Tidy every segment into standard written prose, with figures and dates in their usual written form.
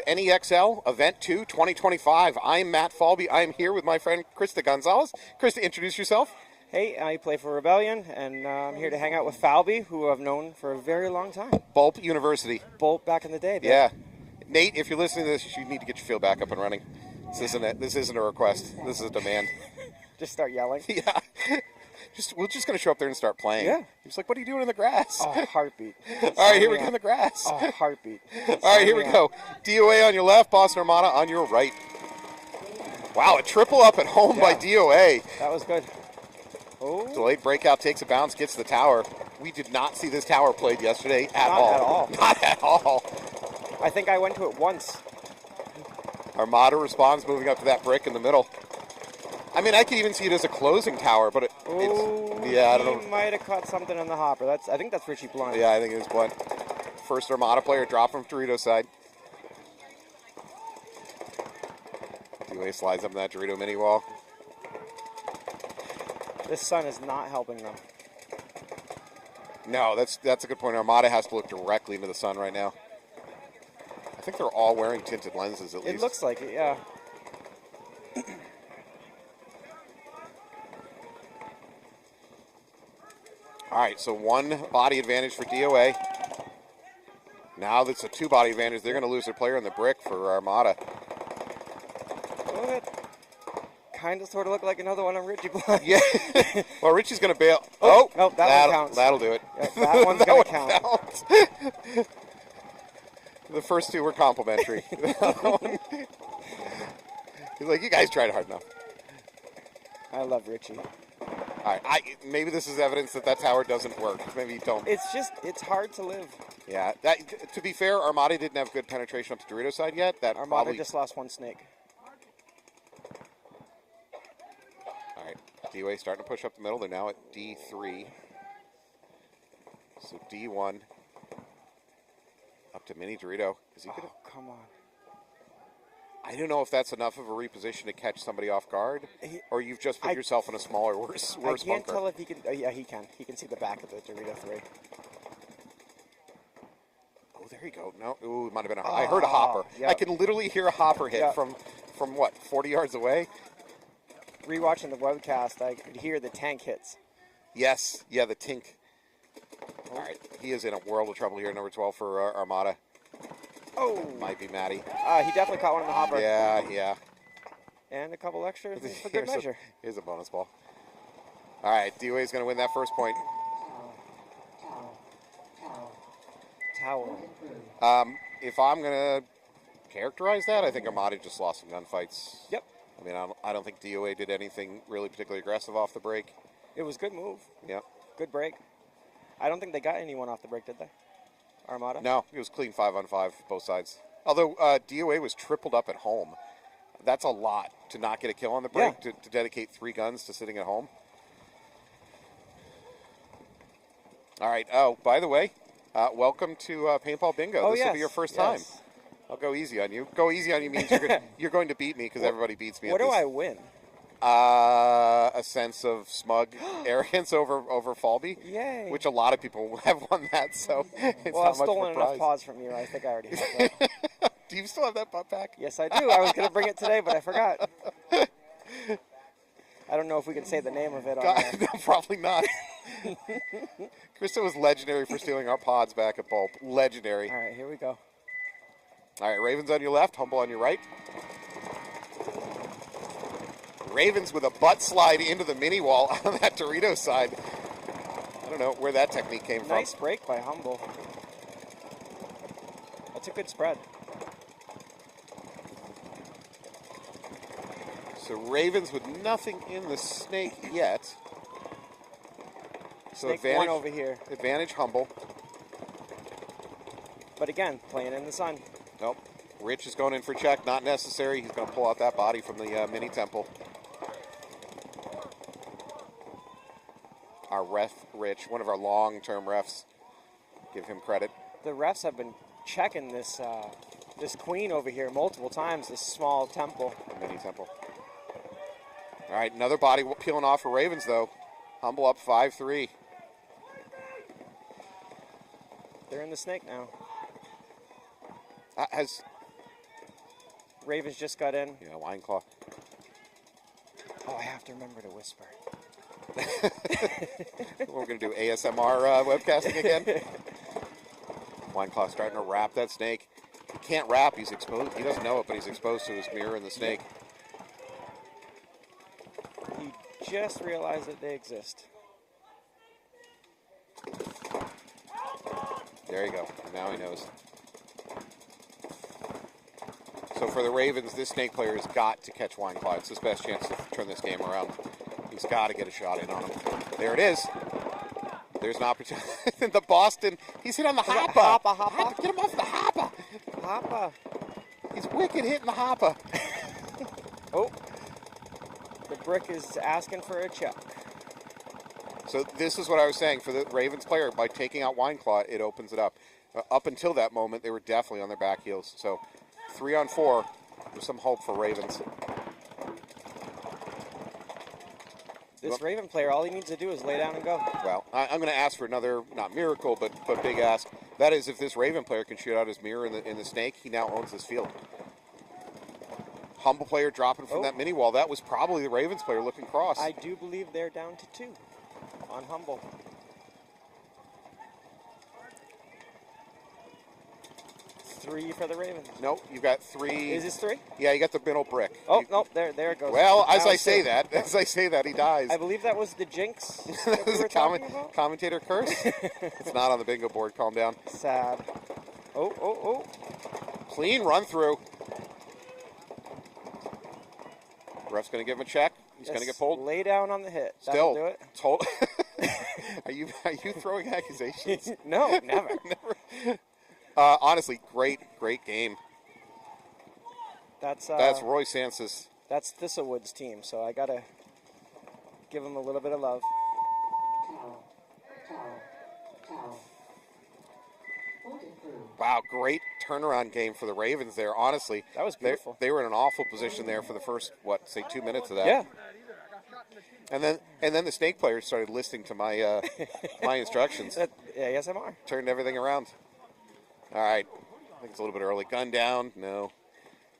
NEXL Event 2 2025. I'm Matt Falby. I am here with my friend Krista Gonzalez. Krista, introduce yourself. Hey, I play for Rebellion, and I'm here to hang out with Falby, who I've known for a very long time. Bulp University. Bulp back in the day. Babe. Yeah. Nate, if you're listening to this, you need to get your field back up and running. This isn't a request. This is a demand. Just start yelling. Yeah. We're just going to show up there and start playing. Yeah. He's like, what are you doing in the grass? Oh, heartbeat. All right, here we go in the grass. Oh, heartbeat. All right, here we go. DOA on your left, Boston Armada on your right. Wow, a triple up at home by DOA. That was good. Oh. Delayed breakout, takes a bounce, gets the tower. We did not see this tower played yesterday at all. Not at all. I think I went to it once. Armada responds, moving up to that brick in the middle. I mean, I could even see it as a closing tower, but yeah, I don't know. He might have caught something in the hopper. I think that's Richie Blunt. Yeah, I think it was Blunt. First Armada player drop from Dorito side. DOA slides up in that Dorito mini wall. This sun is not helping them. No, that's a good point. Armada has to look directly into the sun right now. I think they're all wearing tinted lenses at least. It looks like it, yeah. All right, so one body advantage for DOA. Now that's a two body advantage. They're going to lose their player in the brick for Armada. Kind of sort of look like another one on Richie Blunt. Yeah. Well, Richie's going to bail. Oh, no, that one counts. That'll do it. Yeah, that one's going to count. The first two were complimentary. He's like, you guys tried hard enough. I love Richie. All right, maybe this is evidence that tower doesn't work. Maybe you don't. It's hard to live. Yeah. To be fair, Armada didn't have good penetration up to Dorito side yet. Armada just lost one snake. All right, DOA starting to push up the middle. They're now at D3. So D1 up to Mini Dorito. Is he gonna? Oh, come on. I don't know if that's enough of a reposition to catch somebody off guard, or you've just put yourself in a smaller, worse I can't bunker. tell if he can. Yeah, he can. He can see the back of the Dorito 3. Oh, there you go. No, ooh, it might have been I heard a hopper. Yep. I can literally hear a hopper hit from what, 40 yards away? Rewatching the webcast, I could hear the tank hits. Yes, yeah, the tink. All right, he is in a world of trouble here, number 12 for Armada. Oh. Might be Matty. He definitely caught one in the hopper. Yeah. And a couple extras for good measure. Here's a bonus ball. All right, DOA is going to win that first point. Tower. If I'm going to characterize that, I think Armada just lost some gunfights. Yep. I mean, I don't think DOA did anything really particularly aggressive off the break. It was a good move. Yeah. Good break. I don't think they got anyone off the break, did they? Armada? No, it was clean 5-on-5, both sides. Although DOA was tripled up at home. That's a lot to not get a kill on the break, to dedicate 3 guns to sitting at home. All right. Oh, by the way, welcome to Paintball Bingo. This will be your first time. I'll go easy on you. Go easy on you means you're going to beat me because everybody beats me. What do I win? A sense of smug arrogance over Falby. Yay. Which a lot of people have won that, so it's well, not I've stolen much of a enough paws from you. I think I already have that. Do you still have that butt pack? Yes, I do. I was going to bring it today, but I forgot. I don't know if we can say the name of it. No, probably not. Krista was legendary for stealing our pods back at Bulp. Legendary. All right, here we go. All right, Ravens on your left, Humble on your right. Ravens with a butt slide into the mini wall on that Dorito side. I don't know where that technique came from. Nice break by Humble. That's a good spread. So Ravens with nothing in the snake yet. So Snake advantage, one over here. Advantage Humble. But again, playing in the sun. Nope. Rich is going in for check. Not necessary. He's going to pull out that body from the mini temple. Our ref, Rich, one of our long-term refs. Give him credit. The refs have been checking this this queen over here multiple times, this small temple. Mini temple. All right, another body peeling off for Ravens, though. Humble up 5-3. They're in the snake now. Ravens just got in. Yeah, Wine Claw. Oh, I have to remember to whisper. We're going to do ASMR webcasting again. Wine Claw starting to wrap that snake. He can't wrap. He's exposed. He doesn't know it, but he's exposed to his mirror and the snake. He just realized that they exist. There you go. Now he knows. So for the Ravens, this snake player has got to catch Wine Claw. It's his best chance to turn this game around. He's got to get a shot in on him. There it is. There's an opportunity. The Boston, he's hit on the hoppa. Hoppa. Get him off the hoppa. Hoppa. He's wicked hitting the hoppa. Oh. The brick is asking for a check. So this is what I was saying. For the Ravens player, by taking out Wine Claw, it opens it up. Up until that moment, they were definitely on their back heels. So 3-on-4, there's some hope for Ravens. This Raven player, all he needs to do is lay down and go. Well, I'm going to ask for another, not miracle, but big ask. That is, if this Raven player can shoot out his mirror in the snake, he now owns this field. Humble player dropping from that mini wall. That was probably the Ravens player looking cross. I do believe they're down to 2 on Humble. Three for the Ravens. Nope, you got 3. Is this 3? Yeah, you got the middle brick. Oh, nope, there it goes. Well, as now I say that, he dies. I believe that was the jinx. That was a commentator curse. It's not on the bingo board. Calm down. Sad. Oh. Clean run through. Ref's going to give him a check. He's going to get pulled. Lay down on the hit. Still. That'll do it. Are you throwing accusations? No, never. Never. Honestly, great game. That's Roy Sans's. That's Thistlewood's team, so I gotta give him a little bit of love. Wow, great turnaround game for the Ravens there. Honestly, that was beautiful. They were in an awful position there for the first 2 minutes of that. Yeah. And then the snake players started listening to my my instructions. ASMR. Turned everything around. All right. I think it's a little bit early. Gun down. No.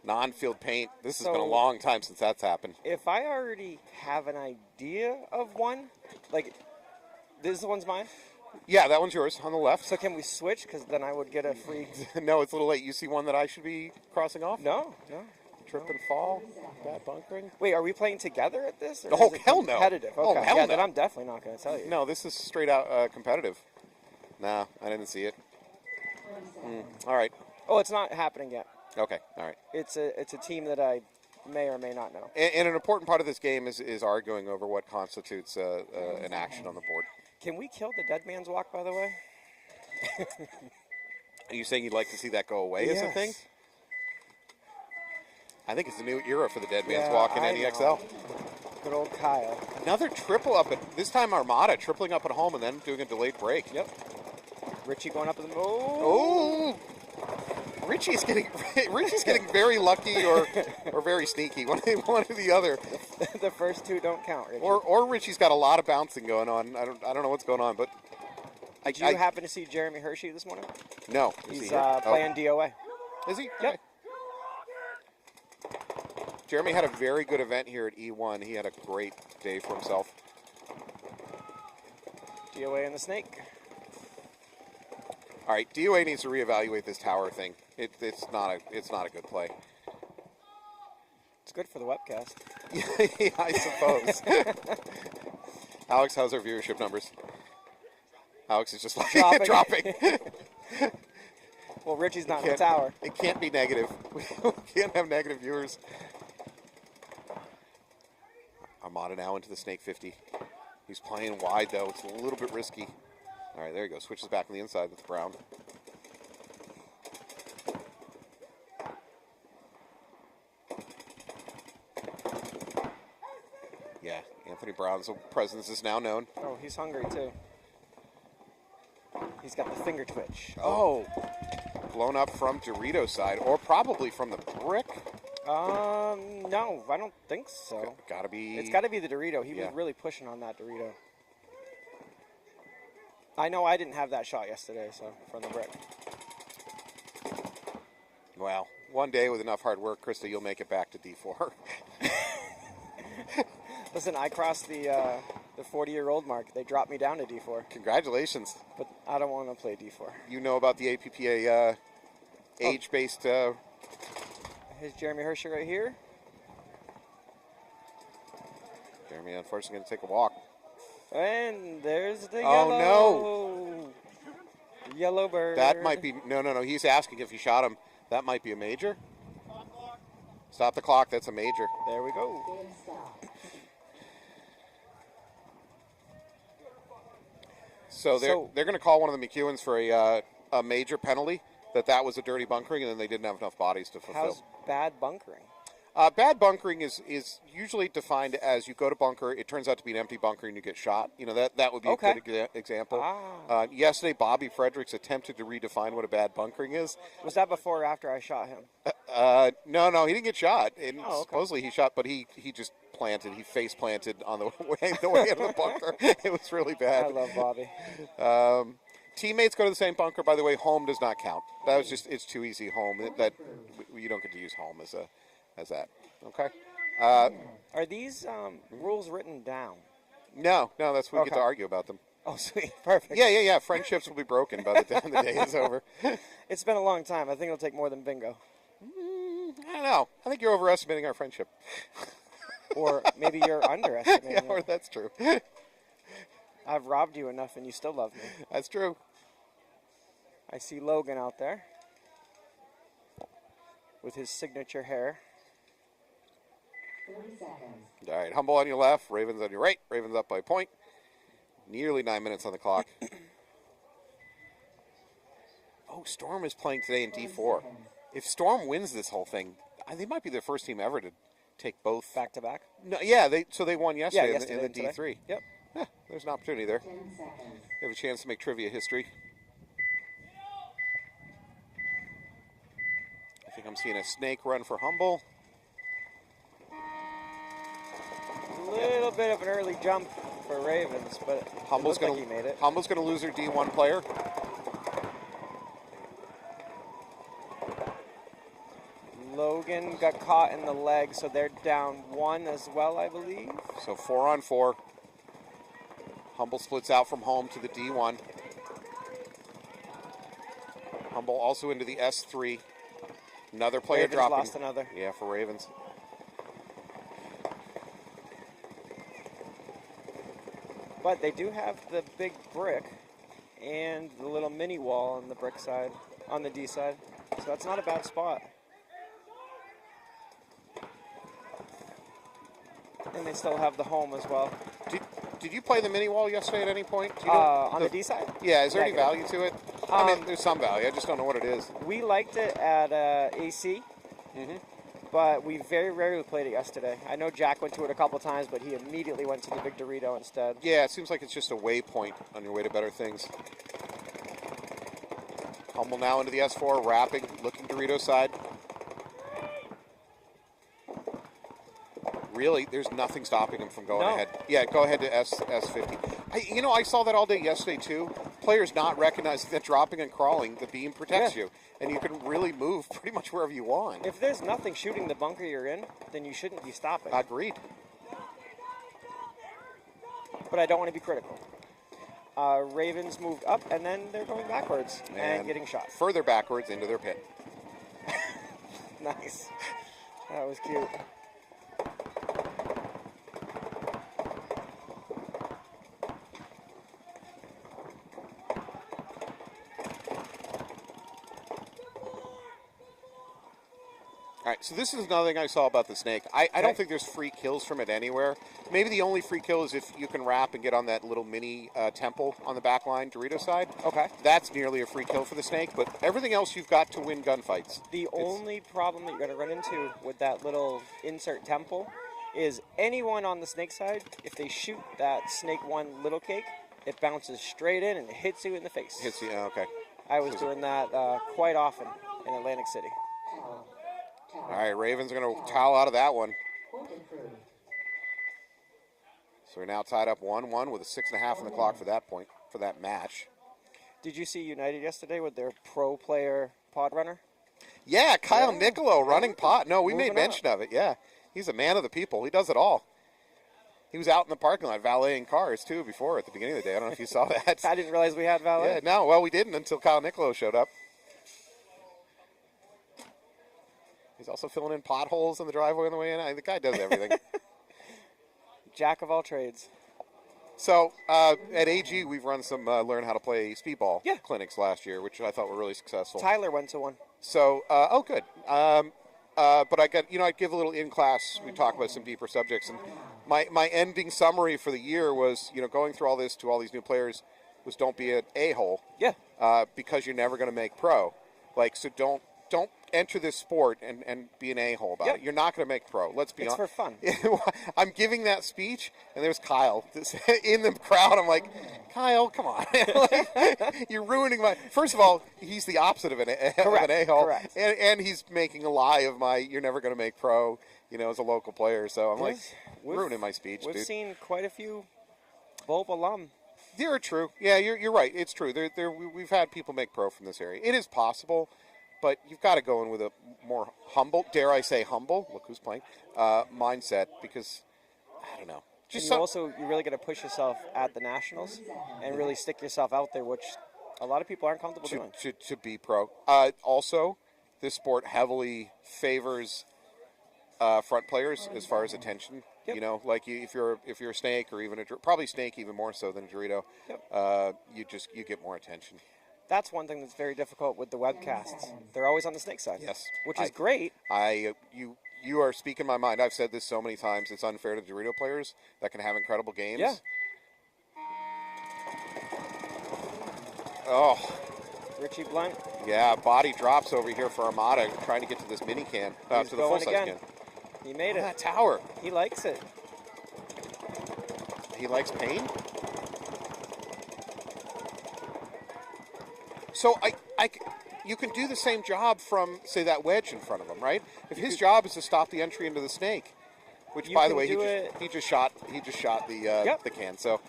Non-field paint. This has been a long time since that's happened. If I already have an idea of one, like, this one's mine? Yeah, that one's yours on the left. So can we switch? Because then I would get a free... No, it's a little late. You see one that I should be crossing off? No. Trip and fall. Bad bunkering. Wait, are we playing together at this? Or oh, hell no. Competitive. Okay. Oh, hell no. Then I'm definitely not going to tell you. No, this is straight out competitive. Nah, I didn't see it. All right. Oh, it's not happening yet. Okay, all right. It's a team that I may or may not know. And an important part of this game is arguing over what constitutes an action on the board. Can we kill the dead man's walk, by the way? Are you saying you'd like to see that go away as a thing? I think it's a new era for the dead man's walk in NEXL. Good old Kyle. Another triple up this time Armada tripling up at home and then doing a delayed break. Yep. Richie going up in the Oh! Richie's getting very lucky or very sneaky. One or the other. The first two don't count, Richie. Or Richie's got a lot of bouncing going on. I don't know what's going on, but Did you happen to see Jeremy Hershey this morning? No. He's playing DOA. Is he? Yep. Okay. Jeremy had a very good event here at E1. He had a great day for himself. DOA and the snake. All right, DOA needs to reevaluate this tower thing. It's not a good play. It's good for the webcast. Yeah, I suppose. Alex, how's our viewership numbers? Alex is just like dropping. Well, Richie's not in the tower. It can't be negative. We can't have negative viewers. Armada now into the snake 50. He's playing wide, though. It's a little bit risky. All right, there you go. Switches back on the inside with Brown. Yeah, Anthony Brown's presence is now known. Oh, he's hungry, too. He's got the finger twitch. Oh, blown up from Dorito's side, or probably from the brick. No, I don't think so. Gotta be. It's got to be the Dorito. He was really pushing on that Dorito. I know I didn't have that shot yesterday, so from the brick. Well, One day with enough hard work, Krista, you'll make it back to D4. Listen, I crossed the 40-year-old mark. They dropped me down to D4. Congratulations. But I don't want to play D4. You know about the APPA age-based... Here's Jeremy Hershey right here. Jeremy, unfortunately, going to take a walk. And there's the Oh, yellow. Yellow bird. That might be... No. He's asking if you shot him. That might be a major. Stop the clock. That's a major. There we go. So they're going to call one of the McEwens for a major penalty, that was a dirty bunkering, and then they didn't have enough bodies to fulfill. How's bad bunkering? Bad bunkering is usually defined as you go to bunker, it turns out to be an empty bunker, and you get shot. You know, that would be a good example. Yesterday, Bobby Fredericks attempted to redefine what a bad bunkering is. Was that before or after I shot him? No, he didn't get shot. And supposedly he shot, but he just planted. He face planted on the way out of the bunker. It was really bad. I love Bobby. Teammates go to the same bunker. By the way, home does not count. That was it's too easy. Home that you don't get to use home as that. Okay. Are these rules written down? No. That's we get to argue about them. Oh, sweet, perfect. Yeah. Friendships will be broken by the time the day is over. It's been a long time. I think it'll take more than bingo. I don't know. I think you're overestimating our friendship. Or maybe you're underestimating it. Or that's true. I've robbed you enough and you still love me. That's true. I see Logan out there with his signature hair. 40 seconds. All right, Humble on your left, Ravens on your right. Ravens up by a point. Nearly 9 minutes on the clock. Oh, Storm is playing today in D4. If Storm wins this whole thing, they might be the first team ever to take both Back to back? No, yeah, they won yesterday, yesterday in the and D3. Yep. Yeah, there's an opportunity there. 10 seconds. You have a chance to make trivia history. I think I'm seeing a snake run for Humble. A little bit of an early jump for Ravens, but Humble's he made it. Humble's going to lose their D1 player. Logan got caught in the leg, so they're down one as well, I believe. So 4-on-4. Humble splits out from home to the D1. Humble also into the S3. Another player Ravens dropping. lost another. Yeah, for Ravens. But they do have the big brick and the little mini wall on the brick side, on the D side. So that's not a bad spot. And they still have the home as well. Did you play the mini wall yesterday at any point? Do you On the D side? Yeah, is there Yeah, any value to it? I mean, there's some value. I just don't know what it is. We liked it at AC, but we very rarely played it yesterday. I know Jack went to it a couple times, but he immediately went to the Big Dorito instead. Yeah, it seems like it's just a waypoint on your way to better things. Humble now into the S4, wrapping, looking Dorito side. Really, there's nothing stopping him from going ahead. Yeah, go ahead to S50. I saw that all day yesterday too. Players not recognizing that dropping and crawling, the beam protects you, and you can really move pretty much wherever you want. If there's nothing shooting the bunker you're in, then you shouldn't be stopping. Agreed. But I don't want to be critical. Ravens moved up, and then they're going backwards and getting shot. Further backwards into their pit. Nice. That was cute. All right, so this is another thing I saw about the snake. I don't think there's free kills from it anywhere. Maybe the only free kill is if you can wrap and get on that little mini temple on the back line, Dorito side. Okay. That's nearly a free kill for the snake, but everything else you've got to win gunfights. The only problem that you're going to run into with that little insert temple is anyone on the snake side, if they shoot that snake one little cake, it bounces straight in and it hits you in the face. Hits you, okay. I was doing that quite often in Atlantic City. All right, Ravens are going to towel out of that one. So we're now tied up 1-1 with a 6.5 on the clock for that point, for that match. Did you see United yesterday with their pro player pod runner? Yeah, Kyle Yeah. Niccolo running pot. No, we made Moving mention of it. Yeah, he's a man of the people. He does it all. He was out in the parking lot valeting cars too before at the beginning of the day. I don't know if you saw that. I didn't realize we had valet. Yeah, no, well, we didn't until Kyle Niccolo showed up. He's also filling in potholes in the driveway on the way in. The guy does everything. Jack of all trades. So at AG, we've run some learn how to play speedball Yeah. clinics last year, which I thought were really successful. Tyler went to one. So, oh, good. But I got, I'd give a little in class. We talk about some deeper subjects, and my ending summary for the year was, going through all this to all these new players, was don't be an a-hole. Yeah. Because you're never going to make pro. So don't enter this sport and be an a-hole about it. You're not going to make pro. Let's be honest. It's for fun. I'm giving that speech, and there's Kyle in the crowd. I'm like, Kyle, come on. You're ruining my... First of all, he's the opposite of an a-hole. Correct. And he's making a lie of my, you're never going to make pro, as a local player. So I'm ruining my speech, We've dude. seen quite a few Bulb alum. They're true. Yeah, you're right. It's true. We've had people make pro from this area. It is possible. But you've got to go in with a more humble, dare I say humble, look who's playing, mindset, because, I don't know. You really got to push yourself at the Nationals and really stick yourself out there, which a lot of people aren't comfortable doing. To be pro. Also, this sport heavily favors front players as far as attention. Yep. If you're a snake or even probably snake even more so than a Dorito, you get more attention. That's one thing that's very difficult with the webcasts. They're always on the snake side. Yes. Which is great. You are speaking my mind. I've said this so many times. It's unfair to Dorito players that can have incredible games. Yeah. Oh. Richie Blunt. Yeah, body drops over here for Armada trying to get to this mini can, to the full-size can. He made it. That tower. He likes it. He likes pain? So you can do the same job from, say, that wedge in front of him, right? If his job is to stop the entry into the snake, which, by the way, he just shot the can. So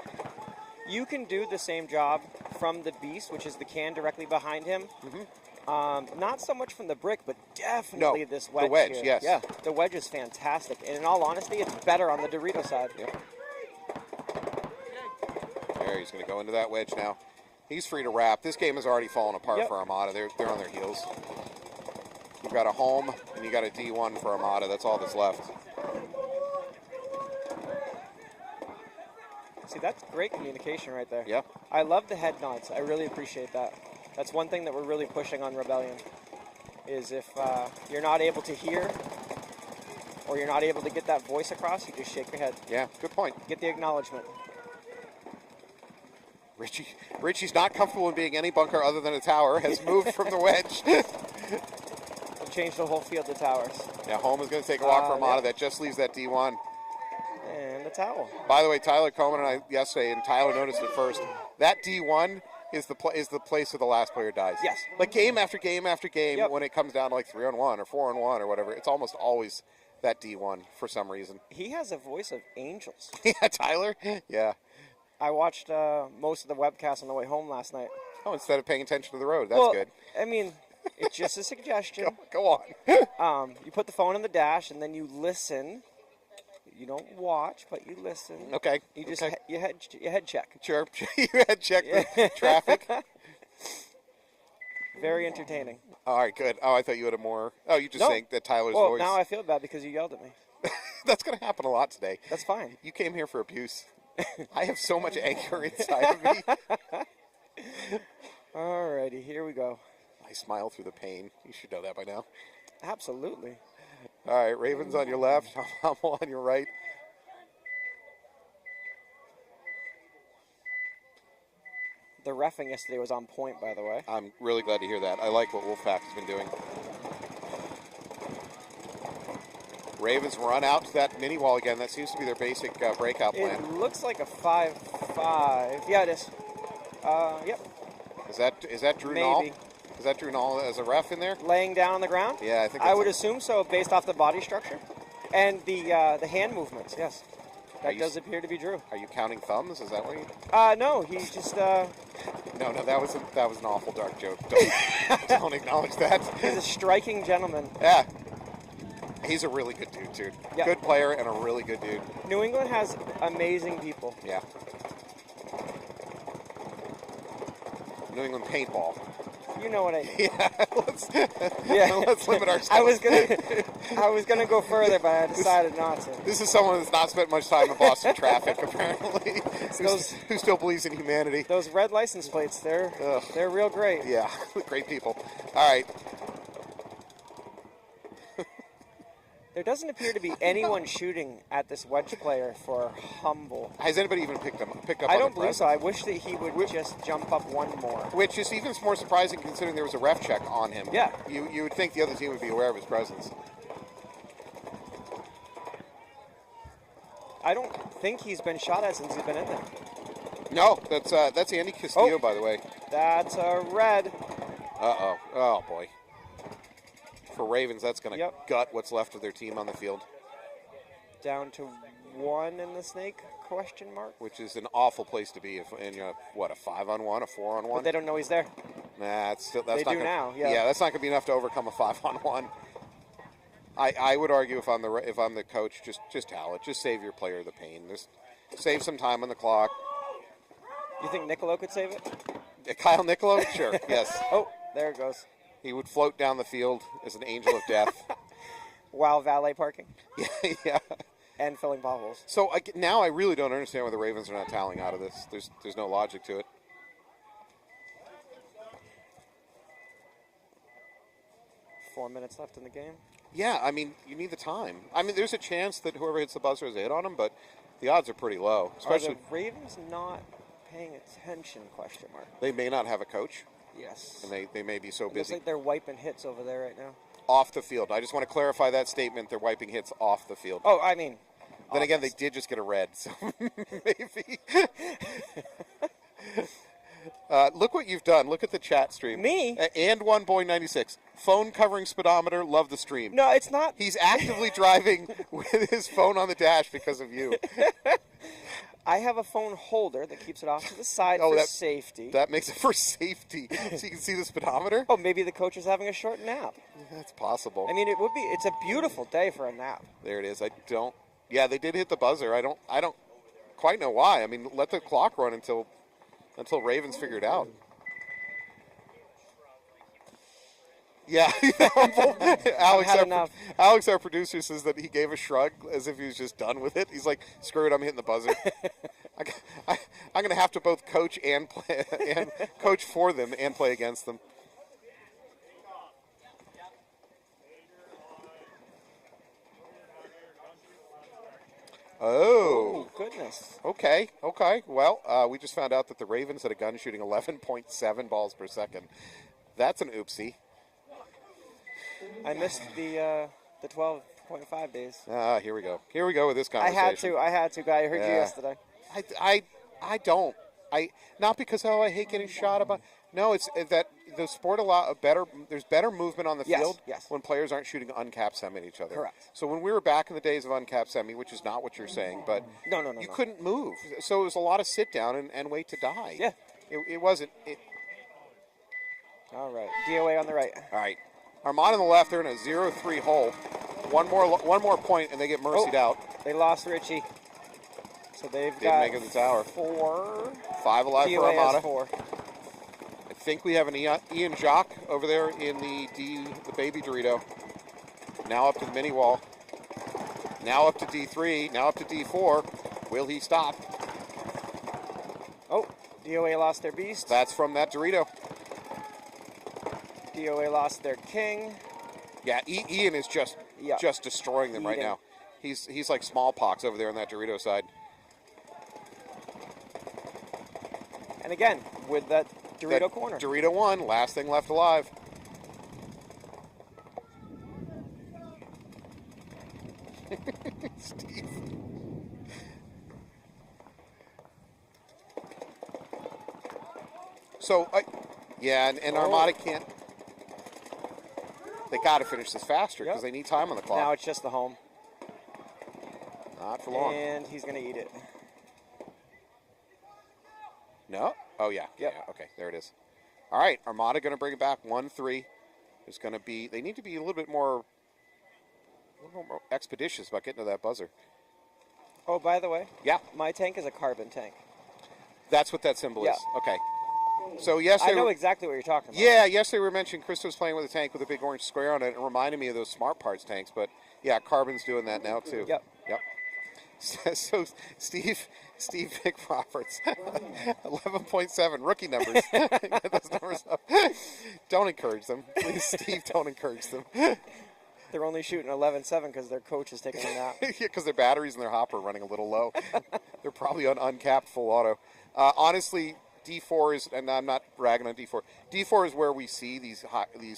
you can do the same job from the beast, which is the can directly behind him. Mm-hmm. Not so much from the brick, but definitely this wedge. The wedge, here. yes. Yeah, the wedge is fantastic, and in all honesty, it's better on the Dorito side. Yep. There, he's going to go into that wedge now. He's free to wrap. This game has already fallen apart for Armada. They're on their heels. You've got a home, and you got a D1 for Armada. That's all that's left. See, that's great communication right there. Yeah. I love the head nods. I really appreciate that. That's one thing that we're really pushing on Rebellion, is if you're not able to hear or you're not able to get that voice across, you just shake your head. Yeah, good point. Get the acknowledgement. Richie's not comfortable in being any bunker other than a tower, has moved from the wedge. We'll change the whole field to towers. Yeah, home is going to take a walk for Armada. That just leaves that D1. And the towel. By the way, Tyler Coleman and I yesterday, and Tyler noticed it first, that D1 is the place where the last player dies. Yes. Like game after game after game, when it comes down to like 3-on-1 or 4-on-1 or whatever, it's almost always that D1 for some reason. He has a voice of angels. Yeah, Tyler? Yeah. I watched most of the webcast on the way home last night. Oh, instead of paying attention to the road. That's good. I mean, it's just a suggestion. Go on. You put the phone in the dash, and then you listen. You don't watch, but you listen. Okay. You just you head check. Sure. You head check the traffic. Very entertaining. All right, good. Oh, I thought you had a more... Oh, you just think that Tyler's voice... Well, now I feel bad because you yelled at me. That's going to happen a lot today. That's fine. You came here for abuse. I have so much anger inside of me. Alrighty, here we go. I smile through the pain. You should know that by now. Absolutely. All right, Ravens on your left, Hummel on your right. The reffing yesterday was on point, by the way. I'm really glad to hear that. I like what Wolfpack has been doing. Ravens run out to that mini wall again. That seems to be their basic breakout plan. It looks like a 5-5. Yeah, it is. Yep. Is that Drew Nall? Is that Drew Nall as a ref in there? Laying down on the ground? Yeah, I think I would assume so, based off the body structure and the hand movements. Yes. That does appear to be Drew. Are you counting thumbs? Is that what you? No, he just. No, that was an awful dark joke. Don't acknowledge that. He's a striking gentleman. Yeah. He's a really good dude. Yeah. Good player and a really good dude. New England has amazing people. Yeah. New England paintball. You know what I mean. Yeah, let's limit ourselves. I was gonna go further, but I decided not to. This is someone that's not spent much time in Boston traffic, apparently. Who still believes in humanity. Those red license plates, they're real great. Yeah, great people. All right. There doesn't appear to be anyone shooting at this wedge player for Humble. Has anybody even picked up? I don't believe so. I wish that he would just jump up one more. Which is even more surprising considering there was a ref check on him. Yeah. You would think the other team would be aware of his presence. I don't think he's been shot at since he's been in there. No, that's Andy Castillo, by the way. That's a red. Uh-oh. Oh, boy. For Ravens, that's going to gut what's left of their team on the field. Down to 1 in the snake, question mark? Which is an awful place to be in a 5-on-1, a 4-on-1? But they don't know he's there. Nah, that's not do gonna, now, yeah, that's not going to be enough to overcome a 5-on-1. I would argue if I'm the coach, just towel it. Just save your player the pain. Just save some time on the clock. You think Niccolo could save it? Kyle Niccolo? Sure, yes. Oh, there it goes. He would float down the field as an angel of death. While valet parking. Yeah. And filling potholes. So now I really don't understand why the Ravens are not toweling out of this. There's no logic to it. Four minutes left in the game. Yeah, I mean, you need the time. I mean, there's a chance that whoever hits the buzzer has a hit on him, but the odds are pretty low. Especially, are the Ravens not paying attention, question mark? They may not have a coach. Yes. And they may be so busy. Looks like they're wiping hits over there right now. Off the field. I just want to clarify that statement. They're wiping hits off the field. Oh, I mean. Then again, they did just get a red, so maybe. Look what you've done. Look at the chat stream. Me? And one boy 96. Phone covering speedometer. Love the stream. No, it's not. He's actively driving with his phone on the dash because of you. I have a phone holder that keeps it off to the side for safety. That makes it for safety. So you can see the speedometer? Oh, maybe the coach is having a short nap. That's possible. I mean, it's a beautiful day for a nap. There it is. Yeah, they did hit the buzzer. I don't quite know why. I mean, let the clock run until Ravens figure it out. Yeah, Alex, our producer, says that he gave a shrug as if he was just done with it. He's like, "Screw it, I'm hitting the buzzer." I'm going to have to both coach and play, and coach for them and play against them. Oh, goodness. Okay. Well, we just found out that the Ravens had a gun shooting 11.7 balls per second. That's an oopsie. I missed the 12.5 days. Here we go. Here we go with this conversation. I had to, guy. I heard you yesterday. I don't. Not because I hate getting shot about. No, it's that the sport there's better movement on the field when players aren't shooting uncapped semi at each other. Correct. So when we were back in the days of uncapped semi, which is not what you're saying, but you couldn't move. So it was a lot of sit down and wait to die. Yeah. It wasn't. All right. DOA on the right. All right. Armada on the left, they're in a 0-3 hole. One more point, and they get mercied out. They lost Richie. So they've Didn't got make it to the tower. 4. 5 alive DOA for Armada. has 4. I think we have an Ian Jacques over there in the baby Dorito. Now up to the mini wall. Now up to D3. Now up to D4. Will he stop? Oh, DOA lost their beast. That's from that Dorito. DOA lost their king. Yeah, Ian is just destroying them right now. He's like smallpox over there on that Dorito side. And again, with that Dorito corner. Dorito 1, last thing left alive. Steve. So, and Armada can't. They got to finish this faster because they need time on the clock. Now it's just the home. Not for long. And he's going to eat it. No? Oh, yeah. Yep. Yeah, okay, there it is. All right, Armada going to bring it back 1-3. There's going to be, they need to be a little bit more expeditious about getting to that buzzer. Oh, by the way. Yeah. My tank is a carbon tank. That's what that symbol Yeah. is. Okay. So yesterday, I know exactly what you're talking about. yeah, yesterday we were mentioning Krista was playing with a tank with a big orange square on it. It reminded me of those Smart Parts tanks, but yeah, Carbon's doing that now too. Yep. Yep. So Steve Vic Roberts, 11.7 rookie numbers. Get those numbers up. Don't encourage them, please, Steve. Don't encourage them. They're only shooting 11.7 because their coach is taking a nap. Yeah, because their batteries in their hopper are running a little low. They're probably on uncapped full auto. Honestly, D4 is, and I'm not bragging on D4. D4 is where we see these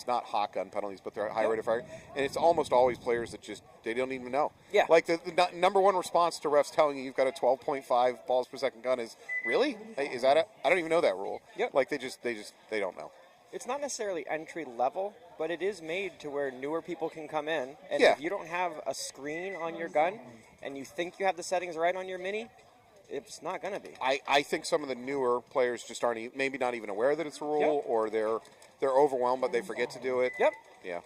not hot gun penalties, but they're high rate of fire, and it's almost always players that just they don't even know. Yeah. Like the number one response to refs telling you you've got a 12.5 balls per second gun is really? Hey, is that I don't even know that rule. Yep. Like they don't know. It's not necessarily entry level, but it is made to where newer people can come in. And Yeah. if you don't have a screen on your gun and you think you have the settings right on your Mini, it's not going to be. I think some of the newer players just aren't maybe not even aware that it's a rule, Yep. or they're overwhelmed but they forget to do it. Yep. Yeah.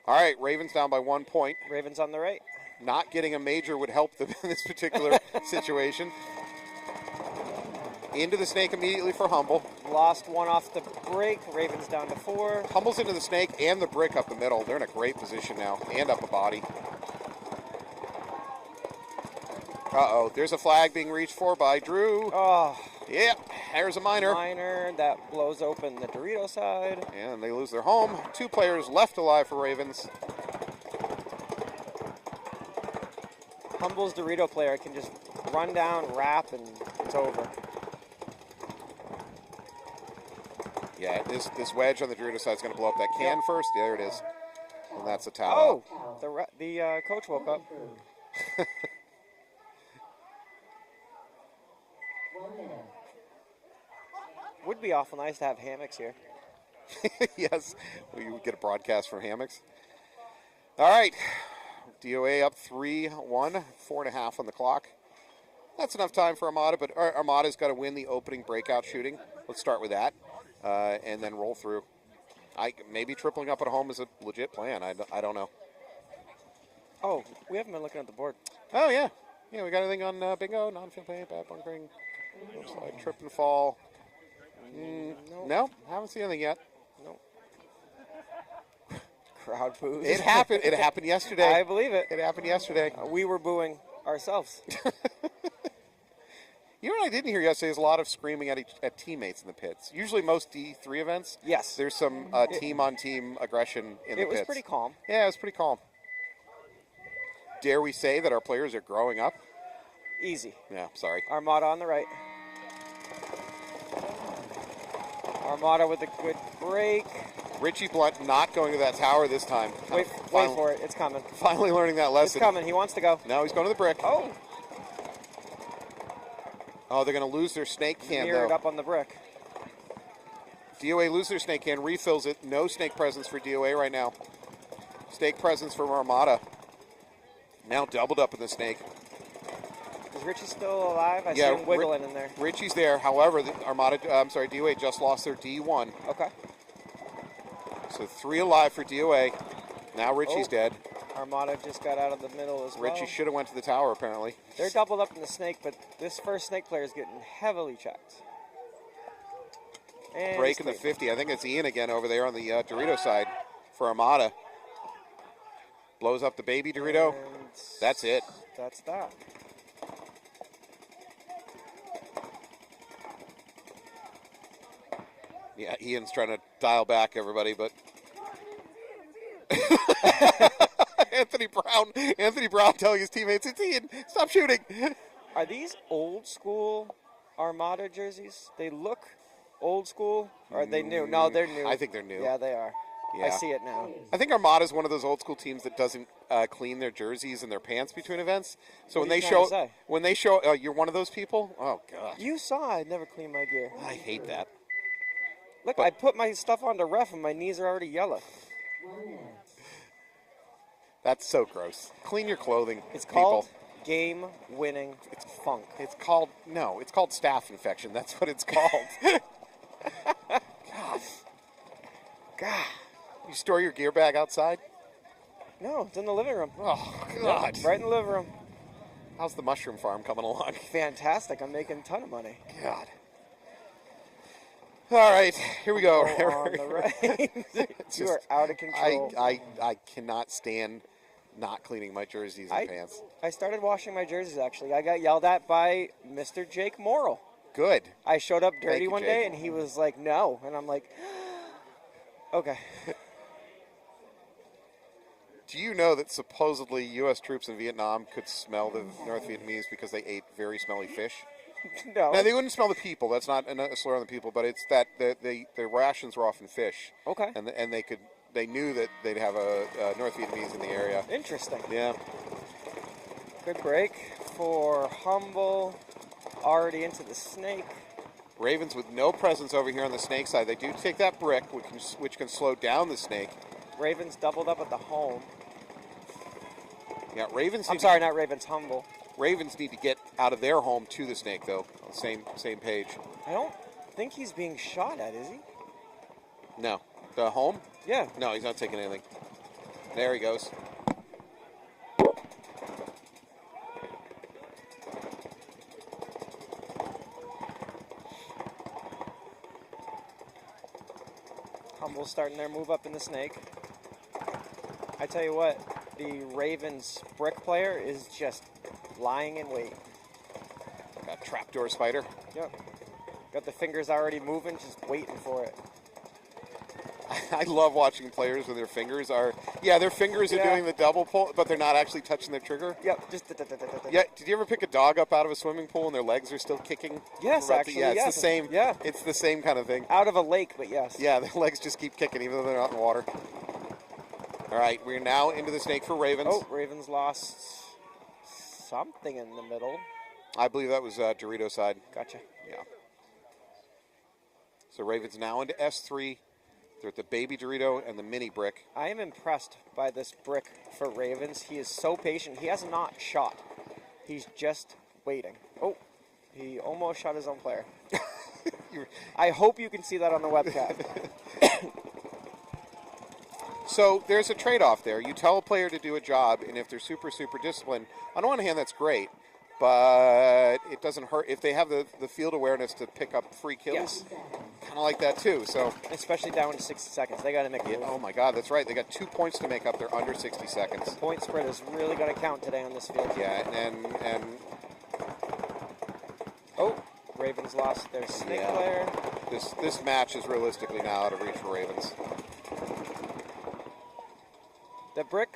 All right, Ravens down by 1 point. Ravens on the right. Not getting a major would help them in this particular situation. Into the snake immediately for Humble. Lost one off the break. Ravens down to 4. Humble's into the snake and the brick up the middle. They're in a great position now, and up a body. Uh-oh, there's a flag being reached for by Drew. Oh, Yeah, there's a minor. minor. That blows open the Dorito side. And they lose their home. 2 players left alive for Ravens. Humble's Dorito player can just run down, wrap, and it's over. Yeah, this wedge on the Dorito side is going to blow up that can first. Yeah, there it is. And that's a towel. Oh, the coach woke up. Would be awful nice to have hammocks here. Yes, we would get a broadcast from hammocks. All right, DOA up 3-1, 4.5 on the clock. That's enough time for Armada, but Armada's got to win the opening breakout shooting. Let's start with that, and then roll through. Maybe tripling up at home is a legit plan. I don't know. Oh, we haven't been looking at the board. Oh, yeah. Yeah, we got anything on bingo, non-field paint, bad bunkering, slide, trip and fall. No, haven't seen anything yet. No. Crowd boos. It happened. It happened yesterday. I believe it. It happened yesterday. We were booing ourselves. You know what I didn't hear yesterday is a lot of screaming at teammates in the pits. Usually most D3 events, Yes. there's some team-on-team aggression in the It pits. was pretty calm. Yeah, it was pretty calm. Dare we say that our players are growing up? Easy. Yeah, sorry. Armada on the right. Armada with a good break. Richie Blunt not going to that tower this time. Wait for it. It's coming. Finally learning that It's lesson. coming. He wants to go. Now he's going to the brick. Oh, Oh, they're going to lose their snake can, mirrored though. up on the brick. DOA loses their snake can, refills it. No snake presence for DOA right now. Snake presence from Armada. Now doubled up in the snake. Is Richie still alive? I see Yeah, him wiggling in there. Richie's there. However, DOA just lost their D1. Okay. So 3 alive for DOA. Now Richie's dead. Armada just got out of the middle as well. Richie should have went to the tower, apparently. They're doubled up in the snake, but this first snake player is getting heavily checked. And Breaking the he's 50. I think it's Ian again over there on the Dorito side for Armada. Blows up the baby Dorito. And That's it. That's that. Yeah, Ian's trying to dial back everybody, but Anthony Brown telling his teammates, "It's Ian, stop shooting." Are these old school Armada jerseys? They look old school, or are they new? No, they're new. I think they're new. Yeah, they are. Yeah. I see it now. I think Armada's one of those old school teams that doesn't clean their jerseys and their pants between events. So What when are you they trying to show, say? you're one of those people. Oh god, You saw I never clean my gear. I hate that. Look, But- I put my stuff onto ref and my knees are already yellow. That's so gross. Clean your clothing, It's people. called game-winning funk. It's called staph infection. That's what it's called. God. You store your gear bag outside? No, it's in the living room. Oh, God. Right in the living room. How's the mushroom farm coming along? Fantastic. I'm making a ton of money. God. All right, here we go. On the right. You are out of control. I cannot stand not cleaning my jerseys and pants. I started washing my jerseys, actually. I got yelled at by Mr. Jake Morrill. Good. I showed up dirty one Jake. day, and he was like, no. And I'm like, okay. Do you know that supposedly U.S. troops in Vietnam could smell the North Vietnamese because they ate very smelly fish? No. Now, they wouldn't smell the people. That's not a slur on the people, but it's that their rations were often fish. Okay. And they knew that they'd have a North Vietnamese in the area. Interesting. Yeah. Good break for Humble. Already into the snake. Ravens with no presence over here on the snake side. They do take that brick, which can slow down the snake. Ravens doubled up at the home. Yeah, Ravens. I'm sorry, not Ravens. Humble. Ravens need to get out of their home to the snake, though. Same page. I don't think he's being shot at, is he? No. The home? Yeah. No, he's not taking anything. There he goes. Humble's starting their move up in the snake. I tell you what, the Ravens brick player is just lying in wait. Got trapdoor spider. Yep. Got the fingers already moving, just waiting for it. I love watching players with their fingers are doing the double pull, but they're not actually touching the trigger. Yep. Just Yeah. Did you ever pick a dog up out of a swimming pool and their legs are still kicking? Yes, actually. Yeah, it's yes. the same. Yeah. It's the same kind of thing. Out of a lake, but yes. Yeah, their legs just keep kicking even though they're not in the water. All right, we're now into the snake for Ravens. Oh, Ravens lost something in the middle. I believe that was Dorito side. Gotcha. Yeah. So Ravens now into S3. They're at the baby Dorito and the mini brick. I am impressed by this brick for Ravens. He is so patient. He has not shot. He's just waiting. Oh, he almost shot his own player. I hope you can see that on the webcam. So there's a trade-off there. You tell a player to do a job, and if they're super, super disciplined, on one hand, that's great. But it doesn't hurt if they have the field awareness to pick up free kills. Yes. Kind of like that, too. So, especially down to 60 seconds. They got to make a move. Oh, my God, that's right. They got 2 points to make up. They're under 60 seconds. Point spread is really going to count today on this field. Yeah, and oh, Ravens lost their snake player. This match is realistically now out of reach for Ravens. The brick,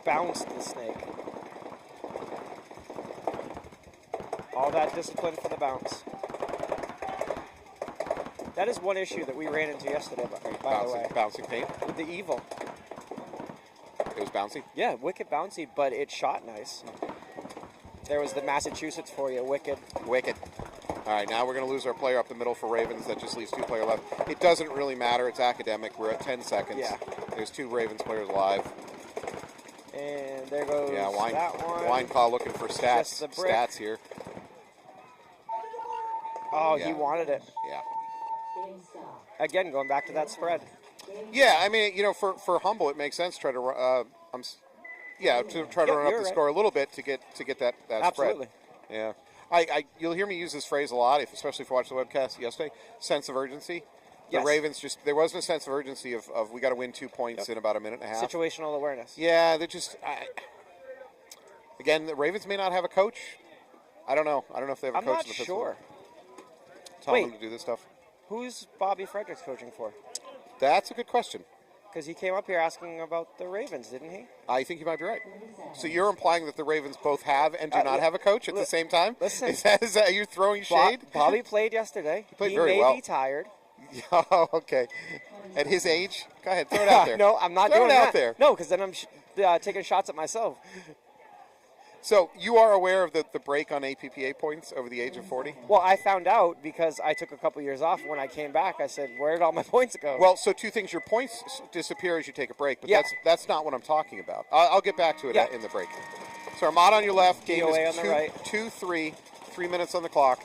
bounced the snake. All that discipline for the bounce. That is one issue that we ran into yesterday, by the way. Bouncing paint? With the Evil. It was bouncy? Yeah, wicked bouncy, but it shot nice. There was the Massachusetts for you, wicked. Wicked. All right, now we're going to lose our player up the middle for Ravens. That just leaves 2 players left. It doesn't really matter. It's academic. We're at 10 seconds. Yeah. There's 2 Ravens players live. And there goes that one. Wine call looking for stats here. Oh, he wanted it. Yeah. Again, going back to that spread. Yeah, I mean, for Humble, it makes sense to try to run up the score a little bit to get that Absolutely. spread. Yeah. You'll hear me use this phrase a lot, especially if you watched the webcast yesterday. Sense of urgency. The Ravens there wasn't a sense of urgency of we got to win 2 points in about a minute and a half. Situational awareness. Yeah, they're just again, the Ravens may not have a coach. I don't know. I don't know if they have a coach. I'm not sure. Telling them to do this stuff. Who's Bobby Fredericks coaching for? That's a good question. Because he came up here asking about the Ravens, didn't he? I think you might be right. So you're implying that the Ravens both have and do not have a coach at the same time? Listen. Is that you throwing shade? Bobby played yesterday. He played very well. He may be tired. Oh, okay. At his age? Go ahead, throw it out there. No, I'm not throw doing it that. out there. No, because then I'm taking shots at myself. So you are aware of the break on APPA points over the age of 40? Well, I found out because I took a couple years off. When I came back, I said, where did all my points go? Well, so two things. Your points disappear as you take a break, but Yeah. that's not what I'm talking about. I'll get back to it Yeah. in the break. So Armada on your left, game DOA is on the right. 2-3, 3 minutes on the clock.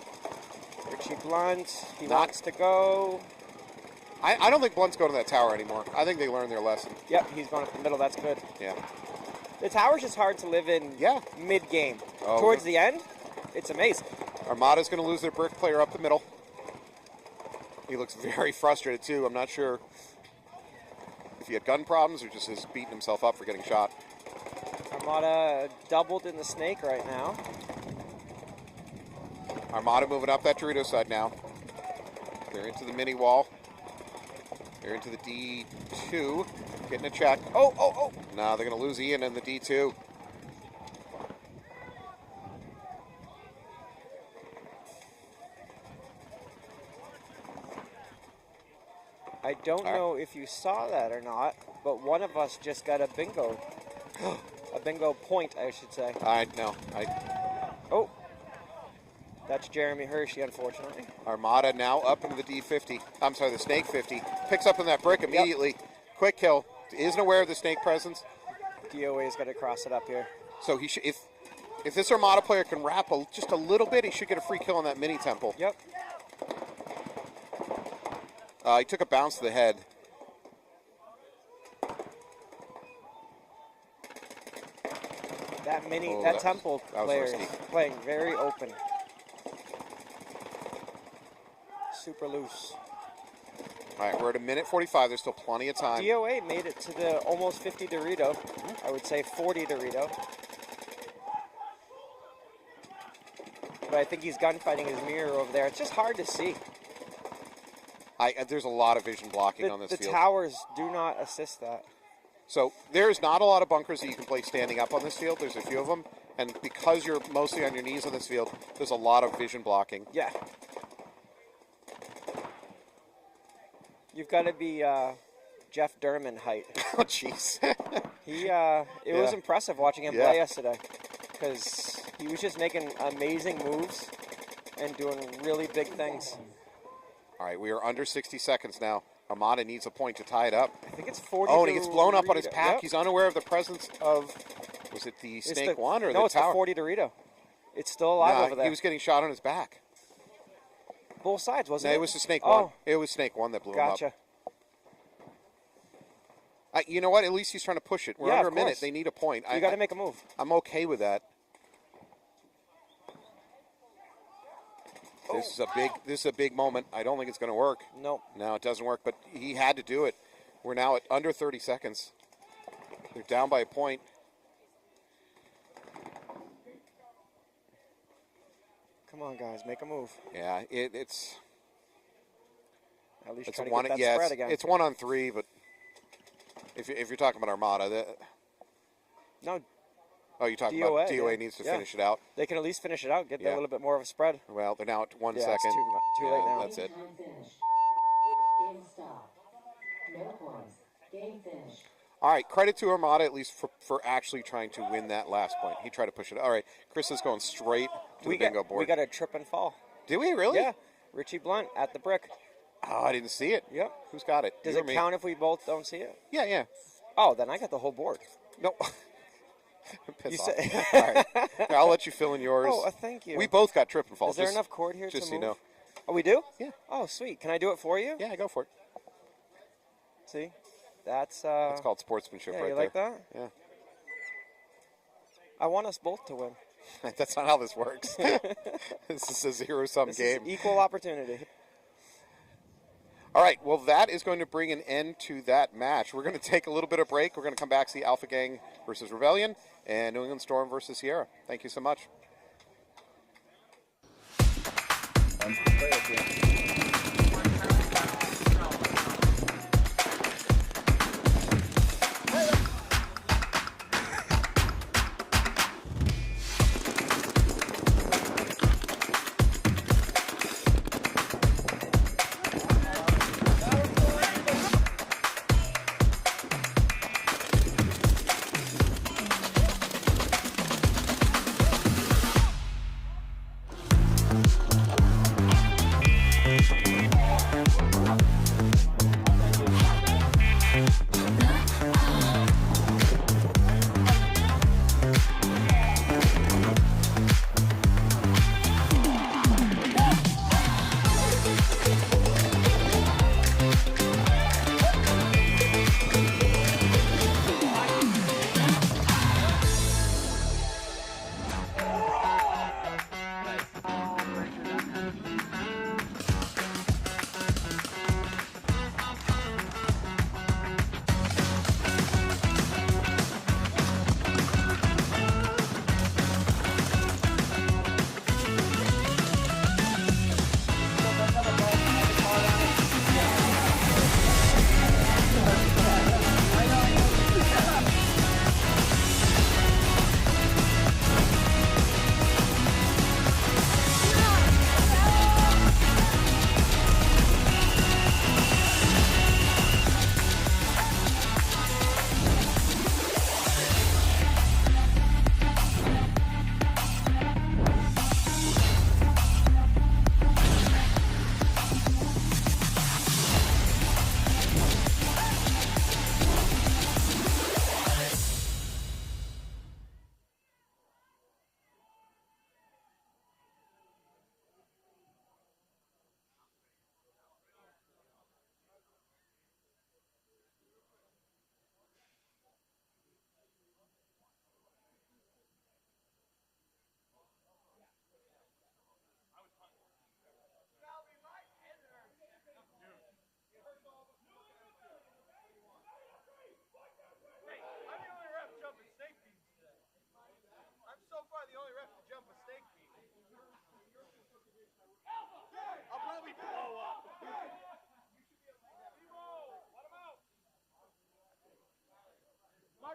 Richie Blunt, he wants to go. I don't think Blunt's going to that tower anymore. I think they learned their lesson. Yep, he's going up the middle. That's good. Yeah. The tower's just hard to live in mid-game. Oh, Towards the end, it's amazing. Armada's going to lose their brick player up the middle. He looks very frustrated, too. I'm not sure if he had gun problems or just is beating himself up for getting shot. Armada doubled in the snake right now. Armada moving up that Dorito side now. They're into the mini wall. They're into the D2. Getting a check. Oh. Now they're going to lose Ian in the D2. I don't know if you saw that or not, but one of us just got a bingo. A bingo point, I should say. Oh, that's Jeremy Hershey, unfortunately. Armada now up into the D50. I'm sorry, the Snake 50. Picks up on that brick immediately. Quick kill. Isn't aware of the Snake presence. DOA's got to cross it up here. So he should, if this Armada player can wrap just a little bit, he should get a free kill on that mini temple. Yep. He took a bounce to the head. That temple player is playing very open. Super loose. All right, we're at a minute 45. There's still plenty of time. DOA made it to the almost 50 Dorito. I would say 40 Dorito. But I think he's gunfighting his mirror over there. It's just hard to see. There's a lot of vision blocking on this field. The towers do not assist that. So there's not a lot of bunkers that you can play standing up on this field. There's a few of them. And because you're mostly on your knees on this field, there's a lot of vision blocking. Yeah. You've got to be Jeff Durman height. Oh, jeez. It was impressive watching him play yesterday because he was just making amazing moves and doing really big things. All right, we are under 60 seconds now. Armada needs a point to tie it up. I think it's 40. Oh, and he gets blown up on his pack. Yep. He's unaware of the presence of, was it the Snake 1 or the tower? No, it's the 40 Dorito. It's still alive over there. He was getting shot on his back. Both sides, wasn't it? No, it was the Snake 1. It was Snake 1 that blew him up. Gotcha. You know what? At least he's trying to push it. We're under a minute. They need a point. You got to make a move. I'm okay with that. This is a big moment. I don't think it's going to work. Nope. No, it doesn't work, but he had to do it. We're now at under 30 seconds. They're down by a point. Come on, guys, make a move. Yeah, it's at least try to get that spread again. It's 1 on 3, but if you're talking about Armada, no. Oh, you're talking about DOA needs to finish it out. They can at least finish it out, get a little bit more of a spread. Well, they're now at 1 second. It's too late now. That's it. Game stop. No points. Game finish. All right, credit to Armada at least for actually trying to win that last point. He tried to push it. All right, Chris is going straight to the bingo board. We got a trip and fall. Did we really? Yeah. Richie Blunt at the brick. Oh, I didn't see it. Yep. Who's got it? Does it count if we both don't see it? Yeah. Oh, then I got the whole board. No. You off. All right. I'll let you fill in yours. Oh, thank you. We both got trip and fall. Is there enough cord here to move? Just so you know. Oh, we do? Yeah. Oh, sweet. Can I do it for you? Yeah, go for it. See? That's called sportsmanship right there. You like that? Yeah. I want us both to win. That's not how this works. This is a zero-sum game. Is equal opportunity. All right, well, that is going to bring an end to that match. We're going to take a little bit of break. We're going to come back, see Alpha Gang versus Rebellion and New England Storm versus Sierra. Thank you so much.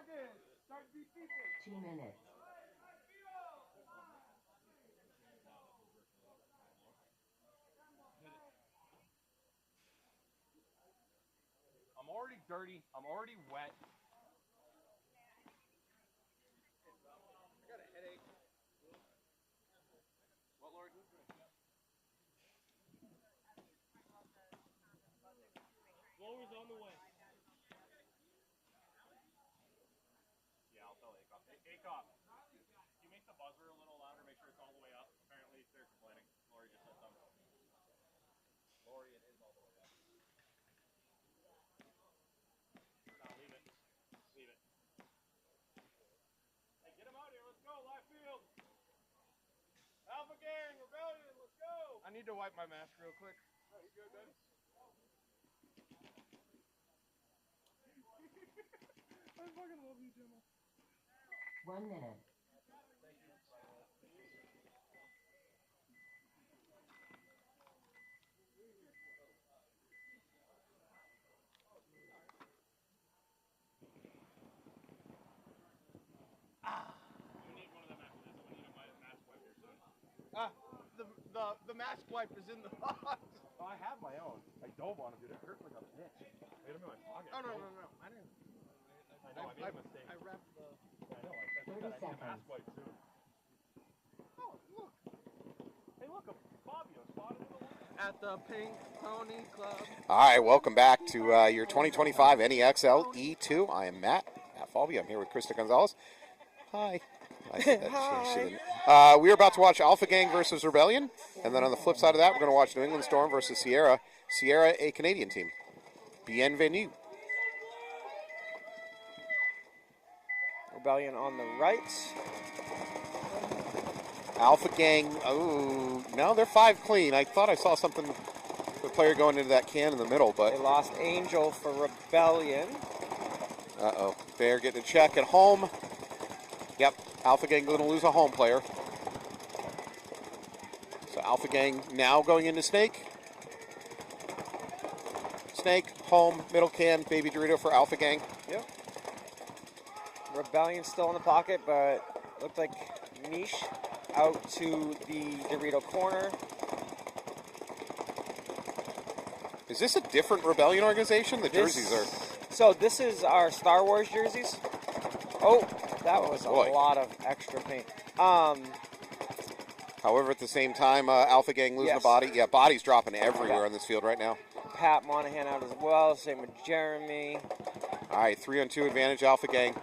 2 minutes. I'm already dirty. I'm already wet. I got a headache. What, Lord? Blower's on the way. Yeah, I'll tell ACOP. ACOP, can you make the buzzer a little louder? Make sure it's all the way up. Apparently, they're complaining. Lori just said something. Lori, it is all the way up. No, leave it. Leave it. Hey, get him out here. Let's go. Live field. Alpha Gang, Rebellion, let's go. I need to wipe my mask real quick. Oh, you good, Dennis? I fucking love you, Jimmy. 1 minute. You need one of them after this. We need a mask wipe here soon. The mask wipe is in the box. Oh, I have my own. I don't want to do it. It hurts like a bitch. I got him in my pocket. Oh, no. I didn't. I know, I made a mistake. I wrapped the... I know, I said that. I need a mask wipe soon. Oh, look. Hey, look, a Fabio spotted in the line. At the Pink Pony Club. All right, welcome back to your 2025 NEXL E2. I am Matt Falvey. I'm here with Krista Gonzalez. Hi. We are about to watch Alpha Gang versus Rebellion, and then on the flip side of that, we're going to watch New England Storm versus Sierra. Sierra, a Canadian team. Bienvenue. Rebellion on the right. Alpha Gang, oh, no, they're 5 clean. I thought I saw something, the player going into that can in the middle, but... They lost Angel for Rebellion. Uh-oh, they're getting a check at home. Yep, Alpha Gang going to lose a home player. So Alpha Gang now going into Snake. Snake, home, middle can, baby Dorito for Alpha Gang. Yep. Rebellion still in the pocket, but looked like Niche out to the Dorito corner. Is this a different Rebellion organization? The jerseys are... So this is our Star Wars jerseys. Oh, that was a lot of extra paint. However, at the same time, Alpha Gang losing a body. Yeah, bodies dropping everywhere on this field right now. Pat Monahan out as well, same with Jeremy. All right, 3-on-2 advantage, Alpha Gang.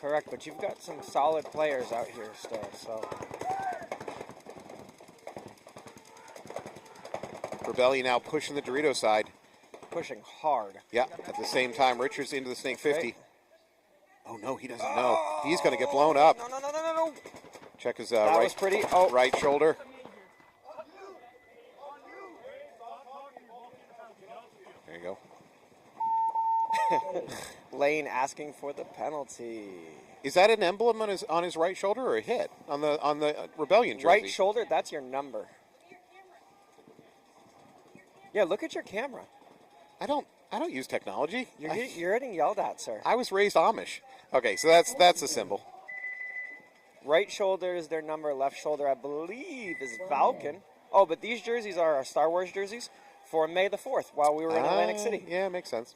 Correct, but you've got some solid players out here still, so. Rebellion now pushing the Dorito side. Pushing hard. Yeah, at the same time, Richards into the Snake 50. Right. Oh, no, he doesn't know. He's going to get blown up. No. Check his that was pretty. Oh. Right shoulder. There you go. Lane asking for the penalty. Is that an emblem on his right shoulder or a hit on the Rebellion jersey? Right shoulder, that's your number. Yeah, look at your camera. I don't use technology. You're getting yelled at, sir. I was raised Amish. Okay, so that's a symbol. Right shoulder is their number. Left shoulder, I believe, is Falcon. Oh, but these jerseys are our Star Wars jerseys for May the 4th while we were in Atlantic City. Yeah, makes sense.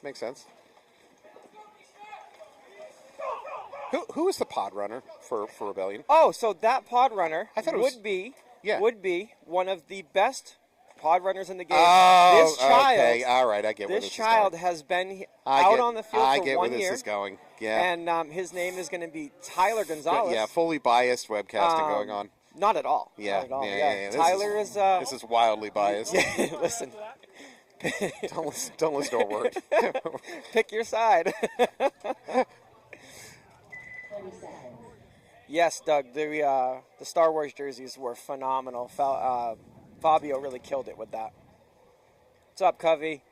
Who is the pod runner for Rebellion? Oh, so that pod runner would be one of the best pod runners in the game. Oh, this child, okay. All right, I get where this is going. This child has been out on the field for 1 year. I get where this is going. Yeah. And his name is going to be Tyler Gonzalez. Yeah, fully biased webcasting going on. Not at all. Yeah. Not at all. Yeah. Tyler is... this is wildly biased. Yeah, listen. don't listen to a word. Pick your side. 30 seconds. Yes, Doug, the Star Wars jerseys were phenomenal. Fabio really killed it with that. What's up, Covey?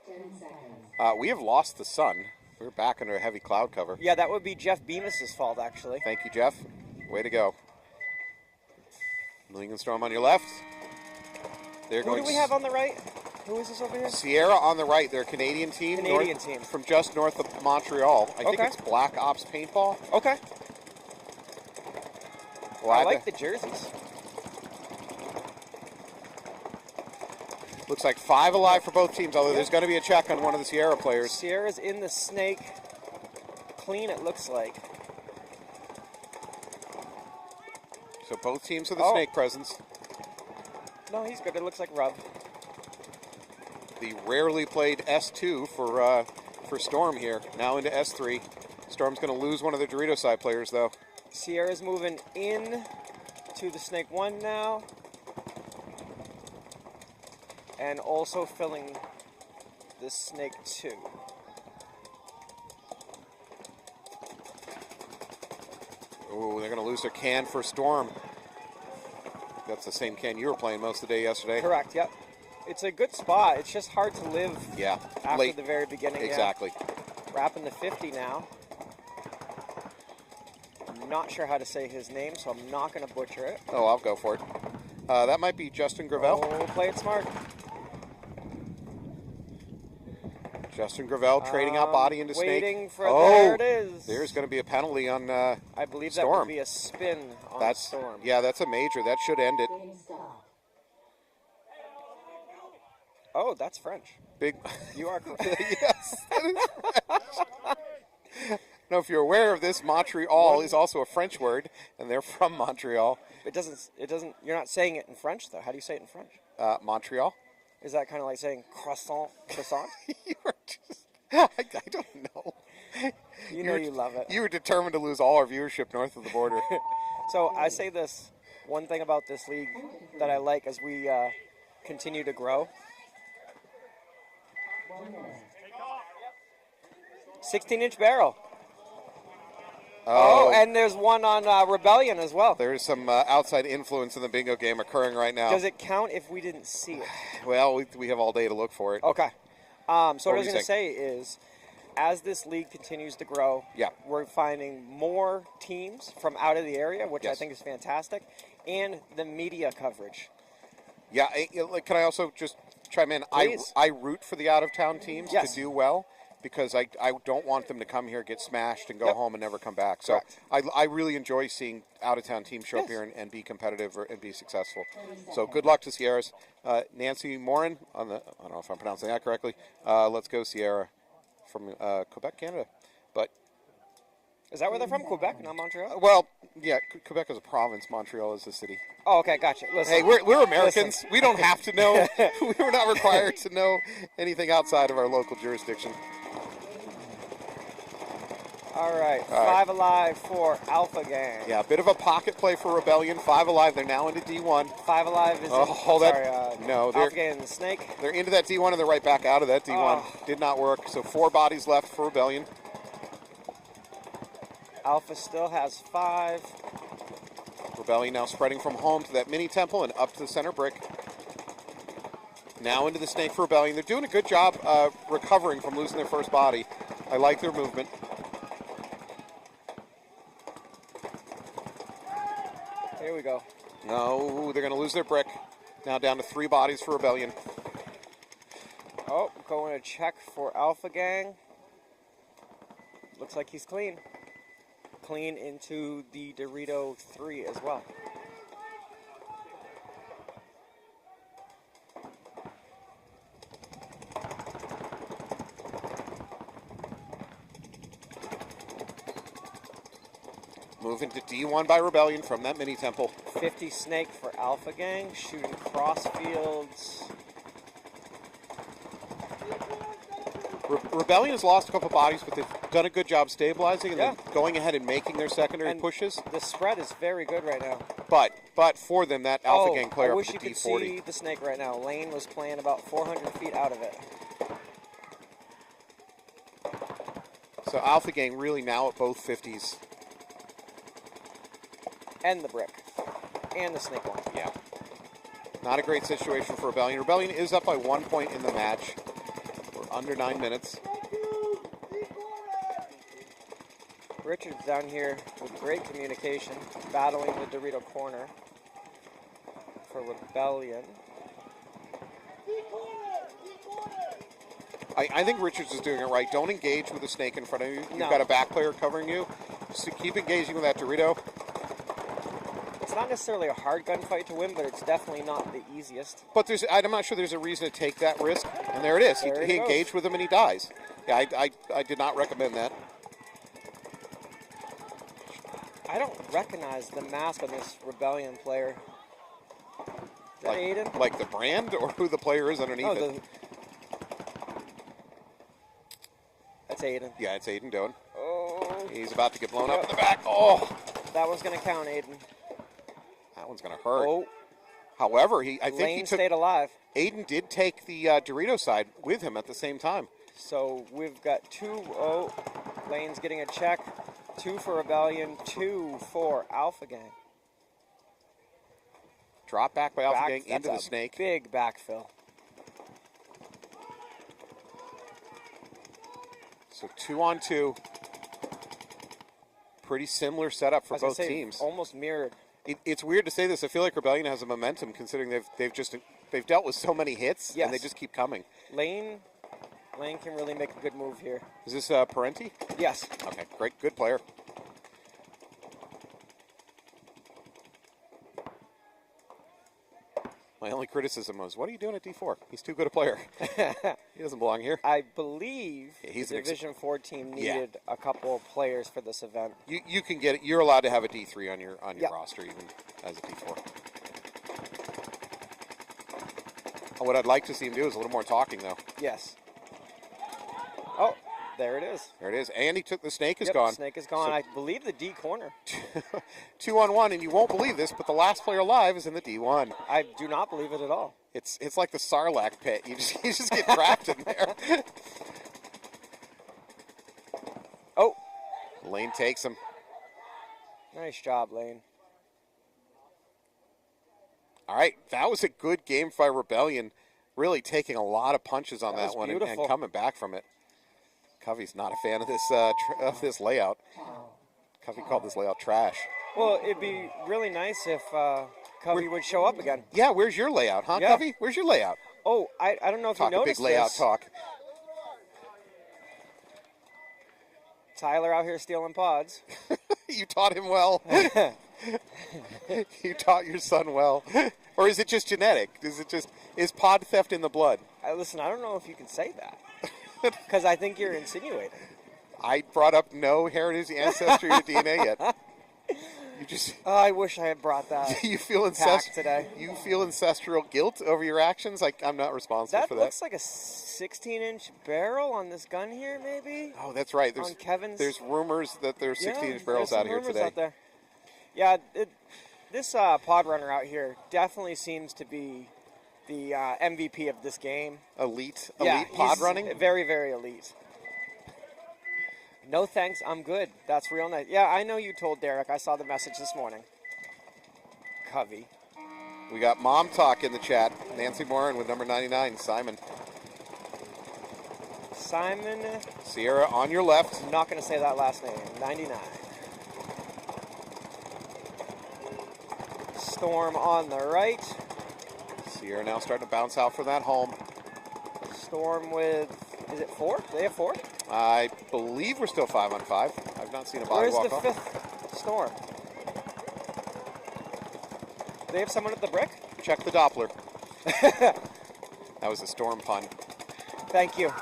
10 seconds. We have lost the sun. We're back under a heavy cloud cover. Yeah, that would be Jeff Bemis' fault, actually. Thank you, Jeff. Way to go. New England Storm on your left. Who do we have on the right? Who is this over here? Sierra on the right. They're a Canadian team. Canadian team. From just north of Montreal. I think Okay. it's Black Ops Paintball. Okay. Glad I like to- the jerseys. Looks like 5 alive for both teams, although there's going to be a check on one of the Sierra players. Sierra's in the snake. Clean, it looks like. So both teams with the Oh. snake presence. No, he's good. It looks like Rub. The rarely played S2 for Storm here. Now into S3. Storm's going to lose one of the Dorito side players, though. Sierra's moving in to the snake 1 now. And also filling the snake 2. Oh, they're going to lose their can for Storm. That's the same can you were playing most of the day yesterday. Correct, yep. It's a good spot. It's just hard to live Yeah, after late. the very beginning. Exactly. Yeah. Wrapping the 50 now. I'm not sure how to say his name, so I'm not going to butcher it. Oh, I'll go for it. That might be Justin Gravel. Oh, play it smart. Justin Gravel trading out body into snake. Waiting for there it is. There's going to be a penalty on I believe that Storm. would be a spin on That's Storm. Yeah, that's a major. That should end it. Game stop. Oh, that's French. Big. You are correct. Yes. That is French. Now, if you're aware of this, Montreal is also a French word, and they're from Montreal. It doesn't. You're not saying it in French though. How do you say it in French? Montreal. Is that kind of like saying croissant? Croissant? You were just. I don't know. You know you love it. You were determined to lose all our viewership north of the border. So I say this. One thing about this league that I like as we continue to grow. 1 minute. 16-inch barrel. Oh, Oh, and there's one on Rebellion as well. there's some outside influence in the bingo game occurring right now. Does it count if we didn't see it? Well, we have all day to look for it. Okay. So what I were was you going to say is, as this league continues to grow, Yeah. we're finding more teams from out of the area, which I Yes. think is fantastic, and the media coverage. Yeah, can I also just chime in? Please. I root for the out-of-town teams Yes. to do well because I don't want them to come here, get smashed, and go Yep. home and never come back. So Correct. I really enjoy seeing out-of-town teams show up Yes. here and be competitive and be successful. So good luck to Sierras. Nancy Morin, I don't know if I'm pronouncing that correctly. Let's go Sierra from Quebec, Canada. But, Is that where they're from? Quebec, not Montreal? well, yeah, Quebec is a province. Montreal is a city. Oh, okay, gotcha. Listen, Hey, we're Americans. We don't have to know. We're not required to know anything outside of our local jurisdiction. all right, All right. 5 alive for Alpha Gang. Yeah, a bit of a pocket play for Rebellion. 5 alive. They're now into D1. 5 alive is Oh, no, Alpha Gang and the Snake. They're into that D1 and they're right back out of that D1. Oh. Did not work. So 4 bodies left for Rebellion. Alpha still has 5. Rebellion now spreading from home to that mini temple and up to the center brick. Now into the snake for Rebellion. They're doing a good job recovering from losing their first body. I like their movement. Here we go. No, they're going to lose their brick. Now down to 3 bodies for Rebellion. Oh, going to check for Alpha Gang. Looks like he's clean. Clean into the Dorito 3 as well. Moving to D1 by Rebellion from that mini temple. 50 Snake for Alpha Gang, shooting cross fields. Rebellion has lost a couple bodies, but they've done a good job stabilizing and Yeah. then going ahead and making their secondary And pushes. The spread is very good right now. But for them, that Alpha Gang player I up wish to you could D40. see the Snake right now. Lane was playing about 400 feet out of it. So Alpha Gang really now at both 50s. And the brick. And the Snake one. Yeah. Not a great situation for Rebellion. Rebellion is up by 1 point in the match. We're under 9 minutes. Richard's down here with great communication, battling the Dorito corner for Rebellion. I think Richards is doing it right. Don't engage with the snake in front of you. You've No. got a back player covering you. So keep engaging with that Dorito. It's not necessarily a hard gunfight to win, but it's definitely not the easiest. But I'm not sure there's a reason to take that risk. And there it is. There He it goes. engaged with him and he dies. Yeah, I did not recommend that. I don't recognize the mask on this Rebellion player. Is that Aiden? Like the brand or who the player is underneath it? That's Aiden. Yeah, it's Aiden Doan. Oh, He's about to get blown up in the back. Oh, that one's going to count, Aiden. that one's going to hurt. Oh, However, I think Lane he took. stayed alive. Aiden did take the Dorito side with him at the same time. So we've got 2. Oh, Lane's getting a check. 2 for Rebellion, 2 for Alpha Gang. Drop back by Alpha Gang That's into the a snake. Big backfill. So 2-on-2. Pretty similar setup I for was gonna both say, teams. Almost mirrored. It's weird to say this. I feel like Rebellion has a momentum considering they've dealt with so many hits Yes. and they just keep coming. Lane can really make a good move here. Is this Parenti? Yes. Okay, great, good player. My only criticism was, what are you doing at D4? He's too good a player. He doesn't belong here. I believe Yeah, he's the an Division 4 team Yeah. needed a couple of players for this event. You can get it. You're allowed to have a D3 on your Yeah. roster even as a D4. What I'd like to see him do is a little more talking though. Yes. Oh, there it is. There it is. And he took the snake is Yep, gone. Snake is gone. So- I believe the D corner. 2-on-1, and you won't believe this, but the last player alive is in the D1. I do not believe it at all. It's like the Sarlacc pit. You just get trapped in there. Oh, Lane takes him. nice job, Lane. All right, that was a good game by Rebellion. Really taking a lot of punches on That that was one and beautiful. coming back from it. Covey's not a fan of this layout. Covey called this layout trash. Well, it'd be really nice if Covey would show up again. Yeah, where's your layout, huh, Yeah. Covey? Where's your layout? Oh, I don't know if Talk you a noticed big layout this. talk. Tyler out here stealing pods. You taught him well. You taught your son well. Or is it just genetic? Is pod theft in the blood? Listen, I don't know if you can say that. Because I think you're insinuating. I brought up no heritage, ancestry, or DNA yet. You just Oh, I wish I had brought that. you feel pack today. You feel ancestral guilt over your actions. I'm not responsible That for looks like a 16-inch barrel on this gun here, maybe? Oh, that's right. on Kevin's. There's rumors that there's 16-inch barrels there's out some here rumors today. out there. Yeah, this pod runner out here definitely seems to be the MVP of this game. Elite Yeah, pod he's running. Very, very elite. No thanks, I'm good. That's real nice. Yeah, I know you told Derek. I saw the message this morning. Covey. We got mom talk in the chat. Nancy Moran with number 99, Simon. Simon, Sierra on your left. I'm not going to say that last name. 99. Storm on the right. Sierra now starting to bounce out for that home. Storm with, is it 4? Do they have 4? I believe we're still 5-on-5. I've not seen a body Where's walk the off. 5th Storm? Do they have someone at the brick? Check the Doppler. That was a Storm pun. Thank you.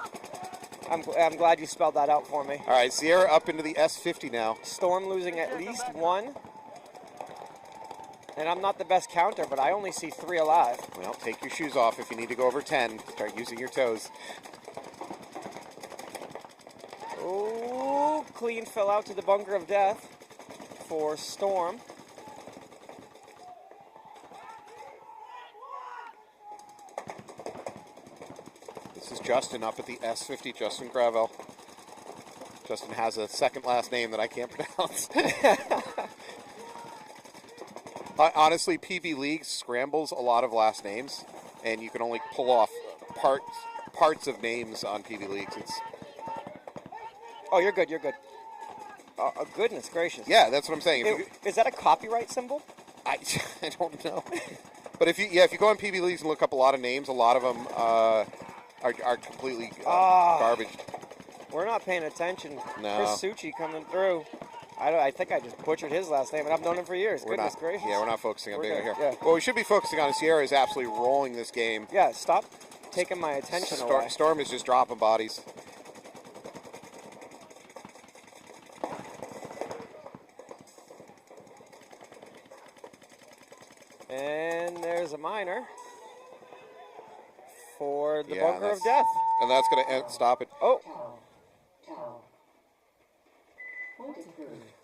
I'm glad you spelled that out for me. All right, Sierra up into the S50 now. Storm losing at least 1. And I'm not the best counter, but I only see 3 alive. Well, take your shoes off if you need to go over 10. Start using your toes. Oh, clean fill out to the bunker of death for Storm. This is Justin up at the S50, Justin Gravel. Justin has a second last name that I can't pronounce. Honestly, PB League scrambles a lot of last names, and you can only pull off parts of names on PB Leagues. Oh, you're good, you're good. Oh, goodness gracious. Yeah, that's what I'm saying. Is that a copyright symbol? I don't know. But if you go on PB Leagues and look up a lot of names, a lot of them are completely Ah. garbage. We're not paying attention. No. Chris Succi coming through. I think I just butchered his last name, and I've known him for years. We're Goodness not, gracious. Yeah, we're not focusing on We're bigger good, here. yeah. What we should be focusing on is Sierra is absolutely rolling this game. Yeah, stop taking my attention away. Storm is just dropping bodies. And there's a minor for the Yeah, bunker of death. And that's going to stop it. Oh,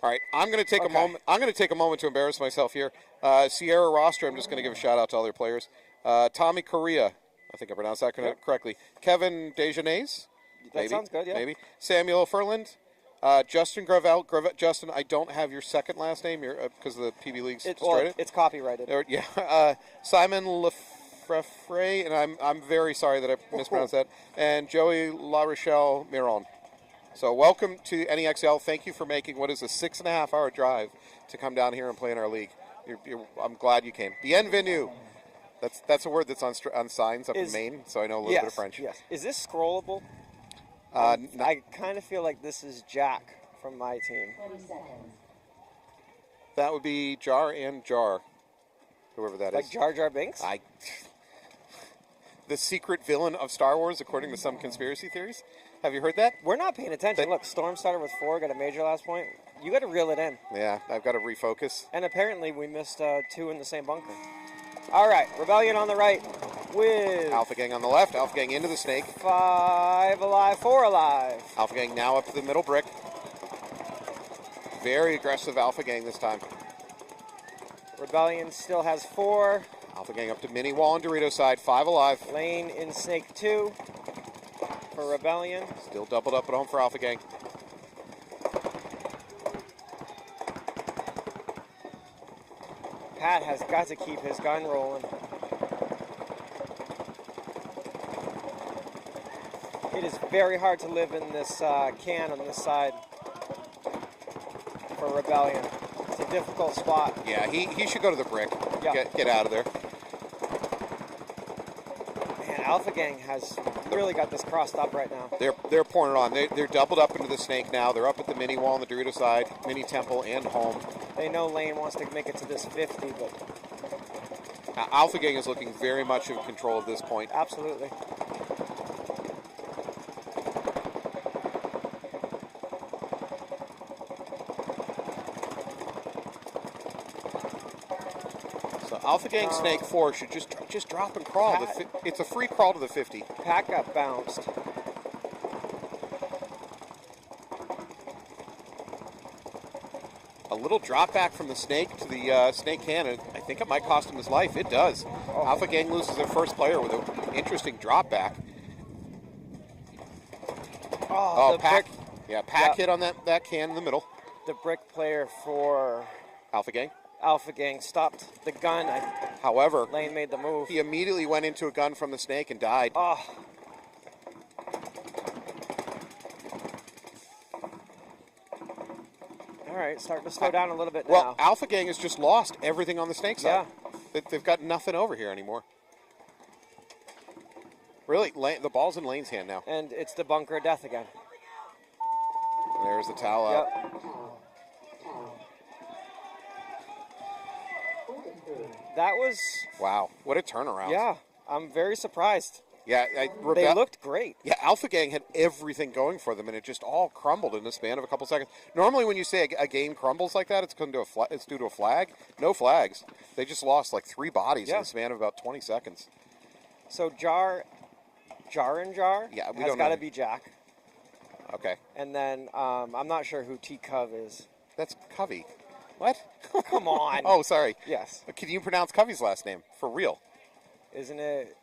All right, I'm going to take a Okay. moment. I'm going to take a moment to embarrass myself here. Sierra roster. I'm just going to give a shout out to all their players. Tommy Correa, I think I pronounced that correctly. Kevin Dejanez. that sounds good, yeah. Maybe Samuel Furland. Justin Gravel. Justin, I don't have your second last name because the PB League's destroyed it. It's copyrighted. Yeah. Simon Lefrefre, and I'm very sorry that I mispronounced that. And Joey La Rochelle Miron. So welcome to NEXL. Thank you for making what is a 6.5 hour drive to come down here and play in our league. I'm glad you came. Bienvenue. That's a word that's on signs up in Maine, so I know a little bit of French. Yes. Is this scrollable? No. I kind of feel like this is Jack from my team. 20 seconds. That would be Jar and Jar, whoever that is. Like Jar Jar Binks? The secret villain of Star Wars, according to some conspiracy theories. Have you heard that? We're not paying attention. Look, Storm started with 4, got a major last point. You got to reel it in. Yeah, I've got to refocus. And apparently we missed 2 in the same bunker. All right, Rebellion on the right with Alpha Gang on the left. Alpha Gang into the snake. 5 alive, 4 alive. Alpha Gang now up to the middle brick. Very aggressive Alpha Gang this time. Rebellion still has 4. Alpha Gang up to mini wall on Dorito side. 5 alive. Lane in snake 2 for Rebellion. Still doubled up at home for Alpha Gang. Pat has got to keep his gun rolling. It is very hard to live in this can on this side for Rebellion. It's a difficult spot. Yeah, he should go to the brick. Yeah. Get out of there. Man, Alpha Gang has really got this crossed up right now. They're pouring it on. They're doubled up into the snake now. They're up at the mini wall on the Dorito side, mini temple and home. They know Lane wants to make it to this 50, but Alpha Gang is looking very much in control at this point. absolutely. So Alpha Gang Snake 4 should just drop and crawl. It's a free crawl to the 50. Pat got bounced. A little drop back from the snake to the snake cannon. I think it might cost him his life. It does. Oh. Alpha Gang loses their first player with an interesting drop back. Oh, the Pack. brick, Yeah, Pack Yeah. hit on that can in the middle. the brick player for Alpha Gang. Alpha Gang stopped the gun. However, Lane made the move. he immediately went into a gun from the snake and died. Oh. All right, starting to slow down a little bit now. Well, Alpha Gang has just lost everything on the snake side. They've got nothing over here anymore. Really, the ball's in Lane's hand now. And it's the bunker of death again. There's the towel out. Yep. That was, Wow, what a turnaround. yeah, I'm very surprised. Yeah, They looked great. Yeah, Alpha Gang had everything going for them, and it just all crumbled in the span of a couple seconds. Normally, when you say a game crumbles like that, it's due to a flag. No flags. They just lost like 3 bodies in the span of about 20 seconds. So Jar Yeah, we has don't got know. to be Jack. Okay, And then I'm not sure who T Cov is. that's Covey. What? Come on. Oh, sorry. Yes. Can you pronounce Covey's last name for real? Isn't it?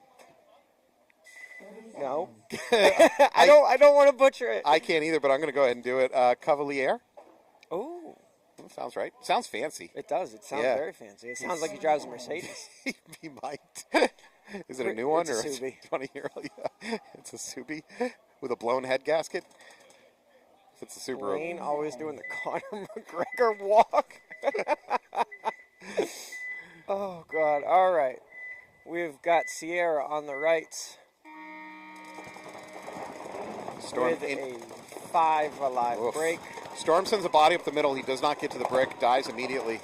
No. I don't want to butcher it. I can't either, but I'm going to go ahead and do it. Cavalier. Oh, That sounds right. Sounds fancy. it does. It sounds Yeah. very fancy. It sounds like he drives a Mercedes. He might. Is it a new one It's a or Subi. 20-year-old? Yeah, it's a Subi with a blown head gasket. If it's a Subaru. Lane always doing the Conor McGregor walk. Oh, God. All right. We've got Sierra on the right Storm with a 5 alive Oof. break. Storm sends a body up the middle. He does not get to the brick, dies immediately.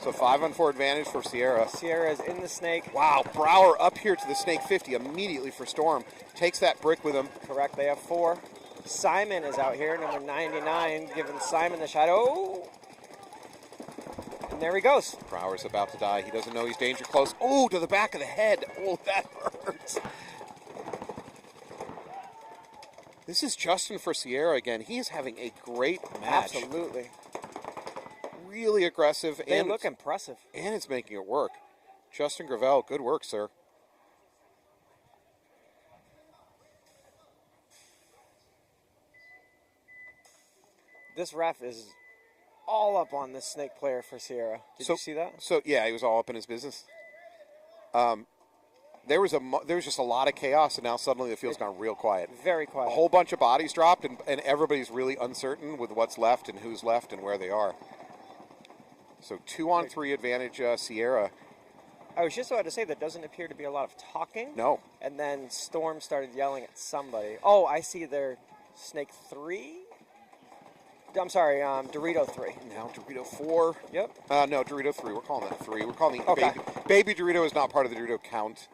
So 5-on-4 advantage for Sierra. Sierra's in the snake. Wow, Brower up here to the snake 50 immediately for Storm. Takes that brick with him. Correct, they have 4. Simon is out here, number 99, giving Simon the shot. Oh! And there he goes. Brower's about to die. He doesn't know he's danger close. Oh, to the back of the head. Oh, that hurts. This is Justin for Sierra again. He is having a great match. Absolutely. Really aggressive. They and look impressive. And it's making it work. Justin Gravel, good work, sir. This ref is all up on this snake player for Sierra. Did you see that? So yeah, he was all up in his business. There was just a lot of chaos, and now suddenly the field's gone real quiet. Very quiet. A whole bunch of bodies dropped, and everybody's really uncertain with what's left and who's left and where they are. So 2-on-3 advantage Sierra. I was just about to say there doesn't appear to be a lot of talking. No. And then Storm started yelling at somebody. Oh, I see their snake 3. I'm sorry, Dorito 3. Now Dorito 4. Yep. No, Dorito 3. We're calling that 3. We're calling the Okay. baby Dorito is not part of the Dorito count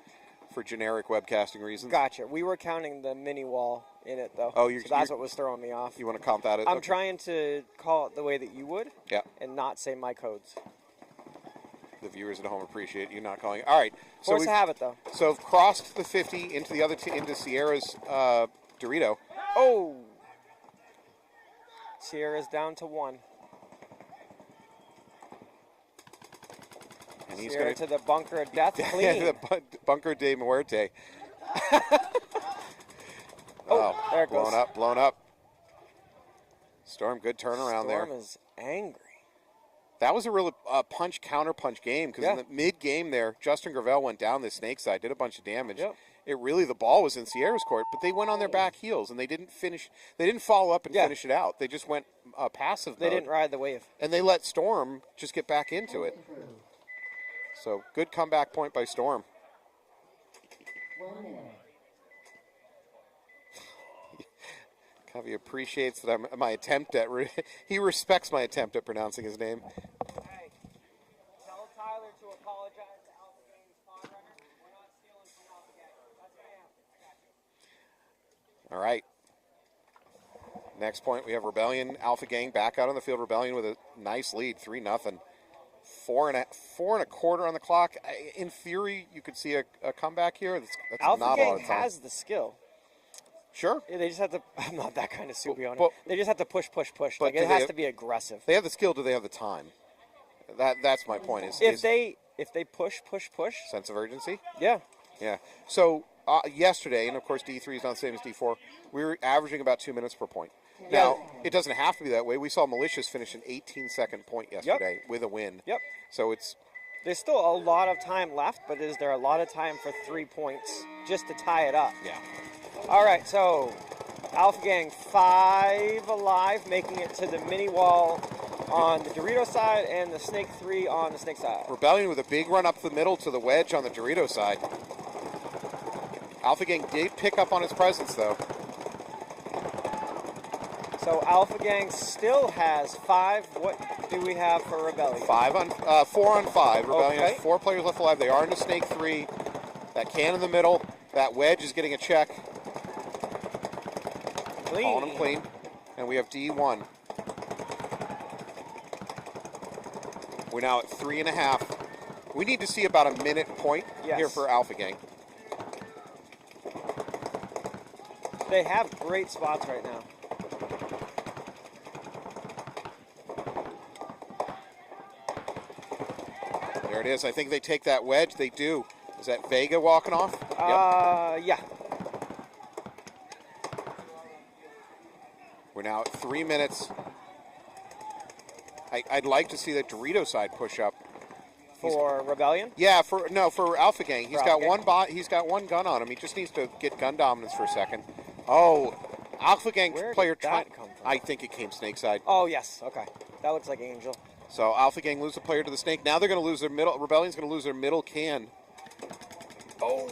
for generic webcasting reasons. Gotcha. We were counting the mini wall in it, though. Oh, so that's what was throwing me off. You want to count that? I'm trying to call it the way that you would. Yeah. And not say my codes. The viewers at home appreciate you not calling. All right. Force to have it, though. So we've crossed the 50 into the other into Sierra's Dorito. Oh. Sierra's down to 1. And he's Sierra going to the bunker of death. Clean. the bunker de muerte. Oh, there it goes. Blown up. Storm, good turnaround there. Storm is angry. That was a real punch-counter-punch game because in the mid-game there, Justin Gravel went down the snake side, did a bunch of damage. Yep. The ball was in Sierra's court, but they went on their back heels and they didn't finish. They didn't follow up and finish it out. They just went passive They mode. didn't ride the wave. And they let Storm just get back into it. So good comeback point by Storm. 1 minute. Covey appreciates that my attempt at he respects my attempt at pronouncing his name. Hey, tell Tyler to apologize to Alpha Gang's spawn runner. We're not stealing from Alpha Gang. That's my I got you. All right. Next point, we have Rebellion, Alpha Gang back out on the field. Rebellion with a nice lead, 3-0. 4.25 on the clock. In theory, you could see a comeback here. That's Alpha not a lot Gang of time. has the skill. Sure. Yeah, they just have to. I'm not that kind of soupy on it. but- They just have to push. but Like do it they has have- to be aggressive. They have the skill. Do they have the time? That's my point. If they push. Sense of urgency? Yeah. Yeah. So yesterday, and of course D3 is not the same as D4, we were averaging about 2 minutes per point. Now, it doesn't have to be that way. We saw Malicious finish an 18-second point yesterday with a win. Yep. So There's still a lot of time left, but is there a lot of time for 3 points just to tie it up? yeah. All right, so Alpha Gang 5 alive, making it to the mini wall on the Dorito side and the Snake 3 on the Snake side. Rebellion with a big run up the middle to the wedge on the Dorito side. Alpha Gang did pick up on its presence, though. So Alpha Gang still has 5. What do we have for Rebellion? 4 on 5. Rebellion Okay. has 4 players left alive. They are into Snake 3. That can in the middle. That wedge is getting a check. Clean. Calling them clean. And we have D1. We're now at 3.5. We need to see about a minute point here for Alpha Gang. They have great spots right now. There it is. I think they take that wedge. They do. Is that Vega walking off? Yeah. We're now at 3 minutes. I'd like to see the Dorito side push up. For Rebellion? Yeah, for Alpha Gang. He's got Alpha Gang. he's got one gun on him. He just needs to get gun dominance for a second. Oh, Alpha Gang Where player did that come from? I think it came snake side. Oh, yes. Okay. That looks like Angel. So Alpha Gang lose a player to the snake. Now they're going to lose their middle. Rebellion's going to lose their middle can. Oh.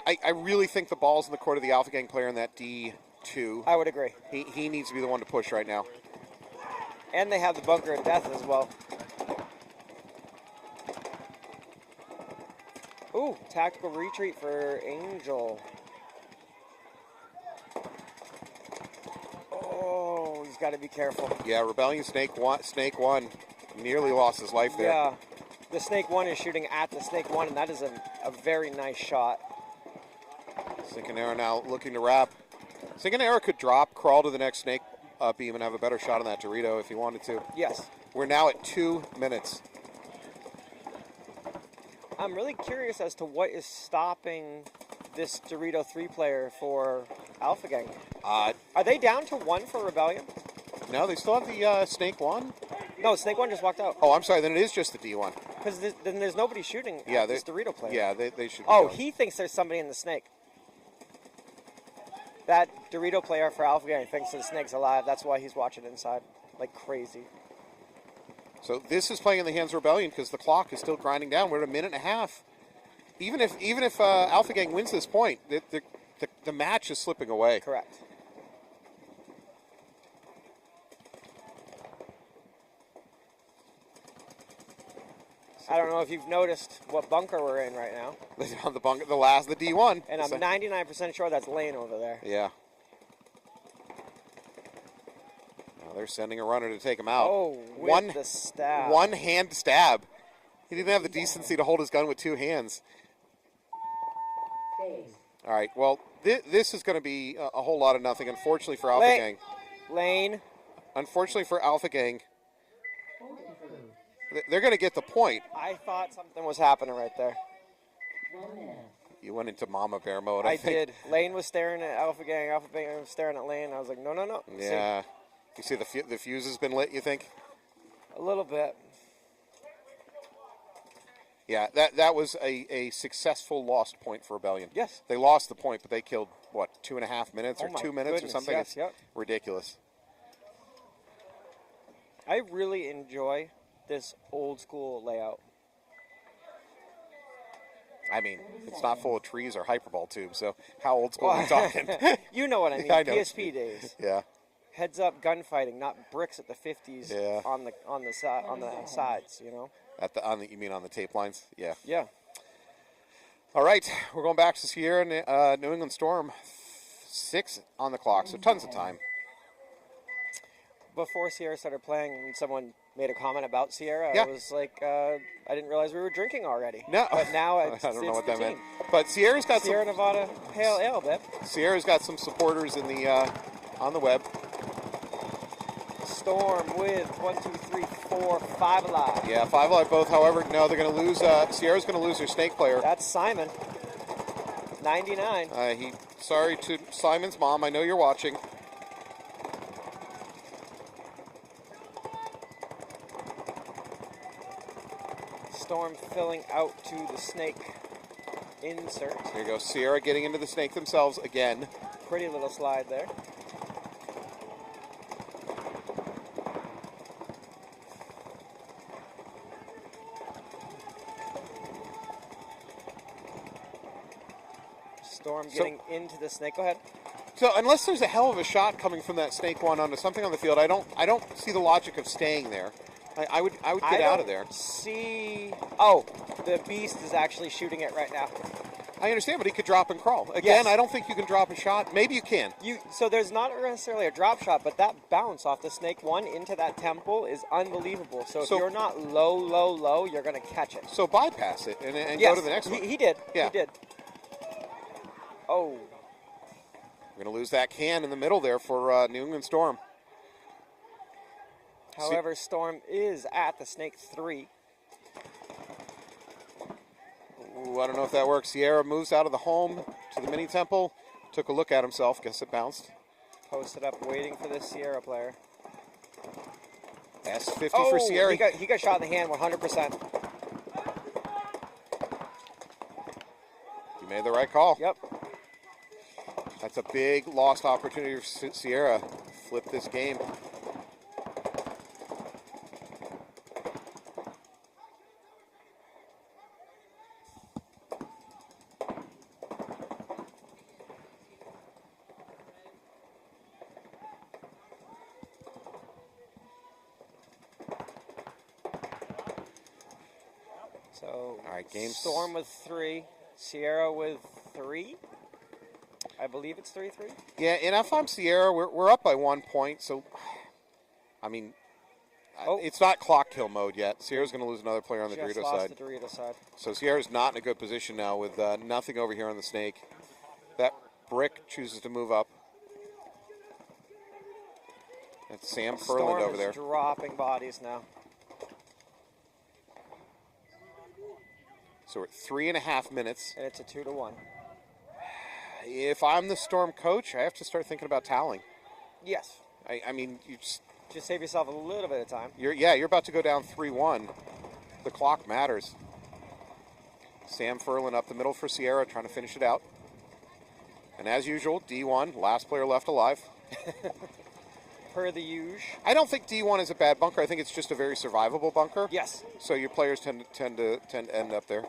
I really think the ball's in the court of the Alpha Gang player in that D2. I would agree. He needs to be the one to push right now. And they have the bunker of death as well. Ooh, tactical retreat for Angel. Oh, he's got to be careful. Yeah, Rebellion Snake one nearly lost his life there. Yeah, the Snake 1 is shooting at the Snake 1, and that is a very nice shot. Sincanera now looking to wrap. Sincanera could drop, crawl to the next Snake beam, and have a better shot on that Dorito if he wanted to. Yes. We're now at 2 minutes. I'm really curious as to what is stopping this Dorito 3 player for Alpha Gang. Are they down to 1 for Rebellion? No, they still have the Snake 1. No, Snake 1 just walked out. Oh, I'm sorry, then it is just the D1. Because then there's nobody shooting at this Dorito player. Yeah, they should be Oh, going. he thinks there's somebody in the Snake. That Dorito player for Alpha Gang thinks the Snake's alive. That's why he's watching inside like crazy. So this is playing in the hands of Rebellion because the clock is still grinding down. We're at 1.5 minutes. Even if Alpha Gang wins this point, the match is slipping away. Correct. I don't know if you've noticed what bunker we're in right now. On the bunker, the D1. And I'm 99% sure that's Lane over there. Yeah. Now they're sending a runner to take him out. Oh, with the stab. One hand stab. He didn't have the decency to hold his gun with 2 hands. All right, well, this is going to be a whole lot of nothing, unfortunately for Alpha Gang. Lane. Unfortunately for Alpha Gang. They're going to get the point. I thought something was happening right there. You went into Mama Bear mode, I think. did. Lane was staring at Alpha Gang. Alpha Gang was staring at Lane. I was like, no, no, no. Yeah. You see the fuse has been lit, you think? A little bit. Yeah, that was a successful lost point for Rebellion. Yes. They lost the point, but they killed, what, 2.5 minutes or 2 minutes or something? Yes, it's yep. ridiculous. I really enjoy this old school layout. I mean, it's not full of trees or hyperball tubes, so how old school are we talking? You know what I mean. I know. PSP days. Yeah. Heads up gunfighting, not bricks at the 50s Yeah. on the sides, you know. You mean on the tape lines? Yeah. Yeah. All right, we're going back to Sierra, New England Storm. 6 on the clock, so tons of time. Before Sierra started playing, someone made a comment about Sierra. Yeah. I was like, I didn't realize we were drinking already. No. But now I don't know what that meant. routine. But Sierra Nevada Pale Ale, babe. Sierra's got some supporters in the on the web. Storm with 1, 2, 3, 4, 5 alive. Yeah, 5 alive both. However, no, they're going to lose. Sierra's going to lose their snake player. That's Simon. 99. Sorry to Simon's mom. I know you're watching. Storm filling out to the snake insert. There you go. Sierra getting into the snake themselves again. Pretty little slide there. Storm getting into the snake. Go ahead. So unless there's a hell of a shot coming from that snake one onto something on the field, I don't see the logic of staying there. I would get out of there. See. Oh, the beast is actually shooting it right now. I understand, but he could drop and crawl. Again, Yes. I don't think you can drop a shot. Maybe you can. So there's not necessarily a drop shot, but that bounce off the snake one into that temple is unbelievable. So if you're not low, you're going to catch it. So bypass it and Yes, go to the next one. He did. Yeah. He did. Oh. We're going to lose that can in the middle there for New England Storm. However, Storm is at the snake 3. Ooh, I don't know if that works. Sierra moves out of the home to the mini temple. Took a look at himself. Guess it bounced. Posted up, waiting for the Sierra player. S50 for Sierra. He got shot in the hand 100%. You made the right call. Yep. That's a big lost opportunity for Sierra. Flip this game. So, All right, game Storm with 3, Sierra with 3. I believe it's 3-3. Yeah, and if I'm Sierra, we're up by 1 point, so, I mean, it's not clock kill mode yet. Sierra's going to lose another player on the Just Dorito lost side. the Dorito side. So Sierra's not in a good position now with nothing over here on the snake. That brick chooses to move up. That's Sam Furland over there. Storm is dropping bodies now. So we're at 3.5 minutes. And it's a 2-1. If I'm the Storm coach, I have to start thinking about toweling. Yes. I mean, Just save yourself a little bit of time. you're about to go down 3-1. The clock matters. Sam Furlan up the middle for Sierra, trying to finish it out. And as usual, D1, last player left alive. Per the usual. I don't think D1 is a bad bunker. I think it's just a very survivable bunker. Yes. So your players tend to end up there.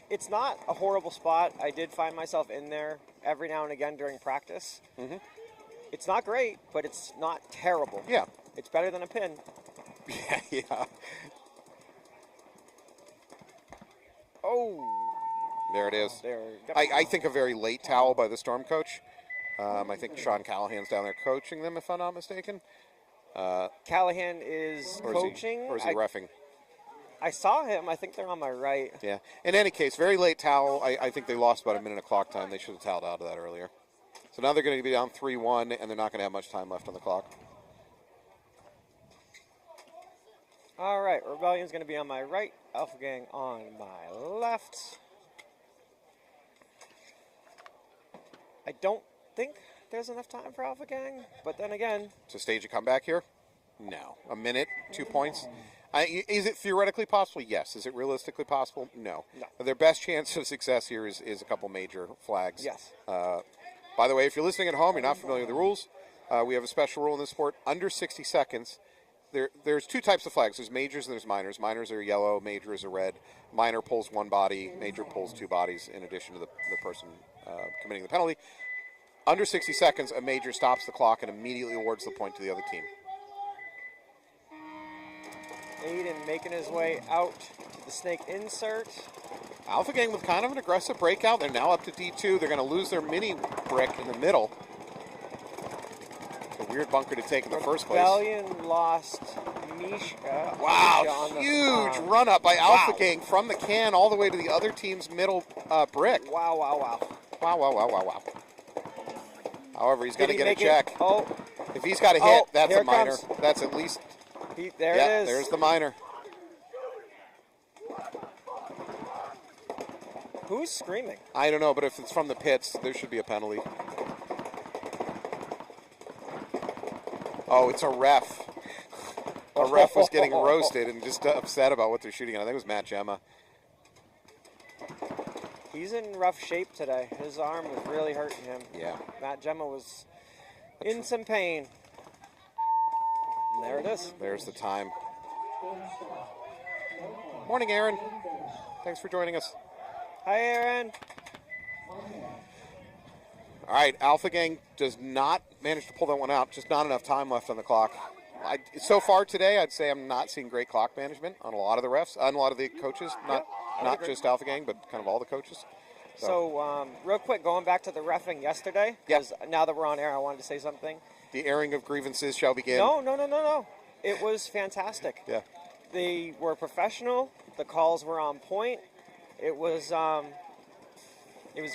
It's not a horrible spot. I did find myself in there every now and again during practice. Mm-hmm. It's not great, but it's not terrible. Yeah. It's better than a pin. Yeah. Oh. There it is. There. I think a very late towel by the Storm coach. I think Sean Callahan's down there coaching them, if I'm not mistaken. Callahan is coaching. Or is he reffing? I saw him. I think they're on my right. Yeah. In any case, very late towel. I think they lost about a minute of clock time. They should have toweled out of that earlier. So now they're going to be down 3-1, and they're not going to have much time left on the clock. All right. Rebellion's going to be on my right. Alpha Gang on my left. I don't think there's enough time for Alpha Gang, but then again. To stage a comeback here? No. A minute, 2 points? Is it theoretically possible? Yes. Is it realistically possible? No. Their best chance of success here is a couple major flags. Yes. By the way, if you're listening at home, you're not familiar with the rules, we have a special rule in this sport. Under 60 seconds, there's two types of flags. There's majors and there's minors. Minors are yellow, majors are red. Minor pulls one body, major pulls two bodies in addition to the person committing the penalty. Under 60 seconds, a major stops the clock and immediately awards the point to the other team. Aiden making his way out to the snake insert. Alpha Gang with kind of an aggressive breakout. They're now up to D2. They're going to lose their mini brick in the middle. It's a weird bunker to take in the first place. Rebellion lost Misha. Wow, huge run up by Alpha Gang from the can all the way to the other team's middle brick. Wow, wow, wow. Wow, wow, wow, wow, wow. However, he's got to get a check. Oh. If he's got a hit, that's a minor. Comes. That's at least. There it is. There's the minor. Who's screaming? I don't know, but if it's from the pits, there should be a penalty. Oh, it's a ref. A ref was getting roasted and just upset about what they're shooting at. I think it was Matt Gemma. He's in rough shape today. His arm was really hurting him. Yeah. Matt Gemma was in some pain. And there it is. There's the time. Morning, Aaron. Thanks for joining us. Hi, Aaron. All right, Alpha Gang does not manage to pull that one out. Just not enough time left on the clock. So far today, I'd say I'm not seeing great clock management on a lot of the refs, on a lot of the coaches. Not just Alpha Gang, but kind of all the coaches. So real quick, going back to the reffing yesterday, because now that we're on air, I wanted to say something. The airing of grievances shall begin. No. It was fantastic. Yeah. They were professional. The calls were on point. It was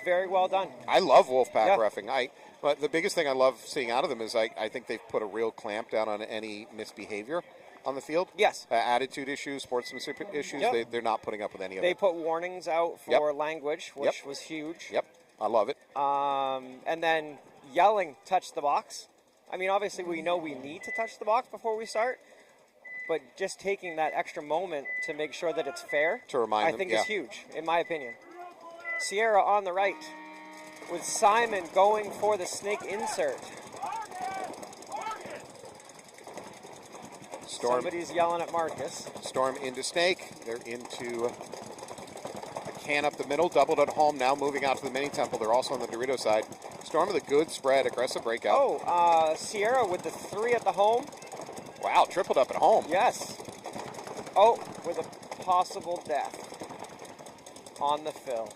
very well done. I love Wolfpack reffing. But the biggest thing I love seeing out of them is I think they've put a real clamp down on any misbehavior on the field. Yes. Attitude issues, sportsmanship issues, they're not putting up with any of it. They put warnings out for language, which was huge. Yep, I love it. And then yelling, touch the box. I mean, obviously we know we need to touch the box before we start, but just taking that extra moment to make sure that it's fair, to remind them, I think is huge, in my opinion. Sierra on the right, with Simon going for the snake insert. Storm. Somebody's yelling at Marcus. Storm into snake. They're into the can up the middle, doubled at home, now moving out to the mini temple. They're also on the Dorito side. Storm with a good spread, aggressive breakout. Oh, Sierra with the 3 at the home. Wow, tripled up at home. Yes. Oh, with a possible death. on the fill.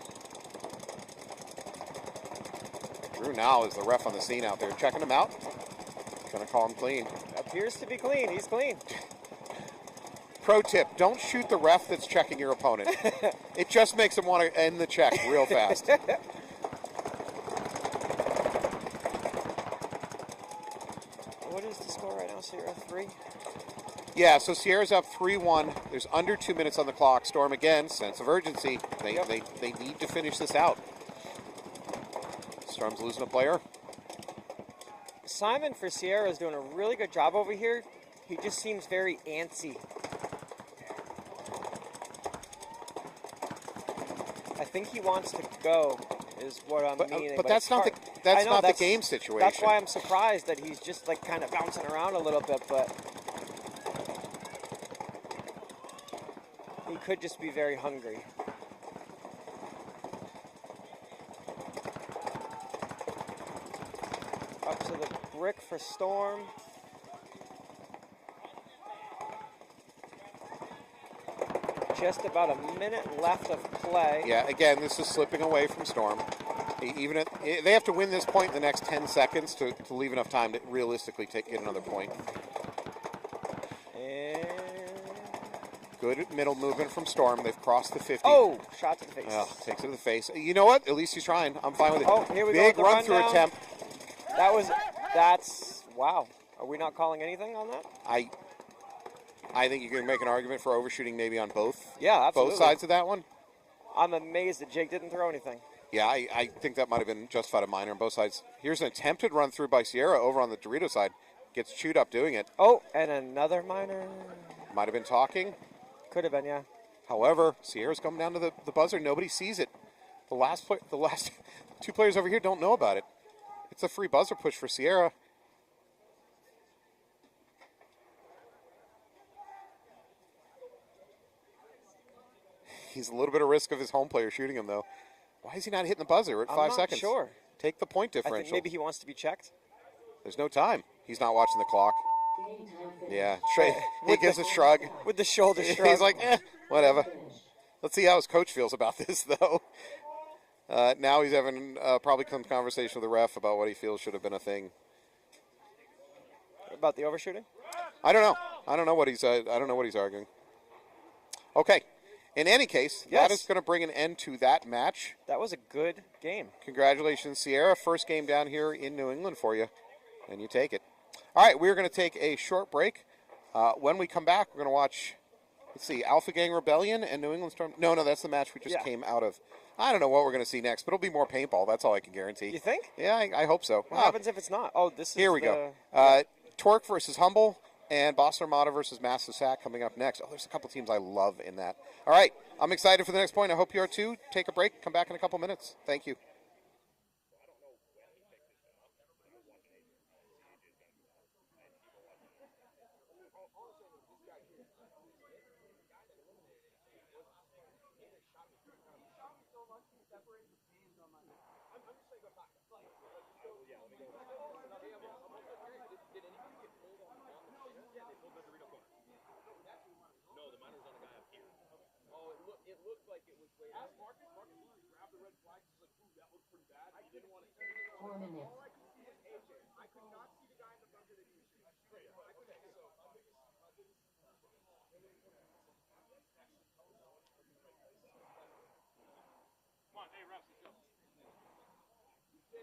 Drew now is the ref on the scene out there, checking him out. Gonna call him clean. Appears to be clean. He's clean. Pro tip, don't shoot the ref that's checking your opponent. It just makes him want to end the check real fast. What is the score right now, Sierra? 3? Yeah, so Sierra's up 3-1. There's under 2 minutes on the clock. Storm again, sense of urgency. They need to finish this out. Storm's losing a player. Simon for Sierra is doing a really good job over here. He just seems very antsy. I think he wants to go, is what I'm meaning. But that's not the game situation. That's why I'm surprised that he's just like kind of bouncing around a little bit, but he could just be very hungry. Up to the brick for Storm. Just about a minute left of play. Yeah, again, this is slipping away from Storm. Even if they have to win this point in the next 10 seconds to leave enough time to realistically get another point. And good middle movement from Storm. They've crossed the 50. oh, shot to the face. Oh, takes it to the face. You know what? At least he's trying. I'm fine with it. Oh, here we Big go. run through attempt. That's wow. Are we not calling anything on that? I think you can make an argument for overshooting maybe on both. Yeah, absolutely. Both sides of that one. I'm amazed that Jake didn't throw anything. Yeah, I think that might have been justified a minor on both sides. Here's an attempted run through by Sierra over on the Dorito side. Gets chewed up doing it. Oh, and another minor. Might have been talking. Could have been, yeah. However, Sierra's coming down to the buzzer. Nobody sees it. The last 2 players over here don't know about it. It's a free buzzer push for Sierra. He's a little bit of risk of his home player shooting him, though. Why is he not hitting the buzzer? We're at 5 seconds. Sure. Take the point I differential. think maybe he wants to be checked. There's no time. He's not watching the clock. Yeah, he gives a shrug. With the shoulder shrug. He's like, whatever. Let's see how his coach feels about this, though. Now he's having probably some conversation with the ref about what he feels should have been a thing. About the overshooting? I don't know. I don't know what he's arguing. Okay. In any case, yes. That is going to bring an end to that match. That was a good game. Congratulations, Sierra. First game down here in New England for you, and you take it. All right, we're going to take a short break. When we come back, we're going to watch, let's see, Alpha Gang Rebellion and New England Storm. No, that's the match we just came out of. I don't know what we're going to see next, but it'll be more paintball. That's all I can guarantee. You think? Yeah, I hope so. What happens if it's not? Oh, this is here we go. Torque versus Humble. And Boss Armada versus Massive Sack coming up next. Oh, there's a couple teams I love in that. All right, I'm excited for the next point. I hope you are too. Take a break. Come back in a couple minutes. Thank you. It looked like it was way. Ask Marcus. Marcus literally grabbed the red flag. He's like, "Ooh, that looks pretty bad." I didn't want to say it. 4 minutes. All I could see is AJ. I could not see the guy in the bunker that he was shooting. I couldn't. So my biggest. Come on, hey, refs, let's go.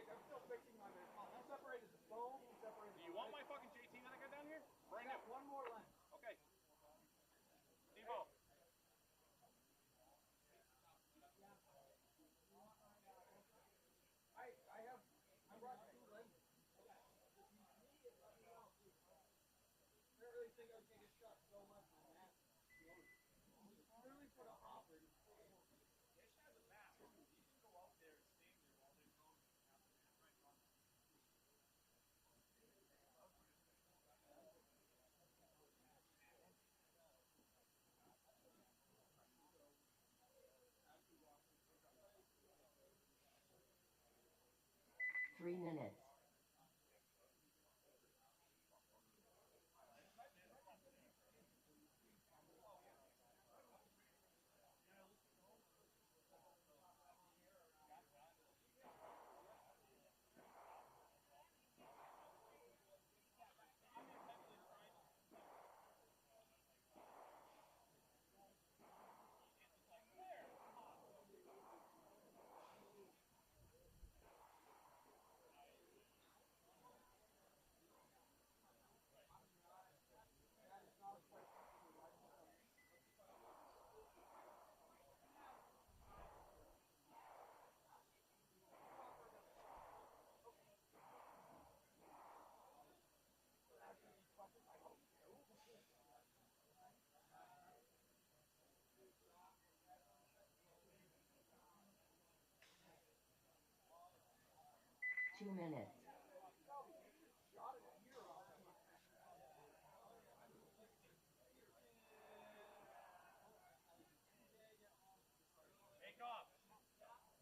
I'm still fixing my man. How separated is the phone? Do you want my fucking JT that I got down here? Right now. One more lens. Okay. Devo. Three minutes. 2 minutes. Take off.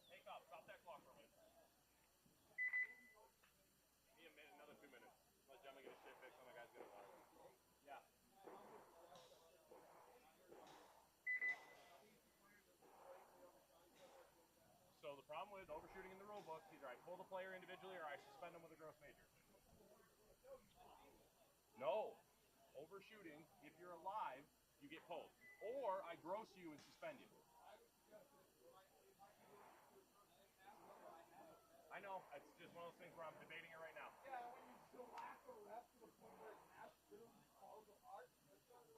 Take off. Stop that clock for a minute. Give me a minute, another 2 minutes. Let Gemma get a shit fix and the guys get a water. Yeah. So the problem with overshooting in the rule book, either I pull the player individually or I suspend them with a gross major. No. Overshooting, if you're alive, you get pulled. Or I gross you and suspend you. I know. It's just one of those things where I'm debating it right now. Yeah, when you slack a ref to the point where match literally falls apart.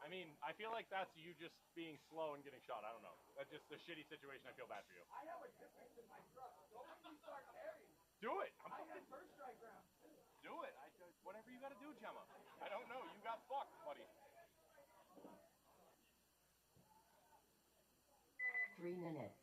I mean, I feel like that's you just being slow and getting shot. I don't know. That's just a shitty situation. I feel bad for you. I have a difference in my truck. Don't let me start carrying. Do it. I had first strike round. Do it. Whatever you got to do, Gemma. I don't know. You got fucked, buddy. 3 minutes.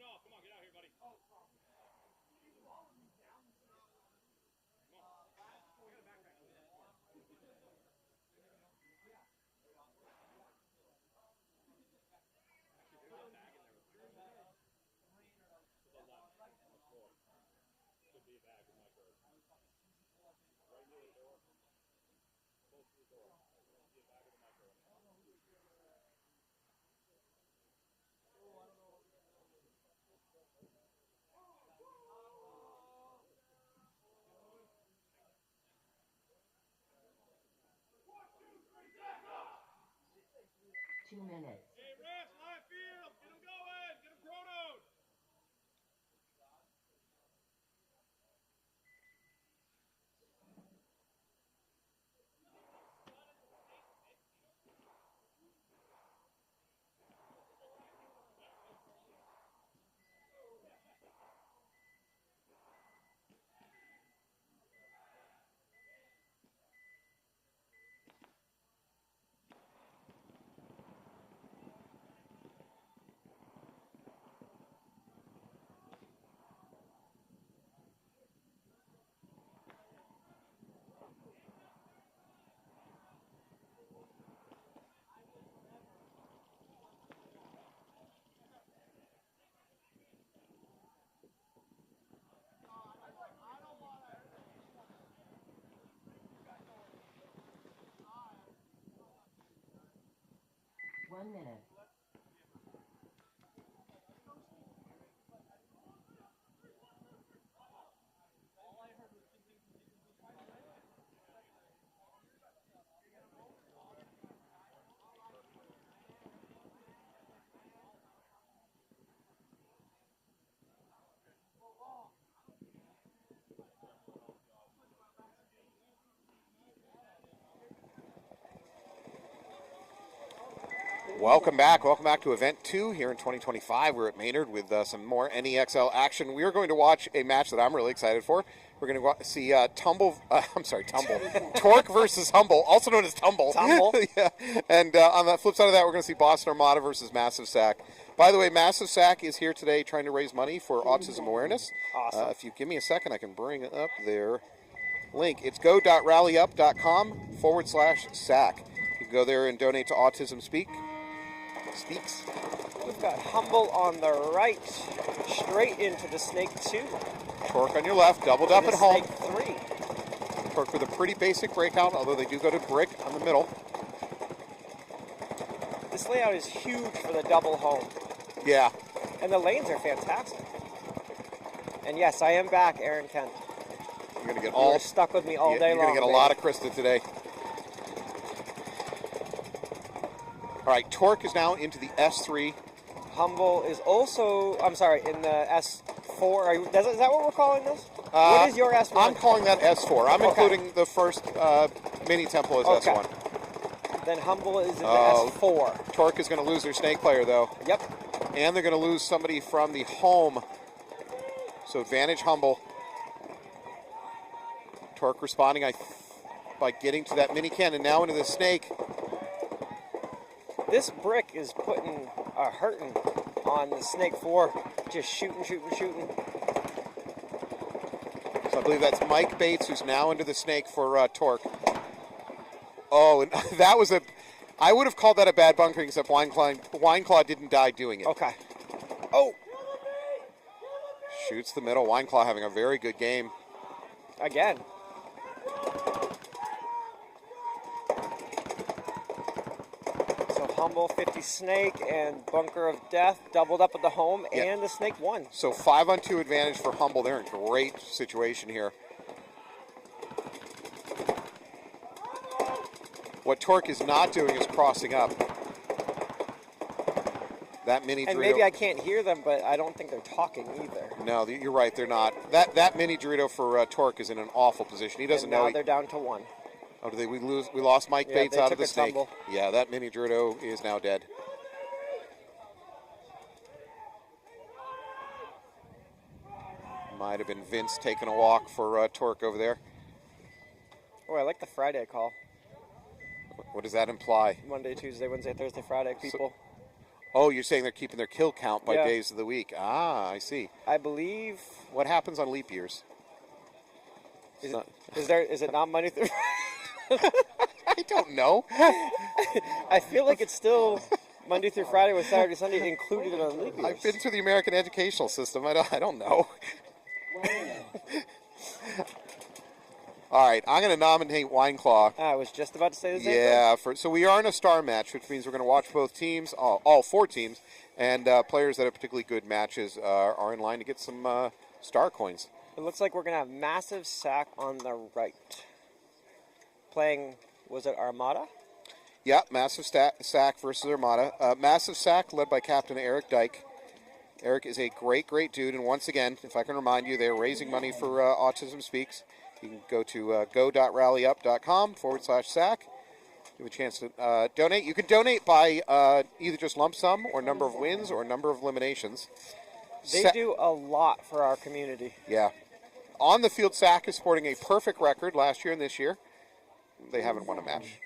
No, come on, get out here, buddy. Oh, Two minutes. hey, refs, live field. Get him going. Get him chronoed. One minute. Welcome back. Welcome back to Event 2 here in 2025. We're at Maynard with some more NEXL action. We are going to watch a match that I'm really excited for. We're going to see Tumble. Torque versus Humble, also known as Tumble. Tumble. Yeah. And on the flip side of that, we're going to see Boston Armada versus Massive Sack. By the way, Massive Sack is here today trying to raise money for autism awareness. Awesome. If you give me a second, I can bring up their link. It's go.rallyup.com/sack. You can go there and donate to Autism Speaks. We've got Humble on the right, straight into the Snake 2. Torque on your left, doubled up and at the home. Snake 3. Torque with a pretty basic breakout, although they do go to brick on the middle. This layout is huge for the double home. Yeah. And the lanes are fantastic. And yes, I am back, Aaron Kent. You're going to get You're stuck with me all day long. You're going to get a lot of Krista today. All right, Torque is now into the S3. Humble is also, I'm sorry, in the S4. Is that what we're calling this? What is your S1? I'm calling that S4. I'm including the first mini temple as S1. Then Humble is in the S4. Torque is going to lose their Snake player, though. Yep. And they're going to lose somebody from the home So advantage Humble. Torque responding by getting to that mini cannon, now into the snake. This brick is putting a hurting on the Snake 4. Just shooting. So I believe that's Mike Bates, who's now into the snake for Torque. Oh, and that was I would have called that a bad bunkering, except Wineclaw didn't die doing it. Okay. Oh! Shoots the middle. Wineclaw having a very good game. Again. So Humble, 50 Snake, and Bunker of Death doubled up with the home, and the Snake won. So 5-on-2 advantage for Humble. They're in a great situation here. What Torque is not doing is crossing up. That mini And Dorito. maybe I can't hear them, but I don't think they're talking either. No, you're right. They're not. That mini Dorito for Torque is in an awful position. He doesn't and now know. they're down to 1. Oh, did we lost Mike Yeah, Bates they out took of the a snake. tumble. Yeah, that mini Dorito is now dead. Might have been Vince taking a walk for Torque over there. Oh, I like the Friday call. What does that imply? Monday, Tuesday, Wednesday, Thursday, Friday, people. Oh, you're saying they're keeping their kill count by Yeah. days of the week. Ah, I see. I believe. What happens on leap years? Is it not Monday through? I don't know. I feel like it's still Monday through Friday with Saturday, Sunday included in the leap years. I've been through the American educational system. I don't know. All right, I'm going to nominate Wineclaw. I was just about to say the same Yeah, so we are in a star match, which means we're going to watch both teams, all 4 teams, and players that have particularly good matches are in line to get some star coins. It looks like we're going to have Massive Sack on the right. Playing, was it Armada? Yeah, Massive Sack versus Armada. Massive Sack led by Captain Eric Dyke. Eric is a great dude, and once again, if I can remind you, they're raising money for Autism Speaks. You can go to go.rallyup.com/sack. You have a chance to donate. You can donate by either just lump sum or number of wins or number of eliminations. They do a lot for our community. Yeah. On the field, SAC is sporting a perfect record last year and this year. They haven't won a match.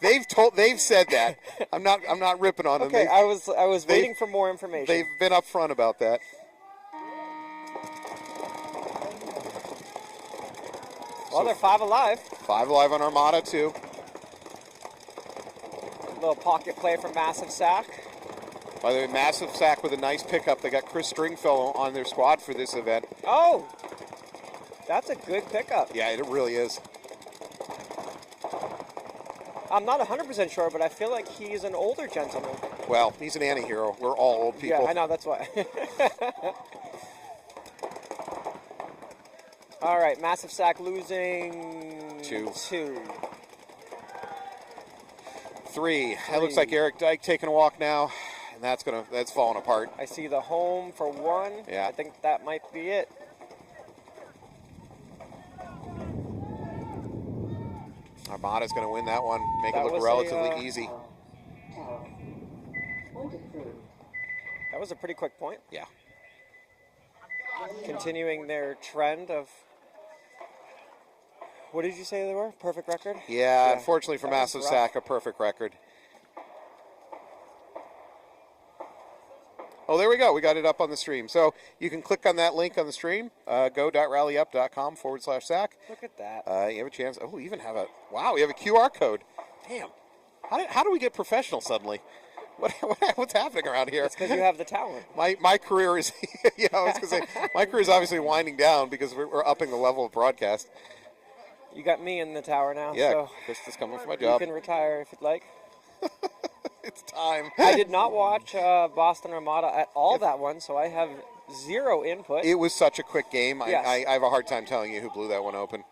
They've said that. I'm not ripping on them. Okay, I was waiting for more information. They've been upfront about that. Well, they're 5 alive. 5 alive on Armada too. Little pocket play from Massive Sack. By the way, Massive Sack with a nice pickup. They got Chris Stringfellow on their squad for this event. Oh, that's a good pickup. Yeah, it really is. I'm not 100% sure, but I feel like he's an older gentleman. Well, he's an anti-hero. We're all old people. Yeah, I know, that's why. All right, Massive Sack losing 2. 3. That looks like Eric Dyke taking a walk now, and that's falling apart. I see the home for 1. Yeah. I think that might be it. Armada's going to win that one, make That it look was a, relatively easy. That was a pretty quick point. Yeah. Continuing their trend of, what did you say they were? Perfect record? Yeah, unfortunately for That was Massive rough. Sack, a perfect record. Oh, there we go. We got it up on the stream. So you can click on that link on the stream, go.rallyup.com/sack. Look at that. You have a chance. Oh, we even have a, wow, we have a QR code. Damn. How do we get professional suddenly? What's happening around here? It's because you have the talent. My career is, yeah, I was going to say, my career is obviously winding down because we're upping the level of broadcast. You got me in the tower now, Yeah, so Chris is coming for my you job. can retire if you'd like. It's time. I did not watch Boston Armada at all that one, so I have zero input. It was such a quick game. Yes. I have a hard time telling you who blew that one open.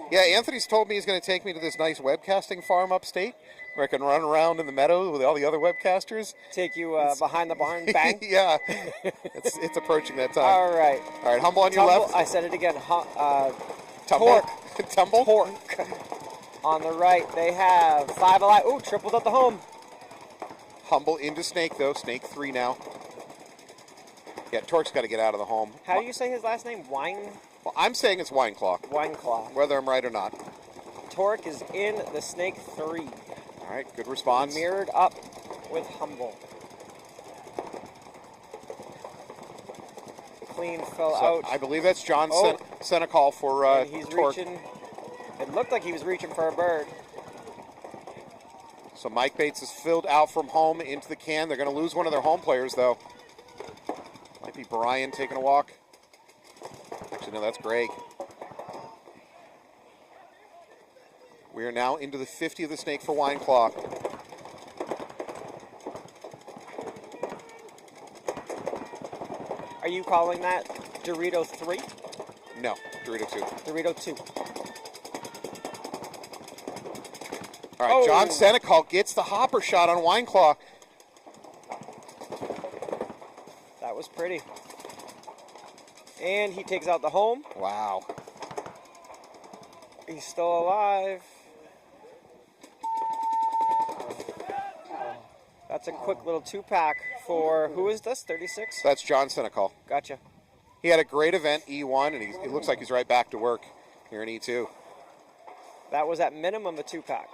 Yeah, Anthony's told me he's going to take me to this nice webcasting farm upstate where I can run around in the meadow with all the other webcasters. Take you behind the barn, bang. Yeah, it's approaching that time. All right. All right, Humble on your Tumble, left. I said it again. Tumble. Torque. Tumble. Torque. On the right, they have 5 alive. Ooh, tripled at the home. Humble into Snake, though. Snake 3 now. Yeah, Torque's got to get out of the home. How do you say his last name? Well, I'm saying it's Wineclaw, Wineclaw. whether I'm right or not. Torque is in the snake 3. All right, good response. Mirrored up with Humble. Clean fell out. I believe that's John Oh. sent a call for And he's Torque. reaching. It looked like he was reaching for a bird. So Mike Bates is filled out from home into the can. They're going to lose one of their home players, though. Might be Brian taking a walk. Actually, no, that's Greg. We are now into the 50 of the snake for Wineclaw. Are you calling that Dorito 3? No, Dorito 2. Dorito 2. All right, Oh. John Senecal gets the hopper shot on Wineclaw. That was pretty. And he takes out the home. Wow. He's still alive. That's a quick little 2-pack for, who is this, 36? That's John Senecal. Gotcha. He had a great event, E1, and it looks like he's right back to work here in E2. That was at minimum a 2-pack.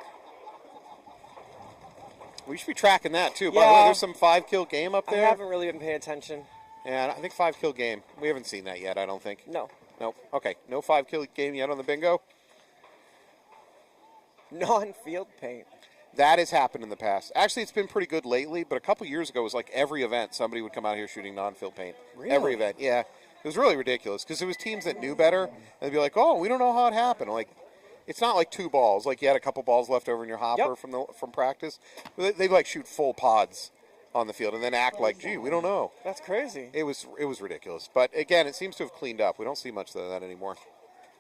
We should be tracking that, too. By the way, Yeah. there's some 5-kill game up I there. haven't really been paying attention. And I think 5-kill game. We haven't seen that yet, I don't think. No. Nope. Okay, no 5-kill game yet on the bingo. Non-field paint. That has happened in the past. Actually, it's been pretty good lately, but a couple years ago, it was like every event, somebody would come out here shooting non-field paint. Really? Every event, yeah. It was really ridiculous because it was teams that knew better, and they'd be like, oh, we don't know how it happened. Like, it's not like 2 balls. Like, you had a couple balls left over in your hopper Yep. from practice. They'd, like, shoot full pods on the field and then act like, gee, we don't know. That's crazy. It was ridiculous. But, again, it seems to have cleaned up. We don't see much of that anymore.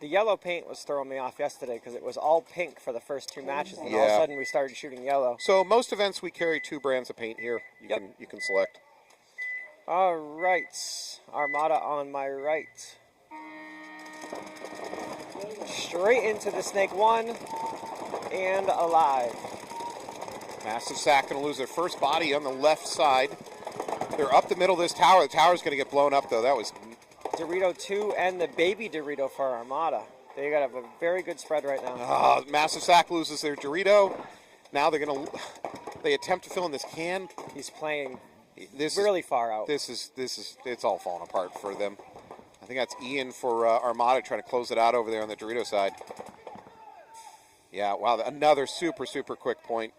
The yellow paint was throwing me off yesterday because it was all pink for the first 2 matches, and all of Yeah. a sudden we started shooting yellow. So most events we carry 2 brands of paint here. Yep. You can select. All right, Armada on my right. Straight into the snake 1 and alive. Massive Sack going to lose their first body on the left side. They're up the middle of this tower. The tower's going to get blown up, though. That was... Dorito 2 and the baby Dorito for Armada. They got a very good spread right now. Massive Sack loses their Dorito. Now they're going to... They attempt to fill in this can. He's playing This really far out. This is it's all falling apart for them. I think that's Ian for Armada trying to close it out over there on the Dorito side. Yeah, wow, another super, super quick point.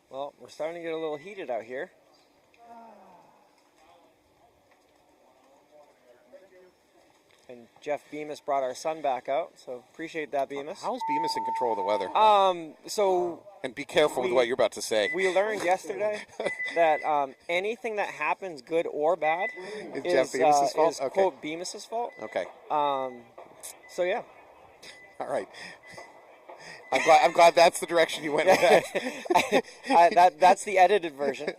Well, we're starting to get a little heated out here. And Jeff Bemis brought our son back out, so appreciate that, Bemis. How's Bemis in control of the weather? So And be careful with what you're about to say. we learned yesterday that anything that happens, good or bad, Is Jeff Bemis's fault? is Okay. quote Bemis's fault. Okay. So yeah. All right. I'm glad that's the direction you went with that. That's the edited version.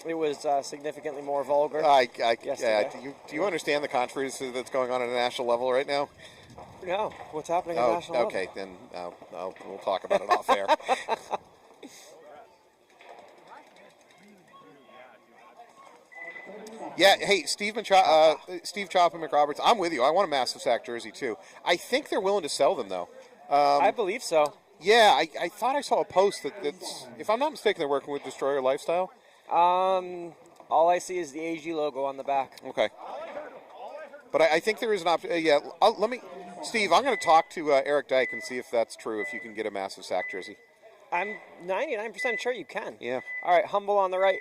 It was significantly more vulgar. Yeah, do you understand the controversy that's going on at a national level right now? No, what's happening at national level? Okay, then we'll talk about it off air. Yeah, hey, Steve Chop and McRoberts, I'm with you. I want a Massive Sack jersey, too. I think they're willing to sell them, though. I believe so. Yeah, I thought I saw a post that's, if I'm not mistaken, they're working with Destroyer Lifestyle. All I see is the AG logo on the back. Okay. But I think there is an option. Yeah, Steve, I'm going to talk to Eric Dyke and see if that's true, if you can get a Massive Sack jersey. I'm 99% sure you can. Yeah. All right, Humble on the right.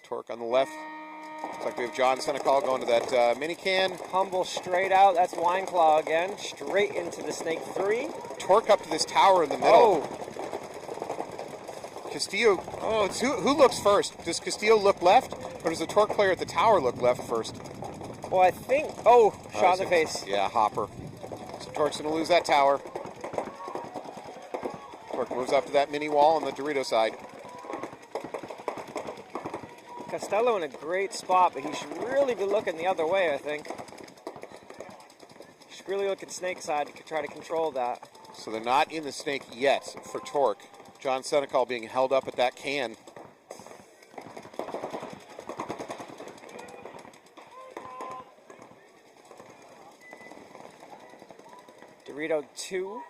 Torque on the left. Looks like we have John Senecal going to that mini can. Humble straight out. That's Wineclaw again. Straight into the snake 3. Torque up to this tower in the middle. Castillo. Oh, it's who looks first? Does Castillo look left, or does the Torque player at the tower look left first? Well, I think. Oh, shot in the face. Yeah, hopper. So Torque's going to lose that tower. Torque moves up to that mini wall on the Dorito side. Costello in a great spot, but he should really be looking the other way, I think. He should really look at snake side to try to control that. So they're not in the snake yet for Torque. John Senecal being held up at that can. Dorito 2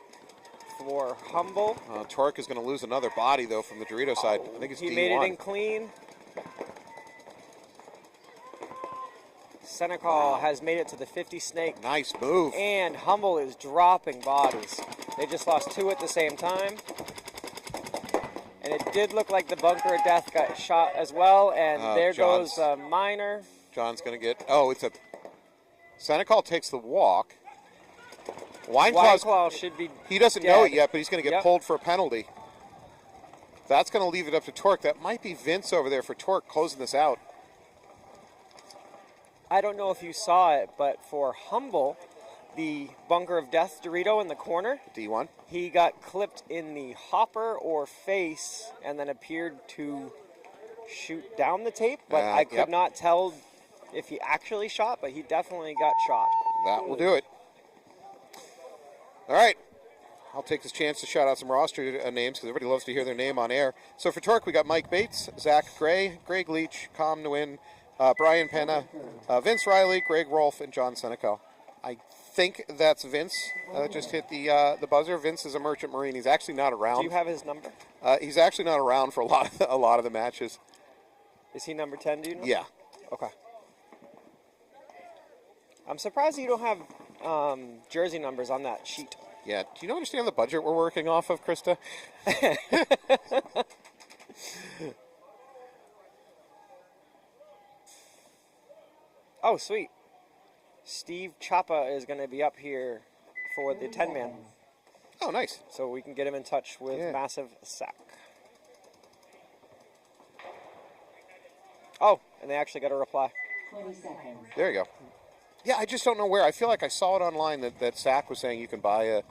for Humble. Torque is going to lose another body, though, from the Dorito side. I think it's He D1. made it in clean. Senecal has made it to the 50 snake. Nice move. And Humble is dropping bodies. They just lost 2 at the same time. And it did look like the bunker of death got shot as well. And there goes Maynard. John's going to get... Oh, it's a... Senecal takes the walk. Wineclaw should be He doesn't dead. know it yet, but he's going to get pulled for a penalty. That's going to leave it up to Torque. That might be Vince over there for Torque closing this out. I don't know if you saw it, but for Humble, the bunker of death Dorito in the corner, D1. he got clipped in the hopper or face and then appeared to shoot down the tape, but I could not tell if he actually shot, but he definitely got shot. That will do it. All right. I'll take this chance to shout out some roster names because everybody loves to hear their name on air. So for Torque, we got Mike Bates, Zach Gray, Greg Leach, Com Nguyen, Brian Penna, Vince Riley, Greg Rolfe, and John Senecal. I think that's Vince. Just hit the buzzer. Vince is a Merchant Marine. He's actually not around. Do you have his number? He's actually not around for a lot of the matches. Is he number 10, do you know? Yeah. Okay. I'm surprised you don't have jersey numbers on that sheet. Yeah. Do you understand the budget we're working off of, Krista? Oh, sweet. Steve Chapa is going to be up here for the 10-man. Oh, nice. So we can get him in touch with Massive Sack. Oh, and they actually got a reply. 20 seconds. There you go. Yeah, I just don't know where. I feel like I saw it online that Sack was saying you can buy a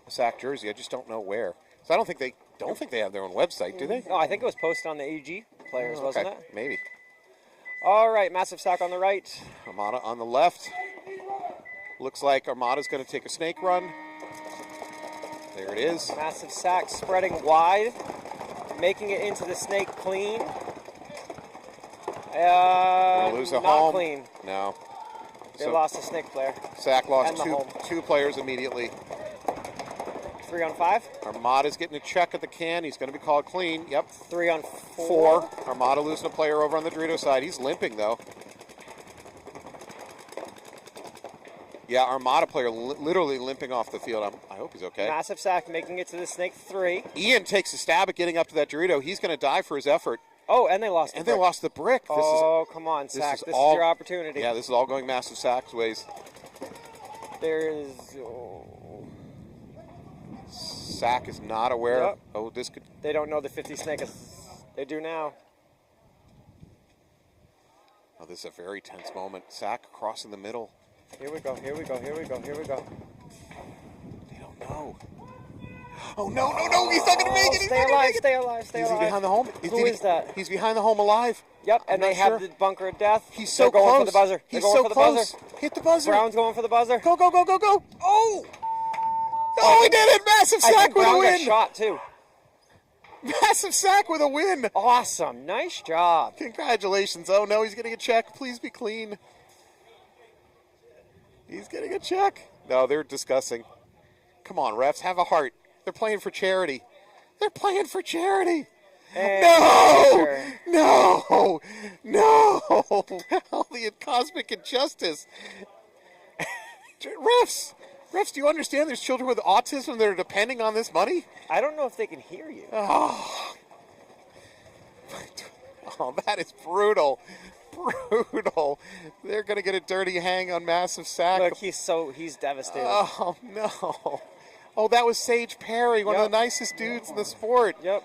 Sack jersey. I just don't know where. So I don't think they have their own website, do they? No, I think it was posted on the AG players, wasn't it? Maybe. All right, Massive Sack on the right. Armada on the left. Looks like Armada's going to take a snake run. There it is. Massive Sack spreading wide, making it into the snake clean. Lose a not home. Clean. No. They lost a snake player. Sack lost And the two players immediately. 3 on 5. Armada's getting a check at the can. He's going to be called clean. Yep. 3 on 4. Armada losing a player over on the Dorito side. He's limping, though. Yeah, Armada player literally limping off the field. I hope he's okay. Massive Sack making it to the snake 3. Ian takes a stab at getting up to that Dorito. He's going to die for his effort. Oh, and they lost the And brick. they lost the brick. Come on, Sack. This is your opportunity. Yeah, this is all going Massive Sack's ways. There's... Sack is not aware. Yep. Oh, this could... They don't know the 50 snake is... They do now. Oh, this is a very tense moment. Sack crossing the middle. Here we go, here we go, here we go, here we go. They don't know. Oh, no, he's not going to make it. Stay alive, stay alive, stay alive. He's behind the home. Who is that? He's behind the home alive. Yep, I'm and they not have sure. the bunker of death. He's so They're going close. for the buzzer. He's They're going so for the close. buzzer. Hit the buzzer. Brown's going for the buzzer. Go. Oh! Oh, he did it! Massive I Sack think with a Brown got win! shot, too. Massive Sack with a win! Awesome. Nice job. Congratulations. Oh, no, he's getting a check. Please be clean. He's getting a check. No, they're discussing. Come on, refs, have a heart. They're playing for charity. They're playing for charity. And No! All the cosmic injustice. Refs, do you understand there's children with autism that are depending on this money? I don't know if they can hear you. Oh, that is brutal. Brutal. They're going to get a dirty hang on Massive Sack. Look, he's devastated. Oh, no. Oh, that was Sage Perry, one of the nicest dudes in the sport. Yep.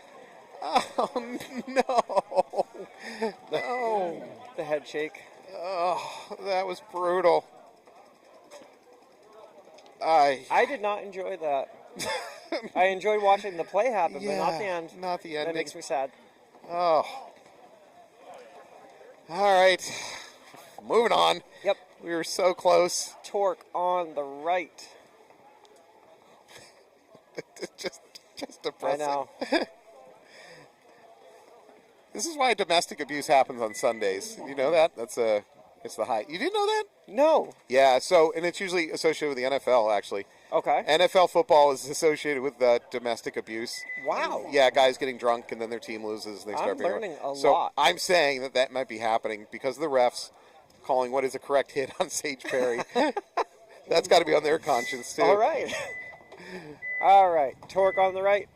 Oh, no. No. The head shake. Oh, that was brutal. I did not enjoy that. I enjoyed watching the play happen, but not the end. Not the ending. That makes me sad. Oh. All right. Moving on. Yep. We were so close. Torque on the right. just depressing. I know. This is why domestic abuse happens on Sundays. You know that? That's a It's the height. You didn't know that? No. Yeah, so, and it's usually associated with the NFL, actually. Okay. NFL football is associated with domestic abuse. Wow. Yeah, guys getting drunk and then their team loses and they start being learning a so lot. I'm saying that might be happening because of the refs calling what is a correct hit on Sage Perry. That's got to be on their conscience, too. All right. All right. Torque on the right.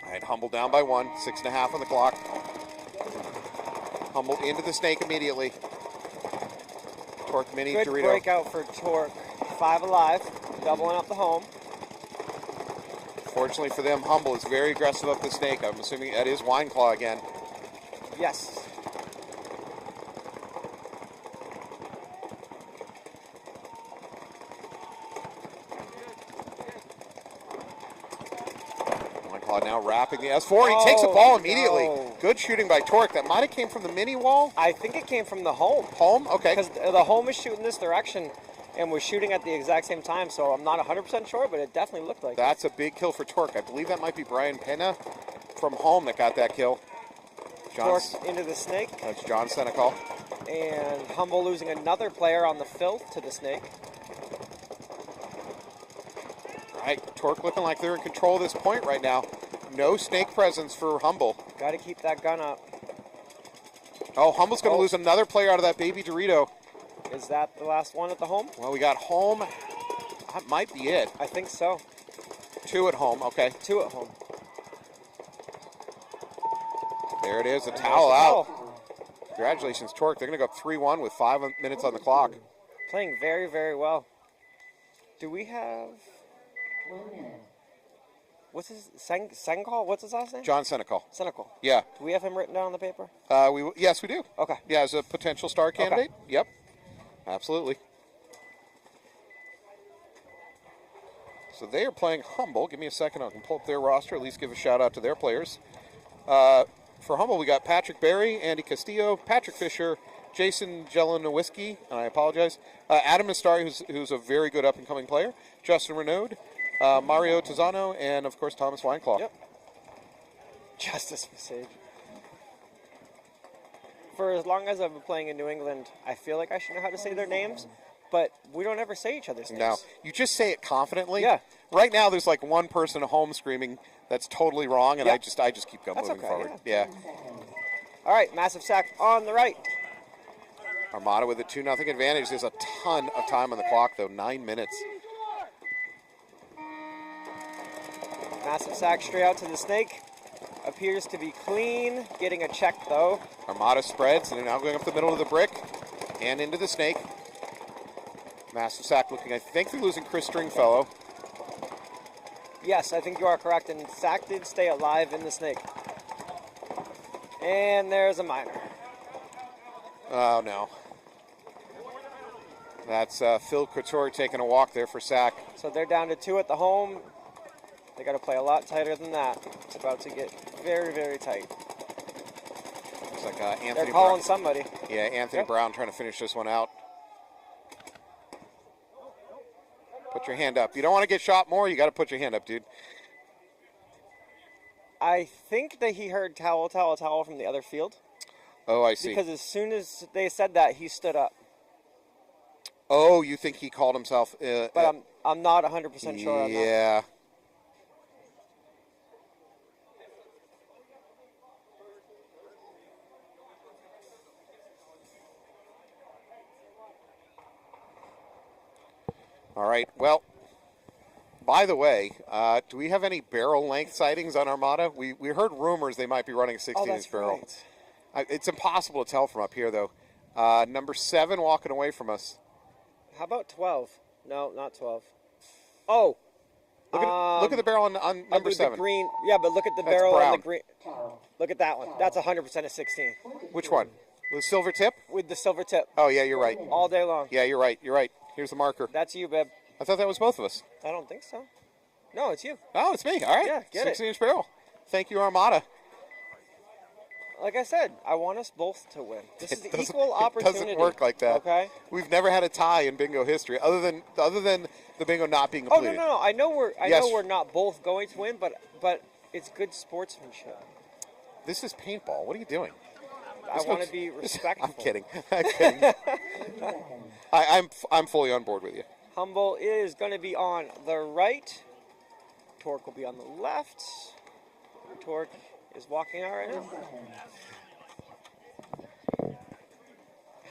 All right, Humble down by 1, 6.5 on the clock. Humble into the snake immediately. Torque mini Good Dorito. breakout for Torque. 5 alive, doubling up the home. Fortunately for them, Humble is very aggressive up the snake. I'm assuming that is Wine Claw again. Yes. Wine Claw now wrapping the S4. He takes the ball immediately. No. Good shooting by Torque. That might have came from the mini wall. I think it came from the home. Home? Okay. Because the home is shooting this direction and was shooting at the exact same time, so I'm not 100% sure, but it definitely looked like That's a big kill for Torque. I believe that might be Brian Pena from home that got that kill. Torque into the snake. That's John Senecal. And Humble losing another player on the filth to the snake. All right, Torque looking like they're in control of this point right now. No snake presence for Humble. Got to keep that gun up. Oh, Humble's going to lose another player out of that baby Dorito. Is that the last one at the home? Well, we got home. That might be it. I think so. 2 at home. Okay. 2 at home. There it is. A towel out. Congratulations, Torque. They're going to go up 3-1 with 5 minutes on the clock. Playing very, very well. Do we have... 1 minute. What's his... Senecal? What's his last name? John Senecal. Senecal. Yeah. Do we have him written down on the paper? Yes, we do. Okay. Yeah, as a potential star candidate. Yep. Absolutely. So they are playing Humble. Give me a second. I can pull up their roster. At least give a shout out to their players. For Humble, we got Patrick Berry, Andy Castillo, Patrick Fisher, Jason Jelenowiski, and I apologize, Adam Astari, who's a very good up-and-coming player, Justin Renaud, Mario Tizano, and, of course, Thomas Wineclaw. Yep. Justice Message. For as long as I've been playing in New England, I feel like I should know how to say their names, but we don't ever say each other's names. No, you just say it confidently. Yeah. Right now, there's like one person at home screaming that's totally wrong, and Yep. I just keep going That's moving okay, forward. yeah. Yeah. All right, massive sack on the right. Armada with a 2-0 advantage. There's a ton of time on the clock, though. 9 minutes. Massive sack straight out to the snake. Appears to be clean. Getting a check, though. Armada spreads, and they're now going up the middle of the brick and into the snake. Massive sack looking, I think they're losing Chris Stringfellow. Yes, I think you are correct, and sack did stay alive in the snake. And there's a minor. Oh, no. That's Phil Couture taking a walk there for sack. So they're down to 2 at the home. They got to play a lot tighter than that. It's about to get very, very tight. Looks like Anthony They're calling Brown. somebody. Yeah, Anthony Yep. Brown trying to finish this one out. Put your hand up. You don't want to get shot more, you got to put your hand up, dude. I think that he heard towel, towel, towel from the other field. Oh, I see. Because as soon as they said that, he stood up. Oh, you think he called himself... But I'm not 100% sure on that. Yeah. All right, well, by the way, do we have any barrel length sightings on Armada? We heard rumors they might be running a 16-inch barrel. Right. It's impossible to tell from up here, though. Number 7 walking away from us. How about 12? No, not 12. Oh. Look at the barrel on number 7. The green. Yeah, but look at the That's barrel on brown. the green. Look at that one. That's 100% a 16. Which one? The silver tip? With the silver tip. Oh, yeah, you're right. All day long. Yeah, you're right. You're right. Here's the marker. That's you, babe. I thought that was both of us. I don't think so. No, it's you. Oh, it's me. All right. Yeah, get it. 16-inch barrel. Thank you, Armada. Like I said, I want us both to win. This is It the doesn't- equal opportunity. It doesn't work like that. Okay. We've never had a tie in bingo history, other than the bingo not being Oh completed. no. I know Yes. we're not both going to win, but it's good sportsmanship. This is paintball. What are you doing? I want to be respectful. I'm kidding. I'm kidding. I'm fully on board with you. Humble is going to be on the right. Torque will be on the left. Torque is walking out right now.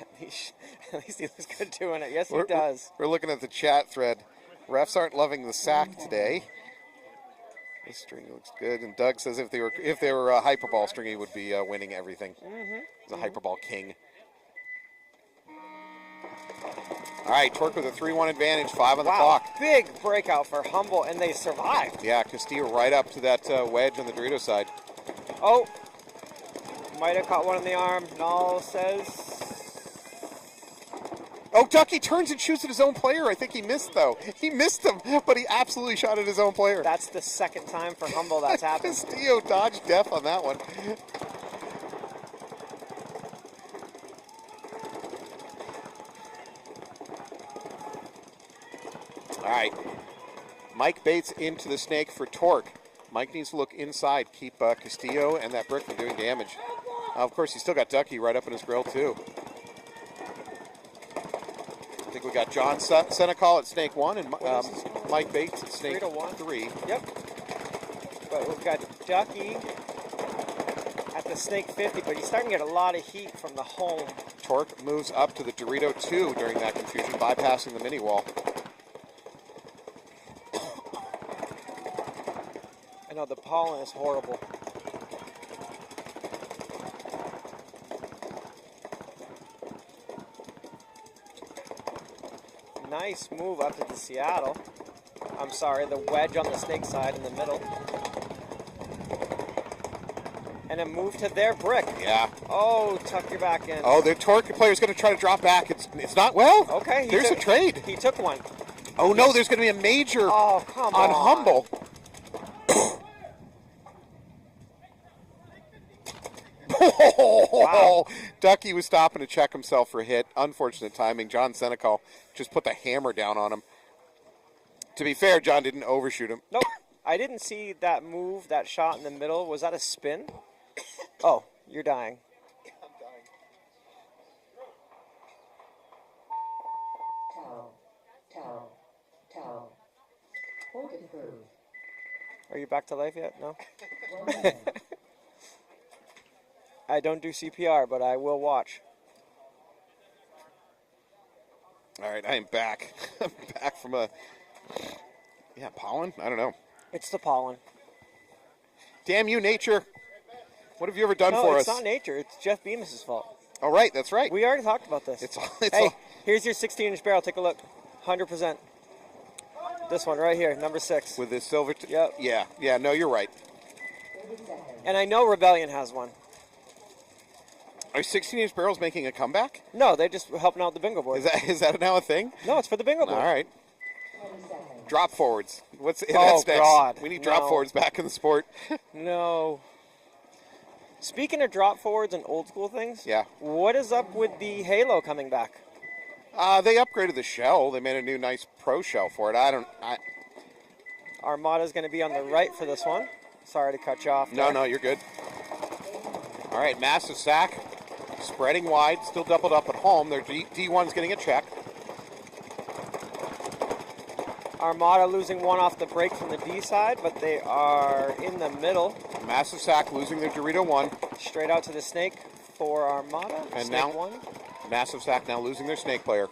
At least he looks good doing it. Yes, he does. We're looking at the chat thread. Refs aren't loving the sack today. This string looks good, and Doug says if they were hyperball, Stringy would be winning everything. He's a hyperball king. All right, Torque with a 3-1 advantage, 5 on the clock. Big breakout for Humble, and they survived. Yeah, Castillo right up to that wedge on the Dorito side. Oh, might have caught one in the arm. Null says. Oh, Ducky turns and shoots at his own player. I think he missed, though. He missed him, but he absolutely shot at his own player. That's the second time for Humble that's happened. Castillo dodged death on that one. All right. Mike Bates into the snake for Torque. Mike needs to look inside, keep Castillo and that brick from doing damage. Of course, he's still got Ducky right up in his grill, too. I think we got John Senecal at Snake 1 and Mike Bates at Snake 3. Yep. But we've got Ducky at the Snake 50, but he's starting to get a lot of heat from the home. Torque moves up to the Dorito 2 during that confusion, bypassing the mini wall. I know the pollen is horrible. Nice move up into Seattle. I'm sorry, the wedge on the Snake side in the middle. And a move to their brick. Yeah. Oh, tuck your back in. Oh, the Torque player is going to try to drop back. It's not well. Okay. There's a trade. He took one. Oh, no, there's going to be a major on Humble. Wow. Ducky was stopping to check himself for a hit. Unfortunate timing. John Senecal just put the hammer down on him. To be fair, John didn't overshoot him. Nope. I didn't see that move, that shot in the middle. Was that a spin? Oh, you're dying. I'm dying. Towel. Point approved. Are you back to life yet? No? 1 minute. I don't do CPR, but I will watch. All right, I am back. I'm back from pollen? I don't know. It's the pollen. Damn you, nature. What have you ever done for us? No, it's not nature. It's Jeff Bemis' fault. Oh, right, that's right. We already talked about this. Here's your 16-inch barrel. Take a look. 100%. This one right here, number 6. With this silver... Yep. Yeah, no, you're right. 30 seconds. And I know Rebellion has one. Are 16-inch barrels making a comeback? No, they're just helping out the bingo board. Is that now a thing? No, it's for the bingo board. All right. 20 seconds. Drop forwards. That's next. God. We need drop forwards back in the sport. No. Speaking of drop forwards and old school things, Yeah. what is up with the Halo coming back? They upgraded the shell. They made a new nice pro shell for it. Armada's going to be on the right for this one. Sorry to cut you off. No, you're good. All right, massive sack. Spreading wide, still doubled up at home. Their D1's getting a check. Armada losing one off the break from the D side, but they are in the middle. Massive sack losing their Dorito 1. Straight out to the Snake for Armada. And Snake now 1. Massive sack now losing their Snake player.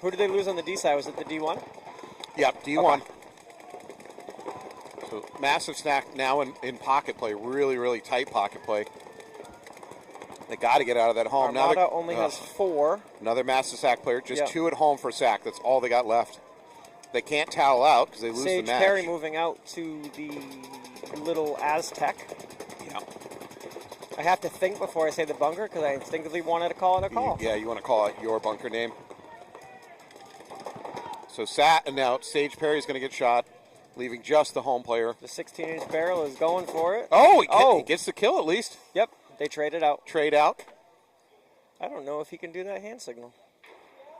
Who did they lose on the D side? Was it the D1? Yep, D1. Okay. So massive sack now in pocket play. Really, really tight pocket play. They got to get out of that home. Armada only has 4. Another massive sack player. Just Yep. 2 at home for a sack. That's all they got left. They can't towel out because they lose Sage the match. Perry moving out to the little Aztec. Yeah. I have to think before I say the bunker because I instinctively wanted to call it a call. Yeah, you want to call it your bunker name. So now Sage Perry is going to get shot, leaving just the home player. The 16-inch barrel is going for it. Oh, he gets the kill at least. Yep, they traded out. Trade out. I don't know if he can do that hand signal.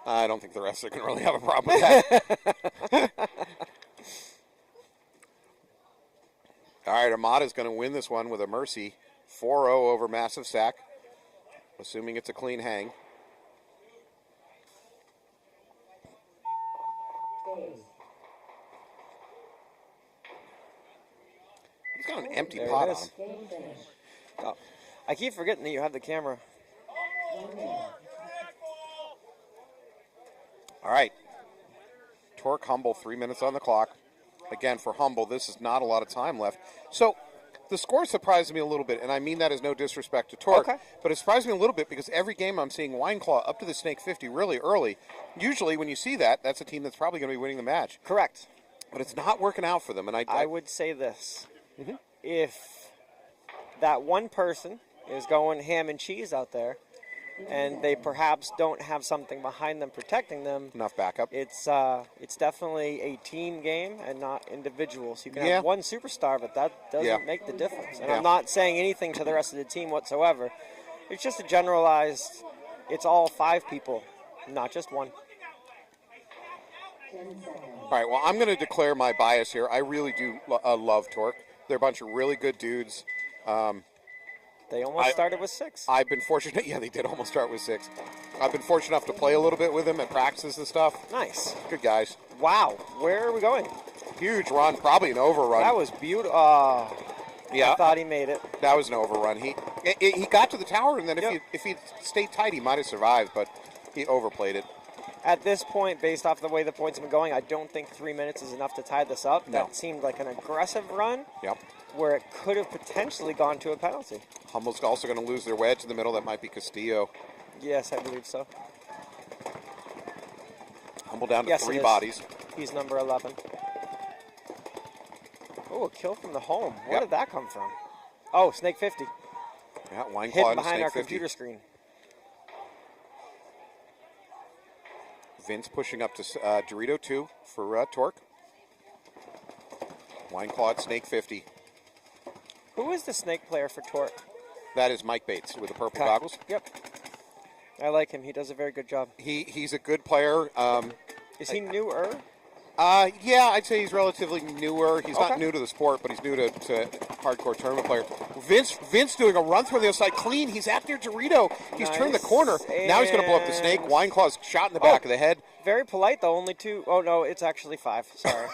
I don't think the rest are going to really have a problem with that. All right, Armada's going to win this one with a mercy. 4-0 over Massive Sack, assuming it's a clean hang. Days. He's got an empty There it pot is. on. Game finish. Oh, I keep forgetting that you have the camera. 1 minute. All right. Torque Humble, 3 minutes on the clock. Again, for Humble, this is not a lot of time left. So the score surprised me a little bit, and I mean that as no disrespect to Torque, Okay. but it surprised me a little bit because every game I'm seeing Wine Claw up to the Snake 50 really early. Usually when you see that, that's a team that's probably going to be winning the match. Correct. But it's not working out for them. And I would say this. If that one person is going ham and cheese out there and they perhaps don't have something behind them protecting them, enough backup. it's definitely a team game and not individuals. You can Yeah. have one superstar, but that doesn't Yeah. make the difference. And Yeah. I'm not saying anything to the rest of the team whatsoever. It's just a generalized, it's all 5 people, not just one. 10 seconds. All right, well, I'm going to declare my bias here. I really do love Torque. They're a bunch of really good dudes. They almost started with 6. I've been fortunate. Yeah, they did almost start with 6. I've been fortunate enough to play a little bit with them at practices and stuff. Nice. Good guys. Wow. Where are we going? Huge run, probably an overrun. That was beautiful. Yeah. I thought he made it. That was an overrun. He got to the tower, and then Yep. if he stayed tight, he might have survived, but he overplayed it. At this point, based off the way the points have been going, I don't think 3 minutes is enough to tie this up. No. That seemed like an aggressive run Yep. where it could have potentially gone to a penalty. Humble's also going to lose their wedge in the middle. That might be Castillo. Yes, I believe so. Humble down to Yes, 3 it is. bodies. He's number 11. Oh, a kill from the home. Where Yep. did that come from? Oh, Snake 50. Yeah, Wine Claw Hidden and behind Snake our 50. computer screen. Vince pushing up to Dorito 2 for Torque. Wine Claw at Snake 50. Who is the Snake player for Torque? That is Mike Bates with the purple Okay. goggles. Yep. I like him. He does a very good job. He's a good player. Is he newer? Yeah, I'd say he's relatively newer. He's not Okay. new to the sport, but he's new to hardcore tournament player. Vince doing a run through the outside clean. He's after Dorito. He's turned the Nice. corner. Now he's going to blow up the Snake. And- Wine Claw's shot in the back of the head. Very polite, though. Only 2. Oh, no, it's actually 5. Sorry.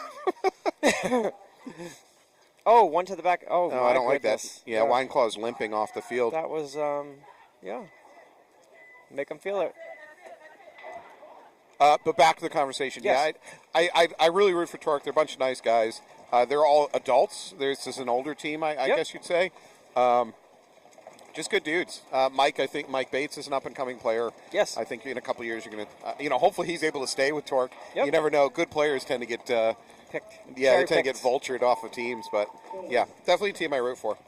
Oh, 1 to the back. Oh, No, my I don't like that. goodness. Yeah, Wine Claw's limping off the field. That was, yeah. Make him feel it. But back to the conversation. Yes. Yeah, I really root for Torque. They're a bunch of nice guys. They're all adults. This is an older team, I Yep. guess you'd say. Just good dudes. Mike, I think Mike Bates is an up-and-coming player. Yes. I think in a couple of years you're going to, hopefully he's able to stay with Torque. Yep. You never know. Good players tend to get, Picked. yeah, they Cherry tend to get picked. vultured off of teams. But, yeah, definitely a team I root for.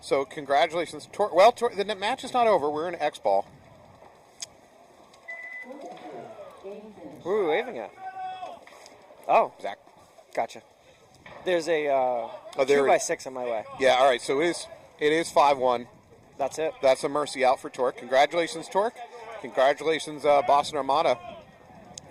So, congratulations. The match is not over. We're in X-Ball. Game finish. Who are we waving at? Oh, Zach. gotcha. There's a there 2x6 on my way. Yeah, all right. So, it is 5-1. That's it. That's a mercy out for Torque. Congratulations, Torque. Congratulations, Boston Armada.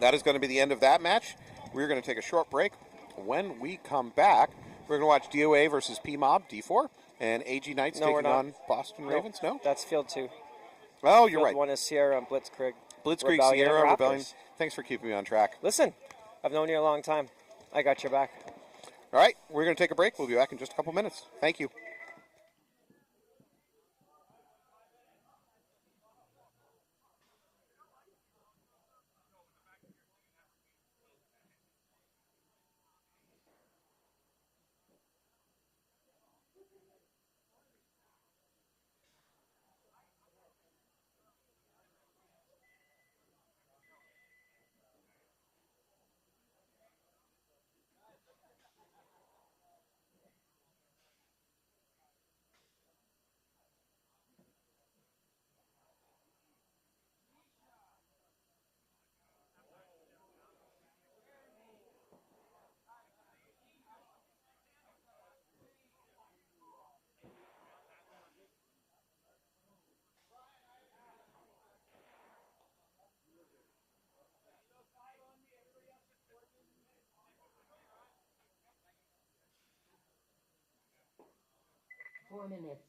That is going to be the end of that match. We're going to take a short break. When we come back, we're going to watch DOA versus PMob, D4, and AG Knights No, we're taking not. on Boston Ravens. No? That's field 2. Oh, you're Field right. 1 is Sierra and Blitzkrieg. Blitzkrieg, Rebellion, Sierra, and Rebellion. Raptors. Thanks for keeping me on track. Listen, I've known you a long time. I got your back. All right, we're going to take a break. We'll be back in just a couple minutes. Thank you. 4 minutes.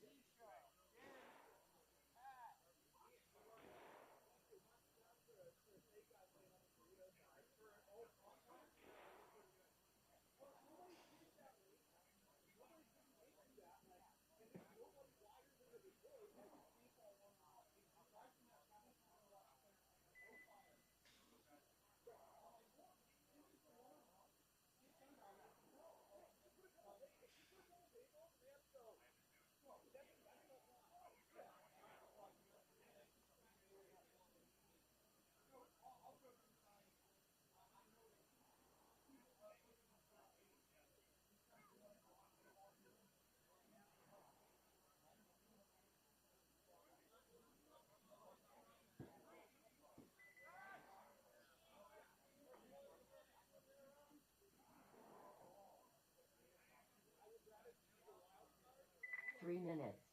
Three minutes.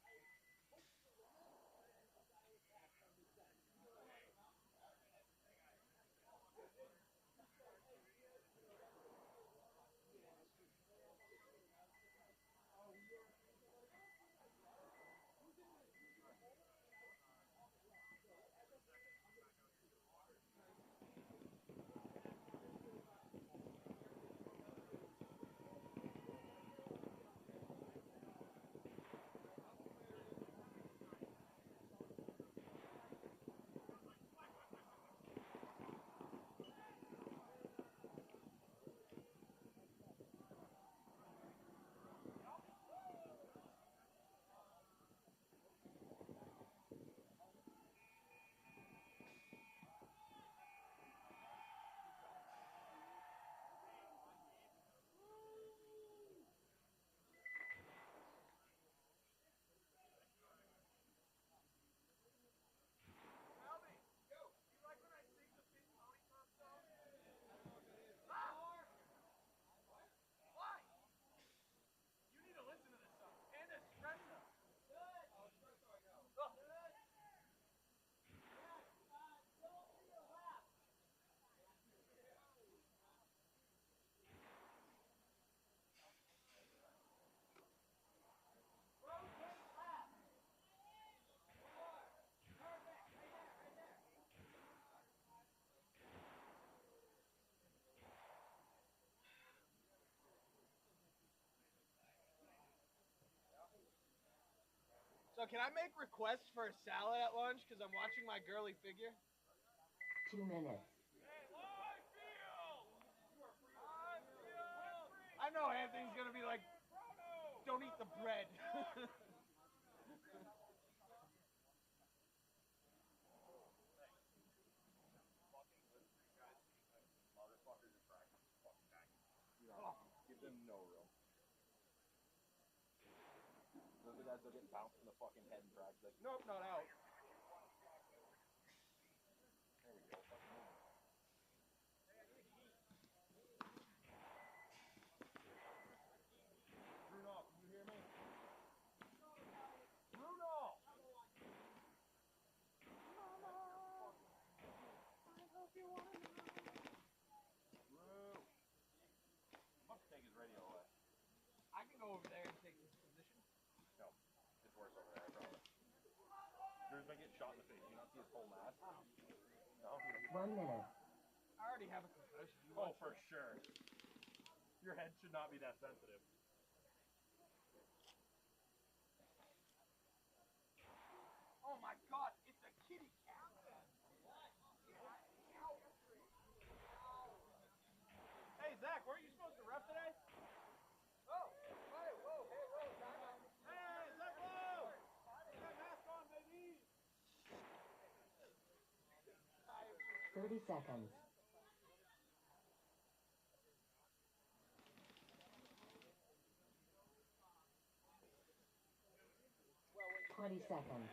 So can I make requests for a salad at lunch because I'm watching my girly figure? 2 minutes. I know Anthony's gonna be like, don't eat the bread. Give them no room. Those are the guys that get bounced in the fucking head and practice. Like, Nope, not out. there we go. Bruno, can you hear me? Bruno! Must take his radio away. I can go over there and take this position. No, it's worse over there, I promise. Drew's been getting shot in the face. You not see his whole mask? No? 1 minute. I already have a concussion. You Oh, want for sure. Your head should not be that sensitive. Oh my god, it's a kitty cat. Hey Zach, weren't you supposed to ref today? Oh, hey, whoa, time out. Hey, Zach, whoa! Get that mask on, baby! 30 seconds. Well, 20 seconds.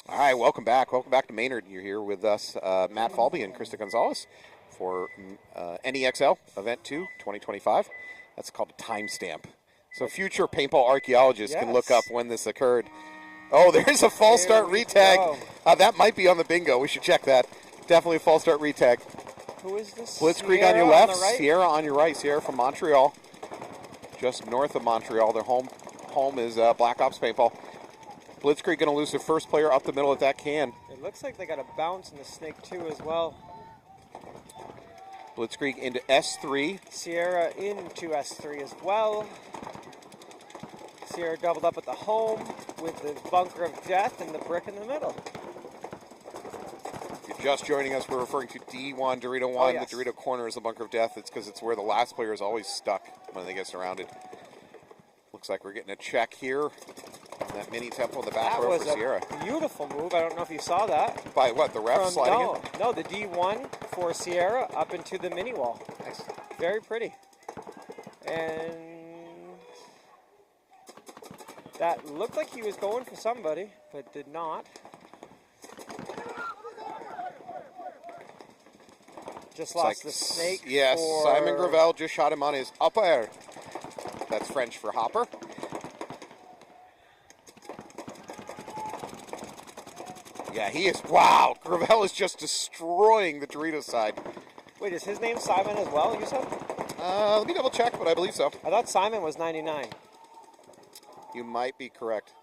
All right, welcome back. Welcome back to Maynard. You're here with us, Matt Falby and Krista Gonzalez for NEXL Event 2 2025. That's called a timestamp. So future paintball archaeologists can look up when this occurred. Oh, there's a false start retag. That might be on the bingo. We should check that. Definitely a false start retag. Who is this? Blitzkrieg on your left, the right? Sierra on your right. Sierra from Montreal, just north of Montreal. Their home is Black Ops Paintball. Blitzkrieg going to lose their first player up the middle at that can. It looks like they got a bounce in the Snake 2 as well. Blitzkrieg into S3. Sierra into S3 as well. Sierra doubled up at the home with the bunker of death and the brick in the middle. If you're just joining us, we're referring to D1, Dorito 1. Oh, yes. The Dorito corner is the bunker of death. It's because it's where the last player is always stuck when they get surrounded. Looks like we're getting a check here on that mini tempo in the back That row was for Sierra. a beautiful move. I don't know if you saw that. By what, the ref sliding in? No, the D1 for Sierra up into the mini wall. Nice. Very pretty. And that looked like he was going for somebody, but did not. Just lost the Snake. Yes, for... Simon Gravel just shot him on his upper. That's French for hopper. Yeah, he is. Wow, Gravel is just destroying the Dorito side. Wait, is his name Simon as well, you said? Let me double check, but I believe so. I thought Simon was 99. You might be correct.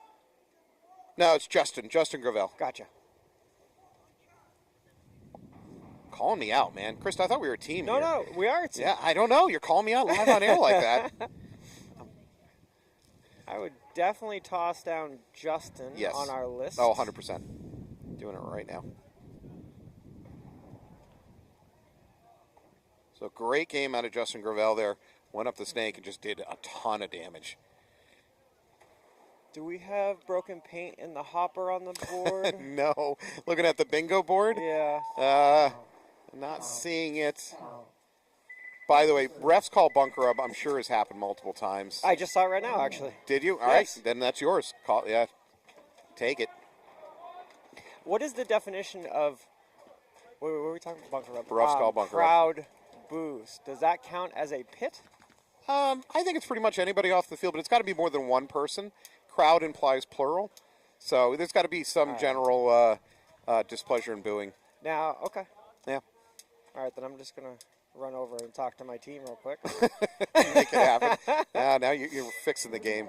No, it's Justin Gravel. Gotcha. Calling me out, man. Chris, I thought we were a team here. No, we are a team. Yeah, I don't know. You're calling me out live on air like that. I would definitely toss down Justin Yes. on our list. Oh, 100%. Doing it right now. So great game out of Justin Gravel there. Went up the Snake and just did a ton of damage. Do we have broken paint in the hopper on the board? No. Looking at the bingo board? Yeah. Not seeing it. By the way, refs call bunker up, I'm sure has happened multiple times. I just saw it right now, actually. Did you? All Yes. right, then that's yours. Yeah. Take it. What is the definition of... What were we talking about? Bunker up. Refs call bunker up. Crowd boost. Does that count as a pit? I think it's pretty much anybody off the field, but it's got to be more than one person. Crowd implies plural. So there's got to be some general displeasure and booing. Now, okay. Yeah. All right, then I'm just going to run over and talk to my team real quick. Make it happen. Now you're fixing the game.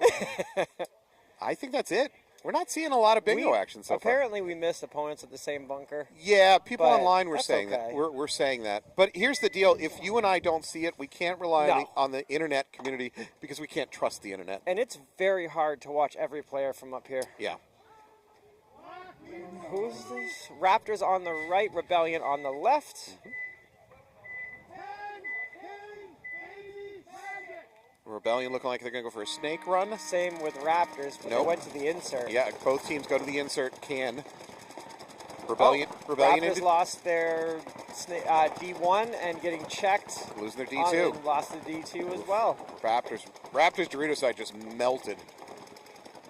I think that's it. We're not seeing a lot of bingo action so far. Apparently, we missed opponents at the same bunker. Yeah, people But online were that's saying okay. that. We're saying that. But here's the deal. If you and I don't see it, we can't rely No. on the internet community because we can't trust the internet. And it's very hard to watch every player from up here. Yeah. Who's this? Raptors on the right, Rebellion on the left. Rebellion looking like they're going to go for a snake run. Same with Raptors, but Nope. they went to the insert. Yeah, both teams go to the insert can. Rebellion Raptors into lost their D1 and getting checked. losing their on D2. and lost the D2 as well. Raptors Dorito side just melted.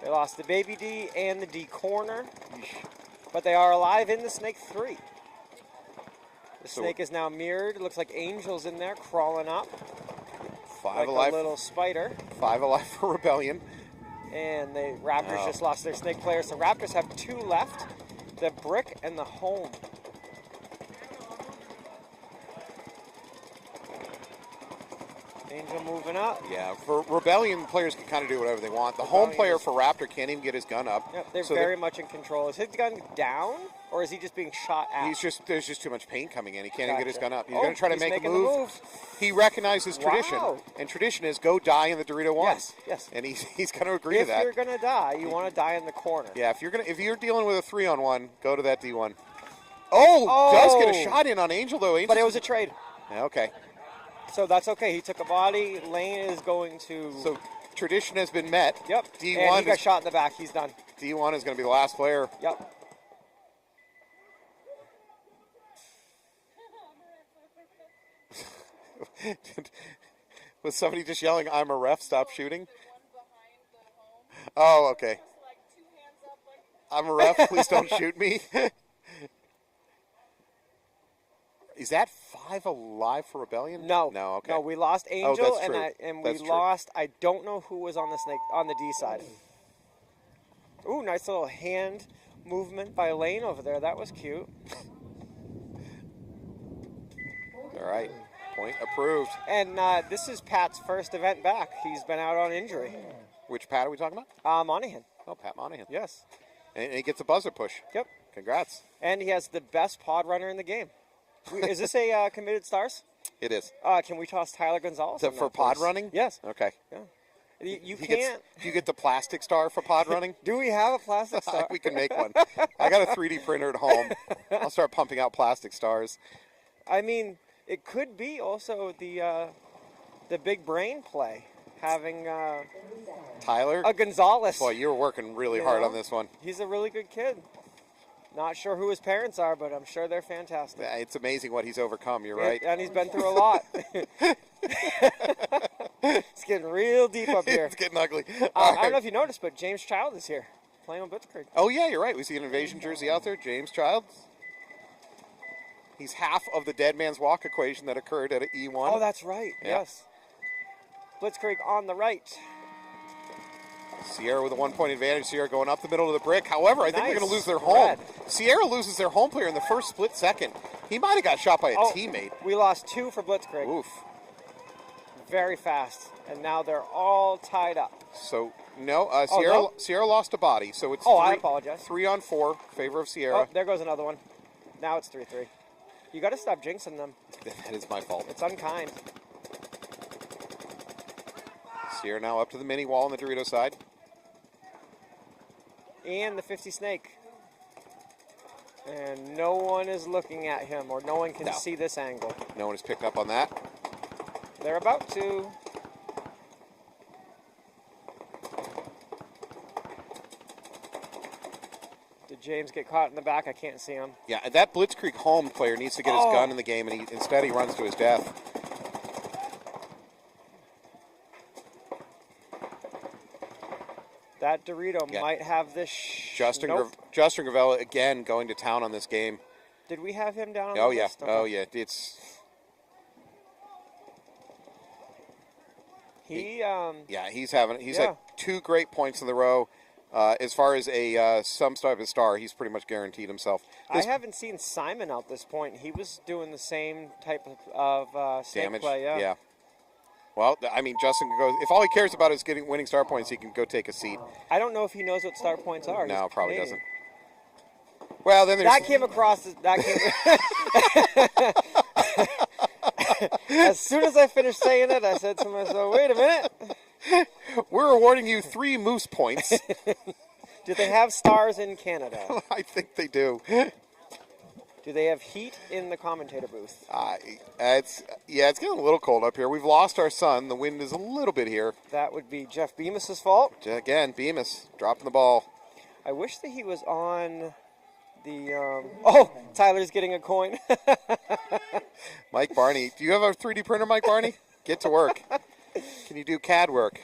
They lost the baby D and the D corner, but they are alive in the Snake 3. The So- Snake is now mirrored. It looks like Angel's in there crawling up Five like alive. a little spider. 5 alive for Rebellion. And the Raptors Oh. just lost their Snake player. So Raptors have 2 left, the brick and the home. Angel moving up. Yeah, for Rebellion, players can kind of do whatever they want. The home Rebellion player is- for Raptor can't even get his gun up. Yep, they're So very much in control. Is his gun down, or is he just being shot at? there's just too much paint coming in. He can't even get his Gotcha. gun up. He's Oh, going to try to he's make a making the move. move. He recognizes tradition, Wow. and tradition is go die in the Dorito one. Yes, yes. And he's going to agree If to that. you're gonna die, you want to die in the corner. Yeah, if you're dealing with a 3-on-1, go to that D1. Oh, does get a shot in on Angel though. But it was a trade, Yeah, okay. so that's okay. He took a body. Lane is going to. So tradition has been met. Yep. D1 and he got is, shot in the back. He's done. D1 is going to be the last player. Yep. Was somebody just yelling, "I'm a ref, stop shooting"? Oh, okay. I'm a ref, please don't shoot me. Is that 5 alive for Rebellion? No. No, okay. No, we lost Angel, that's and true. we That's true. lost. I don't know who was on the Snake on the D side. Ooh, nice little hand movement by Lane over there. That was cute. All right. Point approved. And this is Pat's first event back. He's been out on injury. Which Pat are we talking about? Monahan. Oh, Pat Monahan. Yes. And he gets a buzzer push. Yep. Congrats. And he has the best pod runner in the game. Is this a committed stars? It is. Can we toss Tyler Gonzalez on For that, pod please? running? Yes. Okay. Yeah. You He can't. do you get the plastic star for pod running? Do we have a plastic star? We can make one. I got a 3D printer at home. I'll start pumping out plastic stars. I mean, it could be also the big brain play, having Tyler? a Gonzalez. Boy, you were working really hard on this one. He's a really good kid. Not sure who his parents are, but I'm sure they're fantastic. Yeah, it's amazing what he's overcome. You're right. And he's been through a lot. It's getting real deep up here. It's getting ugly. I don't know if you noticed, but James Child is here playing on Blitzkrieg. Oh, yeah, you're right. We see an invasion jersey out there. James Childs. He's half of the dead man's walk equation that occurred at E1. Oh, that's right. Yeah. Yes. Blitzkrieg on the right. Sierra with a 1-point advantage. Sierra going up the middle of the brick. However, I think they're Nice going to lose their spread. home. Sierra loses their home player in the first split second. He might have got shot by a teammate. We lost 2 for Blitzkrieg. Oof. Very fast. And now they're all tied up. So, no, no? Sierra lost a body. So it's I apologize. 3-on-4, favor of Sierra. Oh, there goes another one. Now it's 3-3. You got to stop jinxing them. That is my fault. It's unkind. Sierra now up to the mini wall on the Dorito side. And the 50 snake. And no one is looking at him, or no one can see this angle. No one has picked up on that. They're about to. Did James get caught in the back? I can't see him. Yeah, that Blitzkrieg home player needs to get his gun in the game, and instead he runs to his death. That Dorito might have this. Justin Nope. Justin Gravella again going to town on this game. Did we have him down on Oh the yeah, list? Okay. oh yeah. It's He he's had 2 great points in a row. As far as some type of star, he's pretty much guaranteed himself. I haven't seen Simon out this point. He was doing the same type of snake Damage. play. Yeah. Well, I mean, Justin goes. If all he cares about is winning star points, he can go take a seat. I don't know if he knows what star points are. No, He's probably Canadian. doesn't. Well, then there's That came across as as soon as I finished saying it, I said to myself, "Wait a minute." We're awarding you 3 moose points. Do they have stars in Canada? I think they do. Do they have heat in the commentator booth? It's getting a little cold up here. We've lost our sun. The wind is a little bit here. That would be Jeff Bemis' fault. Again, Bemis dropping the ball. I wish that he was on the. Tyler's getting a coin. Mike Barney, do you have a 3D printer, Mike Barney? Get to work. Can you do CAD work?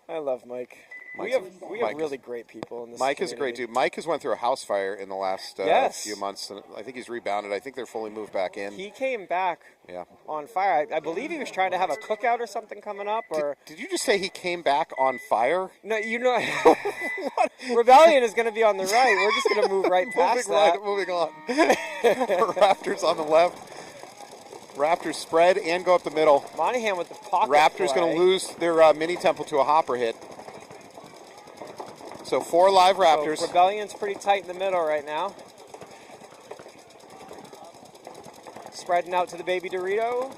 I love Mike. We Mike have is- really great people in this. Mike is a great community. dude. Mike has went through a house fire in the last Yes. few months, and I think he's rebounded. I think they're fully moved back in. He came back Yeah. on fire. I believe he was trying to have a cookout or something coming up. Or Did you just say he came back on fire? no, you know, Rebellion is going to be on the right. We're just going to move right past that. Moving on. Raptors on the left. Raptors spread and go up the middle. Monahan with the pocket. Raptors going to lose their mini temple to a hopper hit. So 4 live Raptors. So Rebellion's pretty tight in the middle right now. Spreading out to the baby Dorito.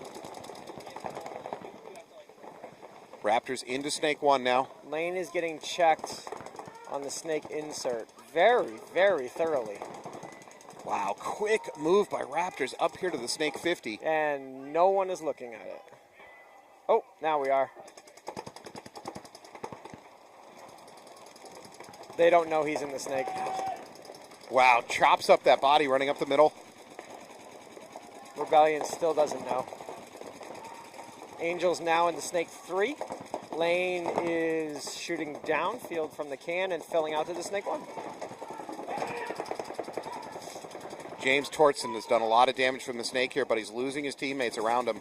Raptors into Snake 1 now. Lane is getting checked on the snake insert very, very thoroughly. Wow, quick move by Raptors up here to the Snake 50. And no one is looking at it. Oh, now we are. They don't know he's in the snake. Wow, chops up that body running up the middle. Rebellion still doesn't know. Angel's now in the snake 3. Lane is shooting downfield from the can and filling out to the snake 1. James Tortson has done a lot of damage from the snake here, but he's losing his teammates around him.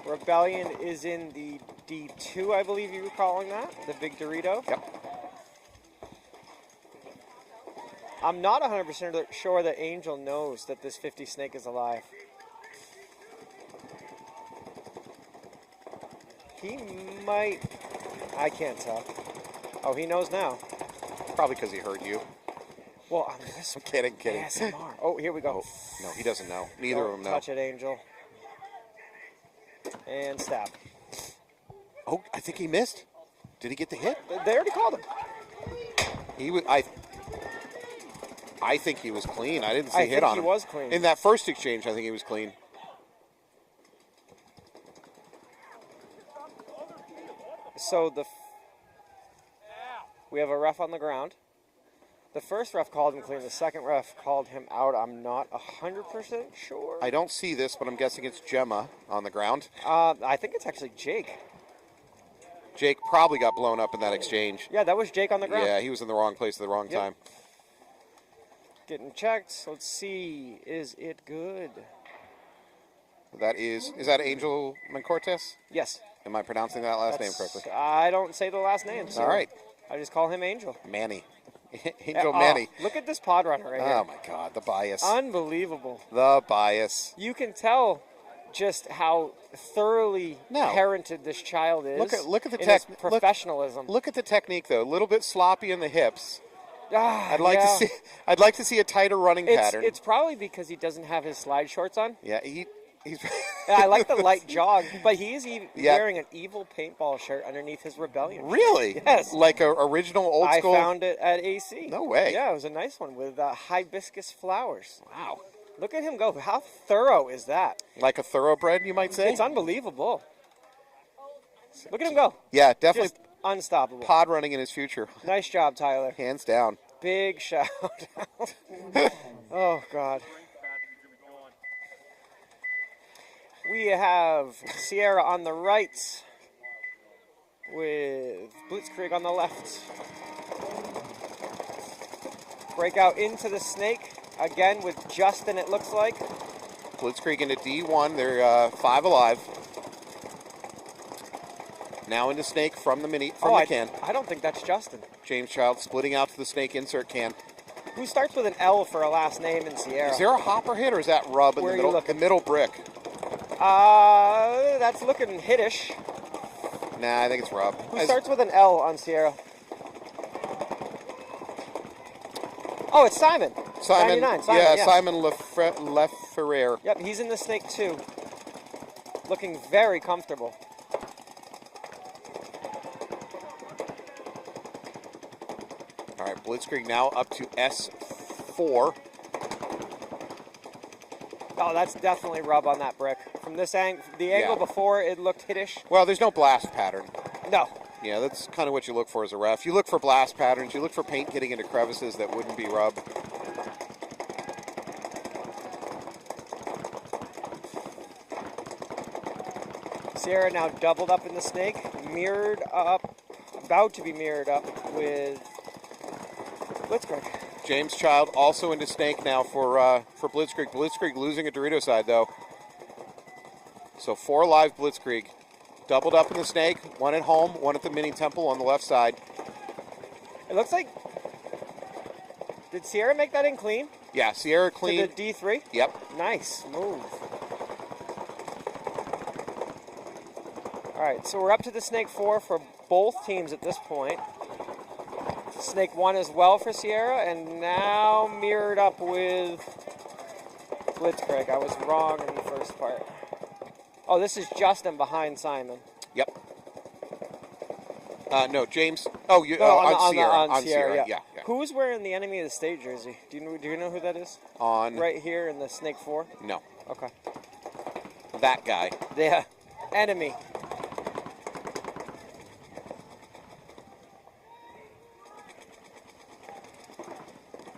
Rebellion is in the D2, I believe you were calling that, the big Dorito. Yep. I'm not 100% sure that Angel knows that this 50 snake is alive. He might. I can't tell. Oh, he knows now. Probably because he heard you. Well, I'm this I'm kidding. ASMR. Oh, here we go. Oh, no, he doesn't know. Neither of them know. Touch it, Angel. And stab. Oh, I think he missed. Did he get the hit? They already called him. He was. I think he was clean. I didn't see I a hit think on he him. was clean. In that first exchange, I think he was clean. So we have a ref on the ground. The first ref called him clean. The second ref called him out. I'm not 100% sure. I don't see this, but I'm guessing it's Gemma on the ground. I think it's actually Jake. Jake probably got blown up in that exchange. Yeah, that was Jake on the ground. Yeah, he was in the wrong place at the wrong time. Getting checked. Let's see. Is it good? Is that Angel Mancortes? Yes. Am I pronouncing that last name That's- correctly? I don't say the last name. So All right. I just call him Angel. Manny. Angel Oh, Manny. look at this pod runner right Oh, here. my God. The bias. Unbelievable. The bias. You can tell just how thoroughly parented this child is. Look at the in his tech. professionalism. Look at the technique, though. A little bit sloppy in the hips. I'd yeah. like to see a tighter running pattern. It's probably because he doesn't have his slide shorts on. Yeah, he's. I like the light jog, but he's Yeah. wearing an evil paintball shirt underneath his rebellion. shirt. Really? Yes. Like a original old school. I found it at AC. No way. Yeah, it was a nice one with hibiscus flowers. Wow. Look at him go. How thorough is that? Like a thoroughbred, you might say. It's unbelievable. Look at him go. Yeah, definitely Just unstoppable. pod running in his future, Nice job, Tyler. hands down. Big shout out. Oh, God. We have Sierra on the right with Blitzkrieg on the left. Breakout into the snake again with Justin, it looks like. Blitzkrieg into D1. They're 5 alive. Now into snake from the the can. I don't think that's Justin. James Child splitting out to the snake insert can. Who starts with an L for a last name in Sierra? Is there a hopper hit or is that rub in Where the are you middle? looking? The middle brick. That's looking hitish. Nah, I think it's rub. Who starts with an L on Sierra? Oh, it's Simon. Simon. 99, Yeah, Simon Leferrier. Yep, he's in the snake too. Looking very comfortable. All right, Blitzkrieg now up to S4. Oh, that's definitely rub on that brick. From this angle, the angle before, it looked hitish. Well, there's no blast pattern. No. Yeah, that's kind of what you look for as a ref. You look for blast patterns. You look for paint getting into crevices that wouldn't be rub. Sierra now doubled up in the snake, mirrored up, about to be mirrored up with Blitzkrieg. James Child also into snake now for Blitzkrieg. Blitzkrieg losing a Dorito side, though. So 4 live Blitzkrieg. Doubled up in the snake. 1 at home, 1 at the mini temple on the left side. It looks like... Did Sierra make that in clean? Yeah, Sierra clean. To the D3? Yep. Nice move. All right, so we're up to the snake 4 for both teams at this point. Snake 1 as well for Sierra, and now mirrored up with Blitzkrieg. I was wrong in the first part. Oh, this is Justin behind Simon. Yep. No, James. Oh, you, No, on Sierra. on Sierra, yeah. Who's wearing the enemy of the state jersey? Do you know who that is? On. Right here in the snake 4? No. Okay. That guy. Yeah. Enemy.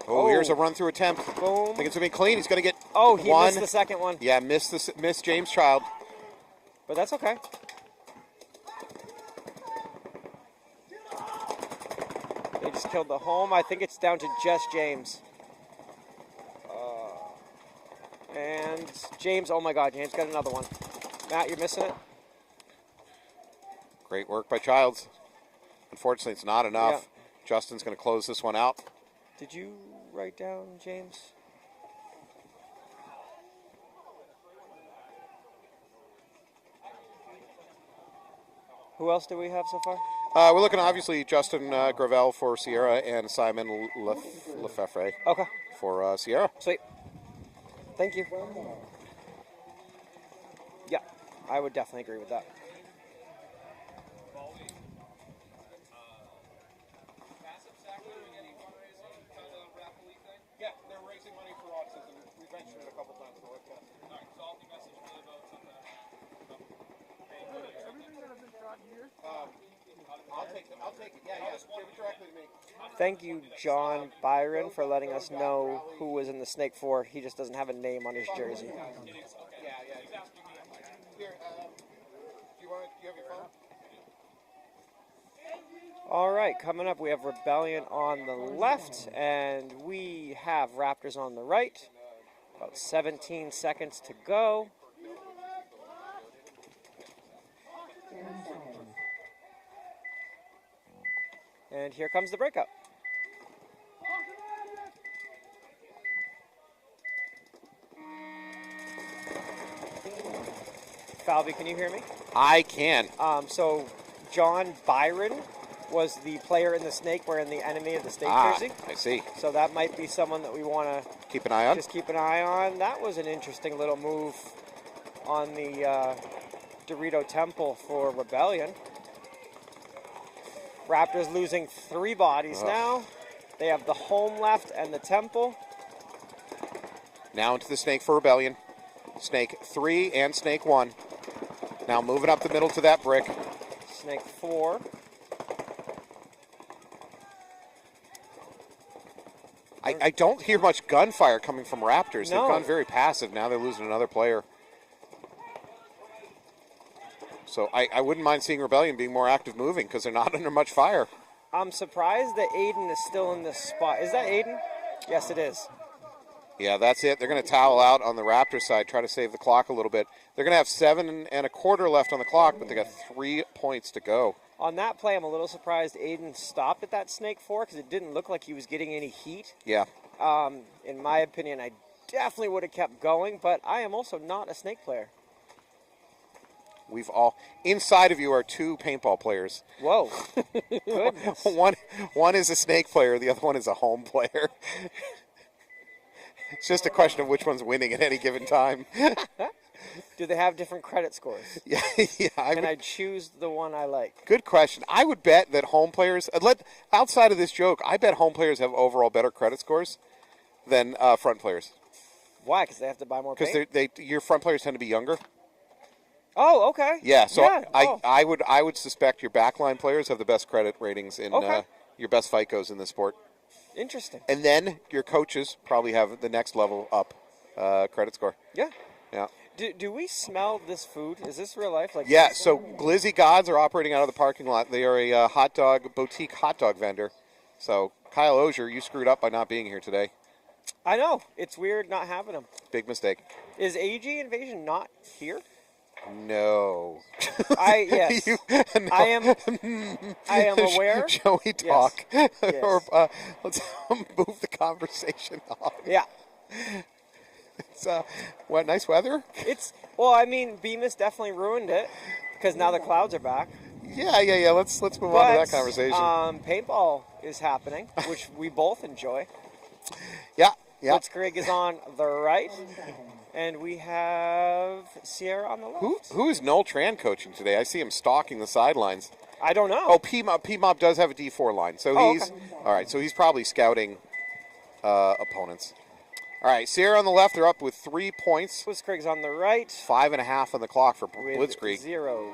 Oh, here's a run-through attempt. Boom. I think it's going to be clean. He's going to get Oh, he one. missed the second one. Yeah, missed James Child. But that's okay. They just killed the home. I think it's down to just James. And James, oh my God, James got another one. Matt, you're missing it? Great work by Childs. Unfortunately, it's not enough. Yeah. Justin's going to close this one out. Did you write down James? Who else do we have so far? We're looking obviously Justin Gravel for Sierra and Simon Lefevre Okay. for Sierra. Sweet. Thank you. Yeah, I would definitely agree with that. Yeah, they're raising money for autism. We've mentioned it a couple times for webcast. All right, so I'll message me about something. Everything that has been shot here. I'll take it. Yeah, give it directly to me. Thank you, John Byron, for letting us know who was in the Snake 4. He just doesn't have a name on his jersey. Yeah. Here, do you have your phone? All right, coming up, we have Rebellion on the left, and we have Raptors on the right. About 17 seconds to go. 30 seconds. And here comes the breakout. Falvey, can you hear me? I can. So John Byron was the player in the Snake wearing the enemy of the State jersey. I see. So that might be someone that we want to Keep an eye on. just keep an eye on. That was an interesting little move on the Dorito Temple for Rebellion. Raptors losing 3 bodies now. They have the home left and the Temple. Now into the Snake for Rebellion. Snake 3 and Snake 1. Now moving up the middle to that brick. Snake 4. I don't hear much gunfire coming from Raptors. No. They've gone very passive. Now they're losing another player. So I wouldn't mind seeing Rebellion being more active moving because they're not under much fire. I'm surprised that Aiden is still in this spot. Is that Aiden? Yes, it is. Yeah, that's it. They're going to towel out on the Raptor side, try to save the clock a little bit. They're going to have 7 1/4 left on the clock, but they got 3 points to go. On that play, I'm a little surprised Aiden stopped at that Snake 4 because it didn't look like he was getting any heat. Yeah. In my opinion, I definitely would have kept going, but I am also not a Snake player. We've all inside of you are 2 paintball players. Whoa. Goodness. One is a Snake player, the other one is a home player. It's just a question of which one's winning at any given time. Do they have different credit scores? Yeah. Can I choose the one I like? Good question. I would bet that home players, outside of this joke, I bet home players have overall better credit scores than front players. Why? Because they have to buy more paint? Because your front players tend to be younger. Oh, okay. Yeah, so Yeah. I would suspect your backline players have the best credit ratings in Okay. your best FICOs in the sport. Interesting. And then your coaches probably have the next level up credit score. Yeah. Yeah. Do we smell this food? Is this real life? Like Yeah, so Glizzy Gods are operating out of the parking lot. They are a boutique hot dog vendor. So Kyle Ozier, you screwed up by not being here today. I know. It's weird not having them. Big mistake. Is AG Invasion not here? No. Yes. No. I am aware. Joey talk. Yes. Or let's move the conversation on. Yeah. It's what, nice weather? Well, I mean, Bemis definitely ruined it because now the clouds are back. Yeah. Let's move on to that conversation. Paintball is happening, which we both enjoy. Yeah. Blitzkrieg is on the right, and we have Sierra on the left. Who is Noel Tran coaching today? I see him stalking the sidelines. I don't know. Oh, PMob does have a D4 line, so he's okay. all right. So he's probably scouting opponents. All right, Sierra on the left. They're up with 3 points. Blitzkrieg's on the right. 5.5 on the clock for With Blitzkrieg. 0.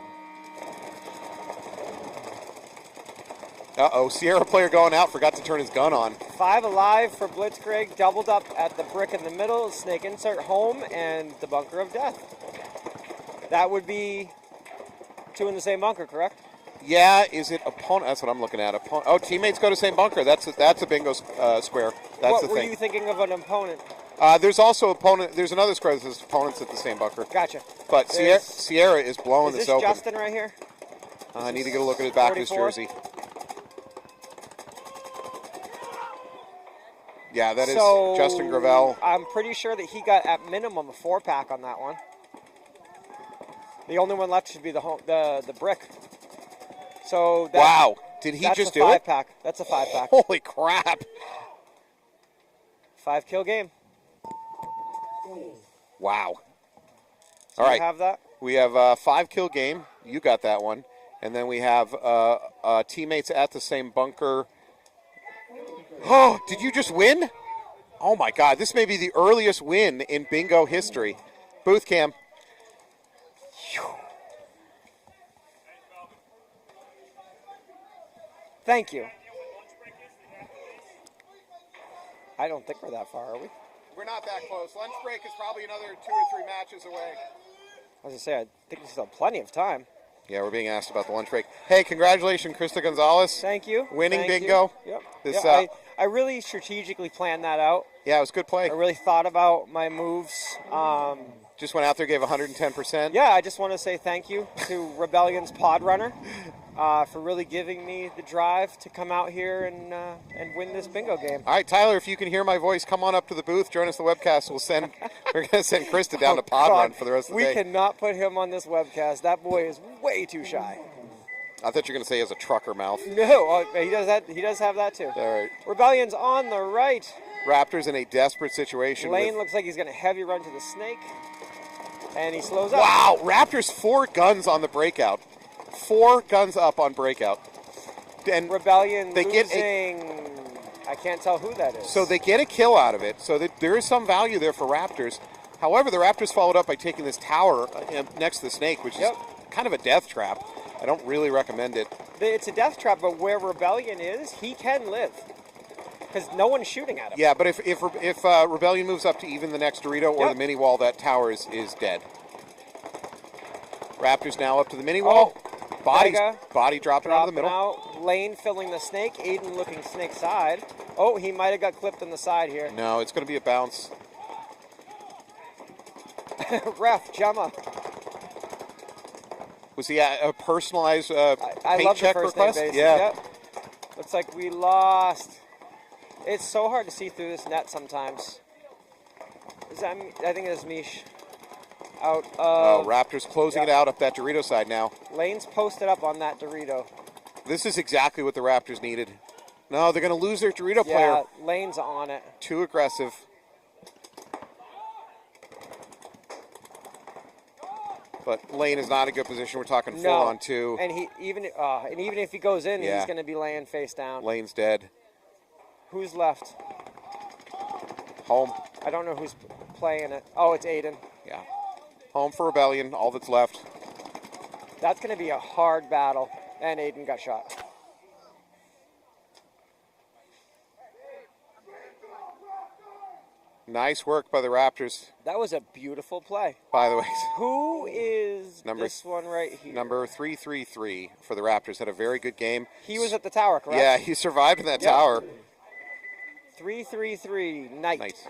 Sierra player going out, forgot to turn his gun on. 5 alive for Blitzkrieg, doubled up at the brick in the middle, snake insert home, and the bunker of death. That would be 2 in the same bunker, correct? Yeah, is it opponent? That's what I'm looking at. Teammates go to same bunker. That's a bingo square. That's what the were thing. you thinking of an opponent? There's also opponent. There's another square that says opponents at the same bunker. Gotcha. But Sierra is blowing Is this this open. Justin right here? I need to get a look at the back of his 44? jersey. Yeah, that is So, Justin Gravel. I'm pretty sure that he got at minimum a 4-pack on that one. The only one left should be the brick. So that, Wow. Did he that's just a do it? 5-pack. That's a 5-pack. Holy crap. 5-kill game. Wow. So All you right. have that? We have a 5-kill game. You got that one. And then we have teammates at the same bunker. Oh, did you just win? Oh, my God. This may be the earliest win in bingo history. Booth cam. Thank you. I don't think we're that far, are we? We're not that close. Lunch break is probably another 2 or 3 matches away. I was going to say, I think we still have plenty of time. Yeah, we're being asked about the lunch break. Hey, congratulations, Krista Gonzalez. Thank you. Winning Thank bingo. You. Yep. This, Yeah, I really strategically planned that out. Yeah, it was good play. I really thought about my moves. Just went out there, gave 110%. Yeah, I just want to say thank you to Rebellion's pod runner for really giving me the drive to come out here and win this bingo game. All right, Tyler, if you can hear my voice, come on up to the booth, join us the webcast. We're going to send Krista down to pod run for the rest of the day. We cannot put him on this webcast. That boy is way too shy. I thought you were going to say he has a trucker mouth. No, he does that. He does have that too. All right. Rebellion's on the right. Raptors in a desperate situation. Lane looks like he's going to heavy run to the snake, and he slows up. Wow, Raptors 4 guns on the breakout. 4 guns up on breakout. And Rebellion they losing. I can't tell who that is. So they get a kill out of it. So there is some value there for Raptors. However, the Raptors followed up by taking this tower next to the snake, which is kind of a death trap. I don't really recommend it. It's a death trap, but where Rebellion is, he can live. Because no one's shooting at him. Yeah, but if Rebellion moves up to even the next Dorito or the mini wall, that tower is dead. Raptors now up to the mini wall. Body dropping out of the middle. Out. Lane filling the snake. Aiden looking snake side. Oh, he might have got clipped on the side here. No, it's going to be a bounce. Ref, Gemma. Was he a personalized I paint love check the first request? name basis. Yeah. Yep. Looks like we lost. It's so hard to see through this net sometimes. I think it's Mish. Out of Raptors closing it out up that Dorito side now. Lane's posted up on that Dorito. This is exactly what the Raptors needed. No, they're going to lose their Dorito player. Yeah, Lane's on it. Too aggressive. But Lane is not in a good position. We're talking 4-on-2. And even if he goes in, he's going to be laying face down. Lane's dead. Who's left? Home. I don't know who's playing it. Oh, it's Aiden. Yeah. Home for Rebellion. All that's left. That's going to be a hard battle. And Aiden got shot. Nice work by the Raptors. That was a beautiful play. By the way. Who is this one right here? Number 333 for the Raptors. Had a very good game. He was at the tower, correct? Yeah, he survived in that tower. 333, Knight.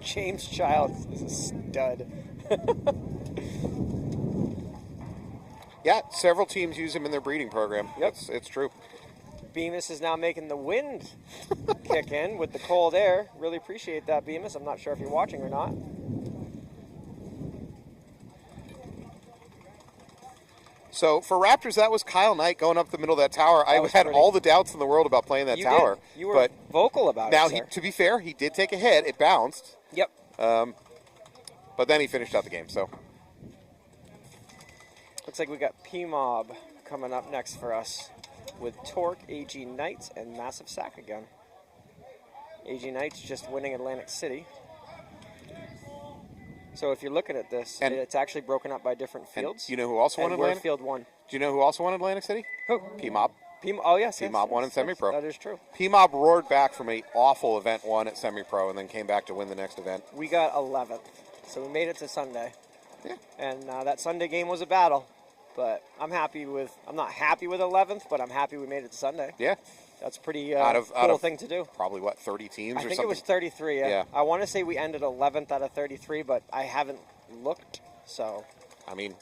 James Childs is a stud. Yeah, several teams use him in their breeding program. Yep. It's true. Bemis is now making the wind kick in with the cold air. Really appreciate that, Bemis. I'm not sure if you're watching or not. So for Raptors, that was Kyle Knight going up the middle of that tower. I had all the doubts in the world about playing that tower. You were vocal about it. Now, to be fair, he did take a hit. It bounced. Yep. But then he finished out the game. So looks like we got PMob coming up next for us with Torque, AG Knights, and Massive Sack again. AG Knights just winning Atlantic City. So if you're looking at this, it's actually broken up by different fields. Do you know who also won Atlantic? Field 1. Do you know who also won Atlantic City? Who? PMob. Oh, yes. PMob won in Semi-Pro. That is true. PMob roared back from an awful event 1 at Semi-Pro and then came back to win the next event. We got 11th, so we made it to Sunday. Yeah. And that Sunday game was a battle, but I'm not happy with 11th, but I'm happy we made it to Sunday. Yeah. That's pretty cool thing to do. Probably, 30 teams or something? I think it was 33, yeah. I want to say we ended 11th out of 33, but I haven't looked, so. I mean,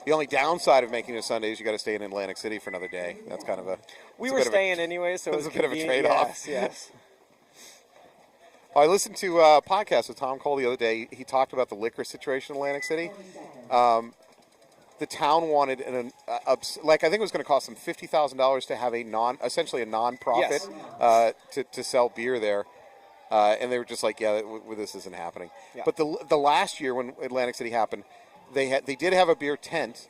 the only downside of making it Sunday is you got to stay in Atlantic City for another day. That's kind of a... We were staying anyway, so it was a bit of a trade-off. Yes. I listened to a podcast with Tom Cole the other day. He talked about the liquor situation in Atlantic City. the town wanted I think it was going to cost them $50,000 to have essentially a non-profit to sell beer there. And they were just like, yeah, this isn't happening. Yeah. But the last year when Atlantic City happened, they did have a beer tent,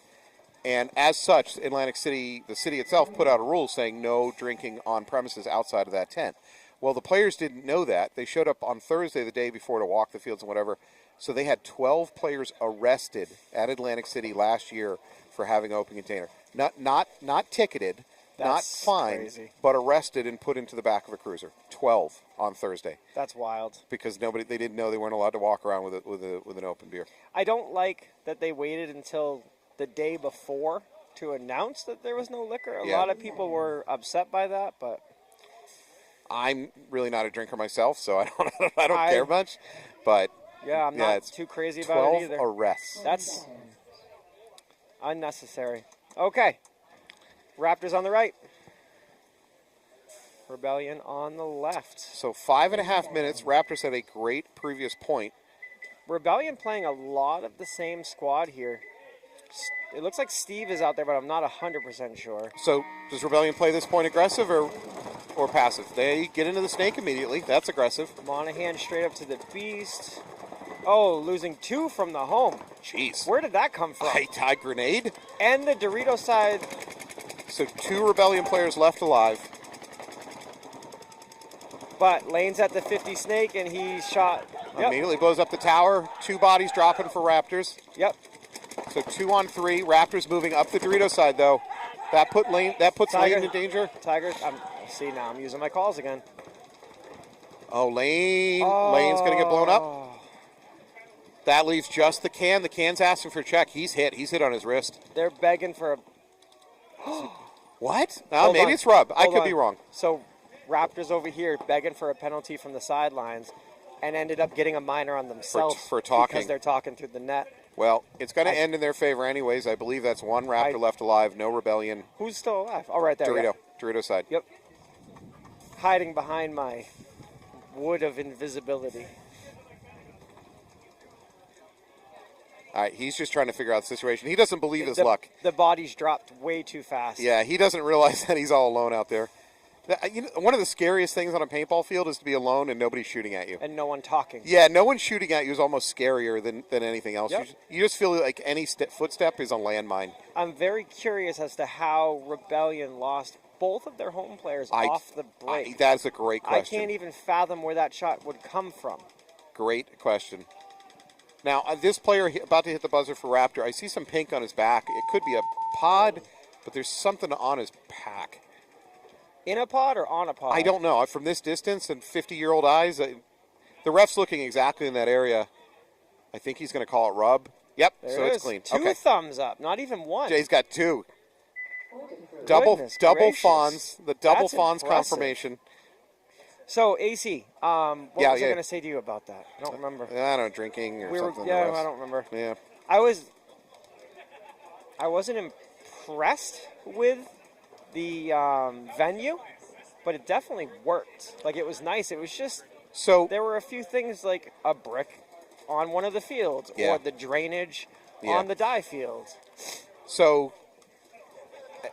and as such, Atlantic City, the city itself, put out a rule saying no drinking on premises outside of that tent. Well, the players didn't know that. They showed up on Thursday, the day before, to walk the fields and whatever. So they had 12 players arrested at Atlantic City last year for having open container. Not ticketed. That's not fined, crazy. but arrested and put into the back of a cruiser. 12 on Thursday That's wild. because they didn't know they weren't allowed to walk around with an open beer. I don't like that they waited until the day before to announce that there was no liquor. A lot of people were upset by that, but I'm really not a drinker myself, so I don't care much. But yeah, I'm not it's too crazy about 12 it either. arrests. That's unnecessary. Okay. Raptors on the right. Rebellion on the left. So 5.5 minutes. Raptors had a great previous point. Rebellion playing a lot of the same squad here. It looks like Steve is out there, but I'm not 100% sure. So does Rebellion play this point aggressive or passive? They get into the snake immediately. That's aggressive. Monahan straight up to the beast. Oh, losing 2 from the home. Jeez. Where did that come from? High grenade. And the Dorito side. So 2 Rebellion players left alive. But Lane's at the 50 snake, and he shot. Yep. Immediately blows up the tower. 2 bodies dropping for Raptors. Yep. So 2 on 3. Raptors moving up the Dorito side, though. That puts Lane in danger. Tiger. See, now I'm using my calls again. Oh, Lane's going to get blown up. Oh. That leaves just the can. The can's asking for a check. He's hit. He's hit on his wrist. They're begging for a. What? Hold Maybe on. it's Rub. I Hold could on. be wrong. So, Raptors over here begging for a penalty from the sidelines, and ended up getting a minor on themselves for talking. because they're talking through the net. Well, it's going to end in their favor anyways. I believe that's 1 Raptor left alive. No Rebellion. Who's still alive? Oh, right there. Dorito. Yeah. Dorito side. Yep. Hiding behind my wood of invisibility. All right, he's just trying to figure out the situation. He doesn't believe his the, luck. The bodies dropped way too fast. Yeah, he doesn't realize that he's all alone out there. One of the scariest things on a paintball field is to be alone and nobody's shooting at you. And no one talking. Yeah, no one shooting at you is almost scarier than anything else. Yep. You just feel like any footstep is a landmine. I'm very curious as to how Rebellion lost both of their home players off the break. That's a great question. I can't even fathom where that shot would come from. Great question. Now, this player about to hit the buzzer for Raptor, I see some pink on his back. It could be a pod, but there's something on his pack. In a pod or on a pod? I don't know. From this distance and 50-year-old eyes, the ref's looking exactly in that area. I think he's going to call it rub. Yep, There so it it's is. clean. 2 thumbs up, not even 1. Jay's got 2. Goodness Double gracious. Fawns. The double That's Fawns impressive. confirmation. So, AC, what was I yeah. going to say to you about that? I don't remember. I don't know, drinking or something. Yeah, I don't remember. Yeah. I wasn't impressed with the venue, but it definitely worked. Like, it was nice. It was just So there were a few things like a brick on one of the fields Yeah. or the drainage Yeah. on the die field. So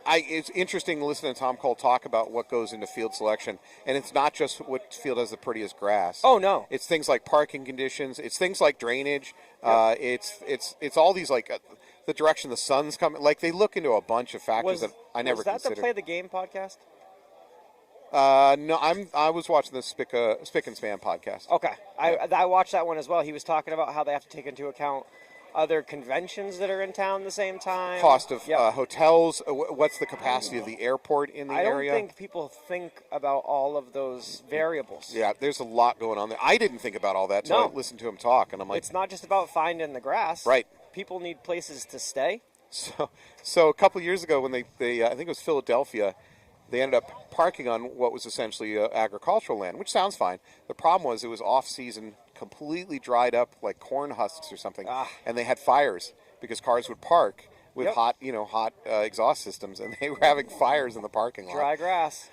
it's interesting listening to Tom Cole talk about what goes into field selection, and it's not just what field has the prettiest grass. Oh no, It's things like parking conditions. It's things like drainage. It's all these like the direction the sun's coming. Like they look into a bunch of factors that I never was that considered. the Play the Game podcast? No, I was watching the Spick and Span podcast. Okay, I watched that one as well. He was talking about how they have to take into account other conventions that are in town at the same time. Cost of Yep. hotels. What's the capacity of the airport in the I don't area? think people think about all of those variables. Yeah, there's a lot going on there. I didn't think about all that until No. I listened to him talk, and I'm like, It's not just about finding the grass. Right. People need places to stay. So a couple years ago when they I think it was Philadelphia, they ended up parking on what was essentially agricultural land, which sounds fine. The problem was it was off-season, completely dried up like corn husks or something, and they had fires because cars would park with Yep. hot exhaust systems, and they were having fires in the parking lot. Dry grass.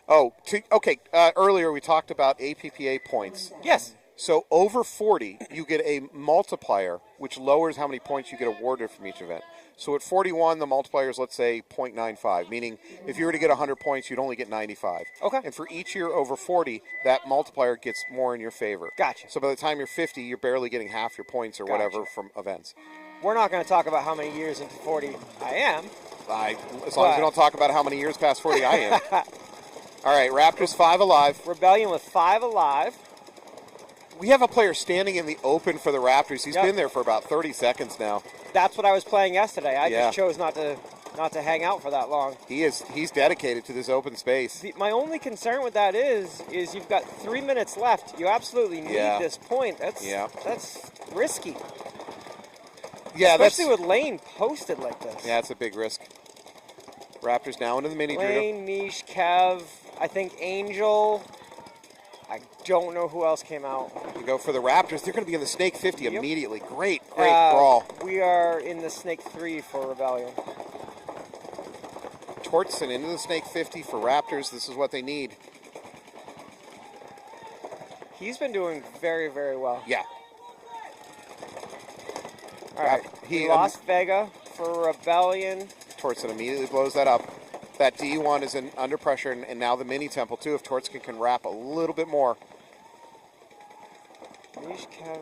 Okay. Earlier we talked about APPA points. Yes. So over 40, you get a multiplier, which lowers how many points you get awarded from each event. So at 41, the multiplier is, let's say, 0.95, meaning if you were to get 100 points, you'd only get 95. Okay. And for each year over 40, that multiplier gets more in your favor. Gotcha. So by the time you're 50, you're barely getting half your points or whatever Gotcha. from events. We're not going to talk about how many years into 40 I am. As long as we don't talk about how many years past 40 I am. All right, Raptors 5 alive. Rebellion with 5 alive. We have a player standing in the open for the Raptors. He's Yep. been there for about 30 seconds now. That's what I was playing yesterday. I Yeah. just chose not to hang out for that long. He's dedicated to this open space. My only concern with that is you've got 3 minutes left. You absolutely need Yeah. this point. That's risky. Yeah, Especially with Lane posted like this. Yeah, it's a big risk. Raptors now into the mini Dorito. Lane, Mish, Kev, I think Angel. I don't know who else came out. You go for the Raptors. They're going to be in the Snake 50 Yep. immediately. Great brawl. We are in the Snake 3 for Rebellion. Tortson into the Snake 50 for Raptors. This is what they need. He's been doing very, very well. Yeah. All right. He Las Vega for Rebellion. Tortson immediately blows that up. That D1 is under pressure, and now the mini temple too. If Tortson can wrap a little bit more. Mish, Kevin,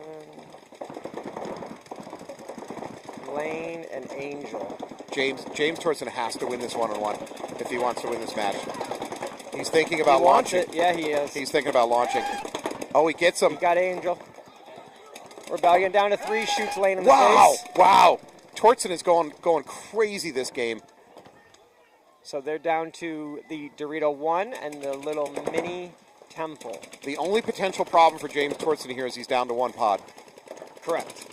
Lane, and Angel. James Tortson has to win this one-on-one if he wants to win this match. He's thinking about He wants launching. it. Yeah, he is. He's thinking about launching. Oh, he gets him. He got Angel. Rebellion down to 3, shoots Lane in the Wow! face. Wow! Tortson is going crazy this game. So they're down to the Dorito 1 and the little mini temple. The only potential problem for James Tortson here is he's down to 1 pod. Correct.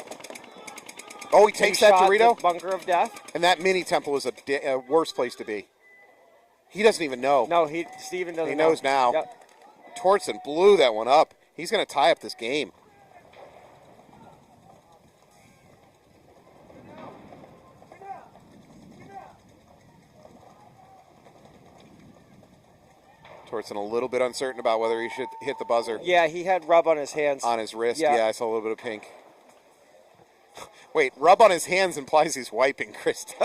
Oh, he takes that Shot Dorito, the Bunker of Death. and that mini temple is a worse place to be. He doesn't even know. No, Steven doesn't He know. knows now. Yep. Tortson blew that one up. He's going to tie up this game. Tortson a little bit uncertain about whether he should hit the buzzer Yeah, he had rub on his hands. on his wrist. Yeah. Yeah, I saw a little bit of pink. Wait, rub on his hands implies he's wiping, Krista.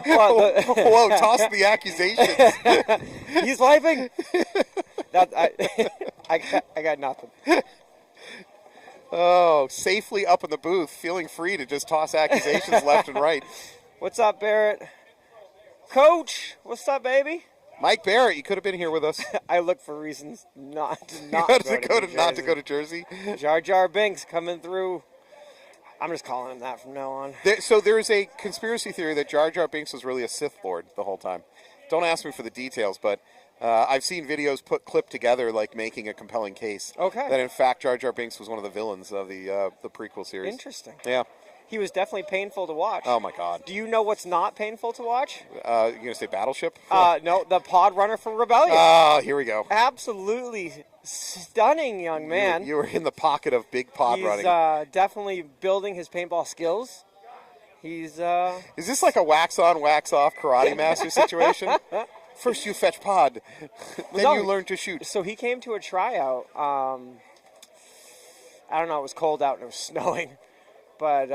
Whoa, toss the accusations. He's wiping. I got nothing. Oh, safely up in the booth, feeling free to just toss accusations left and right. What's up, Barrett? Coach, what's up, baby? Mike Barrett, you could have been here with us. I look for reasons not Not go to go to Jersey. Jar Jar Binks coming through. I'm just calling him that from now on. So there's a conspiracy theory that Jar Jar Binks was really a Sith Lord the whole time. Don't ask me for the details, but I've seen videos clipped together, like making a compelling case. Okay. That in fact Jar Jar Binks was one of the villains of the prequel series. Interesting. Yeah. He was definitely painful to watch. Oh my God. Do you know what's not painful to watch? You gonna say Battleship? No, the pod runner from Rebellion. Here we go. Absolutely stunning young man. You were in the pocket of big pod He's running. definitely building his paintball skills. He's Is this like a wax on, wax off karate master situation? First you fetch pod, then No, you learn to shoot. So he came to a tryout. I don't know. It was cold out and it was snowing, but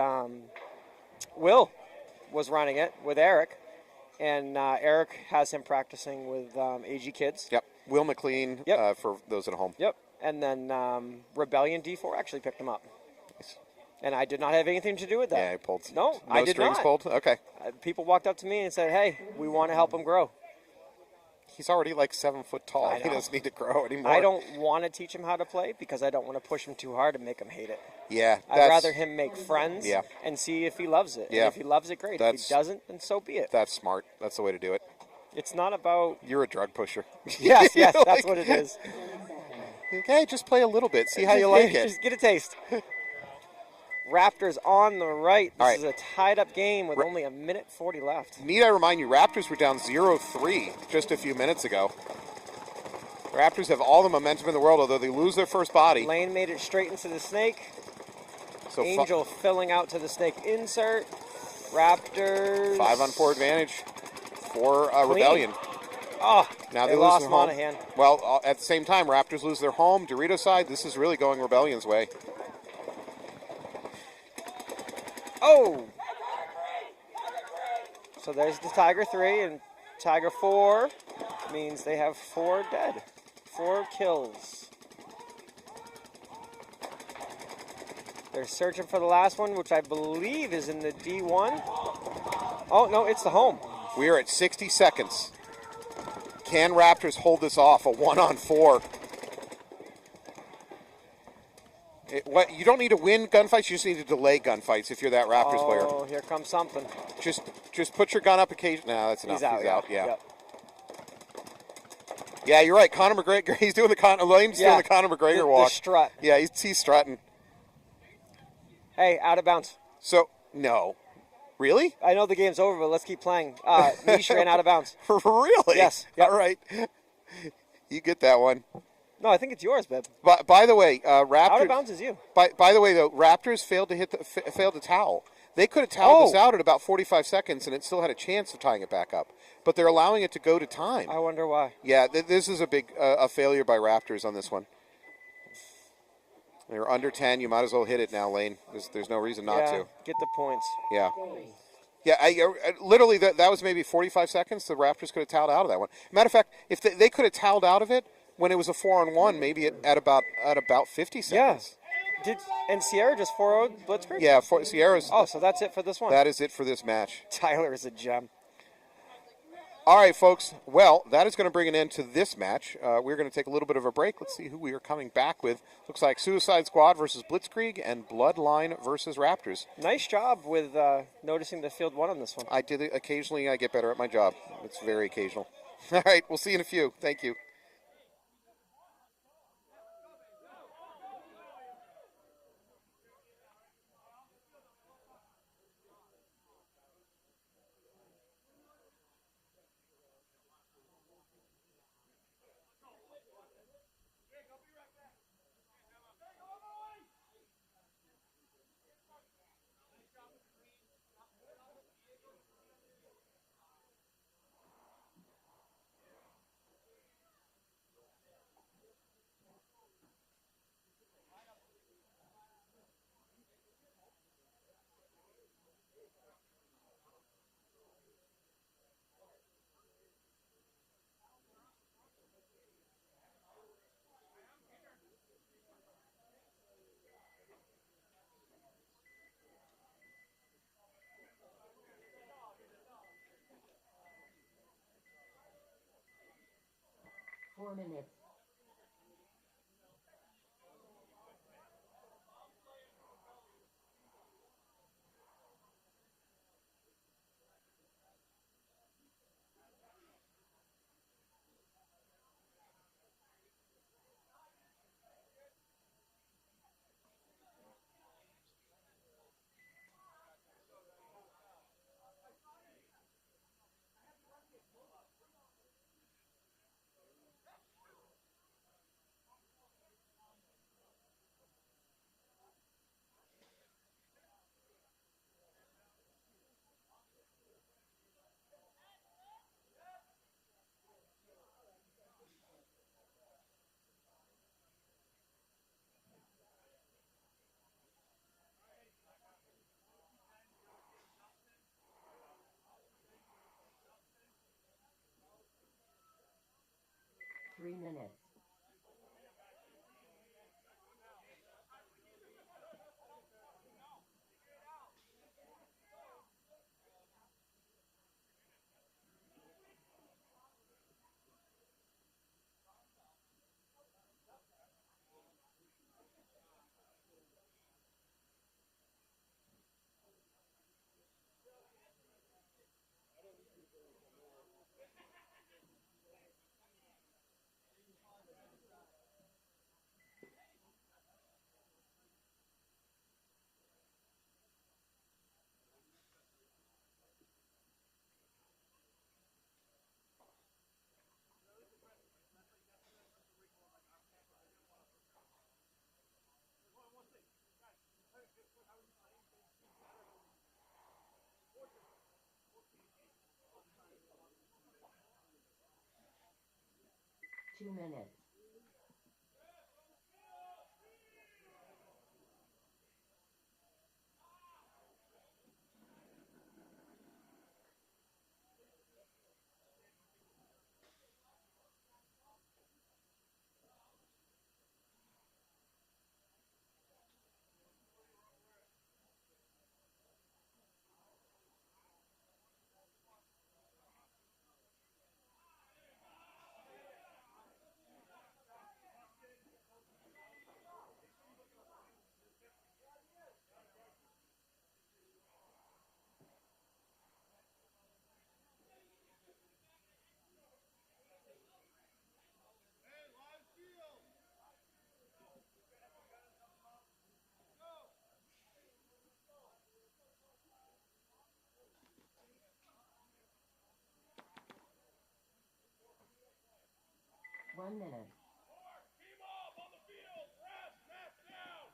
Will was running it with Eric, and Eric has him practicing with AG kids. Yep. Will McLean, Yep. for those at home. Yep. And then Rebellion D4 actually picked him up. And I did not have anything to do with that. Yeah, he pulled. No, I did strings not. pulled? Okay. People walked up to me and said, "Hey, we want to help him grow." He's already like 7 foot tall. I He know. doesn't need to grow anymore. I don't want to teach him how to play because I don't want to push him too hard and make him hate it. Yeah. I'd rather him make friends Yeah. and see if he loves it. Yeah. And if he loves it, great. If That's- he doesn't, then so be it. That's smart. That's the way to do it. It's not about... You're a drug pusher. Yes, You're that's like, what it is. Okay, just play a little bit. See how you like it. Just get a taste. Raptors on the right. This All right. is a tied-up game with only a minute 40 left. Need I remind you, Raptors were down 0-3 just a few minutes ago. Raptors have all the momentum in the world, although they lose their first body. Lane made it straight into the snake. So Angel filling out to the snake insert. Raptors. 5-on-4 advantage for Clean. Rebellion. Oh, Now they lose lost their home. Monahan. Well, at the same time, Raptors lose their home. Dorito side, this is really going Rebellion's way. Oh! So there's the Tiger 3, and Tiger 4 means they have 4 dead. 4 kills. They're searching for the last one, which I believe is in the D1. Oh, no, it's the home. We are at 60 seconds. Can Raptors hold this off? A 1-on-4. You don't need to win gunfights. You just need to delay gunfights if you're that Raptors player. Oh, here comes something. Just put your gun up occasionally. No, that's enough. He's out. Yeah. Yep. Yeah, you're right. Conor McGregor. He's doing Lane's doing the Conor McGregor walk. The strut. Yeah, he's strutting. Hey, out of bounds. So no, really? I know the game's over, but let's keep playing. Niche ran out of bounds. Really? Yes. Yep. All right. You get that one. No, I think it's yours, babe. But by the way, Raptors. Out of bounds is you. By the way, though, Raptors failed to towel. They could have toweled this out at about 45 seconds, and it still had a chance of tying it back up. But they're allowing it to go to time. I wonder why. Yeah, this is a big a failure by Raptors on this one. They're under 10. You might as well hit it now, Lane. There's no reason not to. Get the points. Yeah. Yeah, literally, that was maybe 45 seconds. The Raptors could have toweled out of that one. Matter of fact, if they could have toweled out of it when it was a 4-on-1, maybe at about 50 seconds. Yeah. And Sierra just 4-0'd Blitzkrieg? Yeah, Sierra's. Oh, so that's it for this one. That is it for this match. Tyler is a gem. All right, folks. Well, that is going to bring an end to this match. We're going to take a little bit of a break. Let's see who we are coming back with. Looks like Suicide Squad versus Blitzkrieg and Bloodline versus Raptors. Nice job with noticing the field one on this one. I did it occasionally. I get better at my job. It's very occasional. All right, we'll see you in a few. Thank you. Four minutes. Three minutes. 2 minutes. One minute. PMob on the field. Rest. Match down.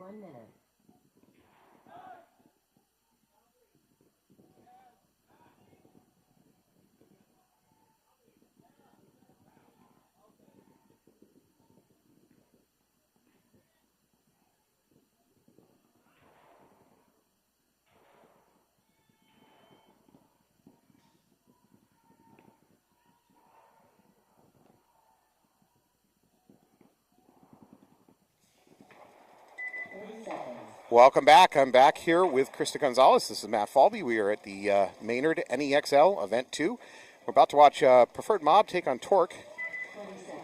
1 minute. Welcome back. I'm back here with Krista Gonzalez. This is Matt Falby. We are at the Maynard NEXL Event 2. We're about to watch Preferred Mob take on Torque.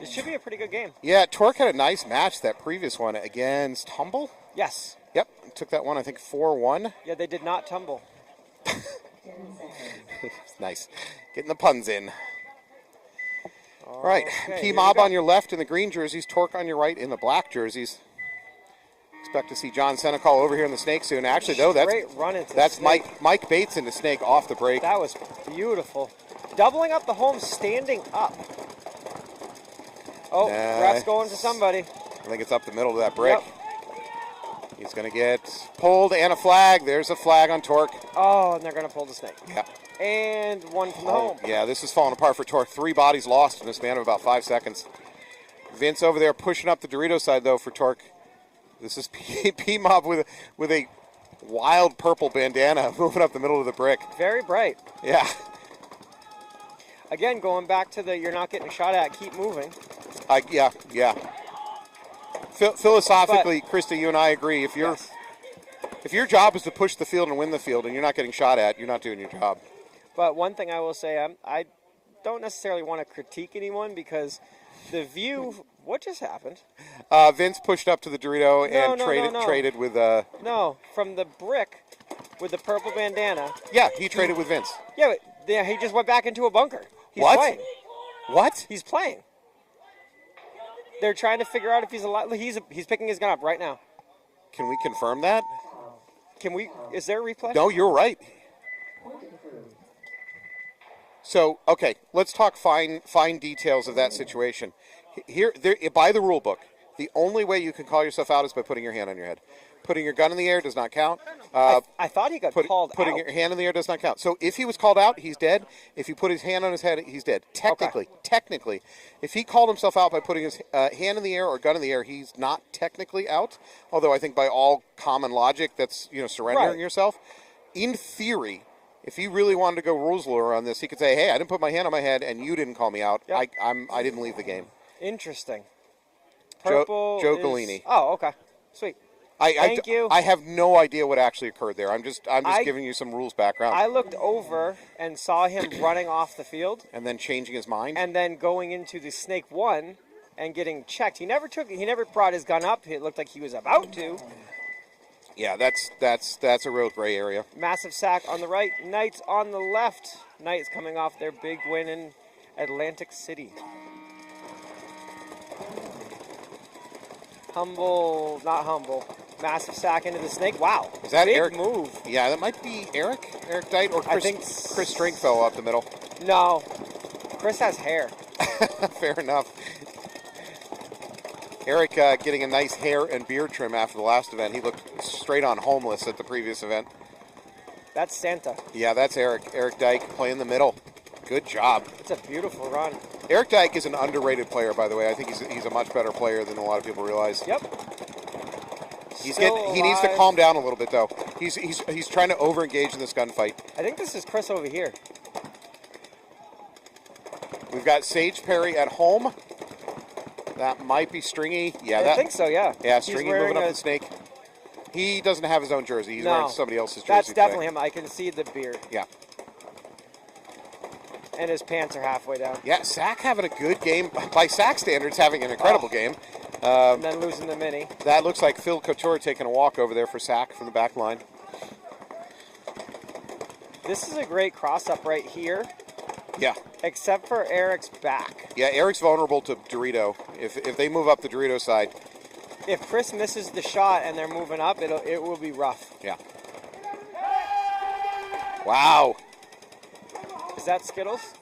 This should be a pretty good game. Yeah, Torque had a nice match, that previous one, against Humble. Yes. Yep, took that one, I think, 4-1. Yeah, they did not tumble. Nice. Getting the puns in. All right, Okay, here we PMob go. on your left in the green jerseys, Torque on your right in the black jerseys. Expect to see John Senecal over here in the snake soon. Actually, though, Great run into that's snake. Mike Bates into snake off the break. That was beautiful. Doubling up the home, standing up. Oh, ref's going to somebody. I think it's up the middle of that brick. Yep. He's going to get pulled and a flag. There's a flag on Torque. Oh, and they're going to pull the snake. Yeah. And one from the home. Yeah, this is falling apart for Torque. 3 bodies lost in the span of about 5 seconds. Vince over there pushing up the Dorito side, though, for Torque. This is PMob with a wild purple bandana moving up the middle of the brick. Very bright. Yeah. Again, going back to the you're not getting a shot at, keep moving. Yeah. Philosophically, Krista, you and I agree. If your job is to push the field and win the field and you're not getting shot at, you're not doing your job. But one thing I will say, I don't necessarily want to critique anyone because the view, what just happened? Vince pushed up to the Dorito and traded with... No, from the brick with the purple bandana. Yeah, he traded with Vince. Yeah, but he just went back into a bunker. He's What? playing. What? He's playing. They're trying to figure out if he's alive. He's picking his gun up right now. Can we confirm that? Can we? Is there a replay? No, you're right. So, okay, let's talk fine details of that situation. By the rule book, the only way you can call yourself out is by putting your hand on your head. Putting your gun in the air does not count. I thought he got called putting out. your hand in the air does not count. So if he was called out, he's dead. If he put his hand on his head, he's dead. Technically, if he called himself out by putting his hand in the air or gun in the air, he's not technically out. Although I think by all common logic, that's surrendering yourself. In theory, if he really wanted to go rules lawyer on this, he could say, "Hey, I didn't put my hand on my head, and you didn't call me out. Yep. I didn't leave the game." Interesting. Joe Purple Galini. Oh, okay. Sweet. Thank you. I have no idea what actually occurred there. I'm just giving you some rules background. I looked over and saw him running off the field. And then changing his mind. And then going into the snake one and getting checked. He never brought his gun up. It looked like he was about to. Yeah, that's a real gray area. Massive sack on the right, Knights on the left. Knights coming off their big win in Atlantic City. Not humble. Massive sack into the snake. Wow. Is that big Eric? move. Yeah, that might be Eric Dite, or Chris, I think Chris Stringfellow up the middle. No. Chris has hair. Fair enough. Eric getting a nice hair and beard trim after the last event. He looked straight on homeless at the previous event. That's Santa. Yeah, that's Eric. Eric Dyke playing the middle. Good job. It's a beautiful run. Eric Dyke is an underrated player, by the way. I think he's a much better player than a lot of people realize. Yep. He needs to calm down a little bit, though. He's trying to overengage in this gunfight. I think this is Chris over here. We've got Sage Perry at home. That might be Stringy. Yeah, I think so, yeah. Yeah, Stringy moving up the snake. He doesn't have his own jersey. He's wearing somebody else's jersey. That's definitely him. I can see the beard. Yeah. And his pants are halfway down. Yeah, Sack having a good game. By Sack standards, having an incredible game. And then losing the mini. That looks like Phil Couture taking a walk over there for Sack from the back line. This is a great cross-up right here. Yeah. Except for Eric's back. Yeah, Eric's vulnerable to Dorito. If they move up the Dorito side. If Chris misses the shot and they're moving up, it will be rough. Yeah. Wow. Is that Skittles?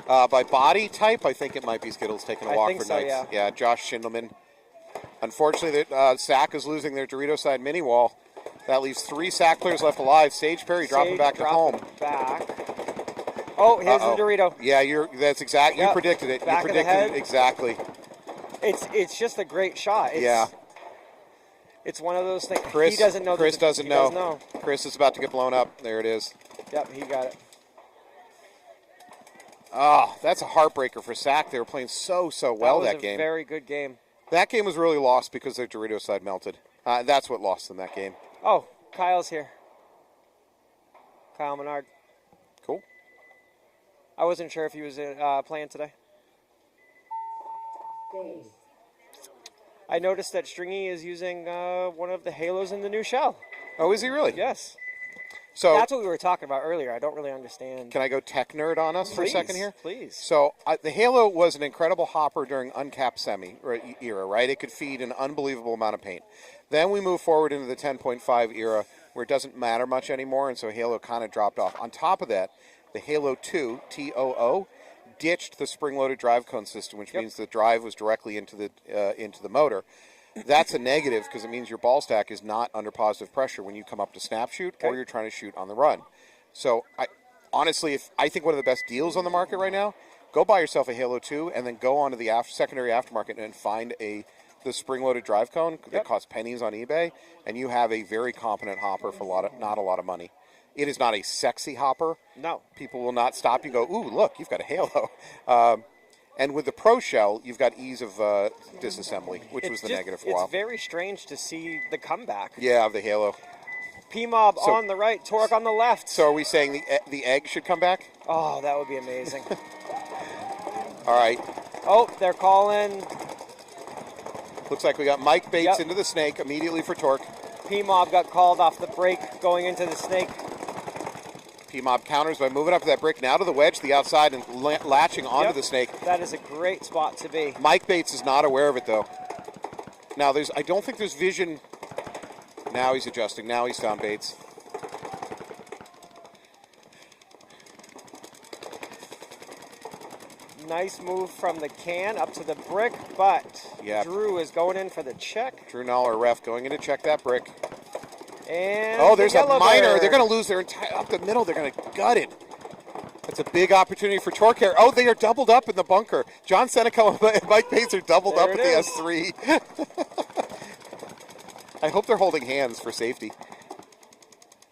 By body type, I think it might be Skittles taking a walk for so, Knights. Yeah, Josh Schindelman. Unfortunately, Sack is losing their Dorito side mini wall. That leaves 3 Sack players left alive. Sage Perry dropping back at home. Oh, here's the Dorito. Yeah, that's exact. You predicted it. Back You predicted it exactly. It's just a great shot. It's one of those things. Chris, he doesn't know. Chris doesn't know. Chris is about to get blown up. There it is. Yep, he got it. Oh, that's a heartbreaker for Sack. They were playing so well that game. That was a very good game. That game was really lost because their Dorito side melted. That's what lost them that game. Oh, Kyle's here. Kyle Maynard. Cool. I wasn't sure if he was playing today. I noticed that Stringy is using one of the halos in the new shell. Oh, is he really? Yes. So that's what we were talking about earlier. I don't really understand. Can I go tech nerd on us for a second here? Please. So the Halo was an incredible hopper during uncapped semi era, right? It could feed an unbelievable amount of paint. Then we move forward into the 10.5 era where it doesn't matter much anymore, and so Halo kind of dropped off. On top of that, the Halo 2, TOO, ditched the spring-loaded drive cone system, which means the drive was directly into the motor. That's a negative because it means your ball stack is not under positive pressure when you come up to snap shoot or you're trying to shoot on the run. So honestly, I think one of the best deals on the market right now, go buy yourself a Halo 2 and then go onto the secondary aftermarket and find the spring-loaded drive cone that costs pennies on eBay, and you have a very competent hopper for not a lot of money. It is not a sexy hopper. No. People will not stop you and go, ooh, look, you've got a Halo. And with the Pro Shell, you've got ease of disassembly, which was the negative for a while. It's very strange to see the comeback. Yeah, of the Halo. PMob on the right, Torque on the left. So are we saying the egg should come back? Oh, that would be amazing. All right. Oh, they're calling. Looks like we got Mike Bates into the snake immediately for Torque. PMob got called off the break going into the snake. PMob counters by moving up to that brick, now to the wedge, the outside, and latching onto the snake. That is a great spot to be. Mike Bates is not aware of it, though. Now, I don't think there's vision. Now he's adjusting. Now he's found Bates. Nice move from the can up to the brick, but Drew is going in for the check. Drew Nall, our ref, going in to check that brick. And there's a minor. They're going to lose their entire up the middle. They're going to gut it. That's a big opportunity for Torque here. Oh, they are doubled up in the bunker. John Seneca and Mike Bates are doubled up at the S3. I hope they're holding hands for safety.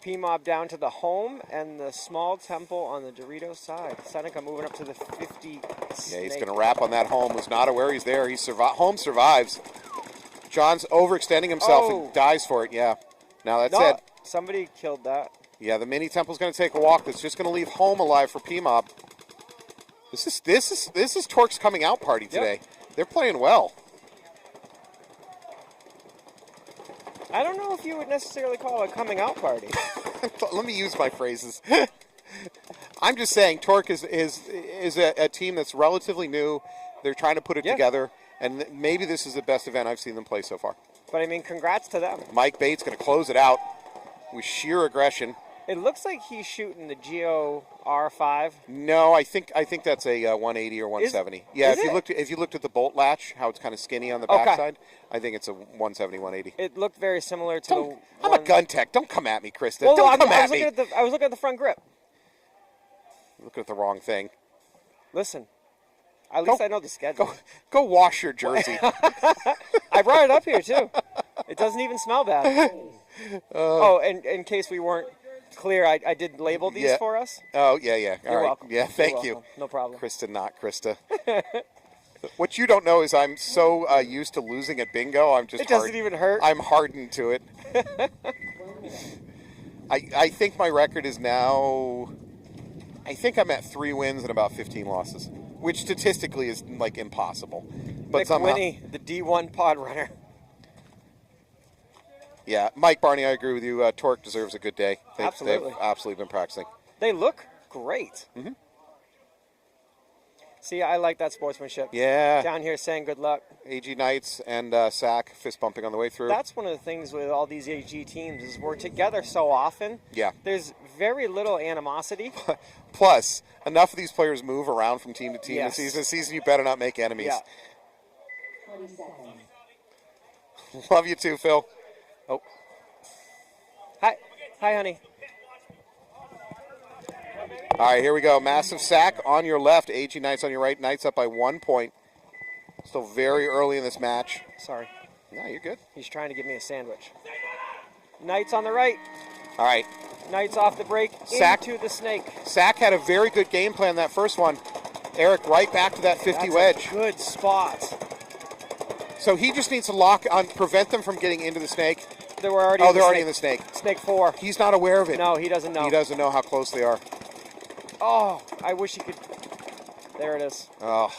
PMob down to the home and the small temple on the Dorito side. Seneca moving up to the 50. Yeah, he's going to wrap on that home. Was not aware he's there. Home survives. John's overextending himself and dies for it. Yeah. Now that's it. Somebody killed that. Yeah, the mini temple's going to take a walk. That's just going to leave home alive for PMob. This is Torque's coming out party today. They're playing well. I don't know if you would necessarily call it a coming out party. Let me use my phrases. I'm just saying, Torque is a team that's relatively new. They're trying to put it together, and maybe this is the best event I've seen them play so far. But I mean, congrats to them. Mike Bates going to close it out with sheer aggression. It looks like he's shooting the Geo R5. No, I think that's a 180 or 170. If you looked at the bolt latch, how it's kind of skinny on the backside, I think it's a 170, 180. It looked very similar to. I'm a gun tech. Don't come at me, Krista. Well, Don't come at me. I was looking at the front grip. Looking at the wrong thing. Listen, at least I know the schedule. Go wash your jersey. I brought it up here too. It doesn't even smell bad. And in case we weren't clear, I did label these for us. Oh, yeah. All right. Welcome. Yeah, thank you. No problem. Krista, not Krista. What you don't know is I'm so used to losing at bingo. It doesn't even hurt. I'm hardened to it. I think my record is now. I think I'm at 3 wins and about 15 losses, which statistically is like impossible. But somehow, Winnie, the D1 pod runner. Yeah, Mike Barney, I agree with you. Torque deserves a good day. Absolutely. They've absolutely been practicing. They look great. Mm-hmm. See, I like that sportsmanship. Yeah. Down here saying good luck. AG Knights and Sack fist bumping on the way through. That's one of the things with all these AG teams is we're together so often. Yeah. There's very little animosity. Plus, enough of these players move around from team to team Yes. this season. You better not make enemies. Yeah. 20 seconds. Love you too, Phil. Oh. Hi, honey. All right, here we go. Massive sack on your left. AG Knights on your right. Knights up by 1 point. Still very early in this match. Sorry. No, you're good. He's trying to give me a sandwich. Knights on the right. All right. Knights off the break Sack. into the snake. Sack had a very good game plan that first one. Eric right back to that 50 That's wedge. a good spot. So he just needs to lock on, prevent them from getting into the snake. They were already. They're already in the snake. Snake 4. He's not aware of it. No, he doesn't know. He doesn't know how close they are. Oh, I wish he could. There it is. Oh,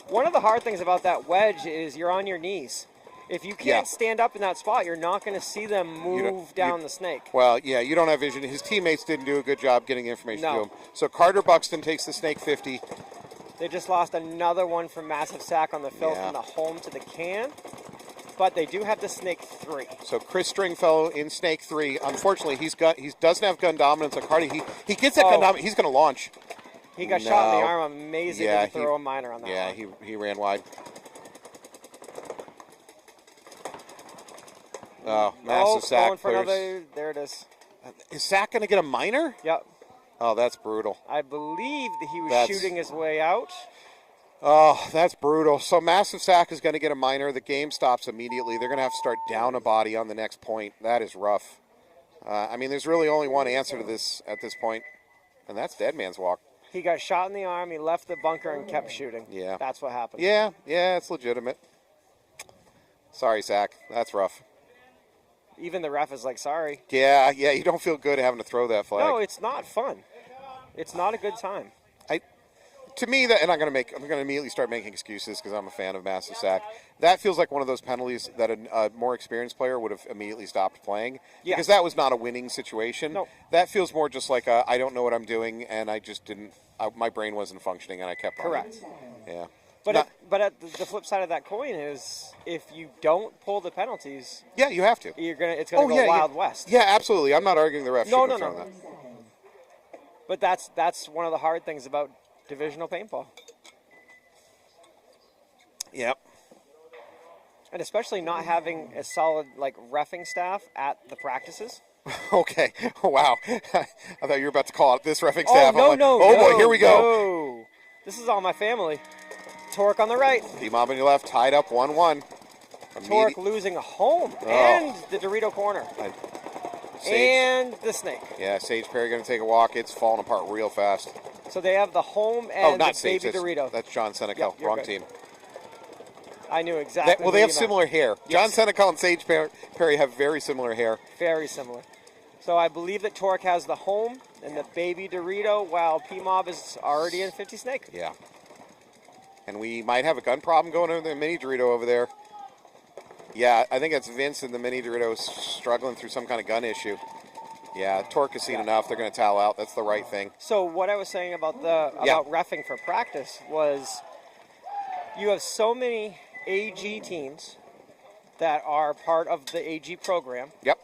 One of the hard things about that wedge is you're on your knees. If you can't stand up in that spot, you're not going to see them move down the snake. well, yeah, you don't have vision. His teammates didn't do a good job getting information to No. him. So Carter Buxton takes the snake 50. They just lost another one from Massive Sack on the fill Yeah. from the home to the can. But they do have the snake 3. So Chris Stringfellow in snake 3. Unfortunately, he doesn't have gun dominance on Carter. He gets that gun dominance. He's going to launch. He got shot in the No. arm. Amazing Yeah, to throw a minor on that Yeah, one. he ran wide. Oh, massive sack. Going for another. There it is. Is Sack going to get a minor? Yep. Oh, that's brutal. I believe that he was That's- shooting his way out. Oh, that's brutal. So Massive Sack is going to get a minor. The game stops immediately. They're going to have to start down a body on the next point. That is rough. I mean, there's really only one answer to this at this point, and that's Dead Man's Walk. He got shot in the arm. He left the bunker and kept shooting. Yeah. That's what happened. Yeah, it's legitimate. Sorry, Sack. That's rough. Even the ref is like, sorry. Yeah, you don't feel good having to throw that flag. No, it's not fun. It's not a good time. To me, that, and I'm going to immediately start making excuses because I'm a fan of Massive Sack. That feels like one of those penalties that a more experienced player would have immediately stopped playing because that was not a winning situation. No. That feels more just like I don't know what I'm doing and I just didn't. My brain wasn't functioning and I kept on. Correct. Yeah. But at the flip side of that coin is if you don't pull the penalties, Yeah, you have to. it's gonna go Wild West. Yeah, absolutely. I'm not arguing the ref. No, shouldn't no, have no. thrown that. But that's one of the hard things about divisional paintball. Yep. And especially not having a solid reffing staff at the practices. Okay. Wow. I thought you were about to call out this reffing staff. Oh, I'm like, boy, here we go. No. This is all my family. Torque on the right. PMob on your left, tied up 1-1. Torque losing a home Oh. and the Dorito corner. Sage. And the snake. Yeah, Sage Perry going to take a walk. It's falling apart real fast. So they have the home and not the Sage. baby Dorito. That's John Senecal. Yep, you're Wrong good. team. I knew exactly. Well, they who have you meant. similar hair. John Yes. Senecal and Sage Perry have very similar hair. Very similar. So I believe that Torque has the home and the baby Dorito, while PMob is already in 50 snake. Yeah. And we might have a gun problem going on with the mini Dorito over there. Yeah, I think that's Vince and the mini Dorito struggling through some kind of gun issue. Yeah, Torque has seen enough. They're going to towel out. That's the right thing. So what I was saying about reffing for practice was you have so many AG teams that are part of the AG program. Yep.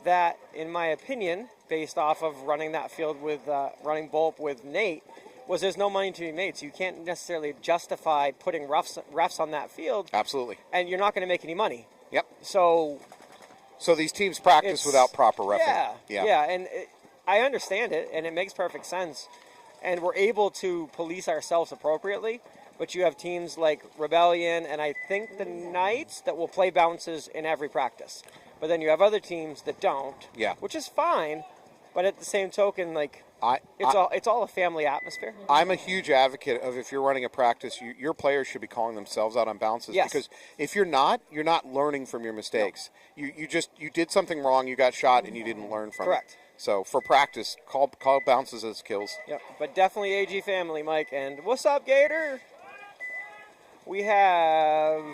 That, in my opinion, based off of running that field with running Bulb with Nate, was there's no money to be made. So you can't necessarily justify putting refs on that field. Absolutely. And you're not going to make any money. Yep. So these teams practice without proper reffing. Yeah, and I understand it, and it makes perfect sense. And we're able to police ourselves appropriately. But you have teams like Rebellion and I think the Knights that will play bounces in every practice. But then you have other teams that don't. Yeah. Which is fine. But at the same token, like it's all a family atmosphere. I'm a huge advocate of if you're running a practice, your players should be calling themselves out on bounces. Yes. Because if you're not learning from your mistakes. No. You did something wrong, you got shot, and you didn't learn from it. Correct. So for practice, call bounces as kills. Yep. But definitely AG family, Mike. And what's up, Gator? We have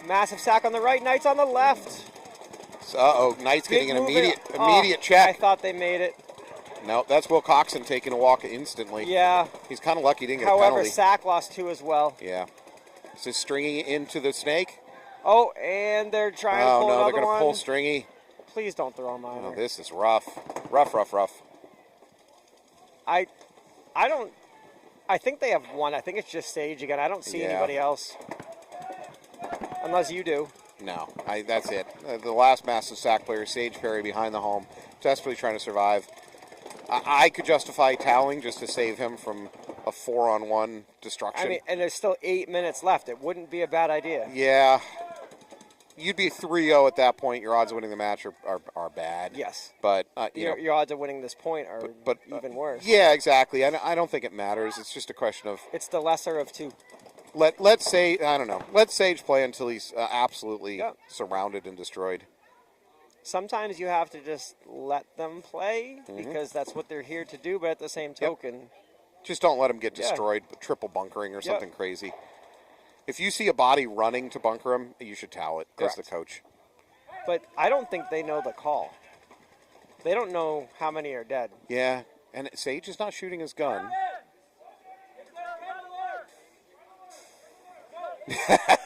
massive sack on the right, Knights on the left. Knights getting an Big immediate check. I thought they made it. No, that's Will Coxon taking a walk instantly. Yeah. He's kind of lucky he didn't get a However, penalty. sack lost 2 as well. Yeah. So Stringy into the snake. Oh, and they're trying to pull another one. They're going to pull Stringy. Please don't throw him either. Oh, this is rough. Rough. I think they have one. I think it's just Sage again. I don't see anybody else. Unless you do. No, that's it. The last massive sack player, Sage Perry, behind the home, desperately trying to survive. I could justify toweling just to save him from a 4-on-1 destruction. I mean, and there's still 8 minutes left. It wouldn't be a bad idea. Yeah. You'd be 3-0 at that point. Your odds of winning the match are bad. Yes. But your odds of winning this point are even worse. Yeah, exactly. I don't think it matters. It's just a question of... It's the lesser of 2. Let's say, I don't know. Let Sage play until he's absolutely surrounded and destroyed. Sometimes you have to just let them play because that's what they're here to do. But at the same token... Just don't let them get destroyed, triple bunkering or something crazy. If you see a body running to bunker him, you should towel it as the coach. But I don't think they know the call. They don't know how many are dead. Yeah, and Sage is not shooting his gun.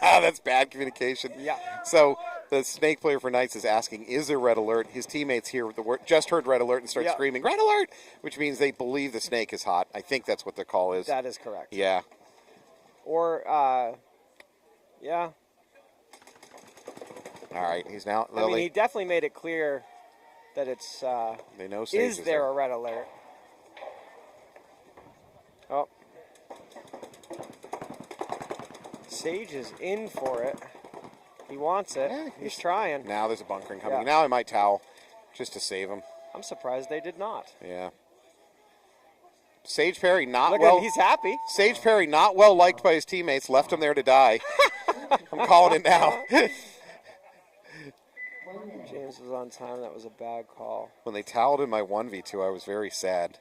That's bad communication. Yeah. So the snake player for Knights is asking, is there red alert? His teammates here with the word, just heard red alert and start screaming, red alert, which means they believe the snake is hot. I think that's what the call is. That is correct. Yeah. Or, yeah. All right, he's now. I mean, he definitely made it clear that it's. They know Sage is there a red alert? Oh. Sage is in for it. He wants it. Yeah, he's trying. Now there's a bunkering coming. Yeah. Now I might towel just to save him. I'm surprised they did not. Yeah. Sage Perry not he's happy. Sage Perry not well liked by his teammates. Left him there to die. I'm calling it now. James was on time. That was a bad call. When they toweled in my 1v2, I was very sad.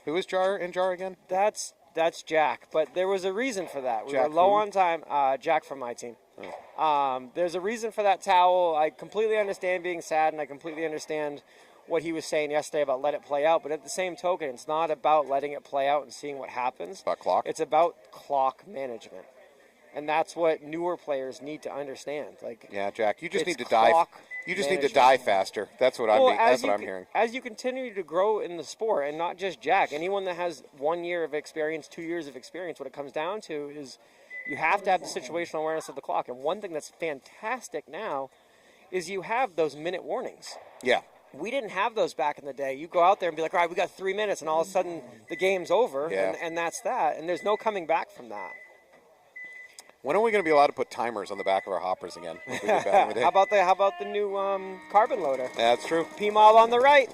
Who was Jar again? That's Jack, but there was a reason for that. We were low on time. Jack from my team. Oh. There's a reason for that towel. I completely understand being sad, and I completely understand what he was saying yesterday about let it play out. But at the same token, it's not about letting it play out and seeing what happens. It's about clock. It's about clock management, and that's what newer players need to understand. Like, yeah, Jack, you just need to die. You just need to die faster. That's what I'm hearing. As you continue to grow in the sport, and not just Jack, anyone that has 1 year of experience, 2 years of experience, what it comes down to is you have to have the situational awareness of the clock. And one thing that's fantastic now is you have those minute warnings. Yeah. We didn't have those back in the day. You go out there and be like, all right, we got 3 minutes, and all of a sudden the game's over, and that's that. And there's no coming back from that. When are we going to be allowed to put timers on the back of our hoppers again? How about the new carbon loader? Yeah, that's true. PMob on the right,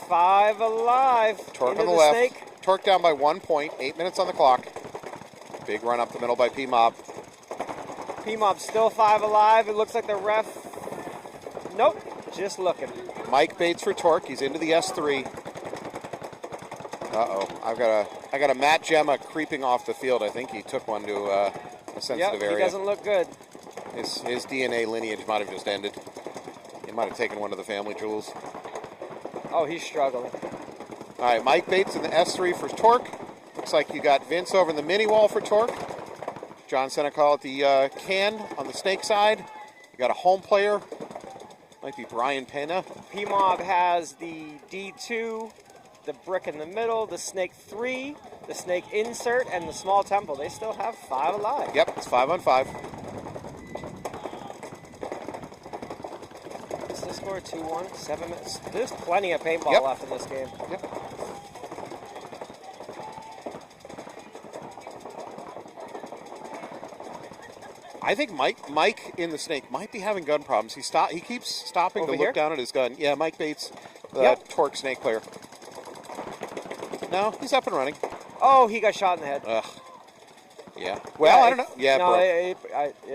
5 alive. Torque on the left. Snake. Torque down by 1 point. 8 minutes on the clock. Big run up the middle by PMob. PMob still 5 alive. It looks like the ref. Nope, just looking. Mike Bates for Torque. He's into the S3. I got a Matt Gemma creeping off the field. I think he took one to a sensitive area. He doesn't look good. His DNA lineage might have just ended. He might have taken one of the family jewels. Oh, he's struggling. All right, Mike Bates in the S3 for Torque. Looks like you got Vince over in the mini wall for Torque. John Senecal at the can on the snake side. You got a home player. Might be Brian Pena. PMob has the D2, the brick in the middle, the snake 3, the snake insert, and the small temple. They still have 5 alive. Yep, it's 5 on 5. What's the score? 2-1, 7 minutes. There's plenty of paintball Yep. left in this game. Yep. I think Mike in the snake might be having gun problems. He keeps stopping Over to here? look down at his gun. Yeah, Mike Bates, the Yep. Torque snake player. No, he's up and running. Oh, he got shot in the head. Ugh. Yeah. Well, I don't know. Yeah, no, bro. it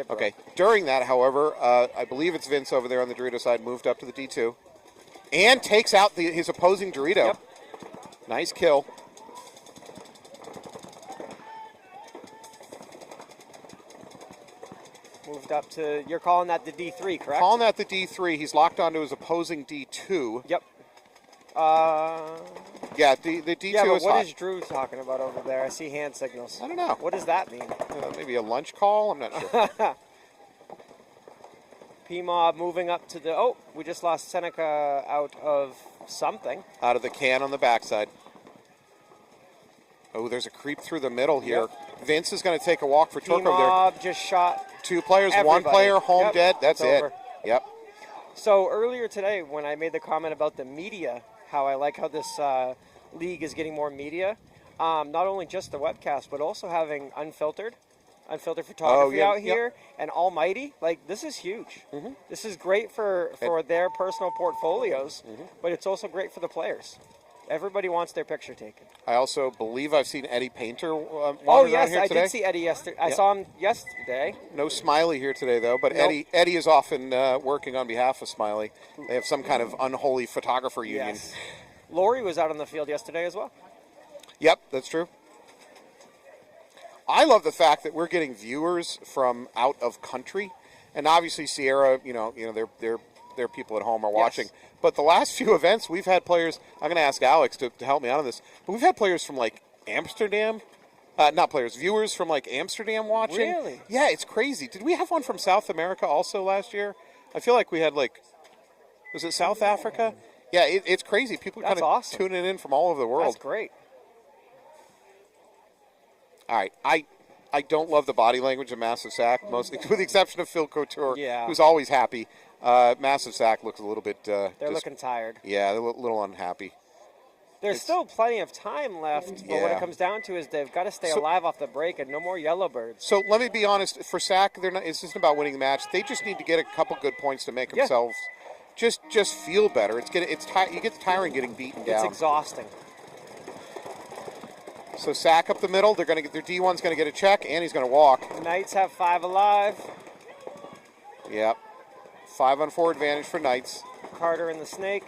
broke. Okay. During that, however, I believe it's Vince over there on the Dorito side, moved up to the D2. And takes out his opposing Dorito. Yep. Nice kill. Moved up to, you're calling that the D3, correct? Calling that the D3. He's locked onto his opposing D2. Yep. Yeah, the D2 Yeah, but is what hot. is Drew talking about over there? I see hand signals. I don't know. What does that mean? Maybe a lunch call? I'm not sure. PMob moving up to the, oh, we just lost Seneca out of something. Out of the can on the backside. Oh, there's a creep through the middle here. Yep. Vince is going to take a walk for Torque over there. PMob just shot. 2 players, Everybody. 1 player, home Yep, dead. That's it's it. over. Yep. So earlier today, when I made the comment about the media, how I like how this league is getting more media, not only just the webcast, but also having unfiltered photography yeah, out yep. here, and Almighty. Like, this is huge. Mm-hmm. This is great for their personal portfolios, but it's also great for the players. Everybody wants their picture taken. I also believe I've seen Eddie Painter Oh wandering yes, around here I today. did see Eddie yesterday. I Yep. saw him yesterday. No Smiley here today, though, but Nope. Eddie is often working on behalf of Smiley. They have some kind of unholy photographer union. Yes. Lori was out on the field yesterday as well. Yep, that's true. I love the fact that we're getting viewers from out of country, and obviously Sierra, their people at home are watching. Yes. But the last few events, we've had players. I'm going to ask Alex to help me out on this. But we've had players from like Amsterdam, viewers from like Amsterdam watching. Really? Yeah, it's crazy. Did we have one from South America also last year? I feel like we had was it South Africa? Yeah, it's crazy. People kind That's of awesome. tuning in from all over the world. That's great. All right, I don't love the body language of Massive Sack, mostly with the exception of Phil Couture, Yeah. who's always happy. Massive Sack looks a little bit. They're looking tired. Yeah, they're a little unhappy. There's It's- still plenty of time left, but when Yeah. it comes down to is they've got to stay So- alive off the break and no more Yellowbirds. So let me be honest. For Sack, it's just about winning the match. They just need to get a couple good points to make Yeah. themselves just feel better. You get tiring getting beaten It's down. exhausting. So Sack up the middle. They're going to get their D1's going to get a check, and he's going to walk. The Knights have 5 alive. Yep. 5-on-4 advantage for Knights. Carter and the Snake.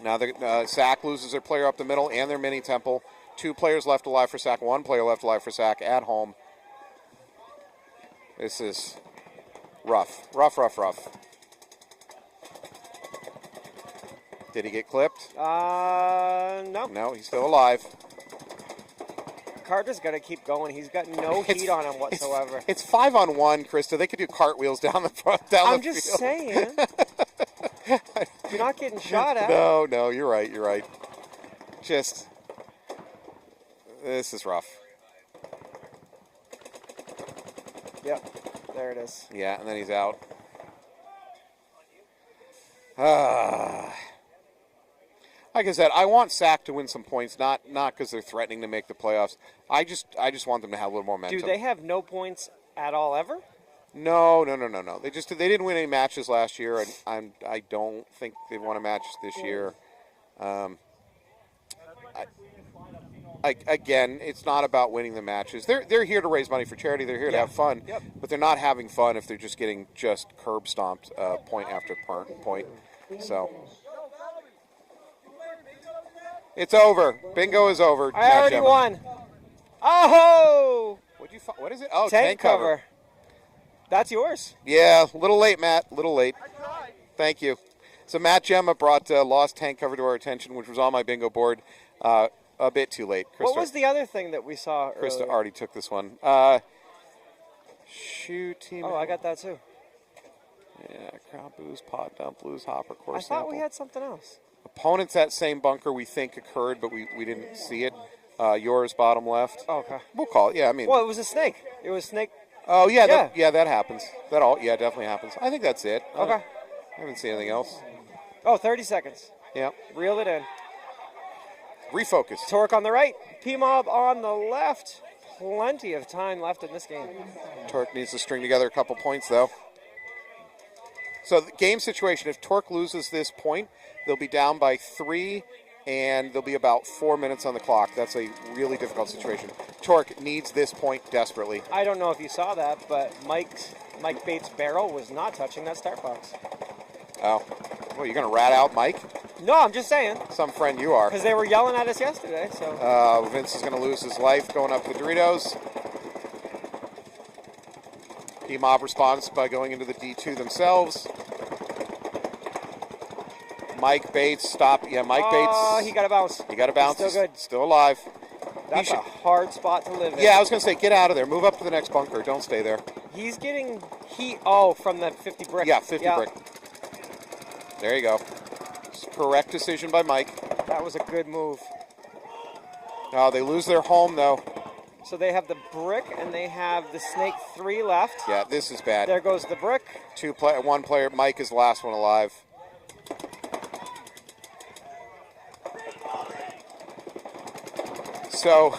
Now the Sack loses their player up the middle and their mini temple. 2 players left alive for Sack. 1 player left alive for Sack at home. This is rough. Rough. Did he get clipped? No. No, he's still alive. Carter's got to keep going. He's got no heat on him whatsoever. It's 5-on-1. Krista. They could do cartwheels down the front. Down I'm the just field. saying. You're not getting shot at. No, you're right. This is rough. Yep. There it is. Yeah, and then he's out. Like I said, I want Sack to win some points, not because they're threatening to make the playoffs. I just want them to have a little more momentum. Do they have no points at all ever? No. They didn't win any matches last year, and I don't think they won a match this year. Again, it's not about winning the matches. They're here to raise money for charity. They're here to have fun, Yep. but they're not having fun if they're just getting curb stomped point after point. So it's over. Bingo is over. I already won. Oh! What is it? Oh, Tank cover. That's yours. Yeah, a little late, Matt. A little late. Thank you. So Matt Gemma brought Lost Tank Cover to our attention, which was on my bingo board a bit too late. Krista, What was the other thing that we saw Krista earlier? already took this one. Shoot team. Oh, I got that too. Yeah, crowd boost, pot dump, lose hopper, course I thought sample. we had something else. Opponents that same bunker we think occurred, but we didn't see it. Yours bottom left. Oh, okay. We'll call it. Yeah, I mean. Well, it was a snake. It was snake. Oh yeah, Yeah. that happens. Yeah, definitely happens. I think that's it. Okay. I haven't seen anything else. Oh, 30 seconds. Yeah. Reel it in. Refocus. Torque on the right. PMob on the left. Plenty of time left in this game. Torque needs to string together a couple points though. So the game situation, if Torque loses this point, they'll be down by 3 and there'll be about 4 minutes on the clock. That's a really difficult situation. Torque needs this point desperately. I don't know if you saw that, but Mike Bates' barrel was not touching that start box. Oh. Well, you're going to rat out Mike? No, I'm just saying. Some friend you are. Because they were yelling at us yesterday. So Vince is going to lose his life going up the Doritos. PMob responds by going into the D2 themselves. Mike Bates stopped. Yeah, Mike Bates. He got a bounce. He got a bounce. Still good. Still alive. That's a hard spot to live in. Yeah, I was going to say, get out of there. Move up to the next bunker. Don't stay there. He's getting heat. Oh, from the 50 brick. Yeah, 50 brick. There you go. Correct decision by Mike. That was a good move. Oh, they lose their home, though. So they have the brick, and they have the snake 3 left. Yeah, this is bad. There goes the brick. One player. Mike is the last one alive. So,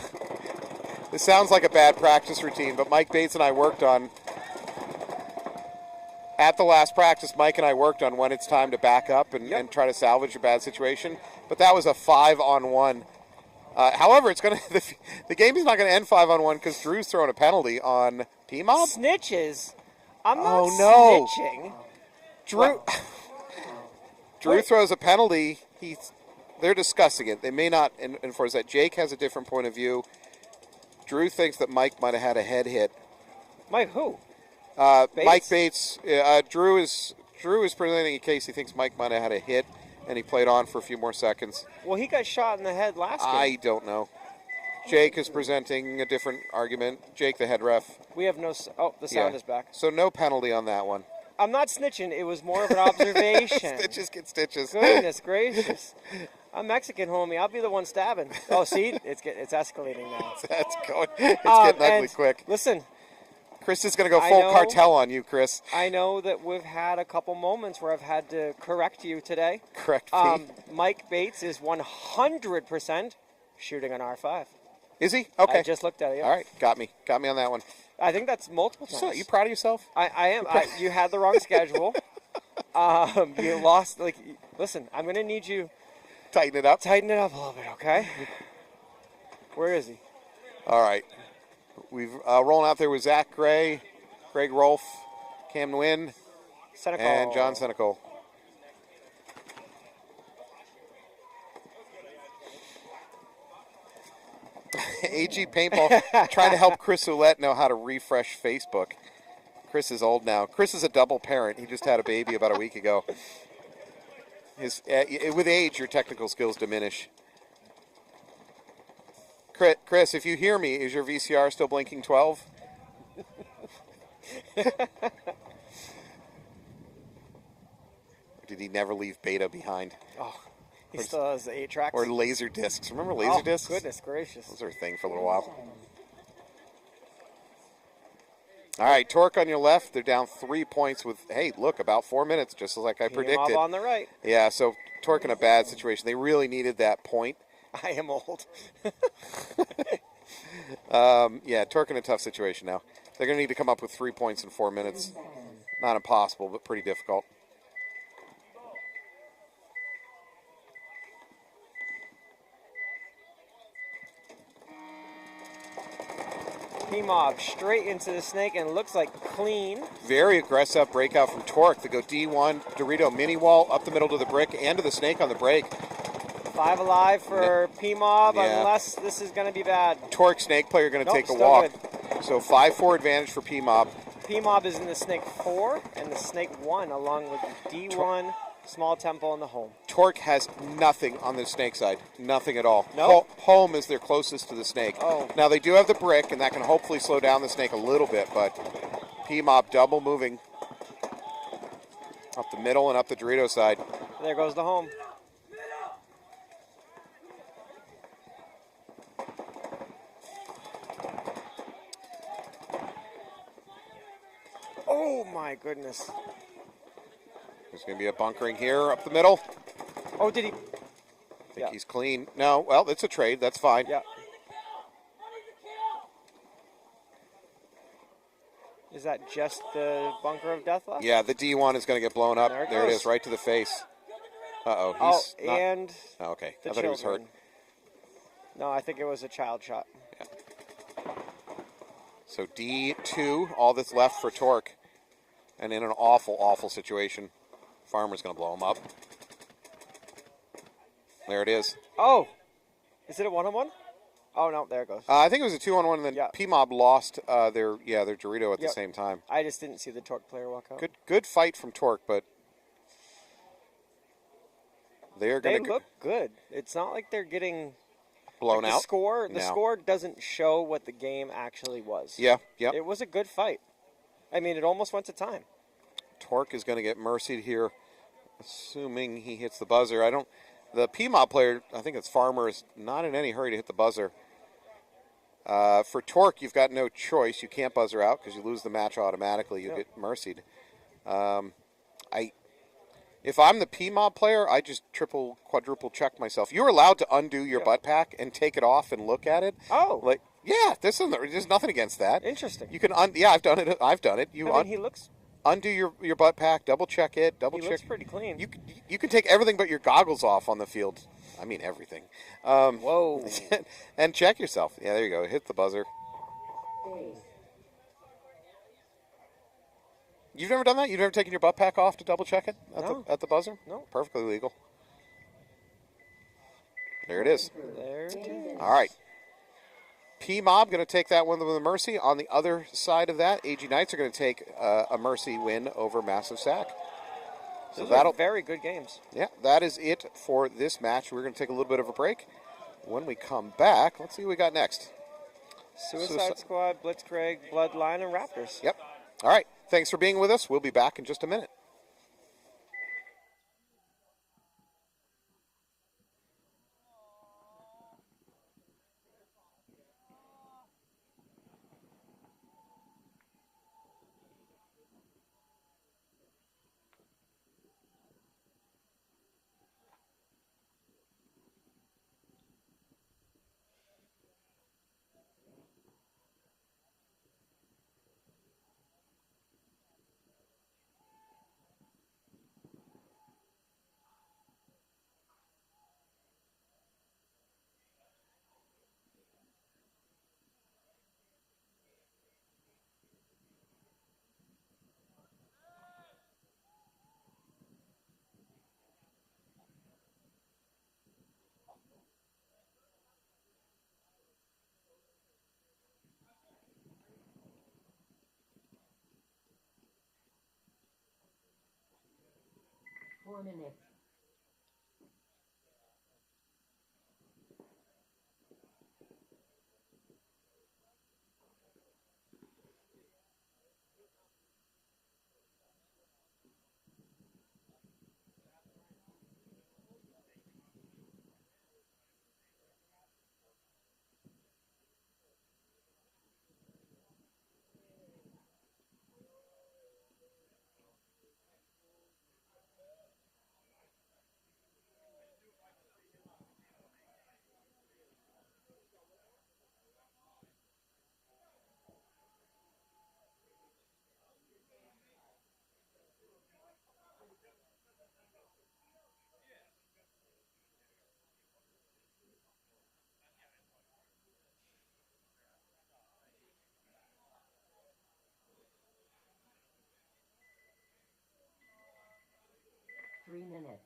this sounds like a bad practice routine, but Mike Bates and I worked on, at the last practice, Mike and I worked on when it's time to back up and try to salvage a bad situation. But that was a 5-on-1. However, it's going to the game is not going to end 5-on-1 because Drew's throwing a penalty on PMob. Snitches. I'm not snitching. Drew throws a penalty. They're discussing it. They may not enforce that. Jake has a different point of view. Drew thinks that Mike might have had a head hit. Mike who? Bates? Mike Bates. Drew is presenting a case. He thinks Mike might have had a hit, and he played on for a few more seconds. Well, he got shot in the head last game. I don't know. Jake is presenting a different argument. Jake, the head ref. We have no... Oh, the sound is back. So no penalty on that one. I'm not snitching. It was more of an observation. Stitches get stitches. Goodness gracious. I'm Mexican, homie. I'll be the one stabbing. Oh, see? It's escalating now. It's getting ugly quick. Listen. Chris is going to go full cartel on you, Chris. I know that we've had a couple moments where I've had to correct you today. Correct me. Mike Bates is 100% shooting an R5. Is he? Okay. I just looked at it. Yeah. All right. Got me on that one. I think that's multiple times. So, you proud of yourself? I am. You had the wrong schedule. You lost. Listen, I'm going to need you... Tighten it up? Tighten it up a little bit, okay? Where is he? All right. We've rolling out there with Zach Gray, Greg Rolfe, Cam Nguyen, and John Senecal. AG Paintball trying to help Chris Ouellette know how to refresh Facebook. Chris is old now. Chris is a double parent. He just had a baby about a week ago. With age, your technical skills diminish. Chris, if you hear me, is your VCR still blinking 12? Did he never leave beta behind? Oh, he still has the 8 tracks. Or laser discs. Remember laser discs? Goodness gracious. Those were a thing for a little while. All right, Torque on your left. They're down 3 points with, hey, look, about 4 minutes, just like I predicted. on the right. Yeah, so Torque in a bad situation. They really needed that point. I am old. Yeah, Torque in a tough situation now. They're going to need to come up with 3 points in 4 minutes. Not impossible, but pretty difficult. PMob straight into the snake and looks like clean. Very aggressive breakout from Torque. They go D1, Dorito mini wall, up the middle to the brick, and to the snake on the break. 5 alive for PMob, unless this is going to be bad. Torque snake player going to take a walk. Good. So 5-4 advantage for PMob. PMob is in the snake 4 and the snake 1, along with D1. Small tempo in the home. Torque has nothing on the snake side. Nothing at all. Nope. Home is their closest to the snake. Oh. Now, they do have the brick, and that can hopefully slow down the snake a little bit, but PMob double moving up the middle and up the Dorito side. There goes the home. Oh my goodness. There's going to be a bunkering here up the middle. Oh, did he? I think he's clean. No, well, it's a trade. That's fine. Yeah. Is that just the bunker of death left? Yeah, the D1 is going to get blown up. There There it goes. is, right to the face. Uh-oh. Oh, He's not... and Oh, okay. the I thought he was hurt. children. No, I think it was a child shot. So D2, all that's left for Torque. And in an awful, awful situation. Farmer's going to blow him up. There it is. Oh! Is it a one-on-one? Oh, no, there it goes. I think it was a 2-on-1, and then Yeah. PMob lost their Dorito at the Yep. same time. I just didn't see the Torque player walk out. Good fight from Torque, but they're They going to look good. It's not like they're getting blown the out. score. The No. score doesn't show what the game actually was. Yeah, yeah. It was a good fight. I mean, it almost went to time. Torque is going to get mercied here, assuming he hits the buzzer. The PMob player, I think it's Farmer, is not in any hurry to hit the buzzer. For Torque, you've got no choice. You can't buzzer out because you lose the match automatically. You get mercied. If I'm the PMob player, I just triple, quadruple check myself. You're allowed to undo your butt pack and take it off and look at it. Oh. There's nothing against that. Interesting. You can I've done it. I've done it. He looks Undo your butt pack, double check it, he looks pretty clean. You can take everything but your goggles off on the field. I mean everything. Whoa. And check yourself. Yeah, there you go. Hit the buzzer. You've never done that? You've never taken your butt pack off to double check it at the buzzer? No. Perfectly legal. There it is. There it is. All right. PMob going to take that one with a mercy. On the other side of that, AG Knights are going to take a mercy win over Massive Sack. So Those that'll are very good games. Yeah, that is it for this match. We're going to take a little bit of a break. When we come back, let's see what we got next. Suicide Squad, Blitzkrieg, Bloodline, and Raptors. Yep. All right. Thanks for being with us. We'll be back in just a minute. Four minutes. Three minutes.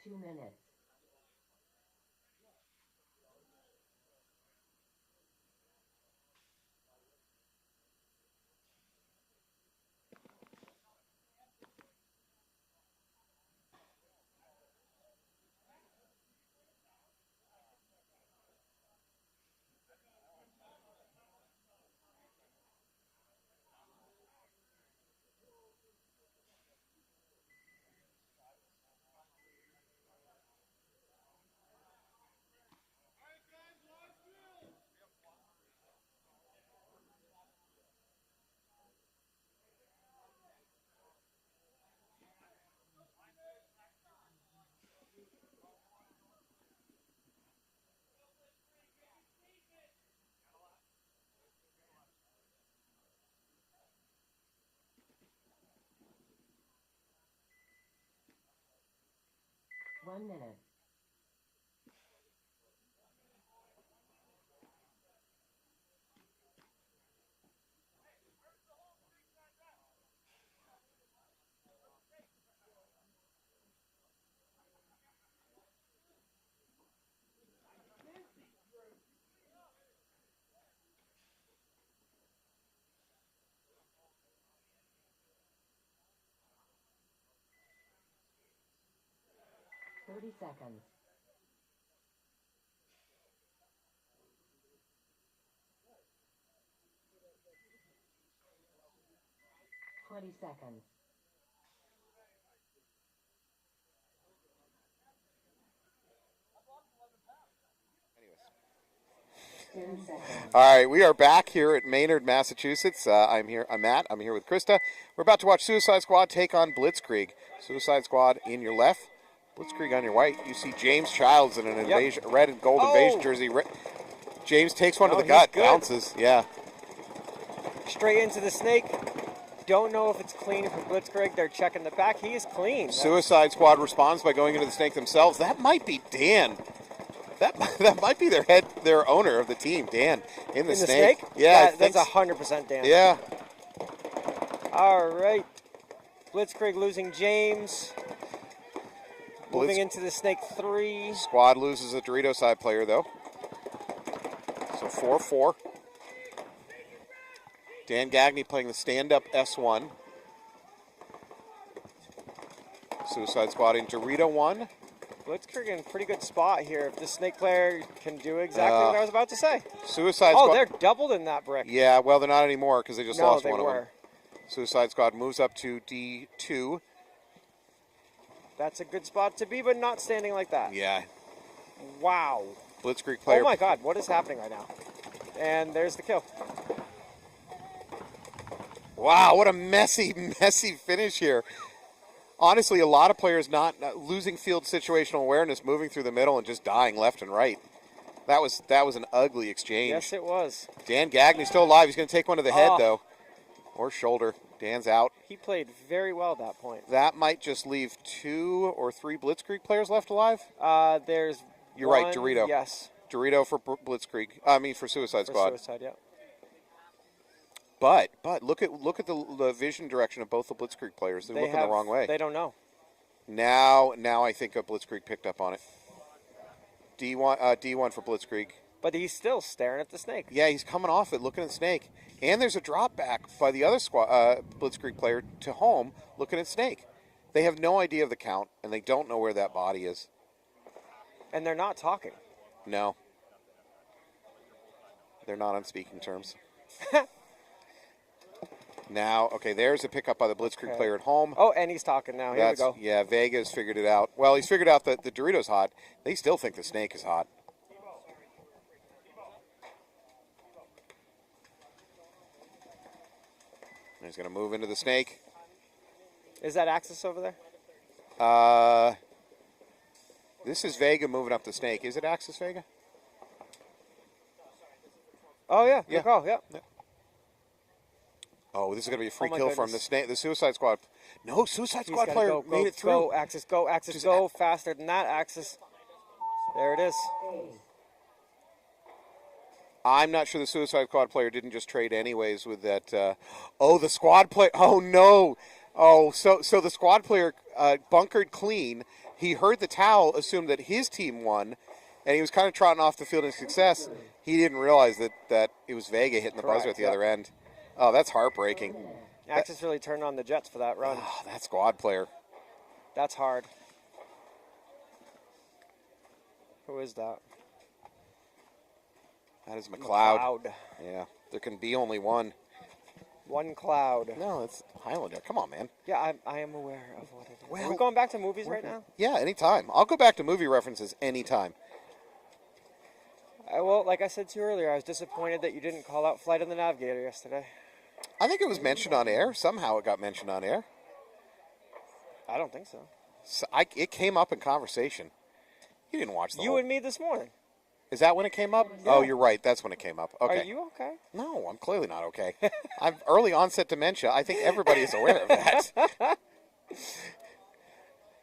2 minutes. One minute. Seconds. 20 seconds. Anyways. 10 seconds. All right, we are back here at Maynard, Massachusetts. I'm Matt. I'm here with Krista. We're about to watch Suicide Squad take on Blitzkrieg. Suicide Squad in your left, Blitzkrieg on your right. You see James Childs in an invasion, red and gold invasion jersey. James takes one to the gut, bounces. Yeah. Straight into the snake. Don't know if it's clean for Blitzkrieg. They're checking the back. He is clean. Suicide Squad responds by going into the snake themselves. That might be Dan. That might be their owner of the team, Dan, in the snake. Yeah, that's 100% Dan. Yeah. All right. Blitzkrieg losing James. Moving into the snake 3. Squad loses a Dorito side player, though. So 4-4. Dan Gagne playing the stand-up S1. Suicide Squad in Dorito 1. Blitzkrieg in a pretty good spot here. If the snake player can do exactly what I was about to say. Suicide Squad. Oh, they're doubled in that brick. Yeah, well, they're not anymore because they just lost one of them. were. Suicide Squad moves up to D2. That's a good spot to be, but not standing like that. Yeah. Wow. Blitzkrieg player. Oh my God, what is happening right now? And there's the kill. Wow, what a messy finish here. Honestly, a lot of players not losing field situational awareness, moving through the middle and just dying left and right. That was an ugly exchange. Yes, it was. Dan Gagne still alive. He's going to take one to the head, though. Or shoulder. Dan's out. He played very well at that point. That might just leave 2 or 3 Blitzkrieg players left alive. There's You're one, right, Dorito. Yes. Dorito for Blitzkrieg. I mean, for Suicide Squad. Suicide, yeah. But look at the vision direction of both the Blitzkrieg players. They're looking the wrong way. They don't know. Now I think a Blitzkrieg picked up on it. D1 for Blitzkrieg. But he's still staring at the snake. Yeah, he's coming off it, looking at Snake. And there's a drop back by the other Blitzkrieg player to home, looking at Snake. They have no idea of the count, and they don't know where that body is. And they're not talking. No. They're not on speaking terms. Now, okay, there's a pickup by the Blitzkrieg player at home. Oh, and he's talking now. Here we go. Yeah, Vega's figured it out. Well, he's figured out that the Dorito's hot. They still think the snake is hot. He's going to move into the snake. Is that Axis over there? This is Vega moving up the snake. Is it Axis Vega? Oh, yeah. Good call. Yeah. Oh, this is going to be a free kill from the snake. The Suicide Squad. No, Suicide Squad player made it through. Go, Axis. Go, Axis. Go faster than that, Axis. There it is. I'm not sure the Suicide Squad player didn't just trade anyways with that. The squad player. Oh, no. Oh, so the squad player bunkered clean, he heard the towel, assumed that his team won, and he was kind of trotting off the field in success. He didn't realize that it was Vega hitting the buzzer at the other end. Oh, that's heartbreaking. Axis really turned on the Jets for that run. Oh, that squad player. That's hard. Who is that? That is McLeod. McLeod. Yeah, there can be only one. One cloud. No, it's Highlander. Come on, man. Yeah, I am aware of what it is. Well, Are we going back to movies right now? Yeah, anytime. I'll go back to movie references anytime. Well, like I said to you earlier, I was disappointed that you didn't call out Flight of the Navigator yesterday. I think it was mentioned on air. Somehow it got mentioned on air. I don't think so. It came up in conversation. You didn't watch the You and me this morning. Is that when it came up? Yeah. Oh, you're right. That's when it came up. Okay. Are you okay? No, I'm clearly not okay. I'm early onset dementia. I think everybody is aware of that.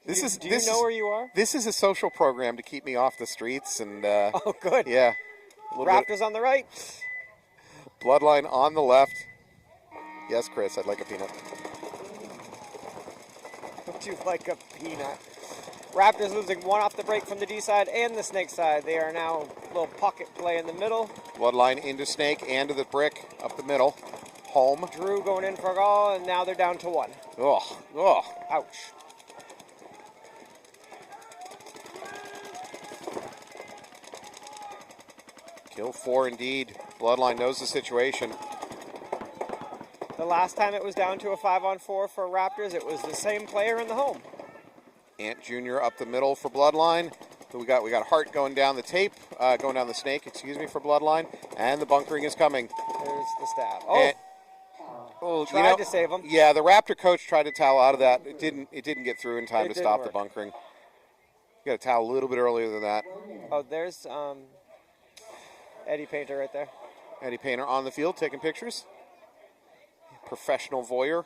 Do you know where you are? This is a social program to keep me off the streets and Oh, good. yeah. Raptors on the right. Bloodline on the left. Yes, Chris, I'd like a peanut. Would you like a peanut? Raptors losing one off the break from the D side and the Snake side. They are now a little pocket play in the middle. Bloodline into Snake and to the brick up the middle. Home. Drew going in for a goal, and now they're down to one. Oh. Ouch. Kill 4 indeed. Bloodline knows the situation. The last time it was down to a 5-on-4 for Raptors, it was the same player in the home. Ant Jr. up the middle for Bloodline. We got Hart going down the tape, going down the Snake, for Bloodline, and the bunkering is coming. There's the stab. Tried to save him. Yeah, the Raptor coach tried to towel out of that. It didn't get through in time to stop the bunkering. You got to towel a little bit earlier than that. Oh, there's Eddie Painter right there. Eddie Painter on the field taking pictures. Professional voyeur.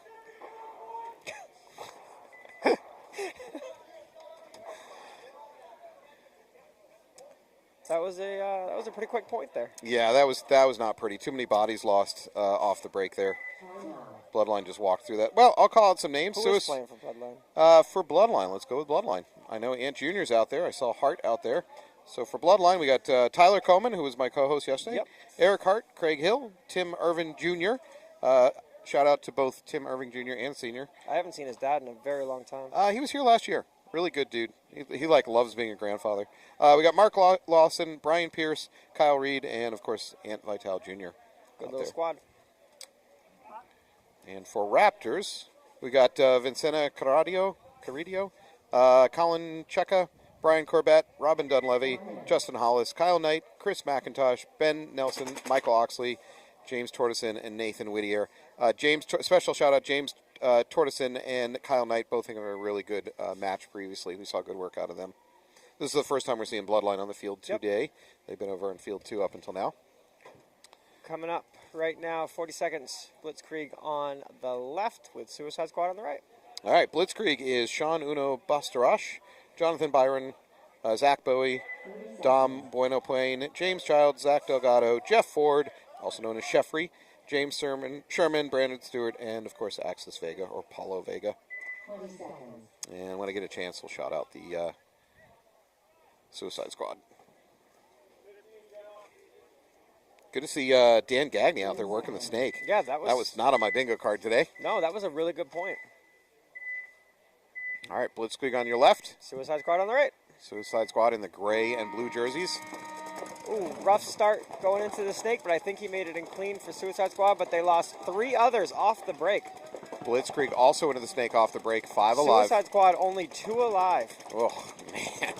That was a pretty quick point there. Yeah, that was not pretty. Too many bodies lost off the break there. Bloodline just walked through that. Well, I'll call out some names. Who was playing for Bloodline? For Bloodline, let's go with Bloodline. I know Ant Jr.'s out there. I saw Hart out there. So for Bloodline, we got Tyler Coleman, who was my co-host yesterday. Yep. Eric Hart, Craig Hill, Tim Irvin Jr. Shout out to both Tim Irving Jr. and Sr. I haven't seen his dad in a very long time. He was here last year. Really good dude. He loves being a grandfather. We got Mark Lawson, Brian Pierce, Kyle Reed, and of course Ant Vitale Jr. Good little squad. And for Raptors, we got Vincenta Carrillo, Colin Cheka, Brian Corbett, Robin Dunleavy, Justin Hollis, Kyle Knight, Chris McIntosh, Ben Nelson, Michael Oxley, James Tortison, and Nathan Whittier. Special shout out James Tortison and Kyle Knight, both having a really good match previously. We saw good work out of them. This is the first time we're seeing Bloodline on the field today. Yep. They've been over in field 2 up until now. Coming up right now, 40 seconds. Blitzkrieg on the left with Suicide Squad on the right. All right, Blitzkrieg is Sean Uno Bastarash, Jonathan Byron, Zach Bowie, Dom Bueno Plain, James Child, Zach Delgado, Jeff Ford, also known as Sheffrey, James Sherman, Brandon Stewart, and of course Axis Vega or Paulo Vega. And when I get a chance, we'll shout out the Suicide Squad. Good to see Dan Gagne out there working the Snake. Yeah, that was not on my bingo card today. No, that was a really good point. All right, Blitzkrieg on your left. Suicide Squad on the right. Suicide Squad in the gray and blue jerseys. Ooh, rough start going into the Snake, but I think he made it in clean for Suicide Squad, but they lost 3 others off the break. Blitzkrieg also into the Snake off the break, 5 alive. Suicide Squad only 2 alive. Oh, man.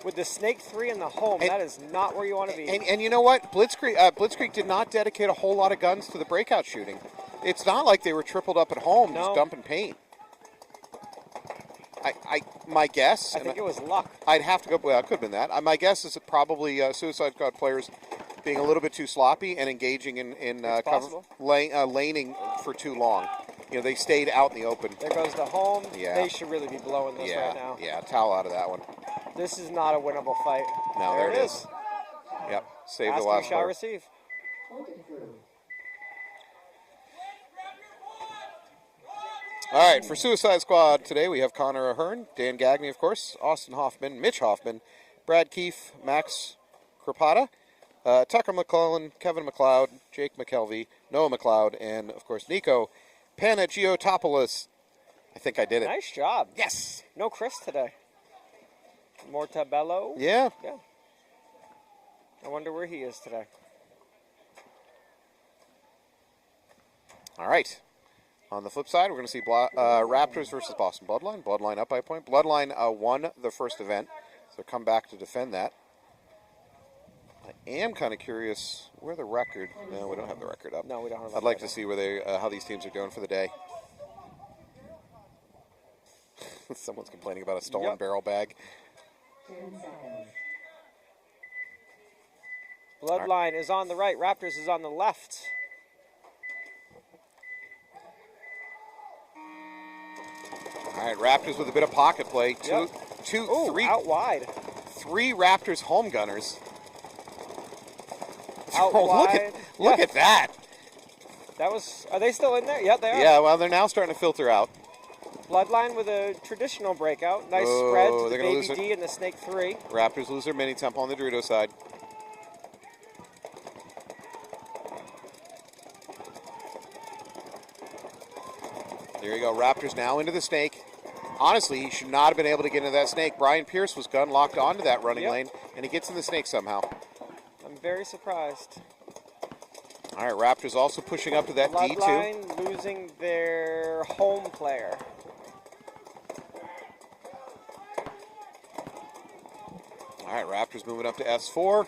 With the Snake 3 in the home, that is not where you want to be. And you know what? Blitzkrieg did not dedicate a whole lot of guns to the breakout shooting. It's not like they were tripled up at home just dumping paint. My guess. I think it was luck. I'd have to go. Well, it could have been that. My guess is that probably Suicide Squad players being a little bit too sloppy and engaging in laning for too long. You know, they stayed out in the open. There goes the home. Yeah. They should really be blowing this right now. Yeah, towel out of that one. This is not a winnable fight. No, there it is. Yep, save the last shall player. receive. All right, for Suicide Squad today, we have Connor Ahern, Dan Gagney, of course, Austin Hoffman, Mitch Hoffman, Brad Keefe, Max Krapata, Tucker McClellan, Kevin McLeod, Jake McKelvey, Noah McLeod, and, of course, Nico Panagiotopoulos. I think I did it. Nice job. Yes. No Chris today. Mortabello. Yeah. Yeah. I wonder where he is today. All right. On the flip side, we're going to see Raptors versus Boston Bloodline. Bloodline up by a point. Bloodline won the first event, so come back to defend that. I am kind of curious where the record. No, we don't have the record up. No, we don't have I'd like to see where they how these teams are doing for the day. Someone's complaining about a stolen barrel bag. 10 seconds. Bloodline is on the right. Raptors is on the left. All right, Raptors with a bit of pocket play. Ooh, out wide. 3 Raptors home gunners. Out Oh, wide. Look at that. That was. Are they still in there? Yeah, they are. Yeah, well, they're now starting to filter out. Bloodline with a traditional breakout. Nice Oh, spread to the they're gonna lose Baby it. D and the Snake 3. Raptors lose their mini tempo on the Dorito side. There you go. Raptors now into the snake. Honestly, he should not have been able to get into that snake. Brian Pierce was gun locked onto that running lane, and he gets in the snake somehow. I'm very surprised. All right, Raptors also pushing up to that D2. Bloodline losing their home player. All right, Raptors moving up to S4.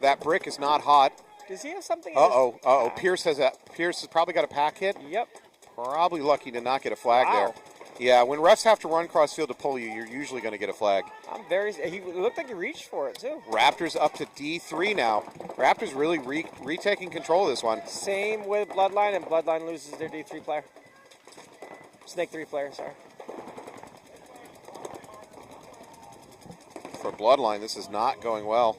That brick is not hot. Does he have something? Uh-oh. Pierce has probably got a pack hit. Yep. Probably lucky to not get a flag Wow. there. Yeah, when refs have to run cross field to pull you, you're usually going to get a flag. He looked like he reached for it too. Raptors up to D3 now. Raptors really retaking control of this one. Same with Bloodline, and Bloodline loses their D3 player. Snake 3 player, sorry. For Bloodline, this is not going well.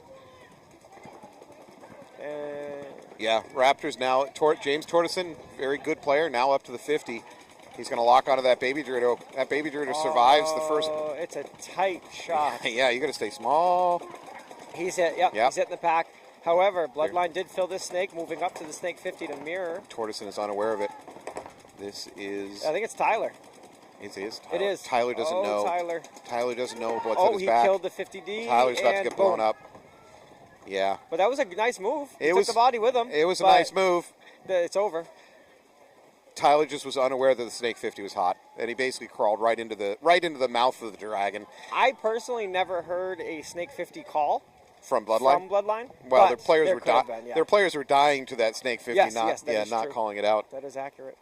Yeah, Raptors now. James Tortison, very good player, now up to the 50. He's going to lock onto that Baby Dorito. That Baby Dorito survives the first. Oh, it's a tight shot. Yeah, you got to stay small. He's hit. Yep, he's hitting the pack. However, Bloodline did fill this snake, moving up to the Snake 50 to mirror. Tortison is unaware of it. This is. I think it's Tyler. It is. It is. Tyler doesn't know. Tyler doesn't know what's at his back. Oh, he killed the 50D. Tyler's about to get blown boom. up. Yeah. But that was a nice move. He It took was the body with him. It was a but nice move. It's over. Tyler just was unaware that the Snake 50 was hot, and he basically crawled right into the mouth of the dragon. I personally never heard a Snake 50 call From Bloodline. Well, their players were dying to that Snake 50, Yes, not that is not true. calling it out. That is accurate.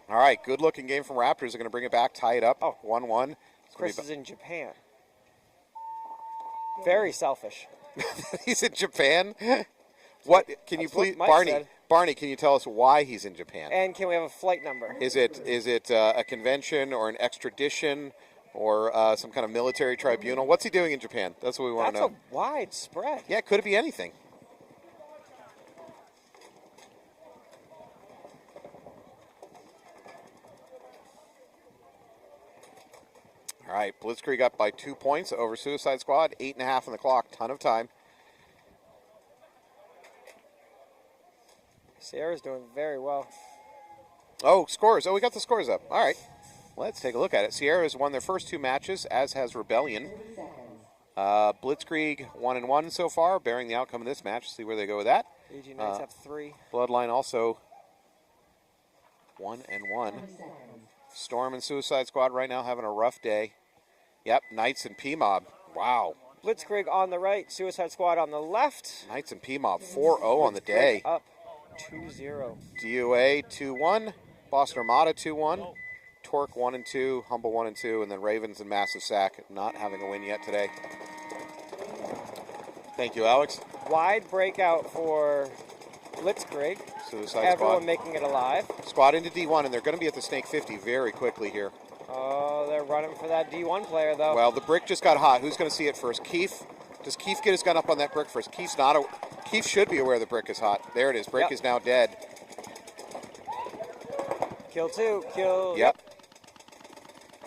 All right, good looking game from Raptors. They're going to bring it back, tie it up, 1-1. Chris is in Japan. Very selfish. He's in Japan. What can you That's what please, Mike Barney? said. Barney, can you tell us why he's in Japan? And can we have a flight number? Is it a convention or an extradition or some kind of military tribunal? What's he doing in Japan? That's what we want to know. That's a wide spread. Yeah, could it be anything? All right, Blitzkrieg up by 2 points over Suicide Squad. 8.5 on the clock. Ton of time. Sierra's doing very well. Oh, scores. Oh, we got the scores up. All right. Let's take a look at it. Sierra has won their first 2 matches, as has Rebellion. 30 seconds. Blitzkrieg 1-1 so far, bearing the outcome of this match. See where they go with that. AG Knights have 3. Bloodline also 1-1. 5 seconds. Storm and Suicide Squad right now having a rough day. Yep, Knights and PMob. Wow. Blitzkrieg on the right, Suicide Squad on the left. Knights and PMob 4-0 on the day. Up 2-0. DUA 2-1. Boston Armada 2-1. Torque 1-2. Humble 1-2. And then Ravens and Massive Sack not having a win yet today. Thank you, Alex. Wide breakout for Blitzkrieg. Suicide Everyone Squad. making it alive. Squad into D1, and they're going to be at the Snake 50 very quickly here. Oh, they're running for that D1 player, though. Well, the brick just got hot. Who's going to see it first? Keefe Does Keith get his gun up on that brick first? Keith should be aware the brick is hot. There it is. Brick is now dead. Kill 2. Kill. Yep.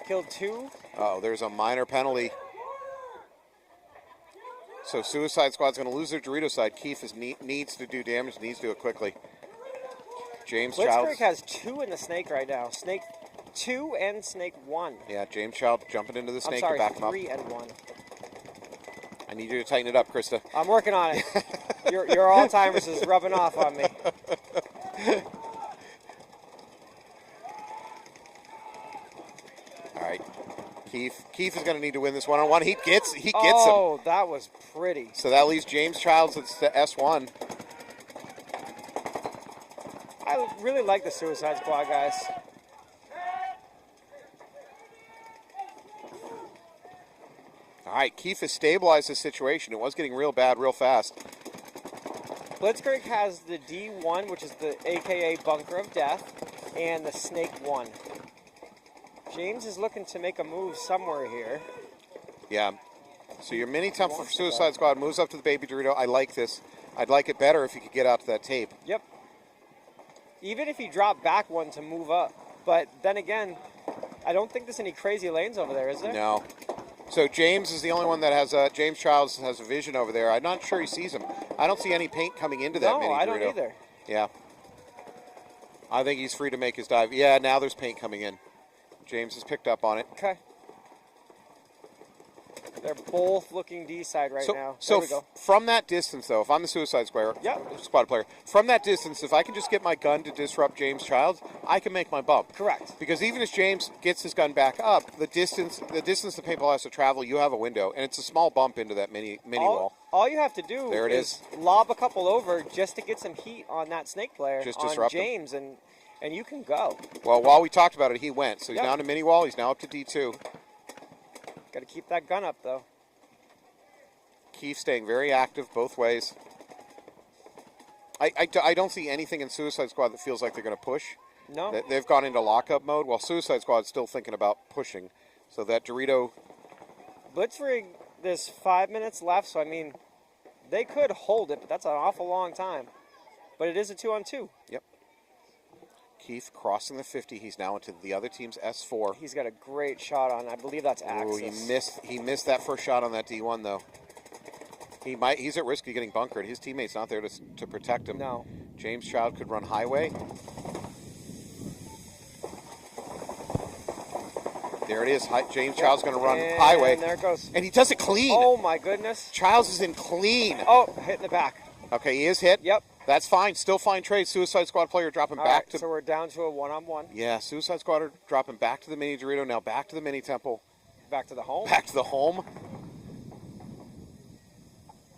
Killed 2. Oh, there's a minor penalty. So Suicide Squad's going to lose their Dorito side. Keith needs to do damage, needs to do it quickly. James Child. Blitzkrieg has 2 in the snake right now. Snake 2 and snake 1. Yeah, James Child jumping into the snake to I'm sorry, back him up. 3 and 1. I need you to tighten it up, Krista. I'm working on it. your Alzheimer's is rubbing off on me. All right. Keith is going to need to win this one-on-one. He gets him. Oh, that was pretty. So that leaves James Childs at the S1. I really like the Suicide Squad, guys. All right, Keith has stabilized the situation. It was getting real bad real fast. Blitzkrieg has the D1, which is the AKA Bunker of Death, and the Snake 1. James is looking to make a move somewhere here. Yeah. So your mini temple for Suicide Squad moves up to the Baby Dorito. I like this. I'd like it better if you could get out to that tape. Yep. Even if he dropped back one to move up. But then again, I don't think there's any crazy lanes over there, is there? No. So James is the only one that has James Childs has a vision over there. I'm not sure he sees him. I don't see any paint coming into that mini Dorito. No, I don't either. Yeah. I think he's free to make his dive. Yeah, now there's paint coming in. James has picked up on it. Okay. They're both looking D-side right now. So there we go. From that distance, though, if I'm the Suicide Squad player, from that distance, if I can just get my gun to disrupt James Childs, I can make my bump. Correct. Because even as James gets his gun back up, the distance the paintball has to travel, you have a window, and it's a small bump into that mini wall. All you have to do There it is lob a couple over just to get some heat on that snake player, Just on disrupt him. James, and you can go. Well, while we talked about it, he went. So he's Yep. down to mini wall. He's now up to D2. Got to keep that gun up, though. Keith staying very active both ways. I don't see anything in Suicide Squad that feels like they're going to push. No. They've gone into lockup mode, while Suicide Squad's still thinking about pushing. So that Dorito... Blitzkrieg, there's 5 minutes left, so I mean, they could hold it, but that's an awful long time. But it is a 2-on-2. Yep. Keith crossing the 50. He's now into the other team's S4. He's got a great shot on, I believe that's Axis. Ooh, he missed that first shot on that D1, though. He's at risk of getting bunkered. His teammate's not there to protect him. No. James Child could run highway. There it is. James Child's going to run highway. And there it goes. And he does it clean. Oh, my goodness. Childs is in clean. Oh, hit in the back. Okay, he is hit. Yep. That's fine. Still fine trade. Suicide Squad player dropping All back right, to... so we're down to a 1-on-1. Yeah, Suicide Squad are dropping back to the mini Dorito. Now back to the mini temple. Back to the home. Back to the home.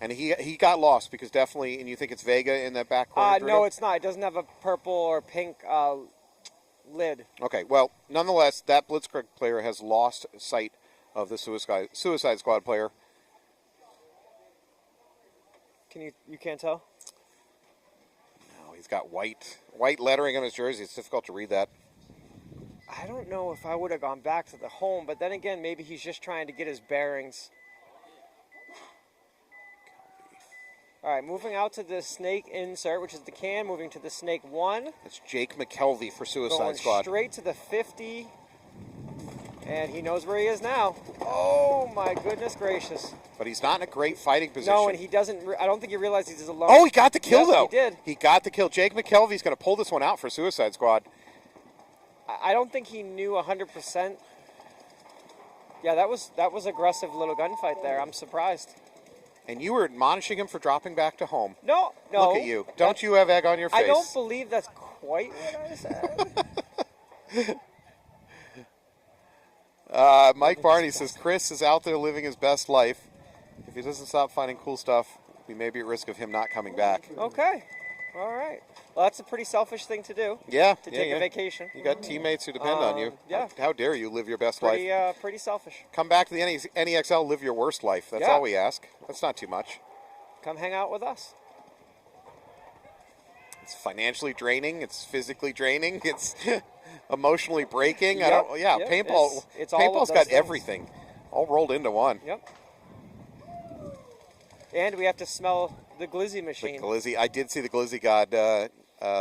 And he got lost because definitely, and you think it's Vega in that back corner? No, it's not. It doesn't have a purple or pink lid. Okay, well, nonetheless, that Blitzkrieg player has lost sight of the Suicide Squad player. You can't tell? No, he's got white lettering on his jersey. It's difficult to read that. I don't know if I would have gone back to the home, but then again, maybe he's just trying to get his bearings. All right, moving out to the snake insert, which is the can, moving to the snake 1. That's Jake McKelvey for Suicide Going Squad. straight to the 50. And he knows where he is now. Oh, my goodness gracious. But he's not in a great fighting position. No, and he doesn't, I don't think he realizes he's alone. Oh, he got the kill, though. He did. He got the kill. Jake McKelvey's going to pull this one out for Suicide Squad. I don't think he knew 100%. Yeah, that was aggressive little gunfight there. I'm surprised. And you were admonishing him for dropping back to home. No. Look at you. Don't you have egg on your face? I don't believe that's quite what I said. Mike Barney says, Chris is out there living his best life. If he doesn't stop finding cool stuff, we may be at risk of him not coming back. Okay. All right. Well, that's a pretty selfish thing to do. Yeah. To take a vacation. You got teammates who depend on you. Yeah. How dare you live your best life? Pretty selfish. Come back to the NEXL, live your worst life. That's all we ask. That's not too much. Come hang out with us. It's financially draining. It's physically draining. It's emotionally breaking. Yep. Paintball. It's all Paintball's of got those things. everything, all rolled into one. Yep. And we have to smell the glizzy The machine. Glizzy. I did see the Glizzy God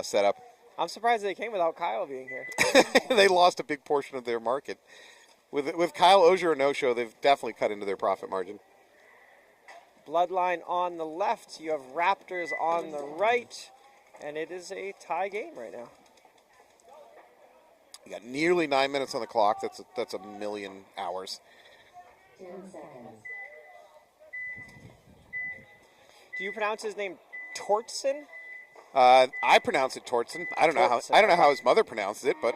set up. I'm surprised they came without Kyle being here. They lost a big portion of their market. With Kyle Ogier or no-show, they've definitely cut into their profit margin. Bloodline on the left. You have Raptors on the right. And it is a tie game right now. You got nearly 9 minutes on the clock. That's a million hours. 10 seconds. Do you pronounce his name Tortson? I pronounce it Tortson. I don't know how his mother pronounces it, but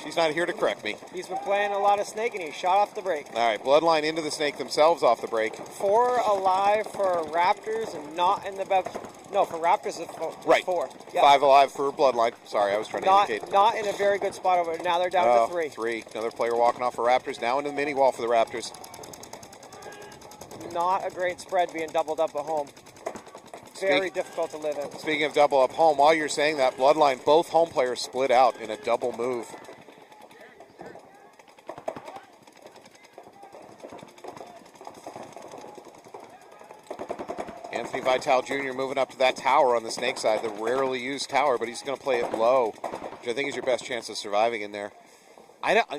she's not here to correct me. He's been playing a lot of Snake, and he shot off the break. All right, Bloodline into the Snake themselves off the break. 4 alive for Raptors, and not in the best. No, for Raptors, it's Right. 4. Yeah. 5 alive for Bloodline. Sorry, I was trying to indicate. Not in a very good spot over. Now they're down to 3. 3. Another player walking off for Raptors. Now into the mini wall for the Raptors. Not a great spread being doubled up at home. Very difficult to live in. Speaking of double up home, while you're saying that, Bloodline, both home players split out in a double move. Anthony Vitale Jr. moving up to that tower on the Snake side, the rarely used tower, but he's going to play it low, which I think is your best chance of surviving in there.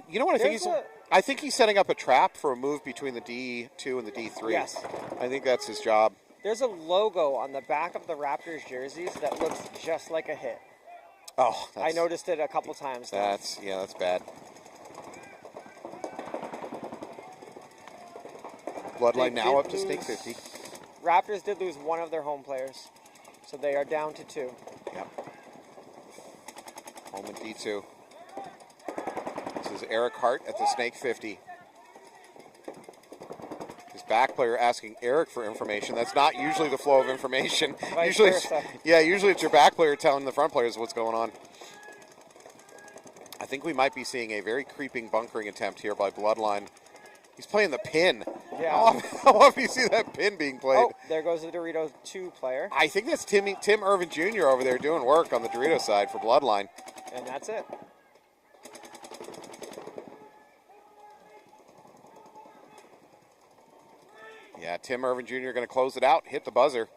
You know what I think I think he's setting up a trap for a move between the D2 and the D3. Yes. I think that's his job. There's a logo on the back of the Raptors jerseys that looks just like a hit. Oh, I noticed it a couple times now. That's bad. Bloodline now up to Snake 50. Raptors did lose one of their home players, so they are down to 2. Yep. Home in D2. This is Eric Hart at the Snake 50. His back player asking Eric for information. That's not usually the flow of information. Usually it's your back player telling the front players what's going on. I think we might be seeing a very creeping bunkering attempt here by Bloodline. He's playing the pin. Yeah. How often do you see that pin being played? Oh, there goes the Dorito 2 player. I think that's Tim Irvin Jr. over there doing work on the Dorito side for Bloodline. And that's it. Yeah, Tim Irvin Jr. going to close it out, hit the buzzer.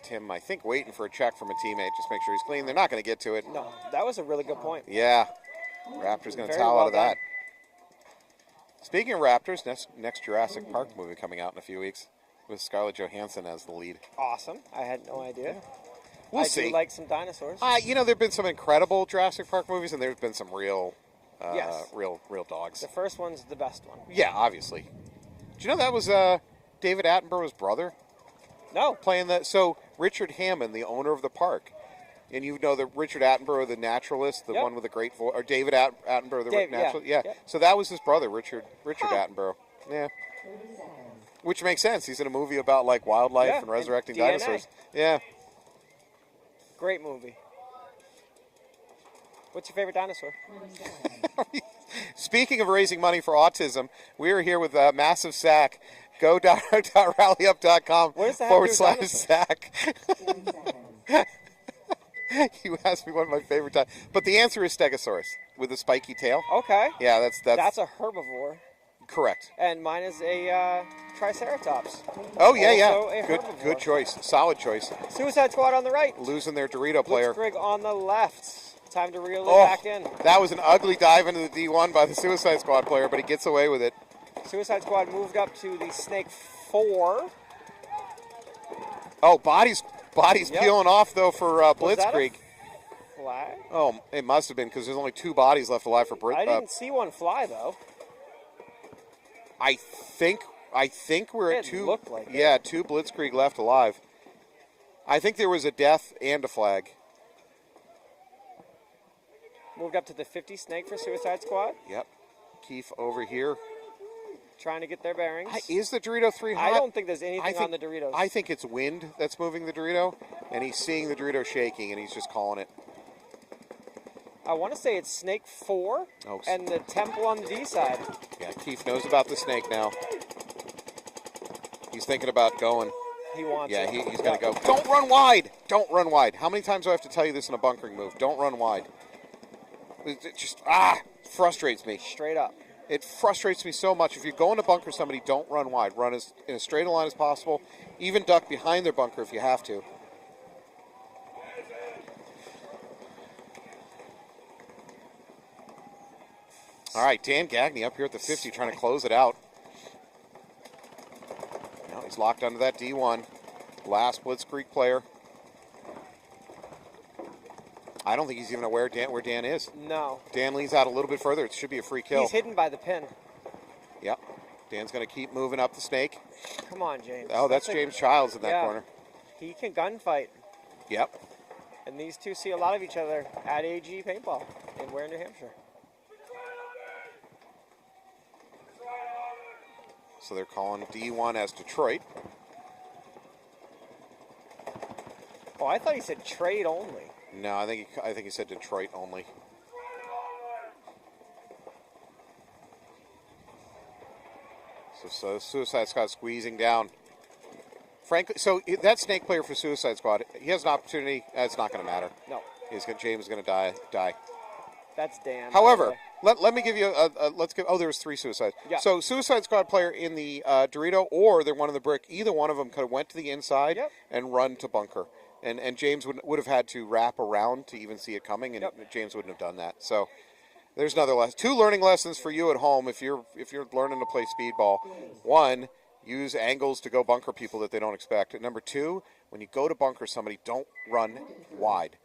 Tim, I think, waiting for a check from a teammate. Just make sure he's clean. They're not going to get to it. No, that was a really good point. Yeah. Raptors going to Very towel well out of that. Speaking of Raptors, next Jurassic Park movie coming out in a few weeks with Scarlett Johansson as the lead. Awesome. I had no idea. We'll see. I do like some dinosaurs. There have been some incredible Jurassic Park movies, and there's been some real dogs. The first one's the best one. Yeah, obviously. Do you know that was David Attenborough's brother? No. Playing that. So Richard Hammond, the owner of the park, and you know the Richard Attenborough, the naturalist, the one with the great voice, or David Attenborough, the naturalist. Yeah. So that was his brother, Richard Attenborough. Yeah. 30 seconds. Which makes sense. He's in a movie about like wildlife and resurrecting and DNA. dinosaurs. Yeah. Great movie. What's your favorite dinosaur? 20 seconds. Speaking of raising money for autism, we are here with Massive Sack. Go.rallyup.com What does that have to do with /sack. 30 seconds. You asked me what my favorite time, but the answer is Stegosaurus with a spiky tail. Okay. Yeah, That's a herbivore. correct. And mine is a Triceratops. Oh yeah, Also a good herbivore. choice, solid choice. Suicide Squad on the right. Losing their Dorito player. Blitzkrieg on the left. Time to reel it Oh, back in. that was an ugly dive into the D1 by the Suicide Squad player, but he gets away with it. Suicide Squad moved up to the Snake 4. Oh, bodies Yep. peeling off though for Was that a Blitzkrieg. Flag? Oh, it must have been because there's only 2 bodies left alive for I didn't see one fly though. I think we're at It 2. looked like it. Yeah, 2 Blitzkrieg left alive. I think there was a death and a flag. Moved up to the 50 Snake for Suicide Squad. Yep. Keith over here. Trying to get their bearings. Is the Dorito 3 hot? I don't think there's anything on the Doritos. I think it's wind that's moving the Dorito, and he's seeing the Dorito shaking, and he's just calling it. I want to say it's Snake 4 Oh, and the Temple on the D side. Yeah, Keith knows about the snake now. He's thinking about going. He wants Yeah, it. he's going to go. Don't run wide. Don't run wide. How many times do I have to tell you this in a bunkering move? Don't run wide. Just, frustrates me. Straight up. It frustrates me so much. If you're going to bunker somebody, don't run wide. Run as in as straight a line as possible. Even duck behind their bunker if you have to. All right, Dan Gagne up here at the 50 trying to close it out. Now he's locked onto that D1. Last Blitzkrieg player. I don't think he's even aware where Dan is. No. Dan leans out a little bit further. It should be a free kill. He's hidden by the pin. Yep. Dan's going to keep moving up the snake. Come on, James. Oh, that's James Childs in that corner. He can gunfight. Yep. And these two see a lot of each other at AG Paintball in Ware, New Hampshire. So they're calling D1 as Detroit. Oh, I thought he said trade only. No, I think he said Detroit only. So Suicide Squad squeezing down. Frankly, so that snake player for Suicide Squad, he has an opportunity. It's not going to matter. No. James is going to die. That's Dan. However, let me give you there was 3 suicides. Yeah. So Suicide Squad player in the Dorito or they're one of the brick, either one of them could have went to the inside and run to bunker. And James would have had to wrap around to even see it coming, and James wouldn't have done that. So there's another lesson. 2 learning lessons for you at home if you're learning to play speedball. 1, use angles to go bunker people that they don't expect. And number 2, when you go to bunker somebody, don't run wide.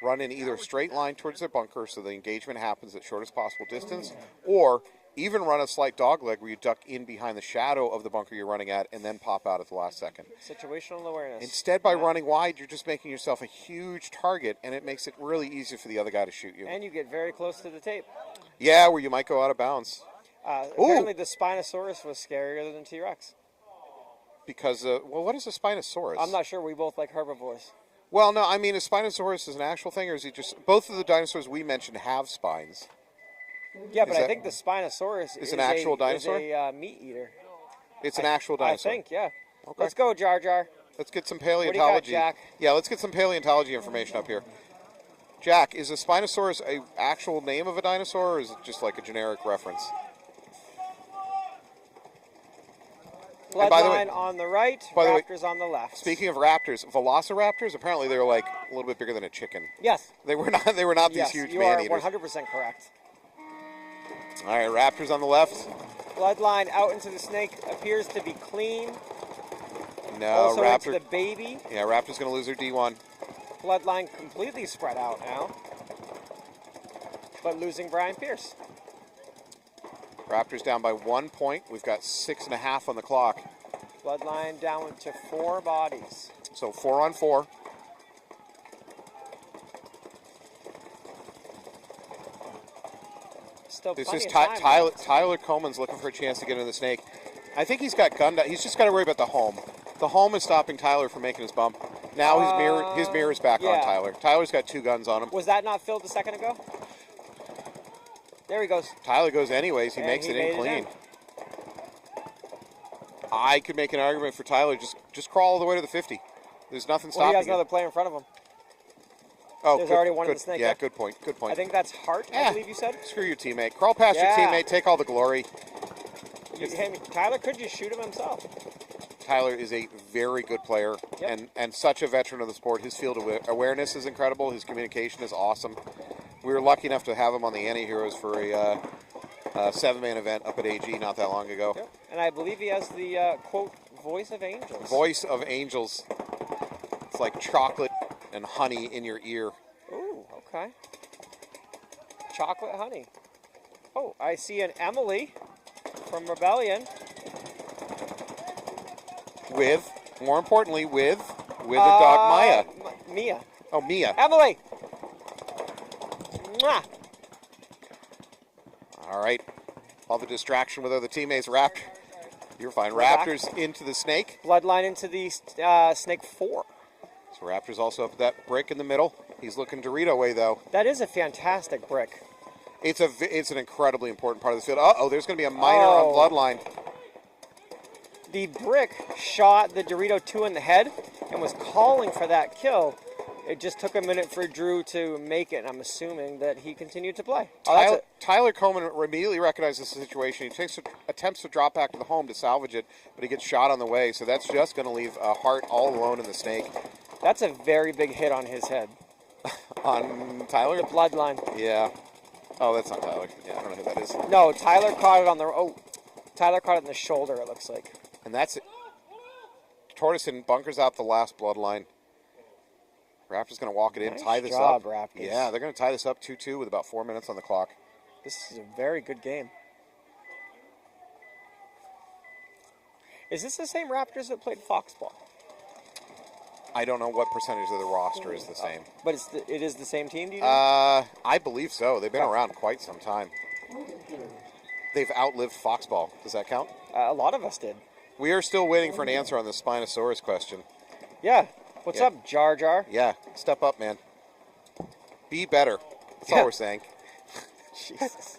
Run in either a straight line towards their bunker so the engagement happens at shortest possible distance, or even run a slight dogleg where you duck in behind the shadow of the bunker you're running at and then pop out at the last second. Situational awareness. Instead, by running wide, you're just making yourself a huge target, and it makes it really easy for the other guy to shoot you. And you get very close to the tape. Yeah, where you might go out of bounds. Apparently the Spinosaurus was scarier than T-Rex. Because, what is a Spinosaurus? I'm not sure. We both like herbivores. Well, no, I mean, a Spinosaurus is an actual thing, or is it just... Both of the dinosaurs we mentioned have spines. Yeah, but I think the Spinosaurus is an actual dinosaur? Is a meat eater. It's an actual dinosaur? I think, yeah. Okay. Let's go, Jar Jar. Let's get some paleontology. What do you got, Jack? Yeah, let's get some paleontology information up here. Jack, is a Spinosaurus a actual name of a dinosaur, or is it just like a generic reference? Bloodline on the right, Raptors on the left. Speaking of raptors, velociraptors, apparently they were like a little bit bigger than a chicken. Yes. They were not these huge man-eaters. You are 100% correct. All right, Raptors on the left. Bloodline out into the snake appears to be clean. No, also Raptor. into the baby. Yeah, Raptor's going to lose her D1. Bloodline completely spread out now, but losing Brian Pierce. Raptors down by 1 point. We've got 6.5 on the clock. Bloodline down to 4 bodies. So 4 on 4. Still This plenty is of time. Tyler Coleman's looking for a chance to get into the snake. I think he's got gunned out. He's just got to worry about the home. The home is stopping Tyler from making his bump. Now his mirror's back on Tyler. Tyler's got 2 guns on him. Was that not filled a second ago? There he goes. Tyler goes anyways. He makes it in clean. I could make an argument for Tyler. Just crawl all the way to the 50. There's nothing stopping He has you. another player in front of him. Oh, There's already one in the snake. Yeah, good point. Good point. I think that's Hart, I believe you said. Screw your teammate. Crawl past your teammate. Take all the glory. Tyler could just shoot him himself. Tyler is a very good player and such a veteran of the sport. His field awareness is incredible. His communication is awesome. We were lucky enough to have him on the Anti-Heroes for a 7-man event up at AG not that long ago. Yep. And I believe he has the, quote, voice of angels. Voice of angels. It's like chocolate and honey in your ear. Ooh, okay. Chocolate honey. Oh, I see an Emily from Rebellion. More importantly, with the dog Maya. Mia. Oh, Mia. Emily! Mwah! All right. All the distraction with other teammates. You're fine. Raptors into the snake. Bloodline into the snake 4. So Raptors also up at that brick in the middle. He's looking Dorito way, though. That is a fantastic brick. It's an incredibly important part of the field. Uh-oh, there's going to be a minor on Bloodline. The brick shot the Dorito 2 in the head and was calling for that kill. It just took a minute for Drew to make it, and I'm assuming that he continued to play. Oh, that's it. Tyler Coleman immediately recognizes the situation. He attempts to drop back to the home to salvage it, but he gets shot on the way, so that's just going to leave Hart all alone in the snake. That's a very big hit on his head. On Tyler? The bloodline. Yeah. Oh, that's not Tyler. Yeah, I don't know who that is. No, Tyler caught it on the... Oh, Tyler caught it in the shoulder, it looks like. And that's it. Tortosin bunkers out the last bloodline. Raptors going to walk it in, Nice tie this job, up. Raptors. Yeah, they're going to tie this up 2-2 with about 4 minutes on the clock. This is a very good game. Is this the same Raptors that played Foxball? I don't know what percentage of the roster is the same. But it is the same team, do you know? I believe so. They've been around quite some time. They've outlived Foxball. Does that count? A lot of us did. We are still waiting for an answer on the Spinosaurus question. Yeah. What's Yeah. up, Jar Jar? Yeah, step up, man. Be better. That's all Yeah. we're saying. Jesus.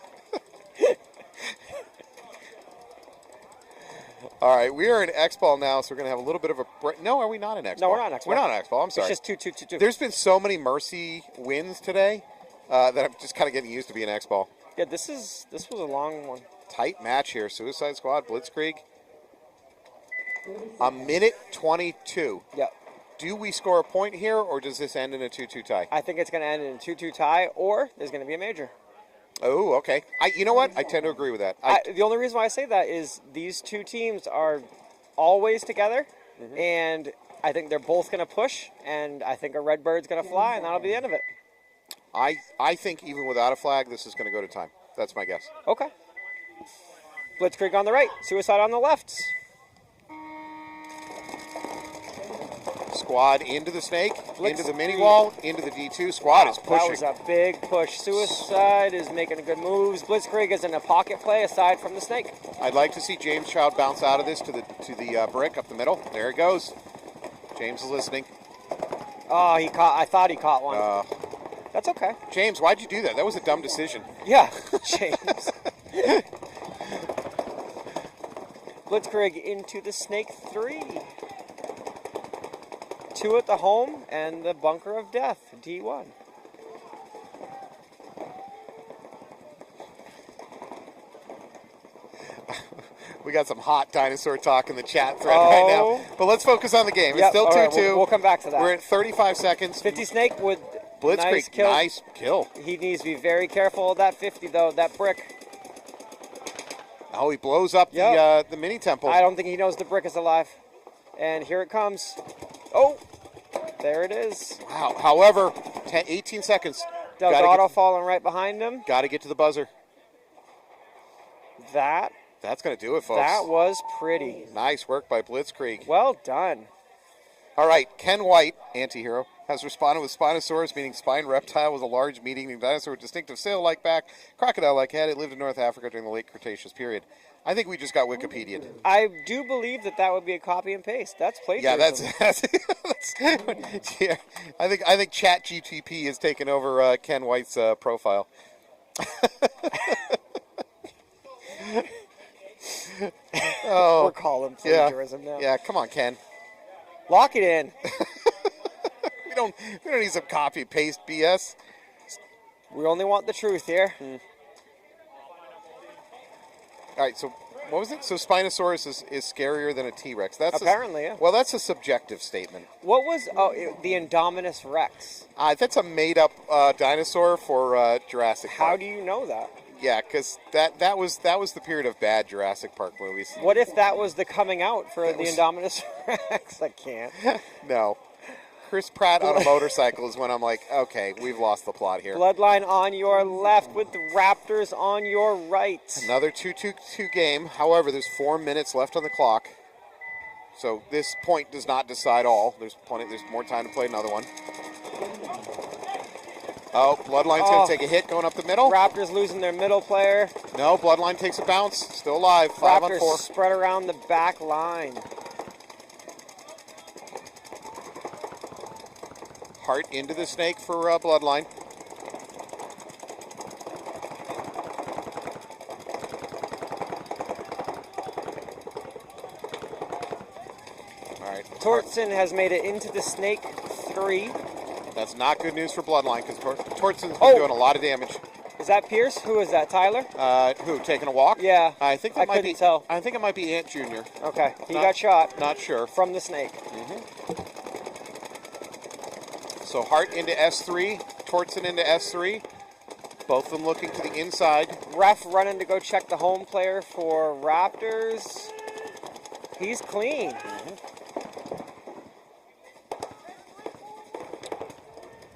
All right, we are in X-Ball now, so we're going to have a little bit of a break. No, are we not in X-Ball? No, we're not in X-Ball. We're not in X-Ball. I'm sorry. It's just 2-2-2-2. There's been so many Mercy wins today that I'm just kind of getting used to being X-Ball. Yeah, this was a long one. Tight match here. Suicide Squad, Blitzkrieg. A minute 22. Yeah. Do we score a point here, or does this end in a 2-2 tie? I think it's going to end in a 2-2 tie, or there's going to be a major. Oh, okay. You know what? I tend to agree with that. The only reason why I say that is these two teams are always together, and I think they're both going to push, and I think a Redbird's going to fly, and that'll be the end of it. I think even without a flag, this is going to go to time. That's my guess. Okay. Blitzkrieg on the right, Suicide on the left. Squad into the snake, Blitz- into the mini wall, into the D2. Squad is pushing. That was a big push. Suicide is making good moves. Blitzkrieg is in a pocket play aside from the snake. I'd like to see James Child bounce out of this to the brick up the middle. There it goes. James is listening. Oh, I thought he caught one. That's okay. James, why'd you do that? That was a dumb decision. Yeah, James. Blitzkrieg into the snake 3. 2 at the home and the bunker of death, D1. We got some hot dinosaur talk in the chat thread right now. But let's focus on the game. It's still 2-2. Right, we'll come back to that. We're at 35 seconds. 50 snake with Blitzkrieg, nice kill. He needs to be very careful of that 50, though, that brick. Oh, he blows up the mini temple. I don't think he knows the brick is alive. And here it comes. Oh, there it is. Wow. However, 18 seconds. Delgado falling right behind him. Got to get to the buzzer. That's going to do it, folks. That was pretty. Nice work by Blitzkrieg. Well done. All right, Ken White, anti-hero, has responded with Spinosaurus, meaning spine reptile, was a large meat-eating dinosaur with distinctive sail-like back, crocodile-like head. It lived in North Africa during the late Cretaceous period. I think we just got Wikipedia'd. I do believe that would be a copy and paste. That's plagiarism. Yeah, that's yeah. I think ChatGPT has taken over Ken White's profile. We're calling plagiarism now. Yeah, come on, Ken. Lock it in. We don't need some copy paste BS. We only want the truth here. All right, so what was it? So Spinosaurus is scarier than a T-Rex. That's apparently, yeah. Well, that's a subjective statement. What was the Indominus Rex? That's a made-up dinosaur for Jurassic Park. How do you know that? Yeah, because that was the period of bad Jurassic Park movies. What if that was the coming out for the Indominus Rex? I can't. No. Chris Pratt on a motorcycle is when I'm like, okay, we've lost the plot here. Bloodline on your left with the Raptors on your right. Another 2-2 game. However, there's 4 minutes left on the clock. So this point does not decide all. There's more time to play another one. Oh, Bloodline's going to take a hit going up the middle. Raptors losing their middle player. No, Bloodline takes a bounce. Still alive. 5 on 4. Raptors spread around the back line. Hart into the snake for Bloodline. All right. Tortson has made it into the snake 3. That's not good news for Bloodline because Tortson's been Oh. doing a lot of damage. Is that Pierce? Who is that? Tyler? Who, taking a walk? Yeah. I think I that might couldn't be. tell. I think it might be Ant Jr. Okay. He Not- got shot Not sure. from the snake. So Hart into S3, Tortson into S3. Both of them looking to the inside. Ref running to go check the home player for Raptors. He's clean.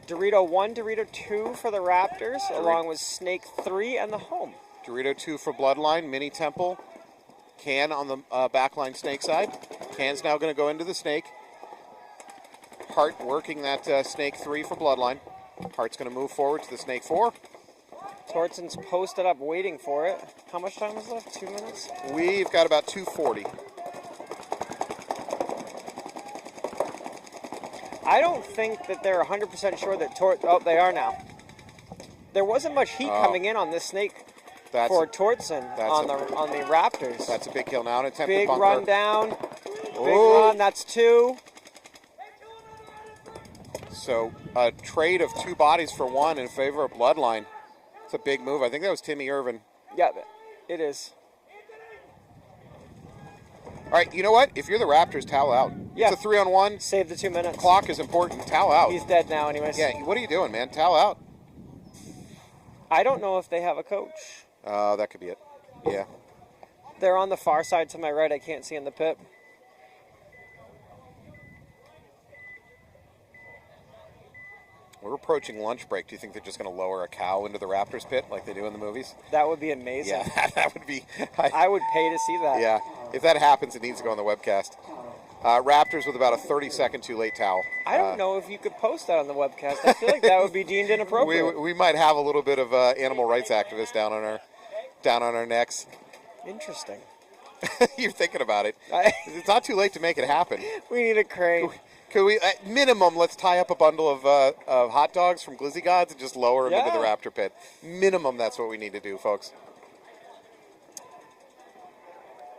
Dorito 1, Dorito 2 for the Raptors, along with Snake 3 and the home. Dorito 2 for Bloodline, Mini Temple. Can on the backline snake side. Can's now going to go into the snake. Hart working that snake 3 for Bloodline. Hart's going to move forward to the snake 4. Tortson's posted up waiting for it. How much time is left? 2 minutes? We've got about 2:40. I don't think that they're 100% sure that oh, they are now. There wasn't much heat coming in on this snake That's for Tortson on the Raptors. That's a big kill now. An attempted Big bunker. run down. Big Oh. run. That's 2. So a trade of 2 bodies for 1 in favor of Bloodline. It's a big move. I think that was Timmy Irvin. Yeah, it is. All right, you know what? If you're the Raptors, towel out. Yeah. It's a 3-on-1. Save the 2 minutes. Clock is important. Towel out. He's dead now, anyways. Yeah, what are you doing, man? Towel out. I don't know if they have a coach. That could be it. Yeah. They're on the far side to my right. I can't see in the pit. We're approaching lunch break. Do you think they're just going to lower a cow into the Raptors pit like they do in the movies? That would be amazing. Yeah, that would be. I would pay to see that. Yeah, if that happens, it needs to go on the webcast. Raptors with about a 30-second too late towel. I don't know if you could post that on the webcast. I feel like that would be deemed inappropriate. We might have a little bit of animal rights activists down on our necks. Interesting. You're thinking about it. It's not too late to make it happen. We need a crane. Could we, at minimum, let's tie up a bundle of hot dogs from Glizzy Gods and just lower them into the Yeah. Raptor pit. Minimum, that's what we need to do, folks.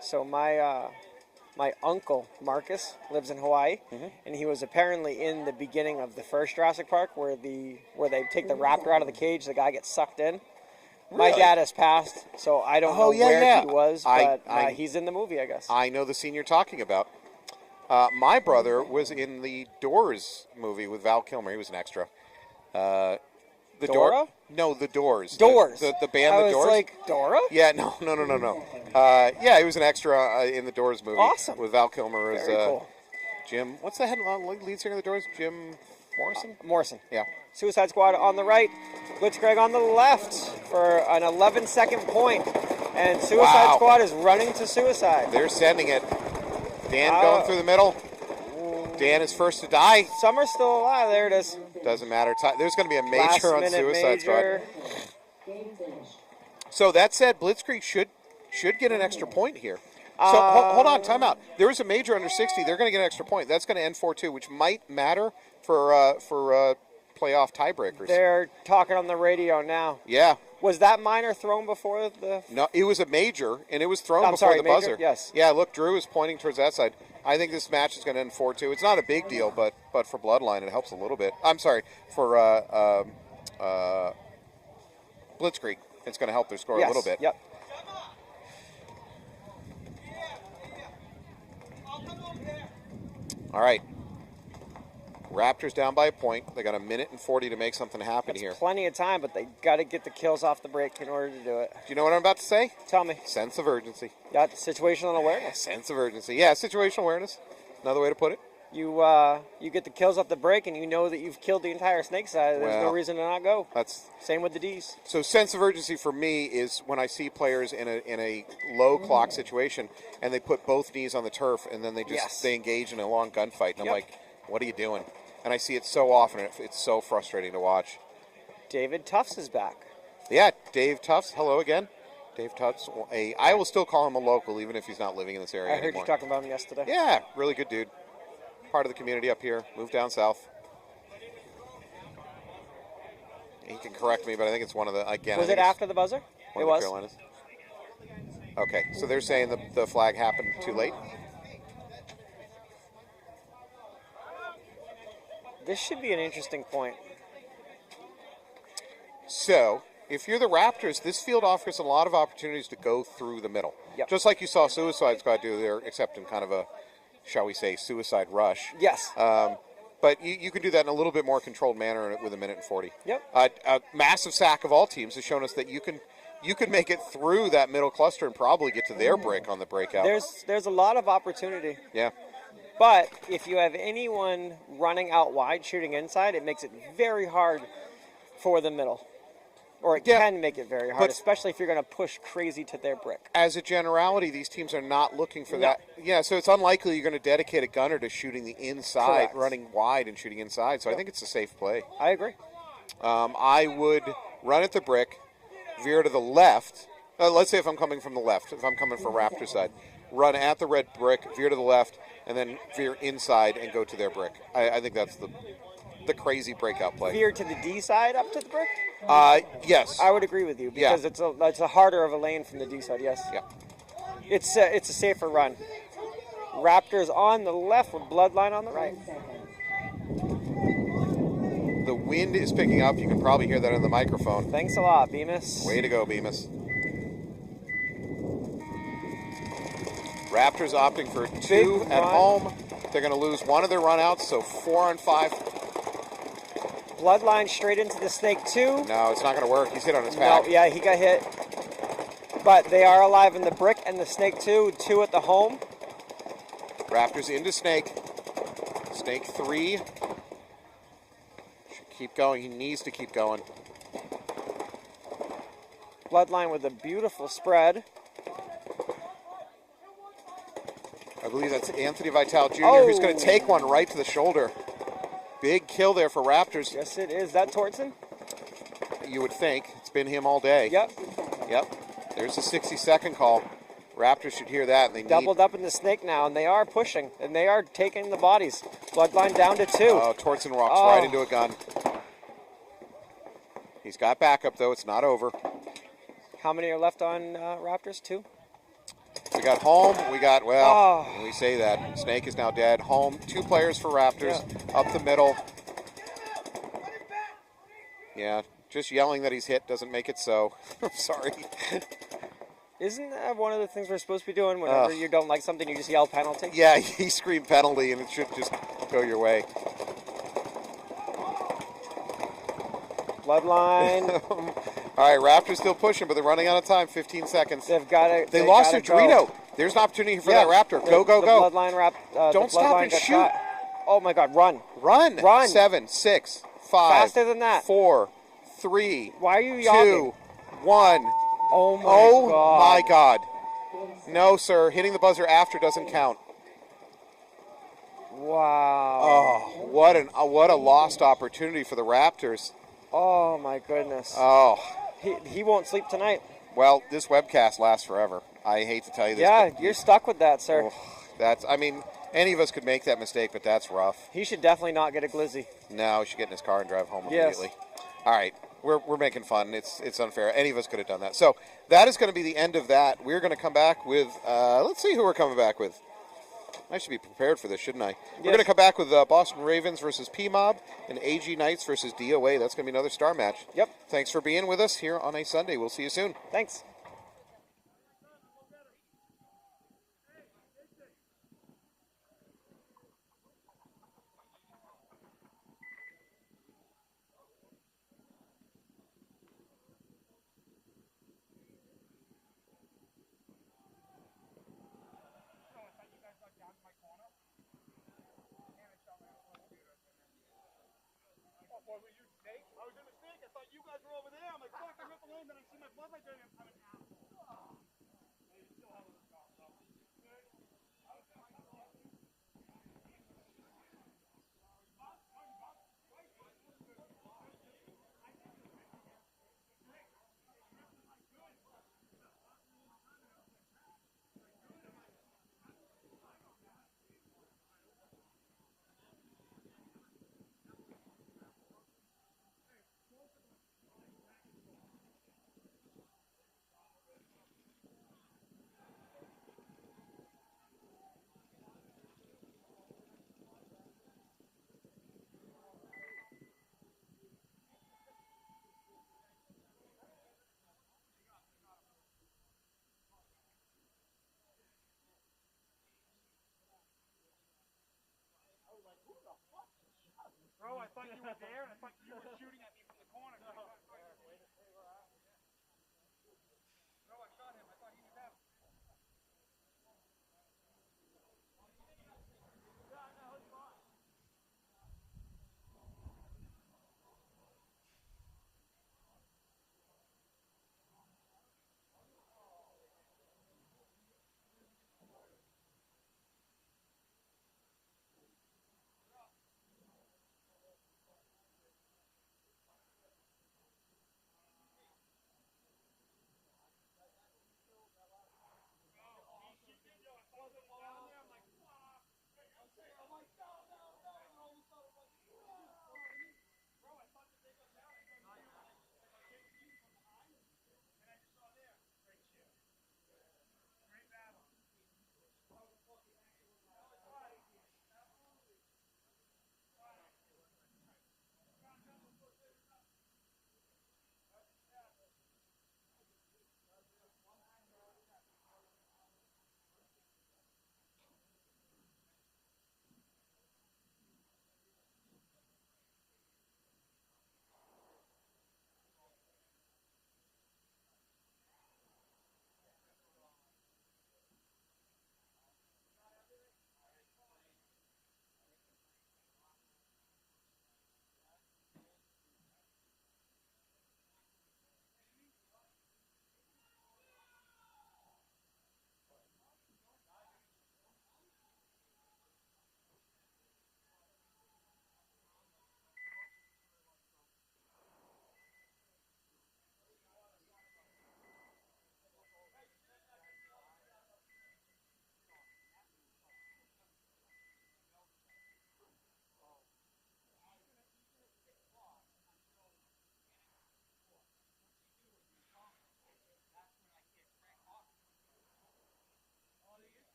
So my uncle Marcus lives in Hawaii, and he was apparently in the beginning of the first Jurassic Park, where they take the raptor out of the cage, the guy gets sucked in. My Really? dad has passed, so I don't know yeah, where yeah. he was, I- but he's in the movie, I guess. I know the scene you're talking about. My brother was in the Doors movie with Val Kilmer. He was an extra. The Dora? No, the Doors. Doors. The band, I the was Doors. like, Dora? Yeah, no. Yeah, he was an extra in the Doors movie. Awesome. With Val Kilmer as Very cool. Jim. What's the lead singer of the Doors? Jim Morrison? Morrison. Yeah. Suicide Squad on the right, Blitzkrieg on the left for an 11-second point. And Suicide Wow. Squad is running to suicide. They're sending it. Dan going through the middle. Dan is first to die. Some are still alive. There it is. Doesn't matter. There's going to be a Last major on minute Suicide major. Squad. Game finished. So that said, Blitzkrieg should get an extra point here. So hold on, time out. There was a major under 60. They're going to get an extra point. That's going to end 4-2, which might matter for playoff tiebreakers. They're talking on the radio now. Yeah. Was that minor thrown before the... No, it was a major, and it was thrown I'm before sorry, the major? buzzer. Yes. Yeah, look, Drew is pointing towards that side. I think this match is going to end 4-2. It's not a big deal, but for Bloodline, it helps a little bit. I'm sorry, for Blitzkrieg, it's going to help their score a little bit. Yep. All right. Raptors down by a point. They got a minute and 40 to make something happen That's here. plenty of time, but they got to get the kills off the break in order to do it. Do you know what I'm about to say? Tell me. Sense of urgency. Got situational awareness. Sense of urgency. Yeah, situational awareness. Another way to put it. You get the kills off the break, and you know that you've killed the entire snake side. There's no Well, reason to not go. That's Same with the Ds. so. Sense of urgency for me is when I see players in a low clock situation and they put both knees on the turf and then they engage in a long gunfight. And I'm Yep. like, what are you doing? And I see it so often. It's so frustrating to watch. David Tufts is back. Yeah, Dave Tufts. Hello again. Dave Tufts. I will still call him a local even if he's not living in this area I heard anymore. you talking about him yesterday. Yeah, really good dude. Part of the community up here. Moved down south. He can correct me, but I think it's one of the, again. Was I it think it's after the buzzer? one It of the was. Carolinas. Okay, so they're saying the flag happened too late? This should be an interesting point. So, if you're the Raptors, this field offers a lot of opportunities to go through the middle. Yep. Just like you saw Suicide Squad do there, except in kind of a, shall we say, suicide rush. Yes. But you can do that in a little bit more controlled manner with a minute and 40. Yep. A massive sack of all teams has shown us that you can make it through that middle cluster and probably get to their brick on the breakout. There's a lot of opportunity. Yeah. But if you have anyone running out wide, shooting inside, it makes it very hard for the middle. Or it can make it very hard, But- especially if you're going to push crazy to their brick. As a generality, these teams are not looking for No. that. Yeah, so it's unlikely you're going to dedicate a gunner to shooting the inside, Correct. running wide and shooting inside. So I think it's a safe play. I agree. I would run at the brick, veer to the left. Let's say if I'm coming from the left, if I'm coming from Raptor side, run at the red brick, veer to the left, and then veer inside and go to their brick. I think that's the crazy breakout play. Veer to the D side up to the brick? Yes. I would agree with you because Yeah. it's a harder of a lane from the D side, yes. Yeah. It's a safer run. Raptors on the left with Bloodline on the right. 10 seconds. The wind is picking up. You can probably hear that on the microphone. Thanks a lot, Bemis. Way to go, Bemis. Raptors opting for 2 Big at run. home. They're going to lose one of their runouts, so 4 on 5. Bloodline straight into the snake 2. No, it's not going to work. He's hit on his No, back. yeah, he got hit. But they are alive in the brick and the snake 2 at the home. Raptors into Snake. Snake 3. Should keep going. He needs to keep going. Bloodline with a beautiful spread. I believe that's Anthony Vitale Jr., Oh. who's going to take one right to the shoulder. Big kill there for Raptors. Yes, it is. That Tortson? You would think. It's been him all day. Yep. Yep. There's a 60-second call. Raptors should hear that. And they Doubled up in the snake now, and they are pushing, and they are taking the bodies. Bloodline down to 2. Oh, Tortson walks right into a gun. He's got backup, though. It's not over. How many are left on Raptors? 2? We got home. We got, well, Oh. when we say that, Snake is now dead. Home, 2 players for Raptors. Up the middle. Yeah, just yelling that he's hit doesn't make it so. I'm sorry. Isn't that one of the things we're supposed to be doing whenever you don't like something, you just yell penalty? Yeah, he screamed penalty, and it should just go your way. Bloodline. All right, Raptors still pushing, but they're running out of time. 15 seconds. They've got to. They lost their Dorito. There's an opportunity for that Raptor. Go, go, the go. Bloodline Don't stop and shoot. Oh my God! Run. Run. Run. 7, 6, 5. Faster than that. 4, 3. Why are you 2, yogging? 1. Oh my Oh God! my God. No, sir. Hitting the buzzer after doesn't count. Wow! Oh, what a lost opportunity for the Raptors. Oh my goodness! Oh, He won't sleep tonight. well, this webcast lasts forever. I hate to tell you this. Yeah, but you're stuck with that, sir. I mean, any of us could make that mistake, but that's rough. He should definitely not get a glizzy. No, he should get in his car and drive home Yes. immediately. All right, we're making fun. It's unfair. Any of us could have done that. So that is going to be the end of that. We're going to come back with, let's see who we're coming back with. I should be prepared for this, shouldn't I? We're going to come back with Boston Ravens versus PMob and AG Knights versus DOA. That's going to be another star match. Yep. Thanks for being with us here on a Sunday. We'll see you soon. Thanks. Boy, were you snake? I was in the snake. I thought you guys were over there. I'm like, fuck, I ripped the lane, then I see my bloodline doing it. I'm like, Bro, I thought you were there, and I thought you were shooting at me from the corner. No, I shot him. I thought he was them.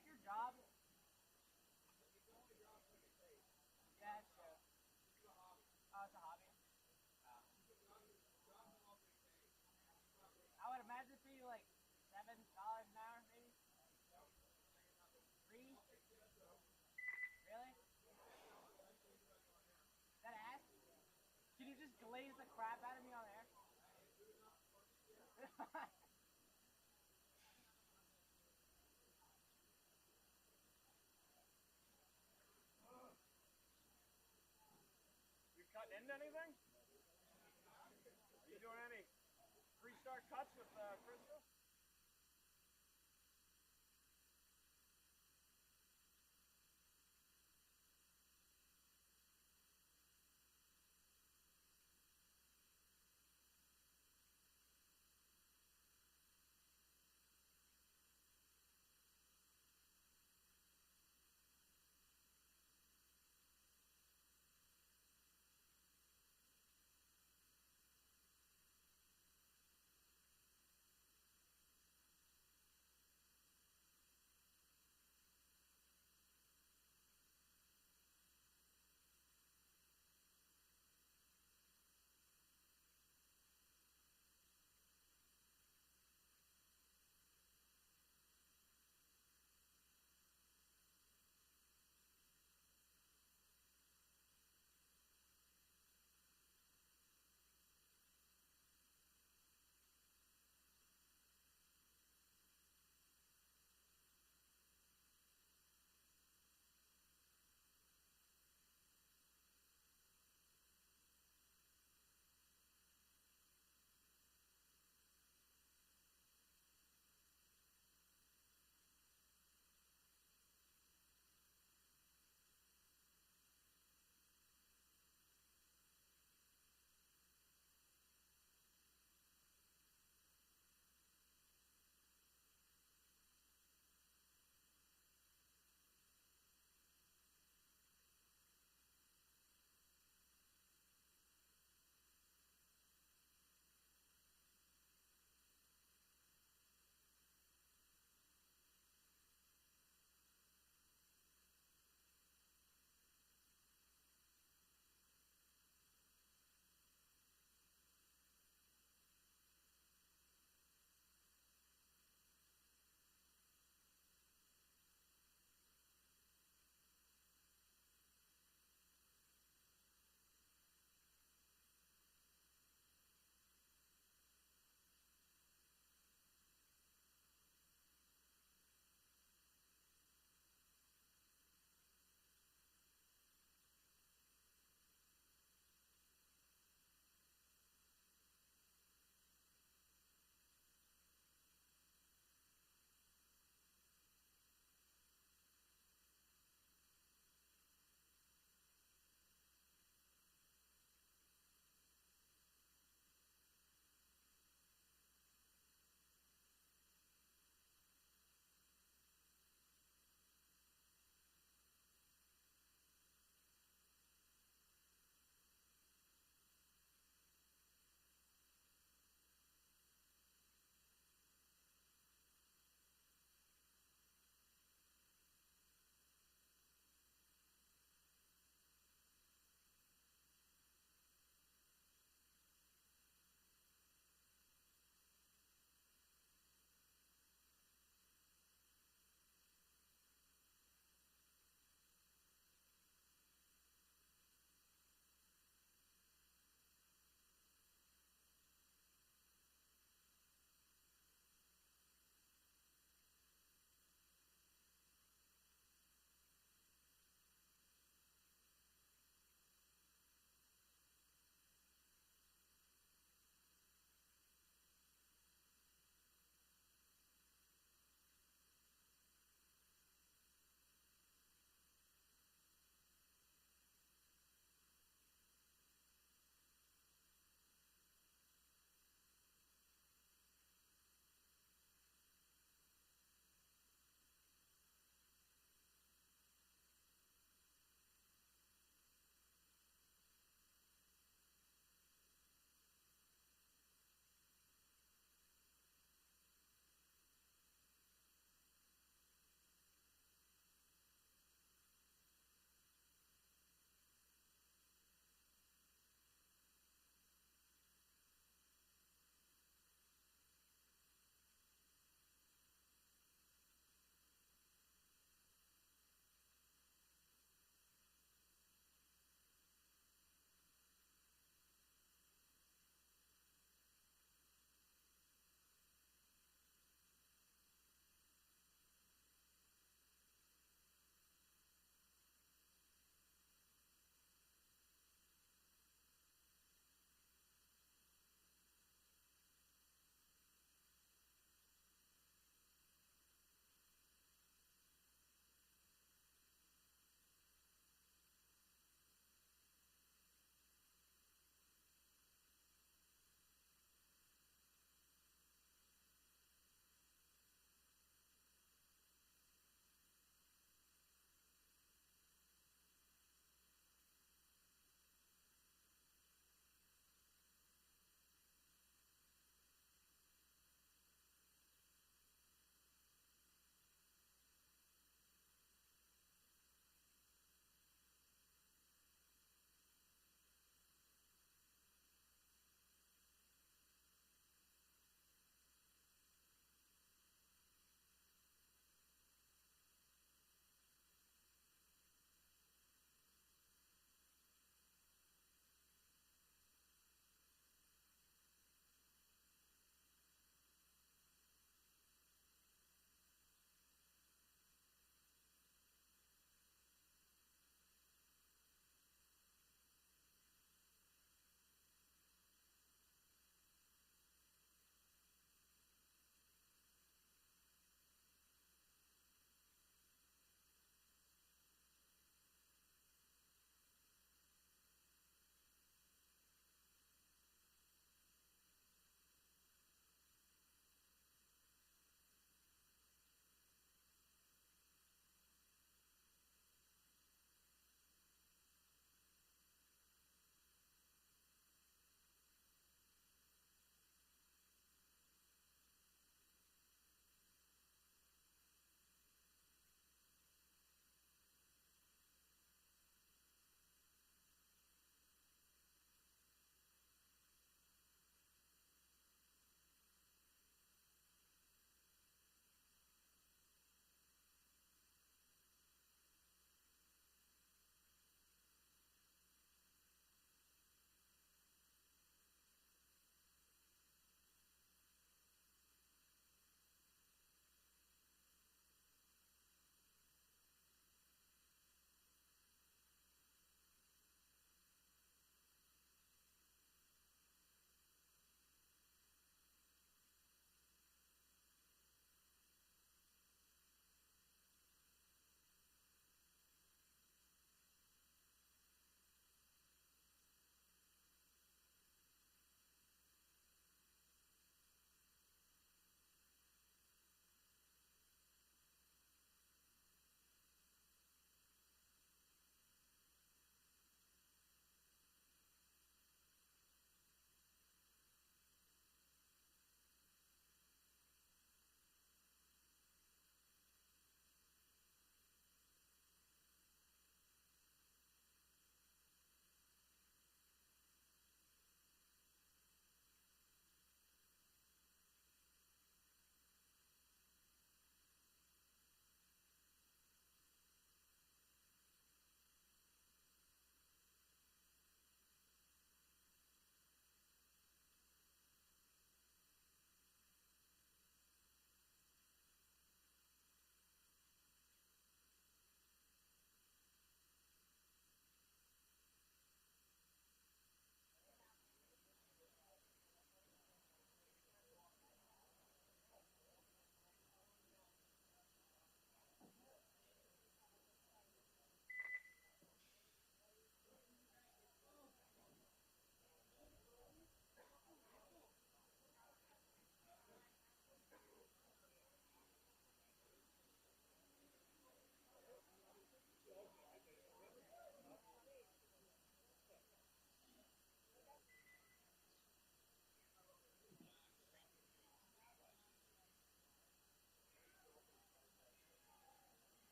like your job? Yeah, it's true. Oh, it's a hobby. I would imagine it be like $7 an hour, maybe. 3? Really? Is that ass? Can you just glaze the crap out of me on air? You cutting into anything? Are you doing any 3-star cuts with Crystal?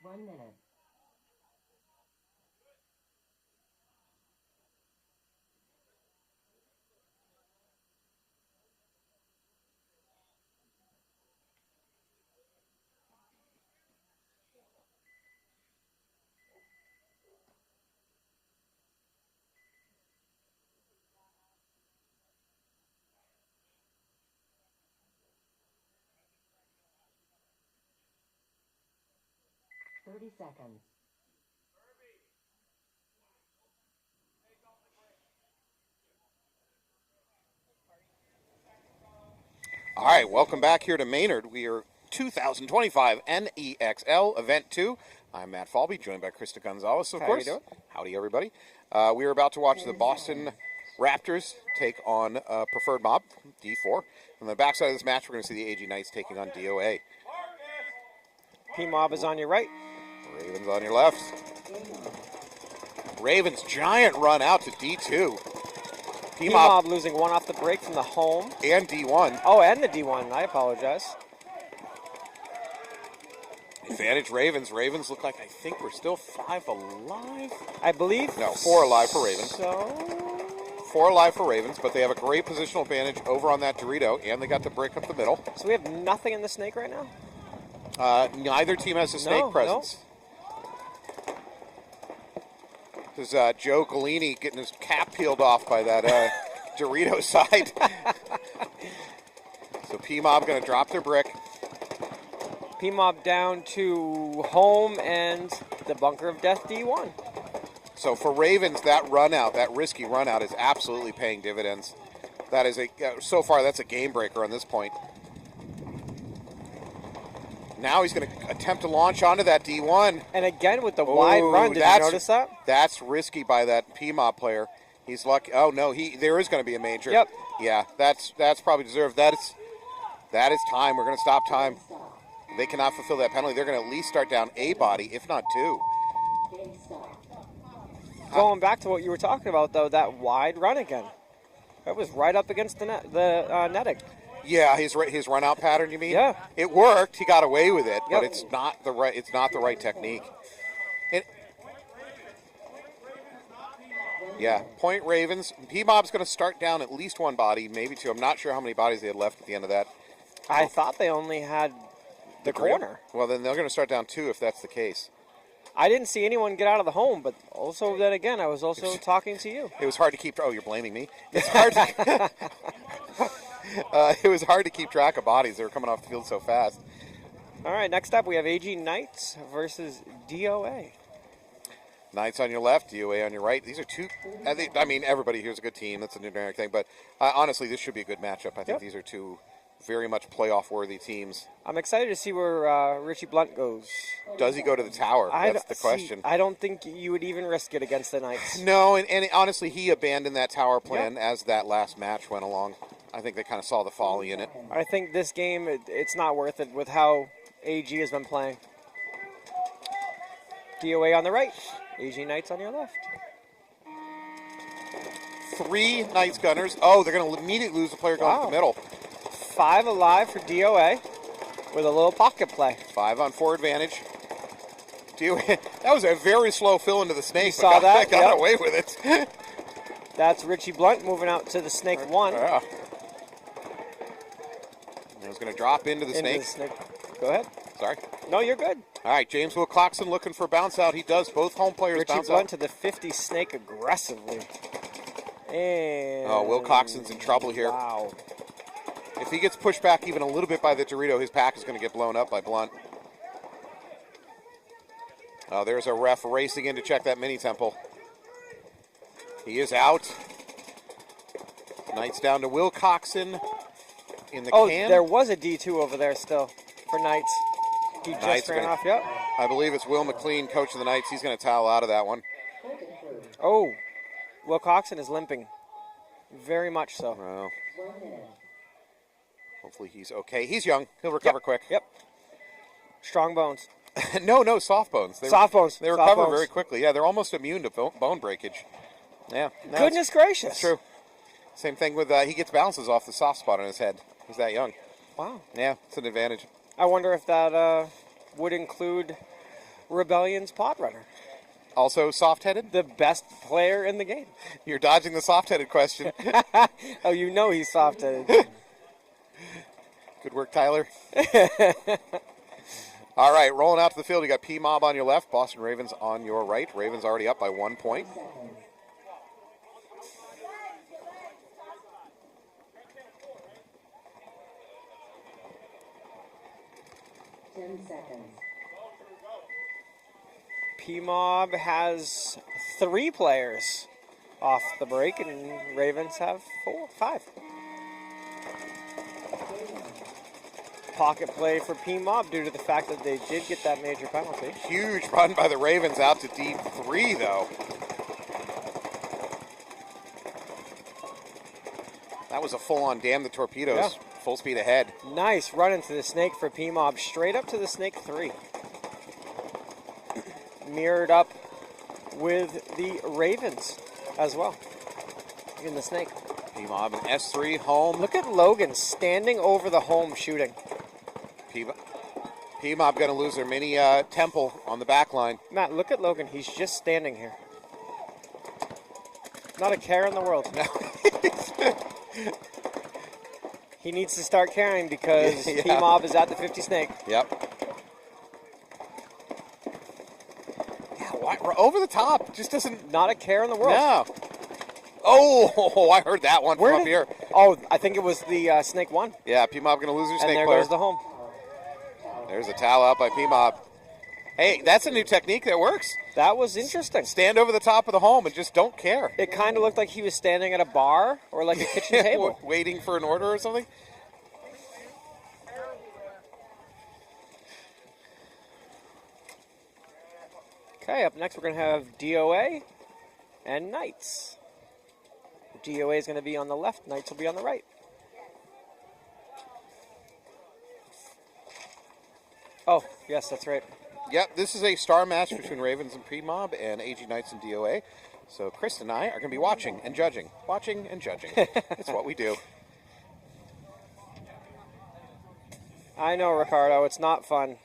1 minute. Thirty seconds. All right, welcome back here to Maynard. We are 2025 NEXL Event 2. I'm Matt Falby, joined by Krista Gonzalez, of course. you doing? Howdy, everybody. We are about to watch the Boston Raptors take on Preferred Mob, D4. On the backside of this match, we're going to see the AG Knights taking on DOA. PMob is on your right. Ravens on your left. Ravens giant run out to D2. PMob PMob losing one off the break from the home. and D1. Oh, and the D1. I apologize. Advantage Ravens. Ravens look like, I think we're still 5 alive. I believe. No, 4 alive for Ravens. So 4 alive for Ravens, but they have a great positional advantage over on that Dorito, and they got the brick up the middle. we have nothing in the snake right now? Neither team has a snake No, presence. This is Joe Galini getting his cap peeled off by that Dorito side. So PMob going to drop their brick. PMob down to home and the Bunker of Death D1. So for Ravens, that run out, that risky run out is absolutely paying dividends. That is so far that's a game breaker on this point. Now he's going to attempt to launch onto that D1. And again with the wide run, did you notice that? That's risky by that PMob player. He's lucky. Oh no, there is going to be a major. Yep. Yeah, that's probably deserved. That is time. We're going to stop time. They cannot fulfill that penalty. They're going to at least start down a body, if not 2. Game start. Going back to what you were talking about, though, that wide run again. That was right up against the netting. Yeah, his run out pattern. You mean? Yeah. It worked. He got away with it, Yep. but it's not the right technique. Yeah, point Ravens. PMob's going to start down at least 1 body, maybe 2. I'm not sure how many bodies they had left at the end of that. I thought they only had the corner. Well, then they're going to start down 2 if that's the case. I didn't see anyone get out of the home, but also then again, I was also talking to you. It was hard to keep. Oh, you're blaming me. It's hard to. It was hard to keep track of bodies. They were coming off the field so fast. All right, next up we have AG Knights versus DOA. Knights on your left, DOA on your right. These are two. I mean, everybody here's a good team. That's a generic thing, but honestly, this should be a good matchup. I think Yep. these are two very much playoff-worthy teams. I'm excited to see where Richie Blunt goes. Does he go to the tower? That's the question. I don't think you would even risk it against the Knights. No, and honestly, he abandoned that tower plan as that last match went along. I think they kind of saw the folly in it. I think this game, it's not worth it with how AG has been playing. DOA on the right, AG Knights on your left. 3 Knights Gunners. Oh, they're going to immediately lose the player going to the middle. 5 alive for DOA with a little pocket play. 5 on 4 advantage. DOA, that was a very slow fill into the snake. You saw that? Got Yep. away with it. That's Richie Blunt moving out to the snake 1. Yeah. I was going to drop into the Into snake. Go ahead. Sorry. No, you're good. All right, James Wilcoxon looking for a bounce out. He does. Both home players Richie bounce Blunt out. to the 50 snake aggressively. And Wilcoxon's in trouble here. Wow. If he gets pushed back even a little bit by the Dorito, his pack is going to get blown up by Blunt. There's a ref racing in to check that mini temple. He is out. Knights down to Wilcoxon in the can. There was a D2 over there still for Knights. He just Knights ran gonna- off, yep. I believe it's Will McLean, coach of the Knights. He's going to towel out of that one. Oh, Wilcoxon is limping. Very much so. Well, hopefully he's okay. He's young. He'll recover quick. Yep. Strong bones. No, soft bones. Soft bones. They Soft recover bones. very quickly. Yeah, they're almost immune to bone breakage. Yeah. no, Goodness gracious. It's true. Same thing with, he gets bounces off the soft spot on his head. He's that young. Wow. Yeah, it's an advantage. I wonder if that would include Rebellion's pod runner. Also soft-headed? The best player in the game. You're dodging the soft-headed question. Oh, you know he's soft-headed. Good work, Tyler. All right, rolling out to the field, you got PMob on your left, Boston Ravens on your right. Ravens already up by 1 point. 10 seconds. PMob has 3 players off the break, and Ravens have 5. Pocket play for PMob due to the fact that they did get that major penalty. Huge run by the Ravens out to D3, though. That was a full-on damn the torpedoes. Yeah. Full speed ahead. Nice run into the snake for PMob, straight up to the snake 3. Mirrored up with the Ravens as well in the snake. PMob and S3 home. Look at Logan standing over the home shooting. PMob going to lose their mini temple on the back line. Matt, look at Logan. He's just standing here. Not a care in the world. No. He needs to start caring because Yeah. PMob is at the 50 snake. Yep. Yeah, why, over the top. Just doesn't. Not a care in the world. No. Oh, I heard that one from up here. Oh, I think it was the snake 1. Yeah, PMob going to lose their And snake there player. goes the home. There's a towel out by PMob. Hey, that's a new technique that works. That was interesting. Stand over the top of the home and just don't care. It kind of looked like he was standing at a bar or like a kitchen table. Waiting for an order or something. Okay, up next we're going to have DOA and Knights. DOA is going to be on the left, Knights will be on the right. Oh, yes, that's right. Yep, this is a star match between Ravens and PMob and AG Knights and DOA. So Chris and I are going to be watching and judging. Watching and judging. It's what we do. I know, Ricardo, it's not fun.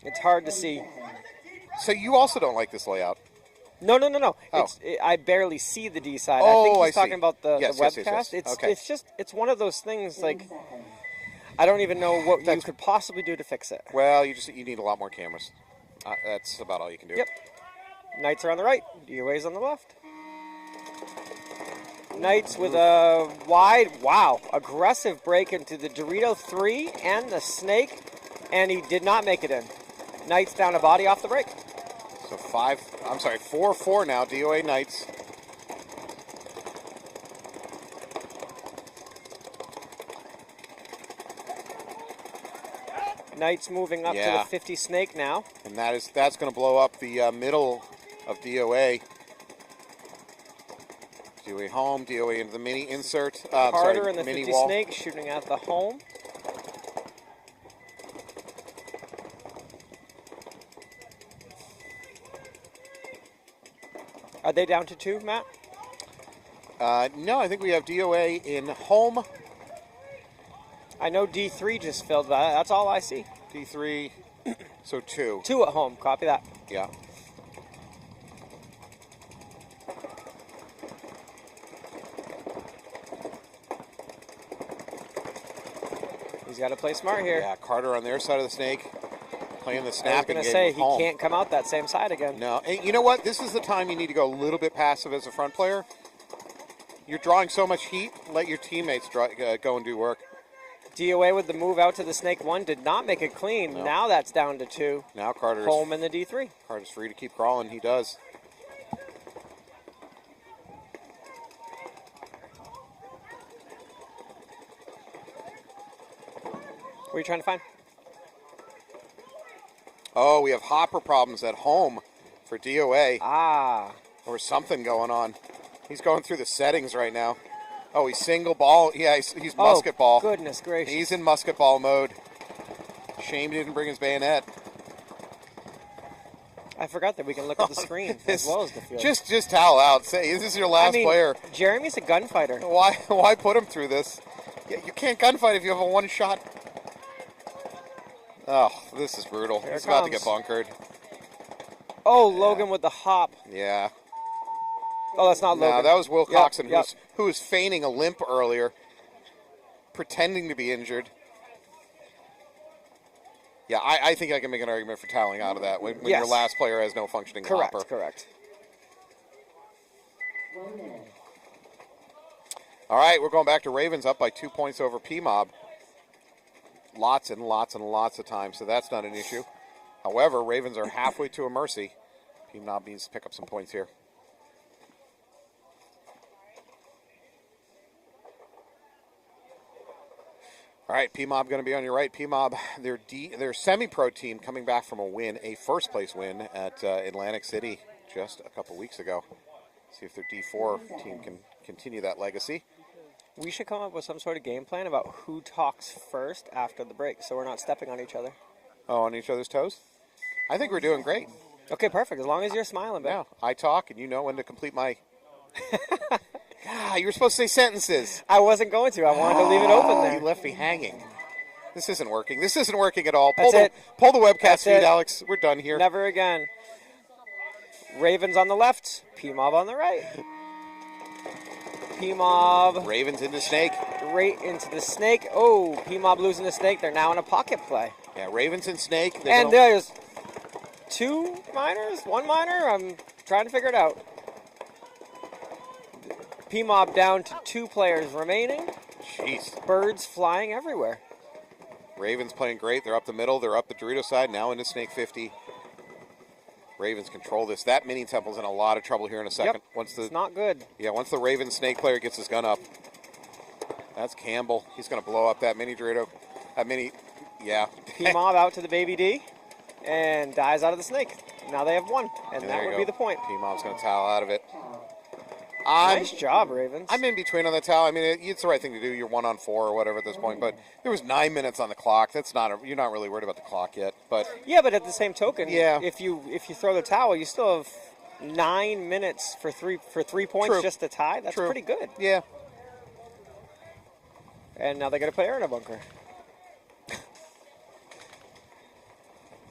It's hard to see. So you also don't like this layout? No. Oh. I barely see the D side. Oh, I think I he's see. talking about the Yes, webcast. yes. Okay. It's one of those things like I don't even know what you could possibly do to fix it. Well, you need a lot more cameras. That's about all you can do. Yep. Knights are on the right. DOA's on the left. Knights with a wide, aggressive break into the Dorito 3 and the snake, and he did not make it in. Knights down a body off the break. So 4-4 now, DOA Knights. Knights moving up to Yeah. the 50 snake now. And that's going to blow up the middle of DOA. DOA home, DOA into the mini insert. Carter and the mini 50 wall. snake shooting at the home. Are they down to 2, Matt? No, I think we have DOA in home. I know D3 just filled that. That's all I see. D3, so 2. 2 at home. Copy that. Yeah. He's got to play smart here. Yeah, Carter on their side of the snake, playing the I was snapping going game to say, with he home. can't come out that same side again. No, and you know what? This is the time you need to go a little bit passive as a front player. You're drawing so much heat, let your teammates go and do work. DOA with the move out to the snake 1 did not make it clean. No. Now that's down to 2. Now Carter's Home in the D3. free to keep crawling. He does. What are you trying to find? Oh, we have hopper problems at home for DOA. Ah. Or something going on. He's going through the settings right now. Oh, he's single ball. Yeah, he's musket ball. Goodness gracious. He's in musket ball mode. Shame he didn't bring his bayonet. I forgot that we can look at the screen as well as the field. Just towel out. Say, this is your last player. Jeremy's a gunfighter. Why put him through this? You can't gunfight if you have a one shot. Oh, this is brutal. Here He's it about to get comes. bunkered. Oh, Logan with the hop. Yeah. Oh, that's not No, Logan. that was Will Yep, Coxon, yep. who was feigning a limp earlier, pretending to be injured. Yeah, I think I can make an argument for toweling out of that when Yes. your last player has no functioning Correct, hopper. correct. 1 minute. All right, we're going back to Ravens up by 2 points over PMob. Lots and lots and lots of time, so that's not an issue. However, Ravens are halfway to a mercy. PMob needs to pick up some points here. All right, PMob going to be on your right. PMob, their semi-pro team coming back from a first-place win at Atlantic City just a couple weeks ago. See if their D4 team can continue that legacy. We should come up with some sort of game plan about who talks first after the break, so we're not stepping on each other. Oh, on each other's toes? I think we're doing great. Okay, perfect. As long as you're smiling, babe. Yeah, I talk, and you know when to complete my... God, you were supposed to say sentences. I wasn't going to. I wanted to leave it open there. You left me hanging. This isn't working. This isn't working at all. That's it. Pull the webcast That's feed, it. Alex. We're done here. Never again. Ravens on the left, PMob on the right. PMob Ravens into Snake. right into the snake. Oh, PMob losing the snake. They're now in a pocket play. Yeah, Ravens and Snake. And there's 2 minors, 1 minor. I'm trying to figure it out. PMob down to 2 players remaining. Jeez. Birds flying everywhere. Ravens playing great. They're up the middle. They're up the Dorito side. Now into Snake 50. Ravens control this. That mini temple's in a lot of trouble here in a second. Yep. It's not good. Yeah, once the Ravens Snake player gets his gun up. That's Campbell. He's going to blow up that mini Dorito. Yeah. PMob out to the baby D and dies out of the snake. Now they have 1, and there that you would go. be the point. PMob's going to towel out of it. Nice job, Ravens. I'm in between on the towel. I mean, it's the right thing to do. You're 1 on 4 or whatever at this point, but there was 9 minutes on the clock. You're not really worried about the clock yet. But Yeah, but at the same token, Yeah. if you throw the towel, you still have 9 minutes for three points True. just to tie. That's True. pretty good. yeah, And now they got to put air in a bunker.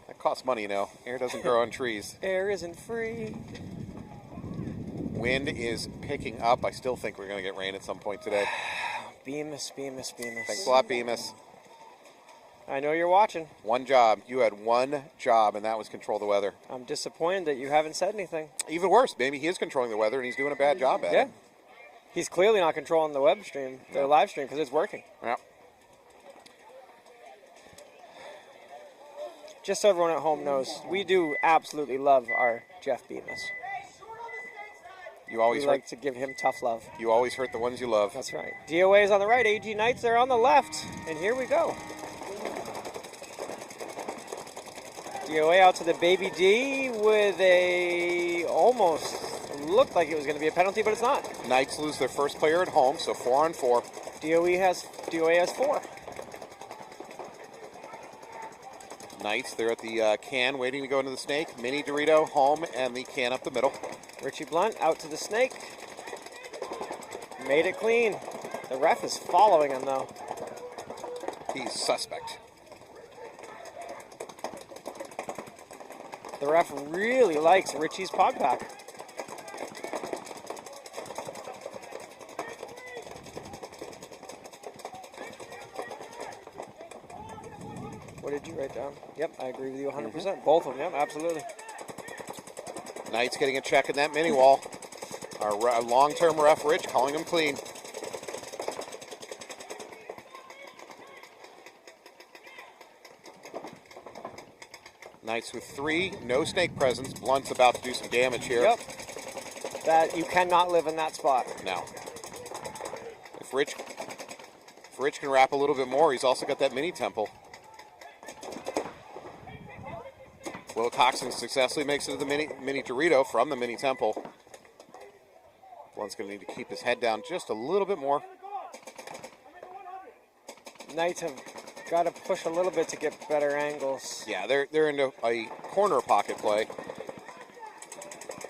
that costs money, you know. Air doesn't grow on trees. Air isn't free. Wind is picking up. I still think we're going to get rain at some point today. Bemis. Thanks a lot, Bemis. I know you're watching. One job. You had one job, and that was control the weather. I'm disappointed that you haven't said anything. Even worse, maybe he is controlling the weather, and he's doing a bad job at Yeah. it. He's clearly not controlling the web stream, the live stream, because it's working. Yeah. Just so everyone at home knows, we do absolutely love our Jeff Bemis. You always We hurt. like to give him tough love. You always hurt the ones you love. That's right. DOA is on the right, AG Knights are on the left, and here we go. DOA out to the baby D with a almost looked like it was going to be a penalty, but it's not. Knights lose their first player at home, so 4 on 4. DOA has 4. Knights, they're at the can waiting to go into the snake. Mini Dorito home and the can up the middle. Richie Blunt out to the snake. Made it clean. The ref is following him though. He's suspect. The ref really likes Richie's pod pack. What did you write down? Yep, I agree with you 100%. Both of them, yep, absolutely. Knights getting a check in that mini wall. Our long-term ref, Rich, calling him clean. Knights with 3, no snake presence. Blunt's about to do some damage here. Yep. That you cannot live in that spot. Now, if Rich can wrap a little bit more, he's also got that mini temple. Will Coxon successfully makes it to the mini Dorito from the mini temple. Blunt's going to need to keep his head down just a little bit more. Knights have got to push a little bit to get better angles. Yeah, they're into a corner pocket play.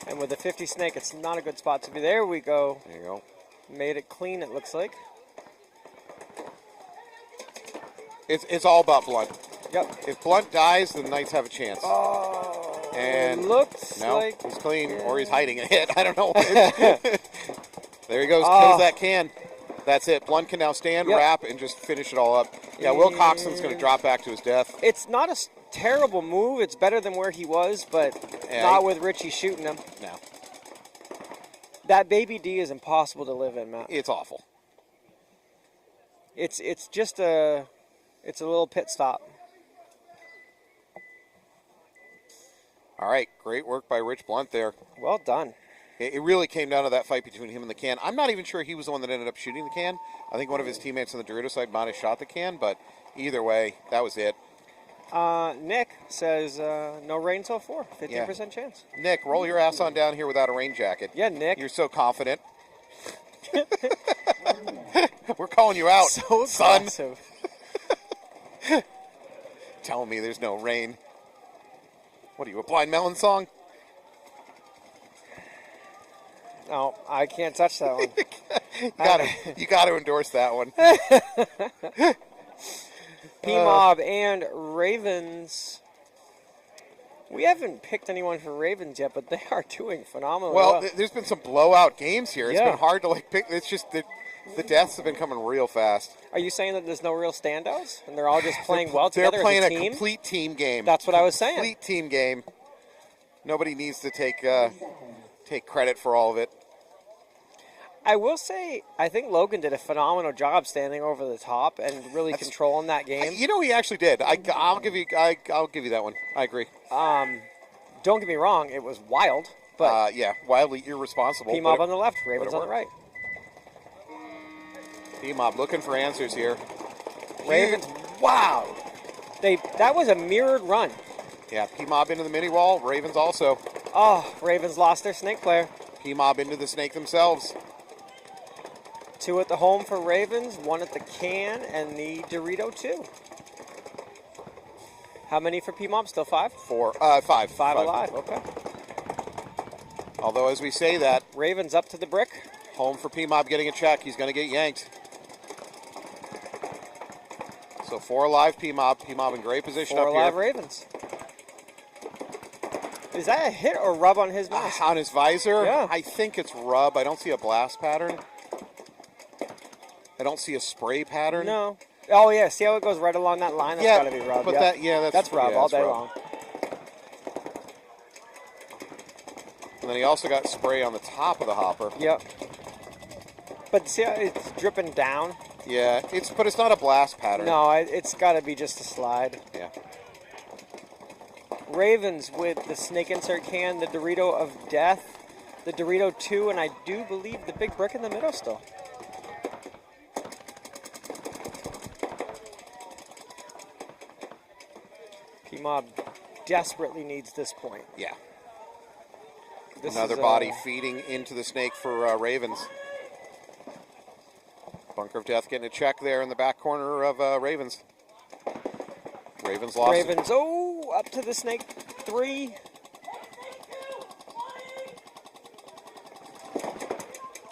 And with the 50 snake, it's not a good spot to be. There we go. There you go. Made it clean, it looks like. It's all about Blunt. Yep. If Blunt dies, the Knights have a chance. Oh. And looks no, like he's clean, or he's hiding a hit. I don't know. There he goes, kills that can. That's it. Blunt can now stand, wrap, and just finish it all up. Yeah, Will Coxon's going to drop back to his death. It's not a terrible move. It's better than where he was, but not with Richie shooting him. No. That baby D is impossible to live in, Matt. It's awful. It's just a little pit stop. All right, great work by Rich Blunt there. Well done. It really came down to that fight between him and the can. I'm not even sure he was the one that ended up shooting the can. I think one of his teammates on the Dorito side might have shot the can, but either way, that was it. Nick says no rain till 4, 15% chance. Nick, roll your ass on down here without a rain jacket. Yeah, Nick. You're so confident. We're calling you out, So son. aggressive. Telling me there's no rain. What are you, a Blind Melon song? No, I can't touch that one. You got to endorse that one. PMob and Ravens. We haven't picked anyone for Ravens yet, but they are doing phenomenal. Well, there's been some blowout games here. It's Yeah. been hard to pick. It's just the deaths have been coming real fast. Are you saying that there's no real standouts and they're all just playing well together They're playing as a team? complete team game. That's what I was saying. Complete team game. Nobody needs to take credit for all of it. I will say, I think Logan did a phenomenal job standing over the top and really controlling that game. You know, he actually did. I'll give you that one. I agree. Don't get me wrong, it was wild, but yeah, wildly irresponsible. PMob on the left, Ravens on the right. PMob looking for answers here. Ravens, wow. That was a mirrored run. Yeah, PMob into the mini wall. Ravens also. Oh, Ravens lost their snake player. PMob into the snake themselves. 2 at the home for Ravens, 1 at the can, and the Dorito 2. How many for PMob? Still 5? 5. 5 alive, okay. Although, as we say that, Ravens up to the brick. home for PMob getting a check. He's going to get yanked. So 4 alive PMob. PMob in great position 4 up alive here. Ravens. Is that a hit or rub on his mask? On his visor? Yeah. I think it's rub. I don't see a blast pattern. I don't see a spray pattern. No. Oh, yeah. See how it goes right along that line? That's got to be rub. But that's rub all day long. And then he also got spray on the top of the hopper. Yep. But see how it's dripping down? Yeah, but it's not a blast pattern. No, it's got to be just a slide. Yeah. Ravens with the snake insert can, the Dorito of death, the Dorito 2, and I do believe the big brick in the middle still. PMob desperately needs this point. Yeah. This Another is, body feeding into the snake for Ravens. Bunker of Death getting a check there in the back corner of Ravens. Ravens lost. Ravens, up to the snake 3.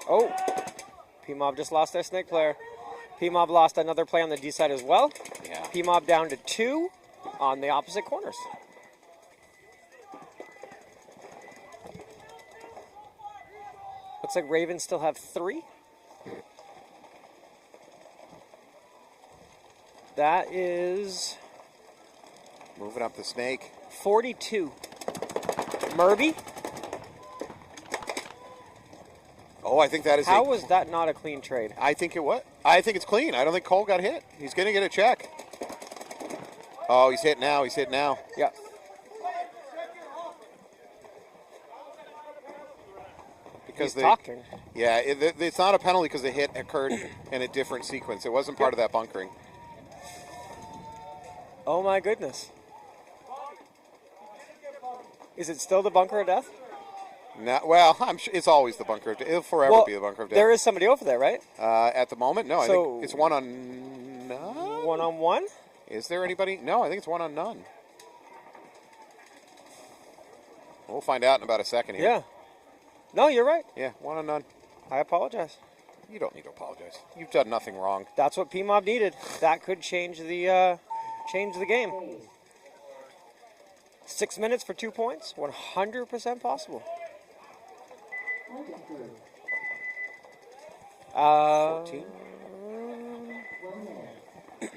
Oh, PMob just lost their snake player. PMob lost another play on the D side as well. Yeah. PMob down to 2 on the opposite corners. Looks like Ravens still have 3. That is Moving up the snake. 42. Murby? Oh, I think that is. How was that not a clean trade? I think it was. I think it's clean. I don't think Cole got hit. He's going to get a check. Oh, he's hit now. He's hit now. Yeah. Because He's talking. Yeah, it's not a penalty because the hit occurred in a different sequence. It wasn't part of that bunkering. Oh my goodness. Is it still the bunker of death? No, well, I'm sure it's always the bunker of death. It'll forever be the bunker of death. There is somebody over there, right? At the moment, no. I So- think it's one on none. 1-on-1? Is there anybody? No, I think it's one on none. We'll find out in about a second here. Yeah. No, you're right. Yeah, one on none. I apologize. You don't need to apologize. You've done nothing wrong. That's what PMob needed. That could change the game. 6 minutes for 2 points, 100% possible. 14. 1 minute.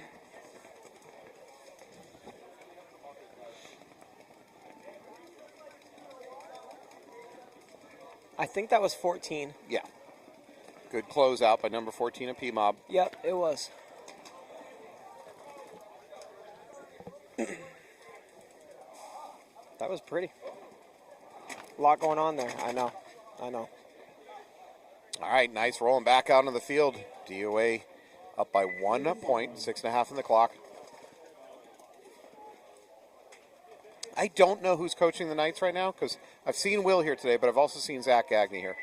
I think that was 14. Yeah. Good closeout by number 14 of PMob. Yep, it was. That was pretty. A lot going on there. I know. All right, nice rolling back out on the field. DOA up by 1 point, 6.5 on the clock. I don't know who's coaching the Knights right now because I've seen Will here today, but I've also seen Zach Gagney here.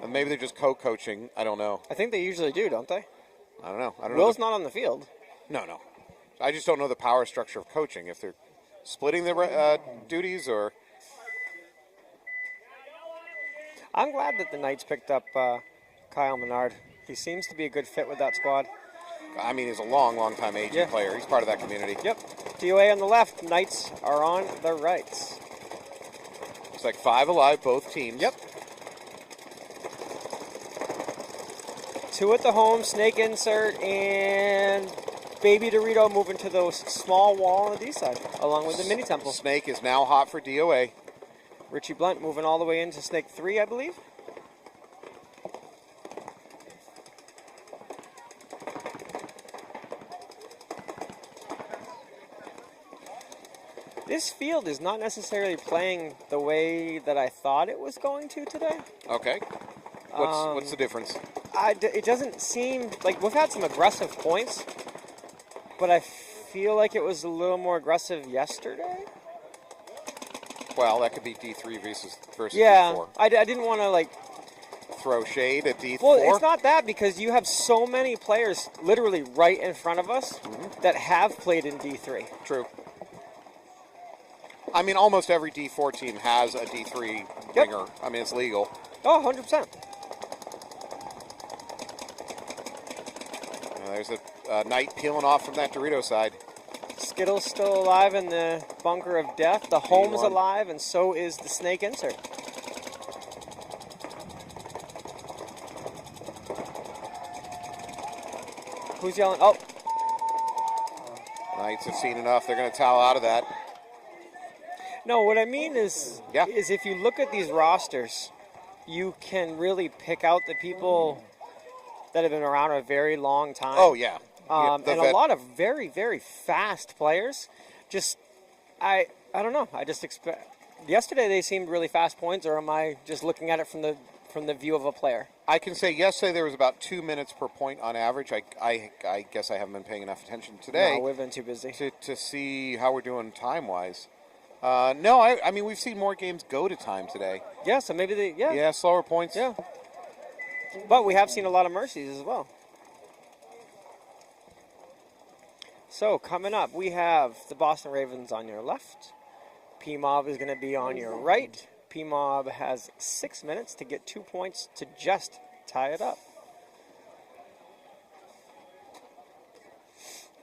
And maybe they're just co-coaching. I don't know. I think they usually do, don't they? I don't know. Will's not on the field. No. I just don't know the power structure of coaching. If they're splitting the duties or... I'm glad that the Knights picked up Kyle Maynard. He seems to be a good fit with that squad. I mean, he's a long time AG player. He's part of that community. Yep. DOA on the left. Knights are on the right. It's like 5 alive, both teams. Yep. 2 at the home, snake insert, and Baby Dorito moving to the small wall on the D side, along with the mini temple. Snake is now hot for DOA. Richie Blunt moving all the way into snake 3, I believe. This field is not necessarily playing the way that I thought it was going to today. Okay. What's the difference? It doesn't seem like we've had some aggressive points, but I feel like it was a little more aggressive yesterday. Well, that could be D3 versus Yeah, D4. I didn't want to Throw shade at D4. Well, it's not that because you have so many players literally right in front of us that have played in D3. True. I mean, almost every D4 team has a D3 ringer. I mean, it's legal. Oh, 100%. There's a Knight peeling off from that Dorito side. Skittle's still alive in the bunker of death. The home's D1. alive, and so is the snake insert. Who's yelling? Oh. Knights have seen enough. They're going to towel out of that. No, what I mean is if you look at these rosters, you can really pick out the people that have been around a very long time. Oh, yeah. And a lot of very, very fast players. Just, I don't know. I just expect. Yesterday they seemed really fast points, or am I just looking at it from the view of a player? I can say yesterday there was about 2 minutes per point on average. I guess I haven't been paying enough attention today. No, we've been too busy. To see how we're doing time-wise. No, I mean, we've seen more games go to time today. Yeah, so maybe Yeah, slower points. Yeah. But we have seen a lot of mercies as well. So, coming up, we have the Boston Ravens on your left. PMob is going to be on your right. PMob has 6 minutes to get 2 points to just tie it up.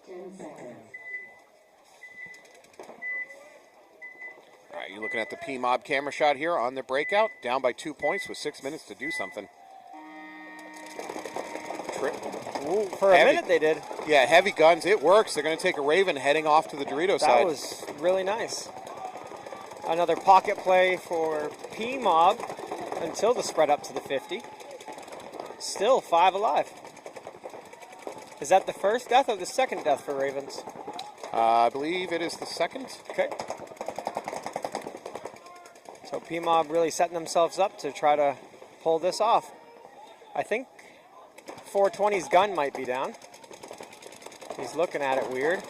10 seconds. All right, you're looking at the PMob camera shot here on the breakout. Down by 2 points with 6 minutes to do something. Ooh, for a minute they did. Yeah, heavy guns. It works. They're going to take a Raven heading off to the Dorito side. That was really nice. Another pocket play for PMob until the spread up to the 50. Still 5 alive. Is that the first death or the second death for Ravens? I believe it is the second. Okay. So PMob really setting themselves up to try to pull this off. I think 420's gun might be down. He's looking at it weird.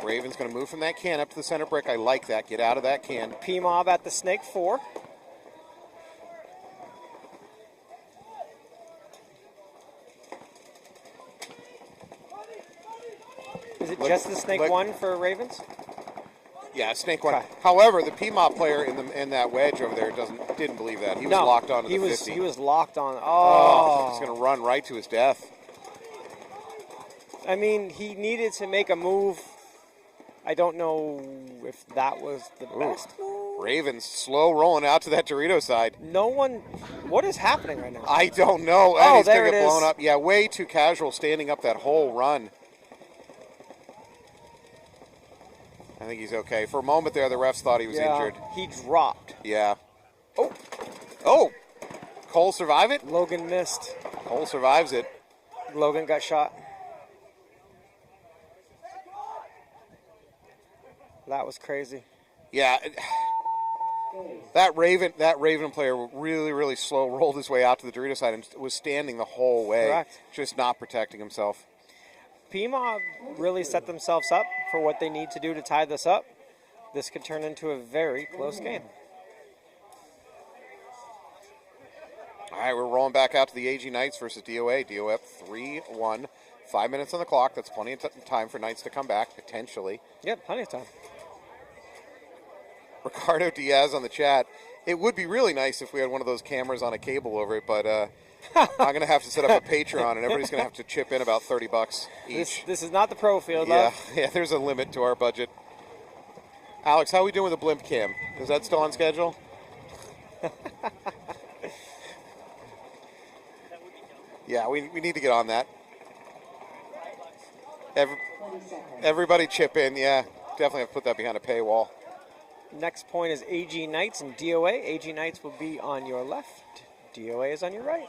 Raven's going to move from that can up to the center brick. I like that. Get out of that can. PMob at the snake 4. Is it just the snake 1 for Ravens? Yeah, snake 1. Okay. However, the PMob player in that wedge over there didn't believe that. He was locked on to the 50. He was locked on. He's going to run right to his death. I mean, he needed to make a move I don't know if that was the best move. Ravens slow rolling out to that Dorito side. No one. What is happening right now? I don't know. Oh, And he's there going to it get blown is. up. Yeah, way too casual standing up that whole run. I think he's okay. For a moment there, the refs thought he was injured. He dropped. Yeah. Oh! Cole survive it? Logan missed. Cole survives it. Logan got shot. That was crazy. Yeah. That Raven player really, really slow rolled his way out to the Dorito side and was standing the whole way. Correct. Just not protecting himself. PMob really set themselves up for what they need to do to tie this up. This could turn into a very close game. All right, we're rolling back out to the AG Knights versus DOA. DOA up 3-1. 5 minutes on the clock. That's plenty of time for Knights to come back, potentially. Yep, plenty of time. Ricardo Diaz on the chat. It would be really nice if we had one of those cameras on a cable over it, but I'm going to have to set up a Patreon, and everybody's going to have to chip in about $30 each. This is not the pro field, Yeah, love. yeah, there's a limit to our budget. Alex, how are we doing with the blimp cam? Is that still on schedule? Yeah, we need to get on that. Everybody chip in, yeah. Definitely have to put that behind a paywall. Next point is AG Knights and DOA. AG Knights will be on your left. DOA is on your right.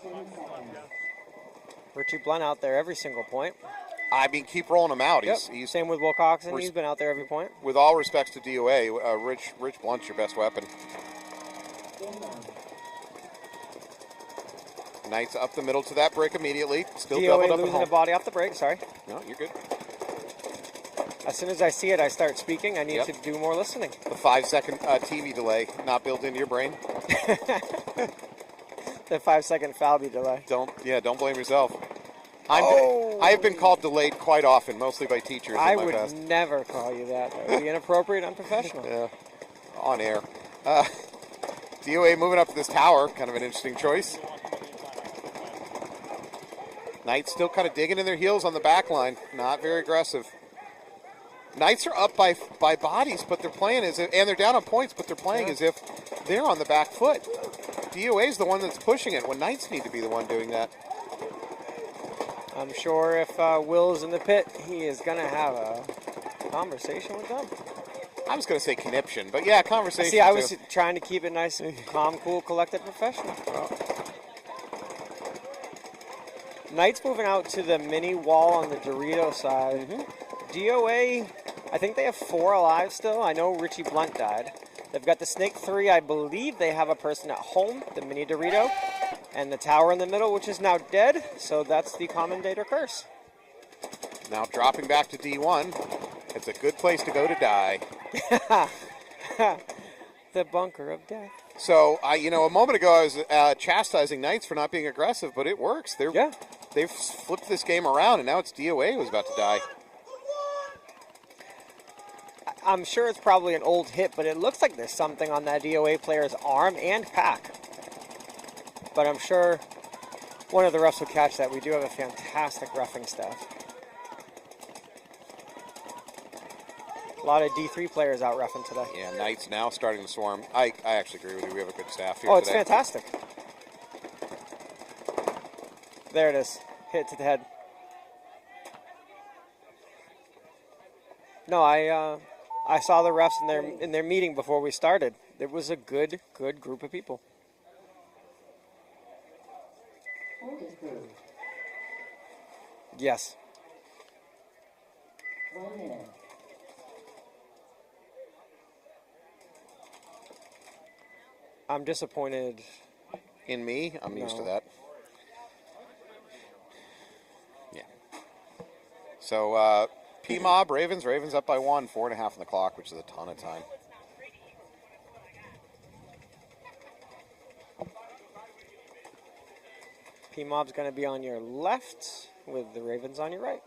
Richie Blunt out there every single point. I mean, keep rolling him out. Yep. He's Same with Wilcoxon. He's been out there every point. With all respects to DOA, Rich Blunt's your best weapon. Knights up the middle to that break immediately. Still doubled DOA up at losing a home. body off the break, sorry. No, you're good. As soon as I see it, I start speaking. I need Yep. to do more listening. The 5-second TV delay not built into your brain. The 5-second Falby delay. Don't blame yourself. Oh! I have been called delayed quite often, mostly by teachers I in my would past. never call you that. That would be inappropriate and unprofessional. Yeah, on air. DOA moving up to this tower, kind of an interesting choice. Knights still kind of digging in their heels on the back line. Not very aggressive. Knights are up by bodies, but they're playing as if, and they're down on points, but they're playing as if they're on the back foot. DOA is the one that's pushing it when Knights need to be the one doing that. I'm sure if Will's in the pit, he is going to have a conversation with them. I was going to say conniption, but yeah, conversation. See, I was trying to keep it nice, calm, cool, collected, professional. Knights moving out to the mini wall on the Dorito side. DOA, I think they have 4 alive still. I know Richie Blunt died. They've got the Snake 3. I believe they have a person at home, the mini Dorito, and the tower in the middle, which is now dead. So that's the Commendator curse. Now dropping back to D1. It's a good place to go to die. The bunker of death. So, a moment ago I was chastising Knights for not being aggressive, but it works. They've flipped this game around, and now it's DOA who's about to die. I'm sure it's probably an old hit, but it looks like there's something on that DOA player's arm and pack. But I'm sure one of the refs will catch that. We do have a fantastic roughing staff. A lot of D3 players out roughing today. Yeah, Knights now starting to swarm. I actually agree with you. We have a good staff here Oh, it's today. fantastic. There it is. Hit to the head. No, I saw the refs in their meeting before we started. It was a good group of people. Yes. 1 minute. I'm disappointed. In me, I'm used to No. that. Yeah. So, PMob, Ravens up by 1, 4.5 on the clock, which is a ton of time. PMob's going to be on your left with the Ravens on your right.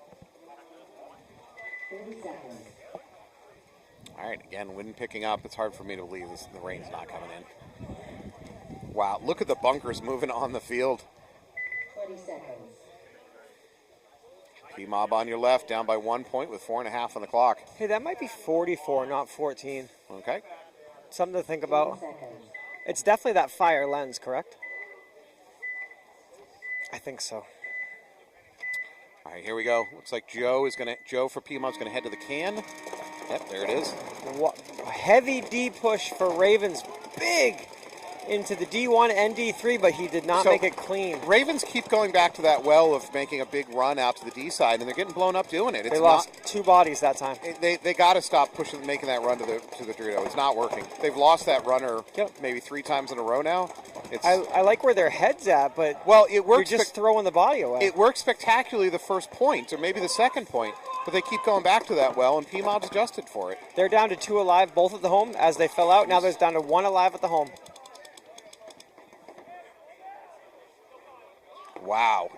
30 seconds. All right, again, wind picking up. It's hard for me to believe the rain's not coming in. Wow, look at the bunkers moving on the field. 20 seconds. PMob on your left, down by 1 point with 4.5 on the clock. Hey, that might be 44, not 14. Okay. Something to think about. It's definitely that fire lens, correct? I think so. All right, here we go. Looks like Joe for PMob's gonna head to the can. Yep, there it is. Heavy D push for Ravens. Big into the D1 and D3, but he did not make it clean. Ravens keep going back to that well of making a big run out to the D side, and they're getting blown up doing it. They lost 2 bodies that time. They got to stop making that run to the Dorito. It's not working. They've lost that runner maybe 3 times in a row now. I like where their head's at, but it works. You're just throwing the body away. It worked spectacularly the first point, or maybe the second point, but they keep going back to that well, and PMob's adjusted for it. They're down to 2 alive, both at the home, as they fell out. Now there's down to 1 alive at the home. Wow.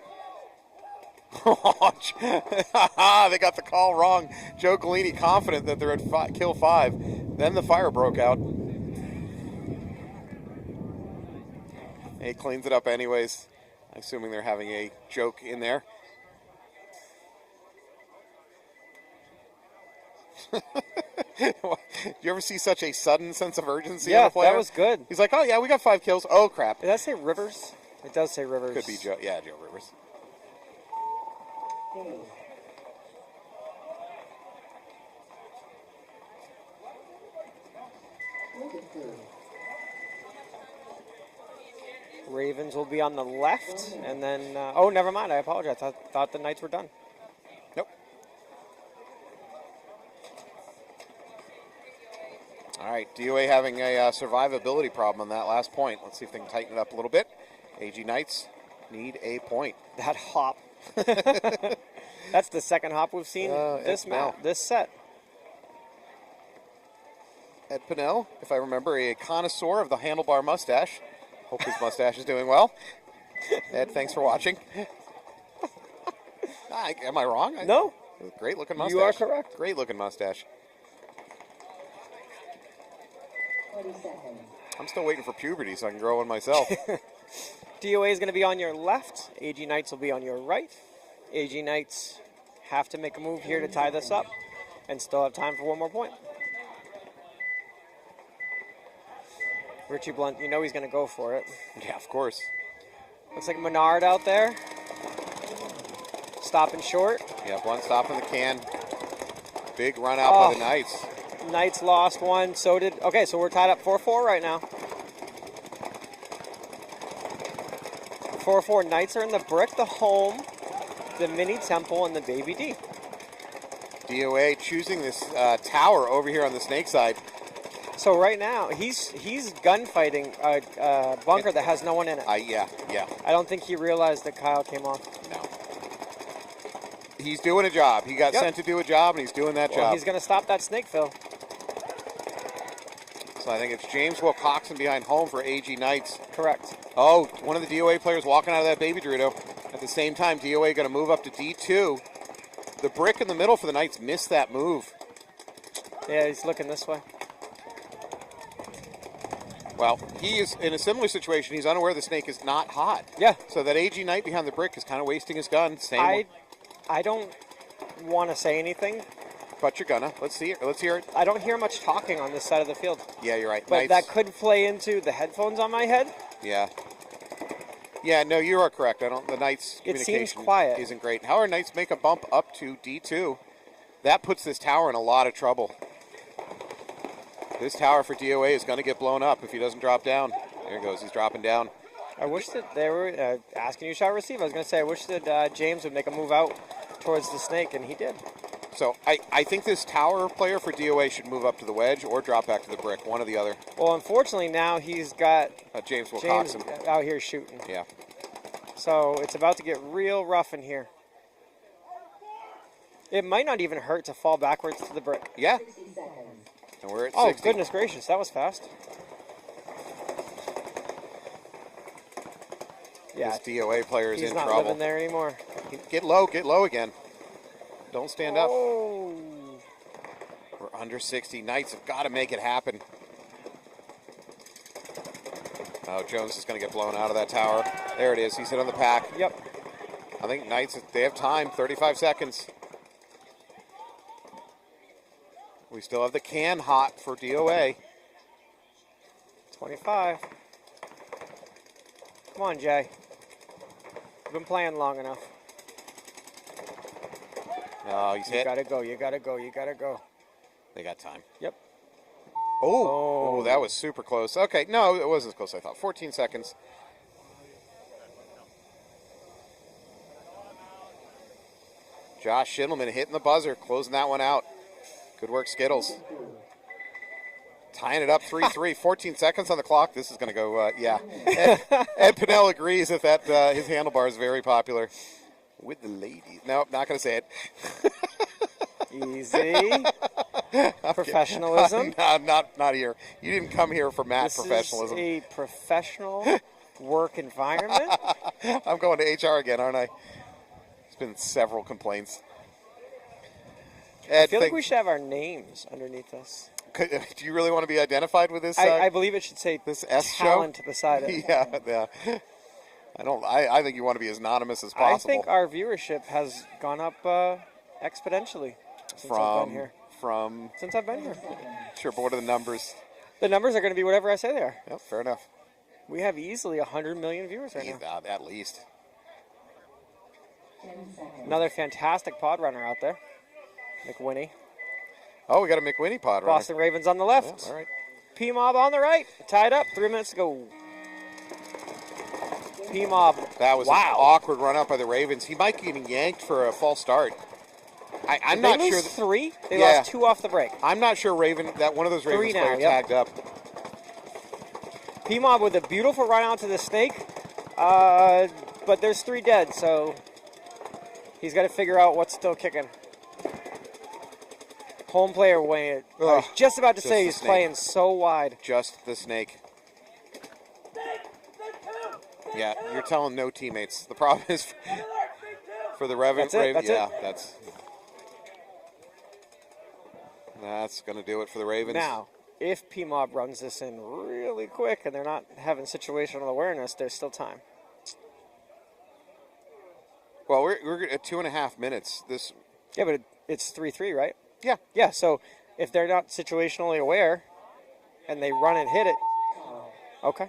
They got the call wrong. Joe Galini confident that they're at kill 5. Then the fire broke out. He cleans it up anyways. Assuming they're having a joke in there. Do you ever see such a sudden sense of urgency in a player? That was good. He's like, oh yeah, we got 5 kills. Oh crap. Did that say Rivers? It does say Rivers. Could be Joe. Yeah, Joe Rivers. Ravens will be on the left, and then... oh, never mind. I apologize. I thought the Knights were done. Nope. All right, DOA having a survivability problem on that last point. Let's see if they can tighten it up a little bit. AG Knights need a point. That hop. That's the second hop we've seen this set. Ed Pinnell, if I remember, a connoisseur of the handlebar mustache. Hope his mustache is doing well. Ed, thanks for watching. Am I wrong? No. Great looking mustache. You are correct. Great looking mustache. 20 seconds. I'm still waiting for puberty so I can grow one myself. DOA is going to be on your left. AG Knights will be on your right. AG Knights have to make a move here to tie this up and still have time for 1 more point. Richie Blunt, you know he's going to go for it. Yeah, of course. Looks like Maynard out there. Stopping short. Yeah, Blunt stopping the can. Big run out by the Knights. Knights lost 1, so did... Okay, so we're tied up 4-4 right now. 4-4. Knights are in the brick, the home, the mini temple, and the baby D. DOA choosing this tower over here on the snake side. So right now, he's gunfighting a bunker that has no one in it. Yeah. I don't think he realized that Kyle came off. No. He's doing a job. He got sent to do a job, and he's doing that job. He's going to stop that snake fill. So I think it's James Wilcoxon behind home for AG Knights. Correct. Oh, one of the DOA players walking out of that baby Dorito. At the same time, DOA going to move up to D2. The brick in the middle for the Knights missed that move. Yeah, he's looking this way. Well, he is in a similar situation. He's unaware the snake is not hot. Yeah. So that AG Knight behind the brick is kind of wasting his gun. I don't want to say anything. But you're gonna. Let's see it. Let's hear it. I don't hear much talking on this side of the field. Yeah, you're right. But that could play into the headphones on my head. Yeah. Yeah, no, you are correct. The Knights' communication seems quiet. Isn't great. However, Knights make a bump up to D2. That puts this tower in a lot of trouble. This tower for DOA is going to get blown up if he doesn't drop down. There he goes. He's dropping down. I wish that they were asking you shall receive. I was going to say, I wish that James would make a move out towards the snake, and he did. So I think this tower player for DOA should move up to the wedge or drop back to the brick, one or the other. Well, unfortunately, now he's got James Wilcoxon out here shooting. Yeah. So it's about to get real rough in here. It might not even hurt to fall backwards to the brick. Yeah. 60 seconds. And we're at 60. Oh, goodness gracious. That was fast. Yeah. This DOA player is in trouble. He's not living there anymore. Get low again. Don't stand up. Oh. We're under 60. Knights have got to make it happen. Oh, Jones is going to get blown out of that tower. There it is. He's hit on the pack. Yep. I think Knights, they have time, 35 seconds. We still have the can hot for DOA. 25. Come on, Jay. You've been playing long enough. Oh, he's You hit. gotta go, you gotta go, you gotta go. They got time. Yep. Oh, that was super close. Okay, no, it wasn't as close as I thought. 14 seconds. Josh Schindelman hitting the buzzer, closing that one out. Good work, Skittles. Tying it up 3-3, 14 seconds on the clock. This is going to go, yeah. Ed Pinnell agrees that his handlebar is very popular with the ladies. Nope, not going to say it. Easy. Professionalism. Not here. You didn't come here for Matt This professionalism. is a professional work environment. I'm going to HR again, aren't I? There's been several complaints. Ed, I feel like we should have our names underneath this. Do you really want to be identified with this? I believe it should say this S talent show? beside it. Yeah. I think you want to be as anonymous as possible. I think our viewership has gone up exponentially since I've been here. Since I've been here. Sure, but what are the numbers? The numbers are going to be whatever I say they are. Yep, fair enough. We have easily 100 million viewers right now. At least. 10 seconds. Another fantastic pod runner out there, McWinney. Oh, we got a McWinney pod runner. Boston Ravens on the left. Yeah, all right. PMob on the right. Tied up. 3 minutes to go. PMob. That was wow. an awkward run up by the Ravens. He might be getting yanked for a false start. I'm not They sure. lose 3. They Yeah. lost 2 off the break. I'm not sure that one of those Ravens 3 now, players yep. tagged up. PMob with a beautiful run out to the snake. But there's 3 dead, so he's got to figure out what's still kicking. Home player Wayne. I was just about to Just say the he's snake. playing so wide. Just the snake. Yeah, you're telling no teammates. The problem is for the Ravens. That's it. Yeah, that's going to do it for the Ravens. Now, if PMob runs this in really quick and they're not having situational awareness, there's still time. Well, we're at 2.5 minutes. Yeah, but it's 3-3, right? Yeah. Yeah, so if they're not situationally aware and they run and hit it, okay.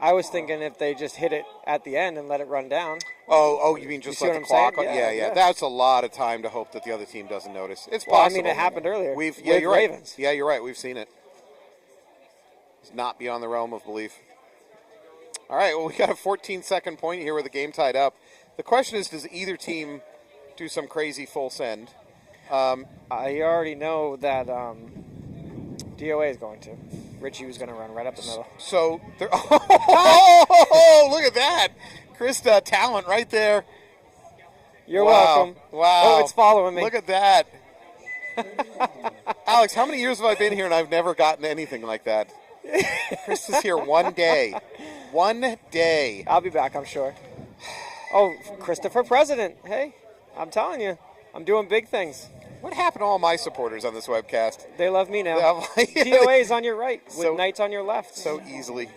I was thinking if they just hit it at the end and let it run down. Oh, you mean just see let what the I'm clock? saying? Yeah. Yeah. That's a lot of time to hope that the other team doesn't notice. It's possible. Well, I mean, it happened earlier. You're Ravens. right. Yeah, you're right. We've seen it. It's not beyond the realm of belief. All right, well, we got a 14-second point here with the game tied up. The question is, does either team do some crazy full send? I already know that DOA is going to. Richie was going to run right up the middle. So, oh, look at that. Krista, talent right there. You're Wow. welcome. Wow. Oh, it's following me. Look at that. Alex, how many years have I been here and I've never gotten anything like that? Krista's here one day. One day. I'll be back, I'm sure. Oh, Christopher President. Hey, I'm telling you, I'm doing big things. What happened to all my supporters on this webcast? They love me now. Yeah, DOA is on your right with So- Knights on your left. So easily.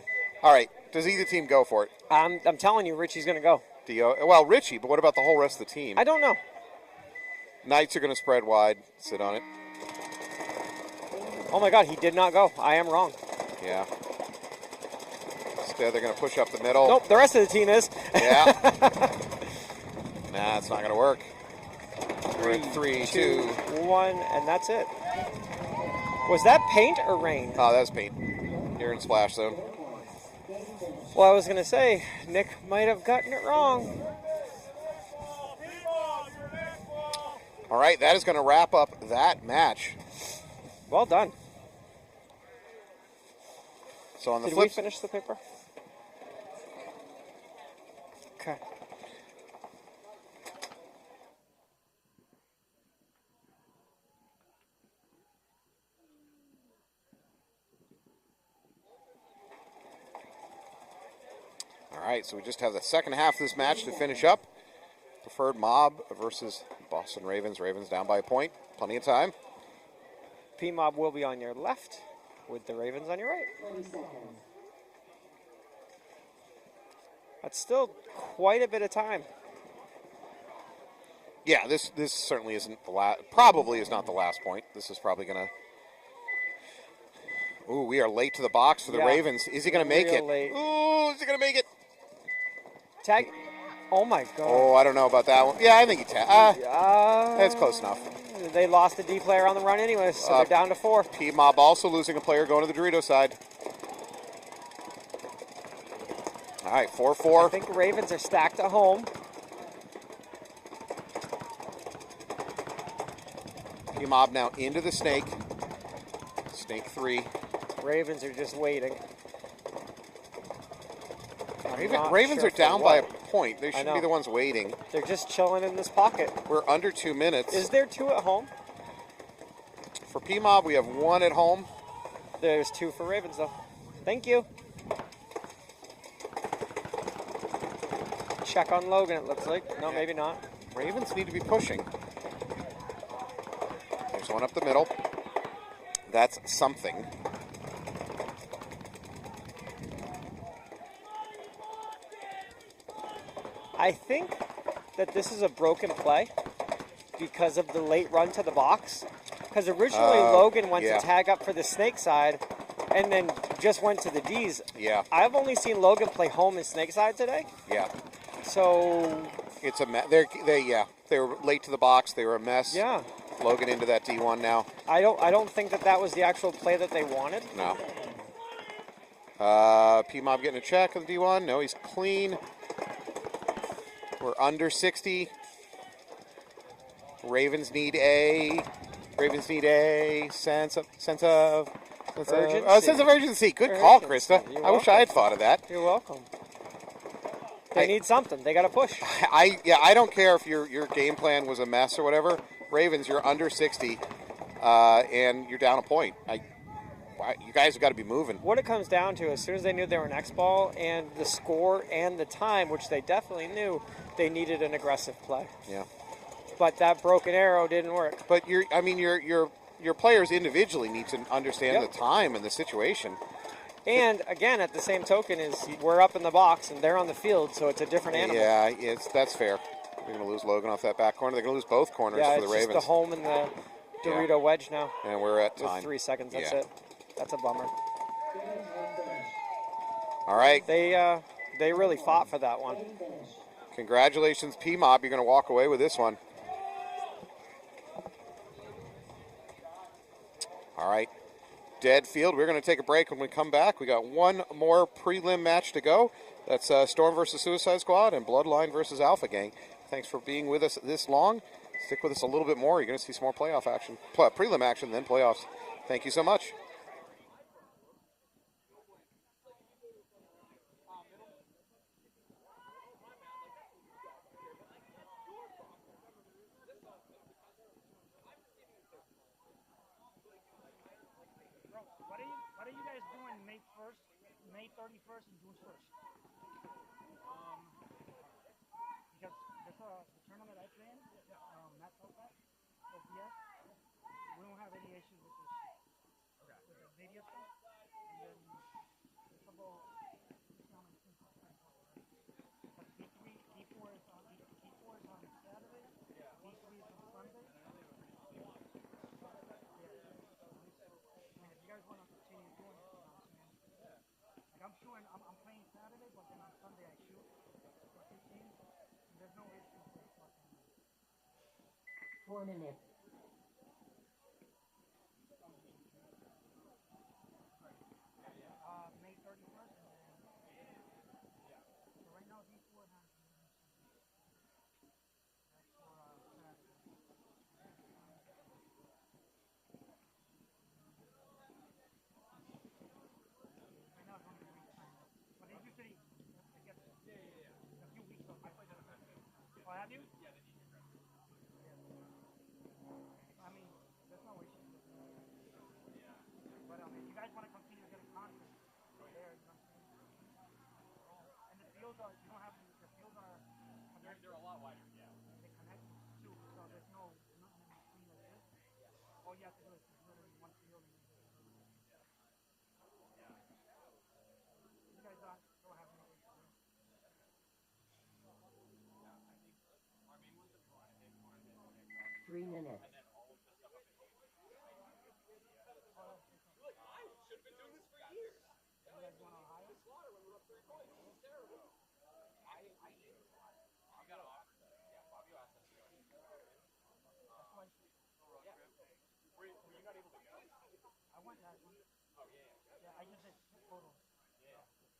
All right. Does either team go for it? I'm telling you, Richie's going to go. Well, Richie, but what about the whole rest of the team? I don't know. Knights are going to spread wide. Sit on it. Oh, my God, he did not go. I am wrong. Yeah. Instead, they're going to push up the middle. Nope, the rest of the team is. Yeah. Nah, it's not going to work. We're at 3, 2. 1, and that's it. Was that paint or rain? Oh, that was paint. You're in splash zone. Well, I was going to say, Nick might have gotten it wrong. All right, that is going to wrap up that match. Well done. So on the Did flip we finish the paper? Okay. All right, so we just have the second half of this match to finish up. Preferred Mob versus Boston Ravens. Ravens down by a point. Plenty of time. PMob will be on your left with the Ravens on your right. 20 seconds. That's still quite a bit of time. Yeah, this certainly isn't the last. Probably is not the last point. This is probably gonna. Ooh, we are late to the box for the Yeah. Ravens. Is he gonna make Real it? late. Ooh, is he gonna make it? Tag. Oh my God. Oh, I don't know about that one. Yeah, I think he tagged. That's close enough. They lost a D player on the run anyway, so they're down to 4. PMob also losing a player going to the Dorito side. All right, 4-4. I think the Ravens are stacked at home. PMob now into the snake. Snake 3. Ravens are just waiting. I'm not Ravens sure are down for by a what. point. They shouldn't be know. the ones waiting. They're just chilling in this pocket. We're under 2 minutes. Is there 2 at home? For PMob, we have 1 at home. There's 2 for Ravens, though. Thank you. Check on Logan, it looks like. No, maybe not. Ravens need to be pushing. There's one up the middle. That's something. I think that this is a broken play because of the late run to the box. Because originally Logan went yeah. to tag up for the snake side and then just went to the D's. Yeah. I've only seen Logan play home and snake side today. Yeah. So It's a mess. They were late to the box. They were a mess. yeah, Logan into that D1 now. I don't think that was the actual play that they wanted. No. PMob getting a check on the D1. No, he's clean. We're under 60. Ravens need a sense of Urgency. sense of urgency. Good call, Urgency. Krista. You're I wish I had welcome. thought of that. You're welcome. They need something. They got to push. I don't care if your game plan was a mess or whatever. Ravens, you're under 60, and you're down a point. You guys have got to be moving. What it comes down to, as soon as they knew they were next ball and the score and the time, which they definitely knew, they needed an aggressive play. Yeah. But that broken arrow didn't work. But your players individually need to understand Yep. the time and the situation. And again, at the same token, is we're up in the box and they're on the field, so it's a different animal. Yeah, that's fair. They're going to lose Logan off that back corner. They're going to lose both corners Yeah, for the it's Ravens. just the home and the Dorito wedge now. And we're at With time. 3 seconds, that's Yeah. it. That's a bummer. All right. They really fought for that one. Congratulations, PMob. You're going to walk away with this one. All right. Dead field. We're going to take a break. When we come back, we got one more prelim match to go. That's Storm versus Suicide Squad and Bloodline versus Alpha Gang. Thanks for being with us this long. Stick with us a little bit more. You're going to see some more playoff action, prelim action, then playoffs. Thank you so much. What are you guys doing May 1st, May 31st, and June 1st? Because there's a tournament I play in, Max Outback, OPS. We don't have any issues with this, with the video stuff. And then it's about, but D4 is on Saturday, D3 is on Sunday. If you guys want to continue doing it, like I'm shooting, I'm playing Saturday, but then on Sunday I shoot for 15. And there's no issue with fucking. 4 minutes. May 31st, and then. So right now D4 has. That's for Saturday. Right now it's only a week time. But it usually gets a few weeks of. Oh, have you? Yeah, they need your I mean, there's no issue. But if you guys want to continue getting content, go there, you know what I'm saying? And the fields are, you don't have, the fields are connected. They're a lot wider, yeah. They connect too, so there's nothing in between like this. All you have to do is just literally one field and then you guys don't have any issue. minutes. I went last one. Yeah, I just did photos.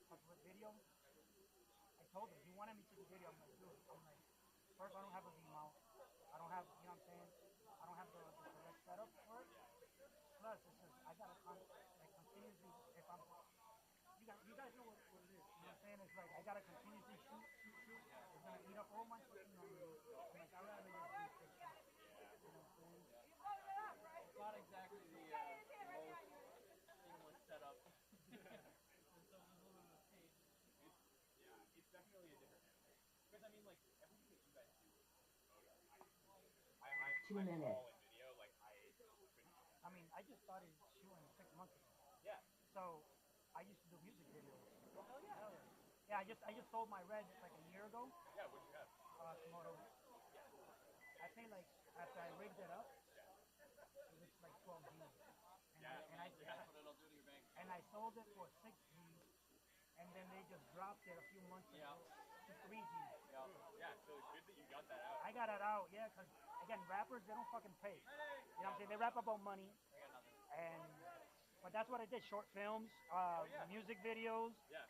But with video, I told him, he wanted me to do video. I'm like, dude, first, I don't have a V-mount. I don't have, you know what I'm saying? I don't have the correct setup for it. Plus, it's just, I gotta continuously, if I'm, you guys know what it is. You know what I'm saying? It's like, I gotta continuously shoot. It's gonna eat up all my fucking memory. I'm like, I'd rather just do fixed. You know what I'm saying? It's not exactly the most seamless setup. It's definitely a different animal. Because I mean, like everything that you guys do, I'm 2 minutes. all in video. Like I mean, I just started shooting 6 months ago. yeah. So I used to do music videos. Well, hell yeah. Hell yeah. Yeah, I just sold my red like a year ago. Yeah, what'd you have? Tomorrow. I paid like after I rigged it up, it was like 12 G's. That's what it'll do to your bank. And I sold it for 6 G's, and then they just dropped it a few months ago to 3 G's. Yeah, so it's good that you got that out. I got it out, yeah, because again, rappers, they don't fucking pay. You know what I'm saying? They rap about money, but that's what I did: short films, music videos. Yeah.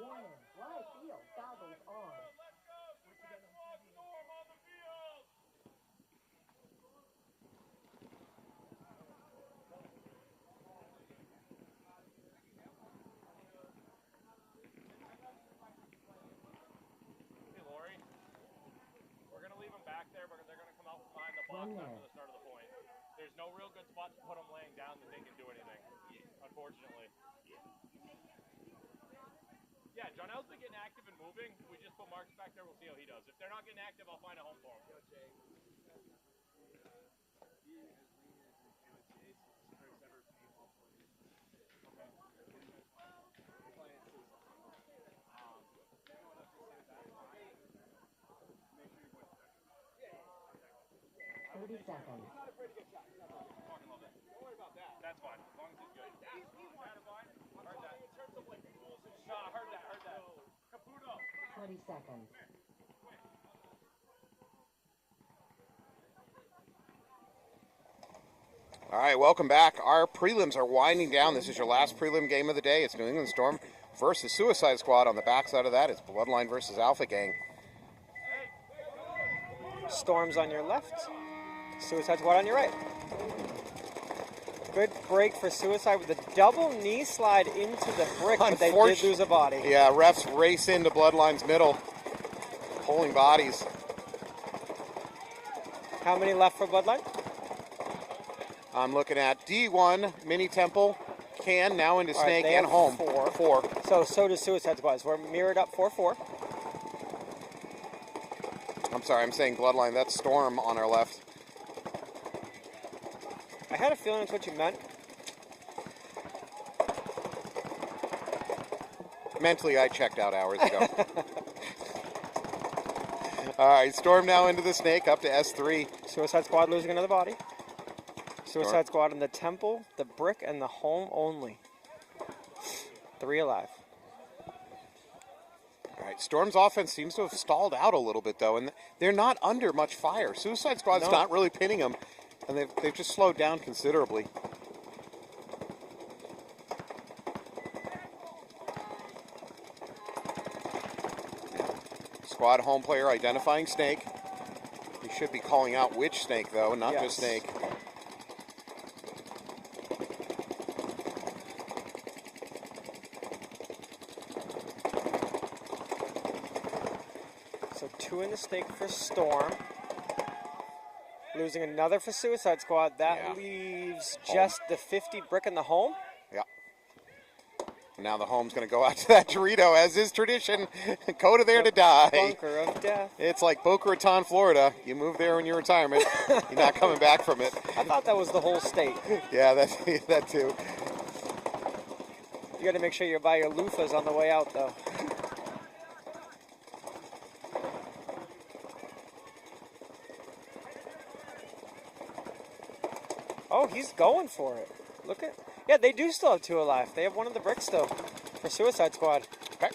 Warning, live field goggles on. Hey, Lori. We're going to leave them back there, but they're going to come out from behind the box after the start of the point. There's no real good spot to put them laying down that they can do anything, unfortunately. Yeah, Jonel's been getting active and moving. We just put Marcus back there. We'll see how he does. If they're not getting active, I'll find a home for him. Okay. 30 seconds. That's fine, as long as he's good. Heard that. No, I heard that. Caputo. 20 seconds. All right, welcome back. Our prelims are winding down. This is your last prelim game of the day. It's New England Storm versus Suicide Squad. On the backside of that, it's Bloodline versus Alpha Gang. Storm's on your left, Suicide Squad on your right. Good break for Suicide with a double knee slide into the brick, but they did lose a body. Yeah, refs race into Bloodline's middle, pulling bodies. How many left for Bloodline? I'm looking at D1, Mini Temple, Can, now into All right, Snake, they and have Home. four. So does Suicide Squad. So we're mirrored up 4-4. I'm sorry, I'm saying Bloodline. That's Storm on our left. I had a feeling that's what you meant. Mentally, I checked out hours ago. All right, Storm now into the Snake, up to S3. Suicide Squad losing another body. Suicide Squad in the Temple, the Brick, and the Home only. 3 alive. All right, Storm's offense seems to have stalled out a little bit, though, and they're not under much fire. Suicide Squad's not really pinning them, and they've just slowed down considerably. Squad home player identifying Snake. He should be calling out which Snake, though, not just Snake. So 2 in the Snake for Storm. Losing another for Suicide Squad. That leaves just the 50 Brick in the Home. Yeah. Now the Home's going to go out to that Dorito, as is tradition. Go to there to die. Bunker of death. It's like Boca Raton, Florida. You move there in your retirement. You're not coming back from it. I thought that was the whole state. Yeah, that too. You got to make sure you buy your loofahs on the way out, though. Oh, he's going for it. Look at. Yeah, they do still have 2 alive. They have one of the bricks still for Suicide Squad. Okay.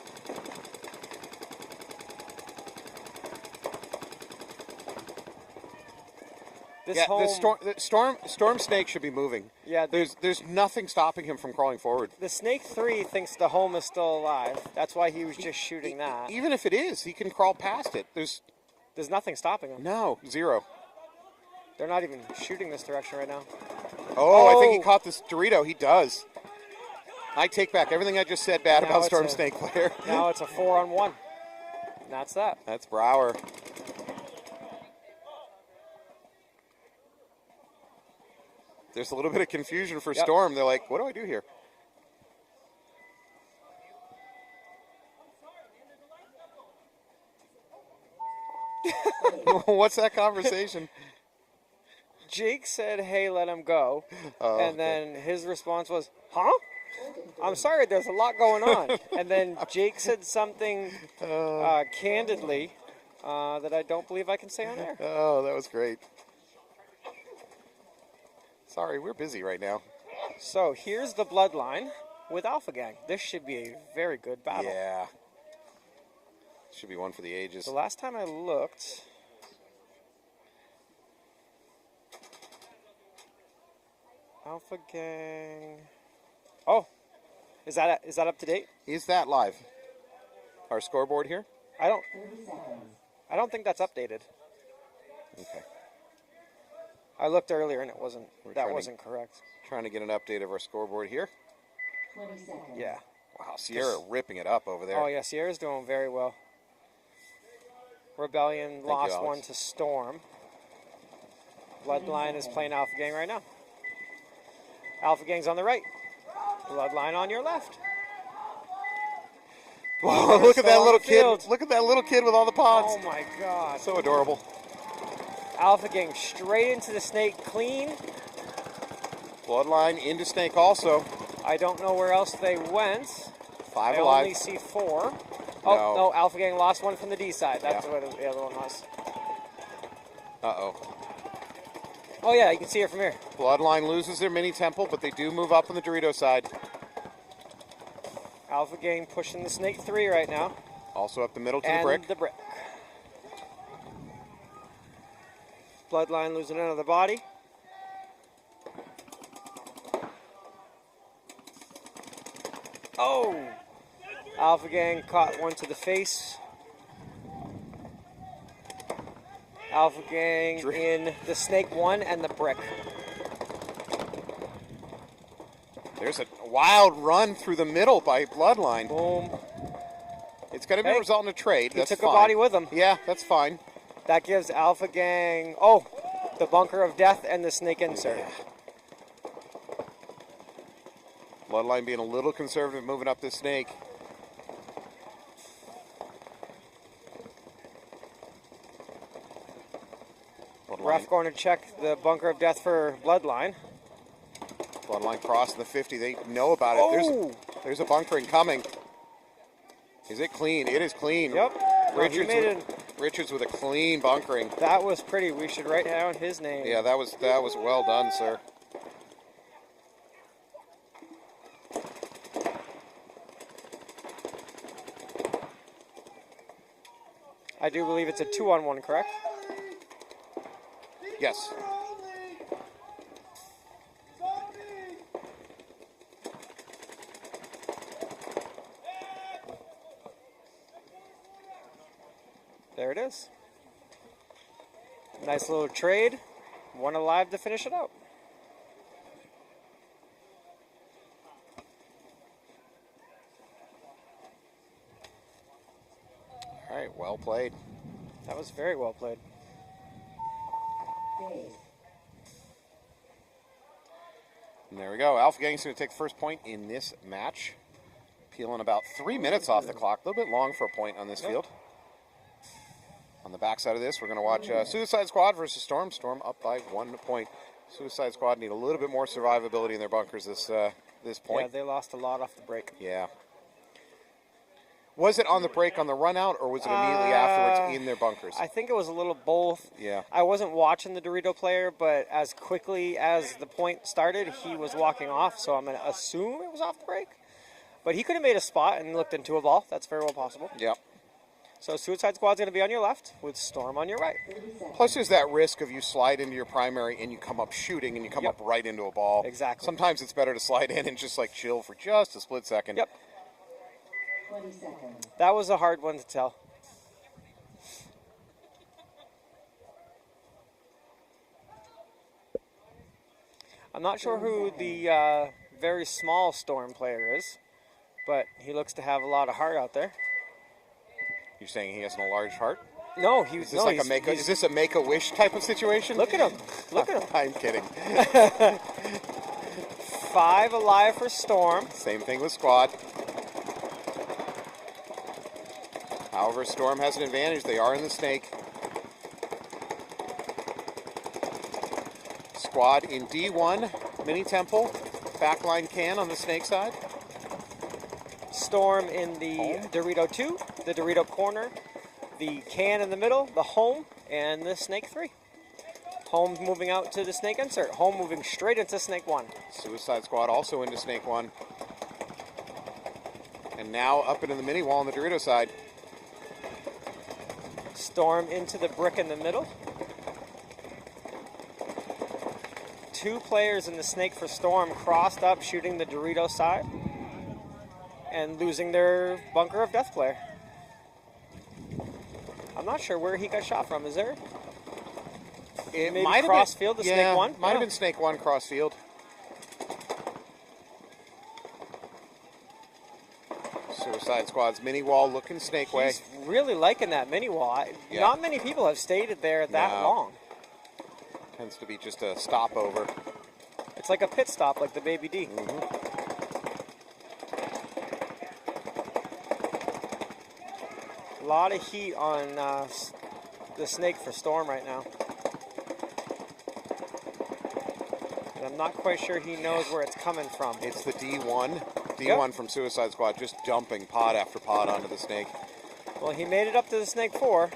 This Yeah, home, the storm snake should be moving. Yeah, there's nothing stopping him from crawling forward. the Snake 3 thinks the home is still alive. That's why he was just shooting that. Even if it is, he can crawl past it. There's nothing stopping him. no 0. They're not even shooting this direction right now. Oh, I think he caught this Dorito. He does. I take back everything I just said bad Now about it's Storm a- Snake player. Now it's a 4-on-1. And that's that. That's Brower. There's a little bit of confusion for Yep. Storm. They're like, what do I do here? What's that conversation? Jake said, hey, let him go. Oh, And then his response was, huh? I'm sorry, there's a lot going on. And then Jake said something candidly that I don't believe I can say on air. Oh, that was great. Sorry, we're busy right now. So here's the Bloodline with Alpha Gang. This should be a very good battle. Yeah. Should be one for the ages. The last time I looked, Alpha Gang. Oh, is that up to date? Is that live? Our scoreboard here? I don't think that's updated. Okay. I looked earlier and it wasn't. We're That trying to- wasn't correct. Trying to get an update of our scoreboard here. 20 seconds. Yeah. Wow, Sierra ripping it up over there. Oh yeah, Sierra's doing very well. Rebellion you, lost Alex. one to Storm. Bloodline is playing Alpha Gang right now. Alpha Gang's on the right. Bloodline on your left. Whoa, look at that Still on little the kid. field. Look at that little kid with all the pods. Oh my God. So adorable. Alpha Gang straight into the snake, clean. Bloodline into Snake also. I don't know where else they went. 5 I alive. only see 4. Oh, No. no, Alpha Gang lost one from the D side. That's Yeah. what the other one was. Uh-oh. Oh yeah, you can see it from here. Bloodline loses their mini temple, but they do move up on the Dorito side. Alpha Gang pushing the snake 3 right now. Also up the middle to And the brick. Bloodline losing another body. Oh! Alpha Gang caught one to the face. Alpha Gang in the snake 1 and the brick. There's a wild run through the middle by Bloodline. Boom. It's going to be Hey, result in a trade. He That's took fine. a body with him. Yeah, that's fine. That gives Alpha Gang, oh, the bunker of death and the snake insert. Yeah. Bloodline being a little conservative, moving up this snake. Ref going to check the bunker of death for Bloodline. Bloodline crossing the 50. They know about it. Oh! There's a bunkering coming. Is it clean? It is clean. Yep. No, he made Richards with a clean bunkering. That was pretty. We should write down his name. Yeah, that was well done, sir. I do believe it's a 2-on-1, correct? Yes. There it is. Nice little trade. One alive to finish it out. All right, well played. That was very well played. And there we go. Alpha Gang's going to take the first point in this match. Peeling about 3 minutes off the clock. A little bit long for a point on this field. On the backside of this, we're going to watch Suicide Squad versus Storm. Storm up by 1 point. Suicide Squad need a little bit more survivability in their bunkers this Yeah, point. they lost a lot off the break. Yeah. Was it on the break on the run out, or was it immediately afterwards in their bunkers? I think it was a little both. Yeah. I wasn't watching the Dorito player, but as quickly as the point started, he was walking off, so I'm going to assume it was off the break. But he could have made a spot and looked into a ball. That's very well possible. Yeah. So Suicide Squad's going to be on your left with Storm on your right. Plus, there's that risk of you slide into your primary and you come up shooting and you come up right into a ball. Exactly. Sometimes it's better to slide in and just like chill for just a split second. Yep. That was a hard one to tell. I'm not sure who the very small Storm player is, but he looks to have a lot of heart out there. You're saying he has a large heart? No, Is this a Make-A-Wish type of situation? Look at him. Look at him. I'm kidding. 5 alive for Storm. Same thing with Squad. However, Storm has an advantage. They are in the snake. Squad in D1, Mini Temple, backline can on the snake side. Storm in the Dorito 2, the Dorito corner, the can in the middle, the home, and the snake 3. Home moving out to the snake insert. Home moving straight into snake 1. Suicide Squad also into snake 1. And now up into the mini wall on the Dorito side. Storm into the brick in the middle. 2 players in the snake for Storm crossed up shooting the Dorito side and losing their bunker of death player. I'm not sure where he got shot from. Is there? It Maybe might cross have been, field, the snake 1? Might have been snake 1 cross field. Suicide Squad's mini wall looking snake way. He's really liking that mini wall. Yeah. Not many people have stayed there that long. Tends to be just a stopover. It's like a pit stop, like the Baby D. A lot of heat on the snake for Storm right now. And I'm not quite sure he knows where it's coming from. It's the D1 from Suicide Squad, just dumping pod after pod onto the snake. Well, he made it up to the snake 4.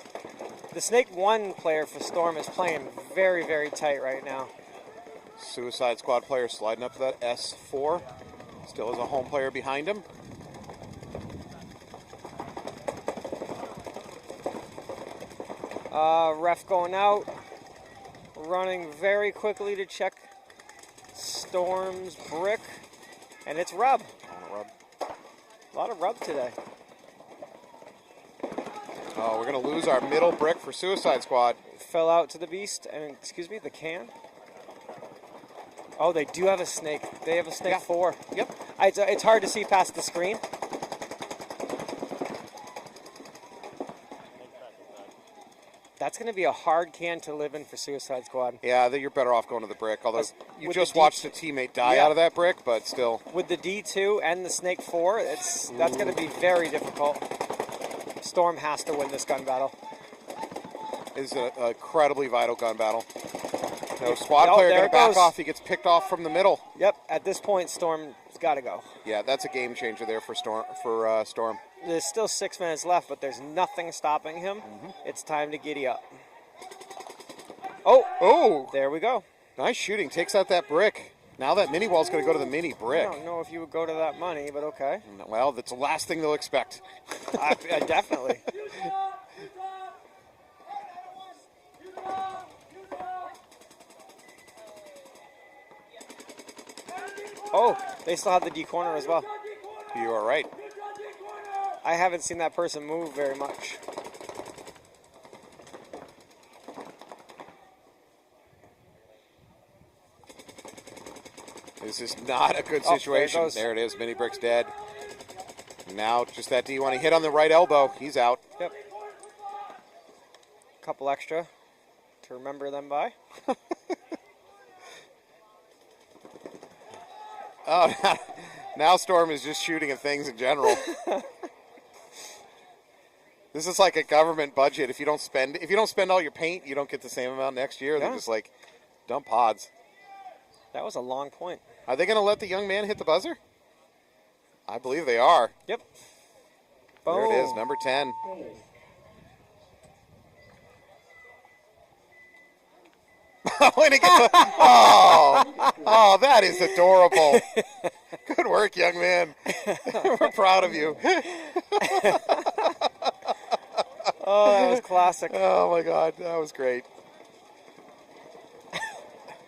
The snake 1 player for Storm is playing very, very tight right now. Suicide Squad player sliding up to that S4. Still has a home player behind him. Ref going out. Running very quickly to check Storm's brick. And it's rub. A lot of rub today. Oh, we're going to lose our middle brick for Suicide Squad. Fell out to the beast, and excuse me, the can. Oh, they do have a snake. They have a snake 4. Yep. It's hard to see past the screen. That's going to be a hard can to live in for Suicide Squad. Yeah, you're better off going to the brick. Although you With just the watched a teammate die out of that brick, but still. With the D2 and the snake 4, that's going to be very difficult. Storm has to win this gun battle. It's an incredibly vital gun battle. No squad player going to back off. He gets picked off from the middle. Yep. At this point, Storm's got to go. Yeah, that's a game changer there for Storm. There's still 6 minutes left, but there's nothing stopping him. It's time to giddy up. Oh! There we go. Nice shooting. Takes out that brick. Now that mini wall's going to go to the mini brick. I don't know if you would go to that money, but okay. Well, that's the last thing they'll expect. Definitely. Oh, they still have the D corner as well. You are right. I haven't seen that person move very much. This is not a good situation. There it there it is. Mini brick's dead. Now just that D1. He hit on the right elbow. He's out. Yep. Couple extra to remember them by. Oh, now Storm is just shooting at things in general. This is like a government budget. If you don't spend all your paint, you don't get the same amount next year. They're just like, dump pods. That was a long point. Are they going to let the young man hit the buzzer? I believe they are. Yep. There it is, Boom. number 10. When it gets oh, that is adorable. Good work, young man. We're proud of you. Oh, that was classic. Oh my God, that was great.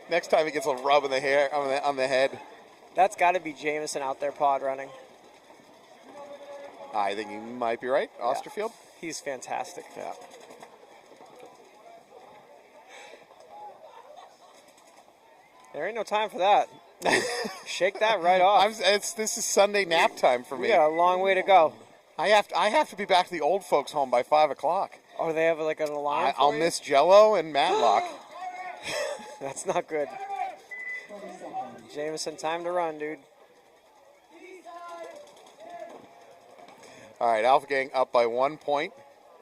Next time he gets a rub in the hair on the head. That's got to be Jameson out there pod running. I think you might be right, Osterfield. He's fantastic. Yeah. There ain't no time for that. Shake that right off. This is Sunday nap time for We me. got a long way to go. I have to be back to the old folks' home by 5 o'clock. Oh, they have like an alarm. I'll for you? miss Jello and Matlock. That's not good. Jameson, time to run, dude. All right, Alpha Gang up by 1 point.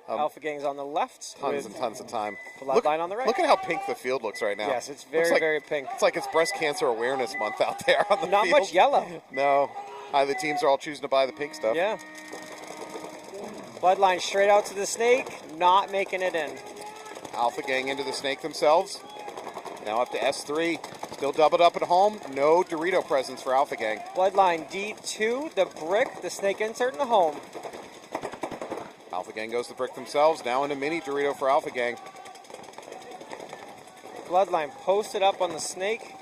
Alpha Gang's on the left. Tons with and tons of time. Bloodline on the right. Look at how pink the field looks right now. Yes, it's Looks like- very pink. It's like it's Breast Cancer Awareness Month out there on the Not field. much yellow. No. The teams are all choosing to buy the pink stuff. Yeah. Bloodline straight out to the snake, not making it in. Alpha Gang into the snake themselves. Now up to S3. Still doubled up at home. No Dorito presence for Alpha Gang. Bloodline D2, the brick, the snake insert in the home. Alpha Gang goes to the brick themselves. Now into mini Dorito for Alpha Gang. Bloodline posted up on the snake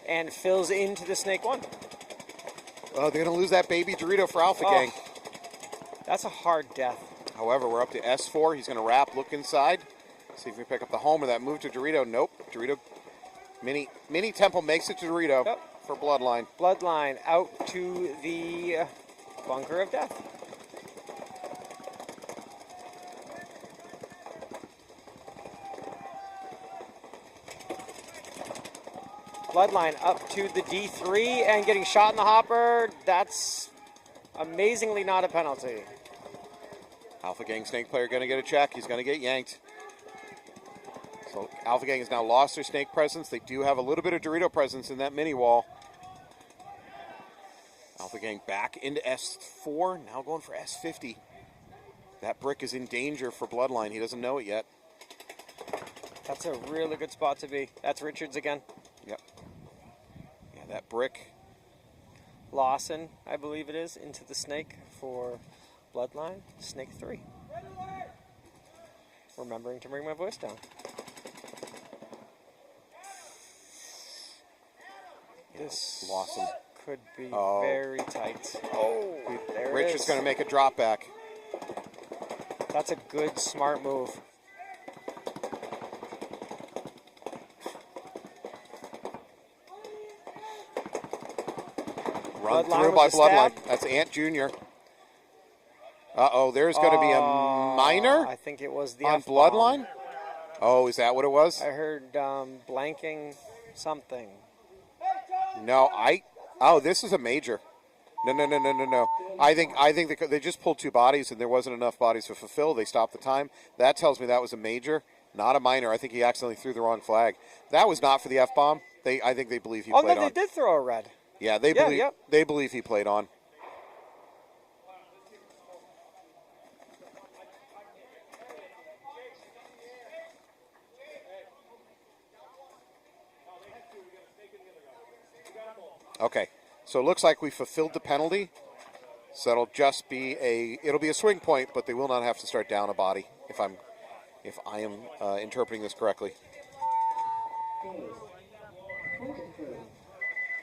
and fills into the snake one. Oh, they're going to lose that baby Dorito for Alpha Oh. Gang. That's a hard death. However, we're up to S4. He's going to wrap, look inside. See if we pick up the home or that move to Dorito. Nope. Dorito. Mini Temple makes it to Dorito for Bloodline. Bloodline out to the bunker of death. Bloodline up to the D3 and getting shot in the hopper. That's amazingly not a penalty. Alpha Gang snake player going to get a check. He's going to get yanked. So Alpha Gang has now lost their snake presence. They do have a little bit of Dorito presence in that mini wall. Alpha Gang back into S4, now going for S50. That brick is in danger for Bloodline. He doesn't know it yet. That's a really good spot to be. That's Richards again. Yep. Yeah, that brick. Lawson, I believe it is, into the snake for Bloodline. Snake 3. Remembering to bring my voice down. This Lawson. could be Oh. very tight. Oh, there it Richard's is. going to make a drop back. That's a good, smart move. Run Bloodline through with by the Bloodline. stab. That's Ant Jr. Uh-oh, there's going to be a minor I think it was the on F-bomb. Bloodline. Oh, is that what it was? I heard blanking something. No, Oh, this is a major. No. I think they just pulled 2 bodies and there wasn't enough bodies to fulfill. They stopped the time. That tells me that was a major, not a minor. I think he accidentally threw the wrong flag. That was not for the F-bomb. I think they believe he Oh, played no, they on. did throw a red. Yeah, they Yeah, believe yep. they believe he played on. Okay, so it looks like we fulfilled the penalty. So it'll just be it'll be a swing point, but they will not have to start down a body if I am interpreting this correctly.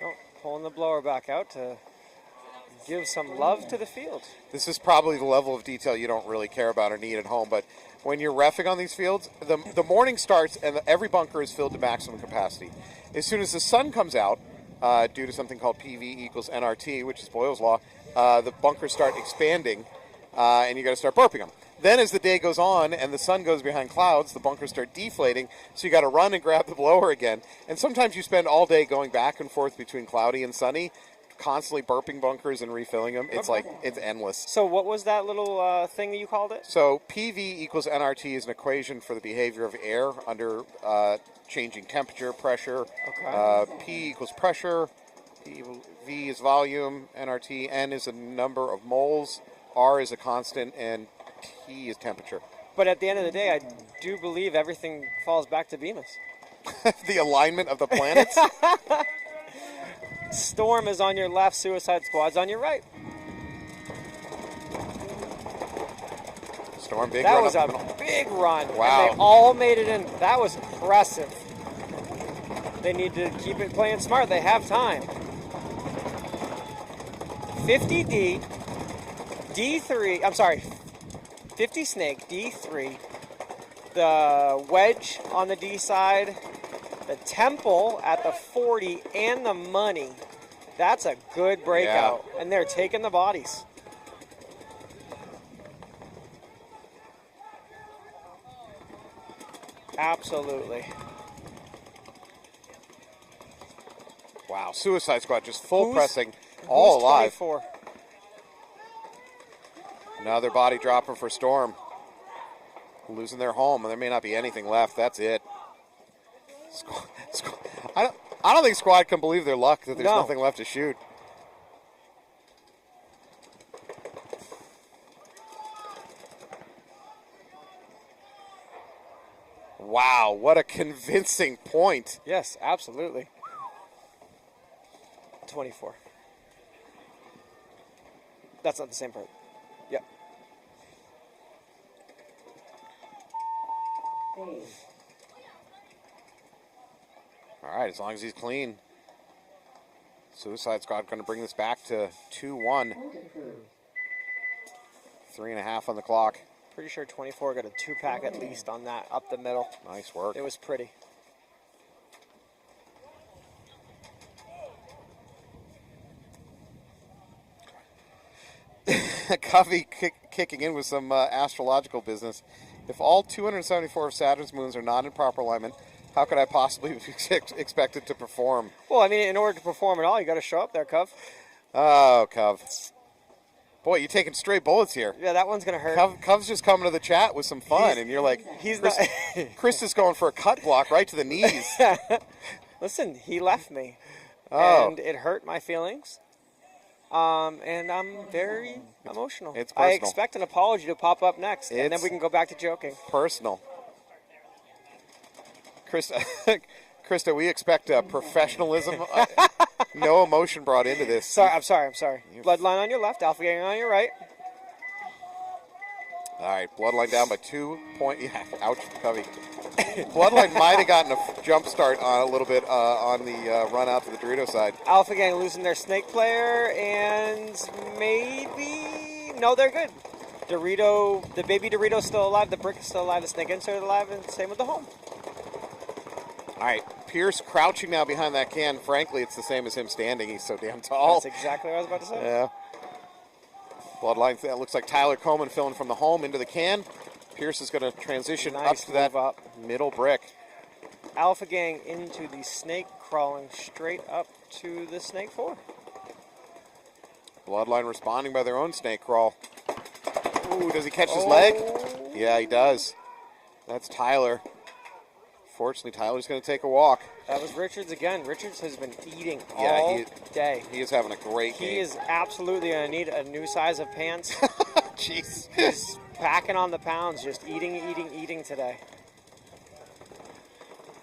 Oh, pulling the blower back out to give some love to the field. This is probably the level of detail you don't really care about or need at home, but when you're reffing on these fields, the morning starts and every bunker is filled to maximum capacity. As soon as the sun comes out, due to something called PV equals NRT, which is Boyle's law, the bunkers start expanding, and you got to start burping them. Then as the day goes on and the sun goes behind clouds, the bunkers start deflating, so you got to run and grab the blower again. And sometimes you spend all day going back and forth between cloudy and sunny, constantly burping bunkers and refilling them. It's like, it's endless. So what was that little thing that you called it? So PV equals NRT is an equation for the behavior of air under changing temperature, pressure. Okay. P equals pressure, V is volume, NRT, N is a number of moles R is a constant, and T is temperature. But at the end of the day, I do believe everything falls back to Bemis. The alignment of the planets? Storm is on your left, Suicide Squad's on your right. Storm, big That run was up a the middle. big run. Wow. And they all made it in. That was impressive. They need to keep it playing smart. They have time. 50D, D3, I'm sorry, 50 Snake, D3, the Wedge on the D side, the Temple at the 40, and the Money. That's a good breakout. Yeah. And they're taking the bodies. Absolutely. Wow, Suicide Squad just full Who's- pressing, all Who's alive. 24? Another body dropping for Storm. Losing their home, and there may not be anything left. That's it. I don't think Squad can believe their luck that there's No. nothing left to shoot. Wow, what a convincing point. Yes, absolutely. 24. That's not the same part. Yep. All right, as long as he's clean. Suicide Squad going to bring this back to 2-1. 3.5 on the clock. Pretty sure 24 got a 2-pack at least on that up the middle. Nice work. It was pretty. Covey kicking in with some astrological business. If all 274 of Saturn's moons are not in proper alignment, how could I possibly be expected to perform? Well, I mean, in order to perform at all, you got to show up there, Cov. Oh, Cov. Boy, you're taking straight bullets here. Yeah, that one's going to hurt. Cov's just coming to the chat with some fun, and you're like, He's Chris, not. Chris is going for a cut block right to the knees. Listen, he left me. Oh. And it hurt my feelings. And I'm very emotional. It's I personal. expect an apology to pop up next, and then It's- we can go back to joking. Personal. Krista, we expect professionalism. No emotion brought into this. Sorry, I'm sorry. Bloodline on your left, Alpha Gang on your right. All right, Bloodline down by 2 points. Yeah, ouch, Covey. Bloodline might have gotten a jump start on a little bit on the run out to the Dorito side. Alpha Gang losing their snake player, and maybe... No, they're good. Dorito, the baby Dorito's still alive, the brick is still alive, the snake insert alive, and same with the home. All right, Pierce crouching now behind that can. Frankly, it's the same as him standing. He's so damn tall. That's exactly what I was about to say. Yeah. Bloodline, that looks like Tyler Coleman filling from the home into the can. Pierce is going to transition up Nice to that move up. middle brick. Alpha Gang into the snake, crawling straight up to the snake 4. Bloodline responding by their own snake crawl. Ooh, does he catch his leg? Yeah, he does. That's Tyler. Fortunately, Tyler's going to take a walk. That was Richards again. Richards has been eating Yeah, all day. He is having a great game. He is absolutely going to need a new size of pants. Jeez. He's packing on the pounds, just eating today.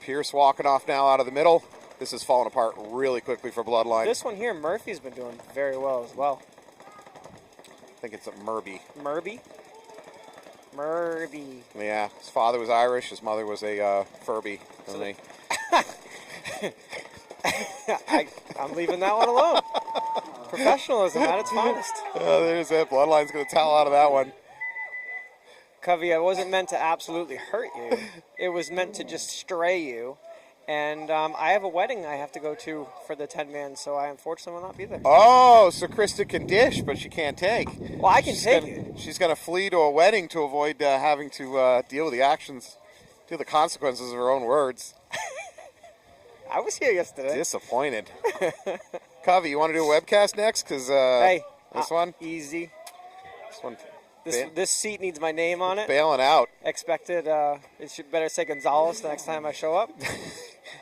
Pierce walking off now out of the middle. This is falling apart really quickly for Bloodline. This one here, Murphy's been doing very well as well. I think it's a Murby. Murby? Yeah, his father was Irish. His mother was a Furby. So I'm leaving that one alone. Professionalism at its finest. Oh, there's it. Bloodline's going to towel out of that one. Covey, I wasn't meant to absolutely hurt you. It was meant to just stray you. And I have a wedding I have to go to for the 10-man, so I unfortunately will not be there. Oh, so Krista can dish, but she can't take. Well, I can take it. She's going to flee to a wedding to avoid having to deal with the actions, deal with the consequences of her own words. I was here yesterday. Disappointed. Covey, you want to do a webcast next? Because Hey, this one? Easy. This one. This seat needs my name on it. Bailing out. Expected, it should better say Gonzalez the next time I show up.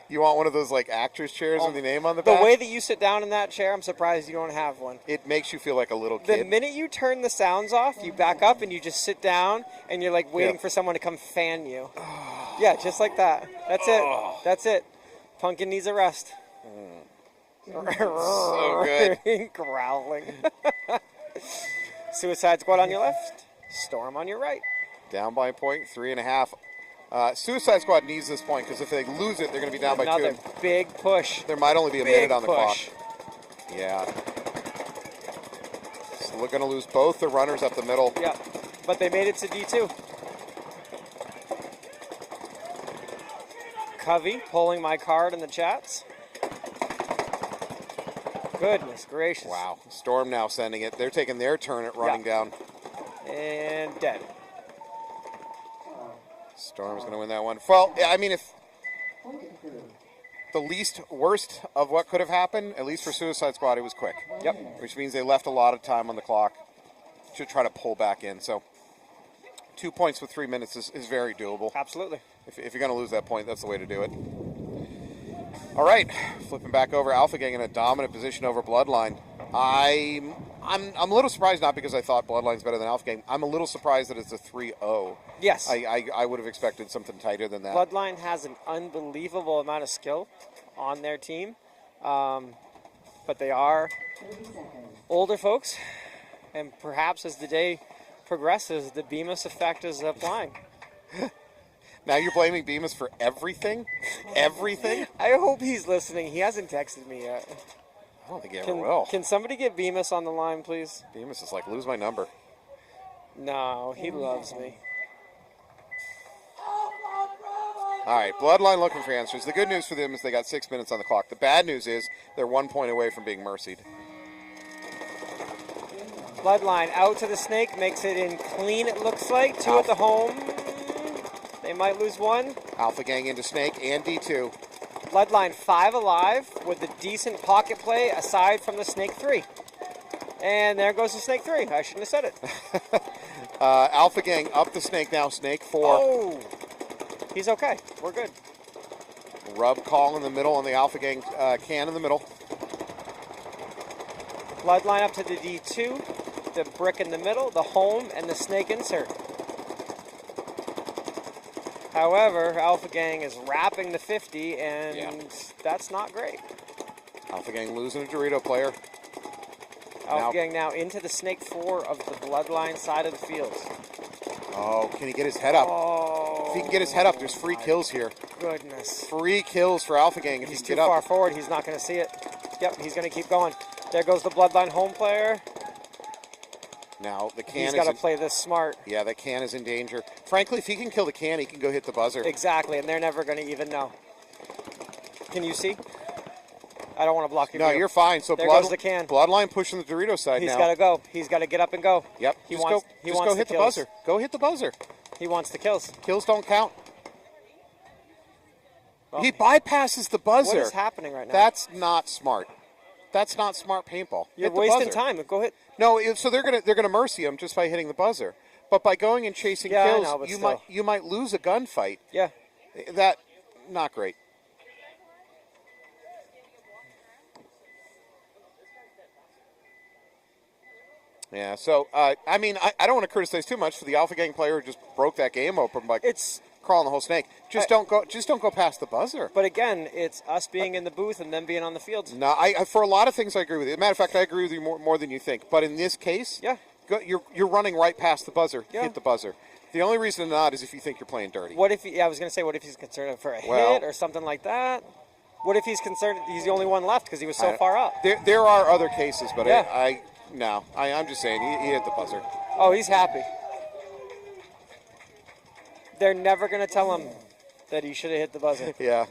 You want one of those like actress chairs with the name on the The back? way that you sit down in that chair, I'm surprised you don't have one. It makes you feel like a little The kid. minute you turn the sounds off, you back up and you just sit down and you're like waiting Yeah. for someone to come fan you. Yeah, just like that. That's it. That's it. Pumpkin needs a rest. So good. Growling. Suicide Squad on your left. Storm on your right. Down by a point, 3.5. Suicide Squad needs this point because if they lose it, they're going to be down by Another 2. big push. There might only be a Big minute on the push. clock. Yeah. So we're going to lose both the runners up the middle. Yeah, but they made it to D2. Covey pulling my card in the chats. Goodness gracious. Wow. Storm now sending it. They're taking their turn at running down. And dead. Storm's going to win that one. Well, yeah, I mean, if the least worst of what could have happened, at least for Suicide Squad, it was quick. Yep. Which means they left a lot of time on the clock to try to pull back in. So 2 points with 3 minutes is very doable. Absolutely. If you're going to lose that point, that's the way to do it. All right, flipping back over, Alpha Gang in a dominant position over Bloodline. I'm a little surprised, not because I thought Bloodline's better than Alpha Gang. I'm a little surprised that it's a 3-0. Yes. I would have expected something tighter than that. Bloodline has an unbelievable amount of skill on their team, but they are older folks, and perhaps as the day progresses, the Bemis effect is applying. Now you're blaming Bemis for everything? Everything? I hope he's listening. He hasn't texted me yet. I don't think he ever will. Can somebody get Bemis on the line, please? Bemis is like, lose my number. No, he loves me. All right, Bloodline looking for answers. The good news for them is they got 6 minutes on the clock. The bad news is they're 1 point away from being mercied. Bloodline out to the snake, makes it in clean, it looks like. 2 at the home. They might lose 1. Alpha Gang into Snake and D2. Bloodline 5 alive with a decent pocket play aside from the Snake 3. And there goes the Snake 3. I shouldn't have said it. Alpha Gang up the Snake now. Snake 4. Oh, he's okay. We're good. Rub call in the middle on the Alpha Gang can in the middle. Bloodline up to the D2. The brick in the middle, the home, and the Snake insert. However, Alpha Gang is wrapping the 50, and that's not great. Alpha Gang losing a Dorito player. Alpha Gang now into the Snake 4 of the Bloodline side of the field. Oh, can he get his head up? Oh, If he can get his head up, there's free kills here. goodness. Free kills for Alpha Gang if He's he too can get far up. forward. He's not going to see it. Yep, he's going to keep going. There goes the Bloodline home player. Now the can He's is got to in, play this smart. yeah, the can is in danger. Frankly, if he can kill the can, he can go hit the buzzer. Exactly, and they're never going to even know. Can you see? I don't want to block your No, view. you're fine. So There goes the can. Bloodline pushing the Dorito side He's now. got to go. He's got to get up and go. Yep. He just wants. go, He just wants go hit the kills. buzzer. Go hit the buzzer. He wants the kills. Kills don't count. Well, He bypasses the buzzer. What is happening right now? That's not smart. That's not smart paintball. You're Hit the wasting buzzer. time. Go hit. No, so they're gonna mercy him just by hitting the buzzer. But by going and chasing Yeah, I kills, know, but you still. might lose a gunfight. Yeah. That not great. Yeah, so I mean, I don't want to criticize too much for the Alpha Gang player who just broke that game open by It's. crawling the whole snake. Just don't go past the buzzer. But again, it's us being in the booth and them being on the field. No, I for a lot of things I agree with you. As a matter of fact, I agree with you more than you think. But in this case, Yeah. you're running right past the buzzer. Yeah. Hit the buzzer. The only reason not is if you think you're playing dirty. What if? I was going to say, what if he's concerned for a Well- hit or something like that? What if he's concerned he's the only one left because he was so I- far up? There are other cases, but Yeah. I'm just saying he hit the buzzer. Oh, he's happy. They're never going to tell him that he should have hit the buzzer. Yeah.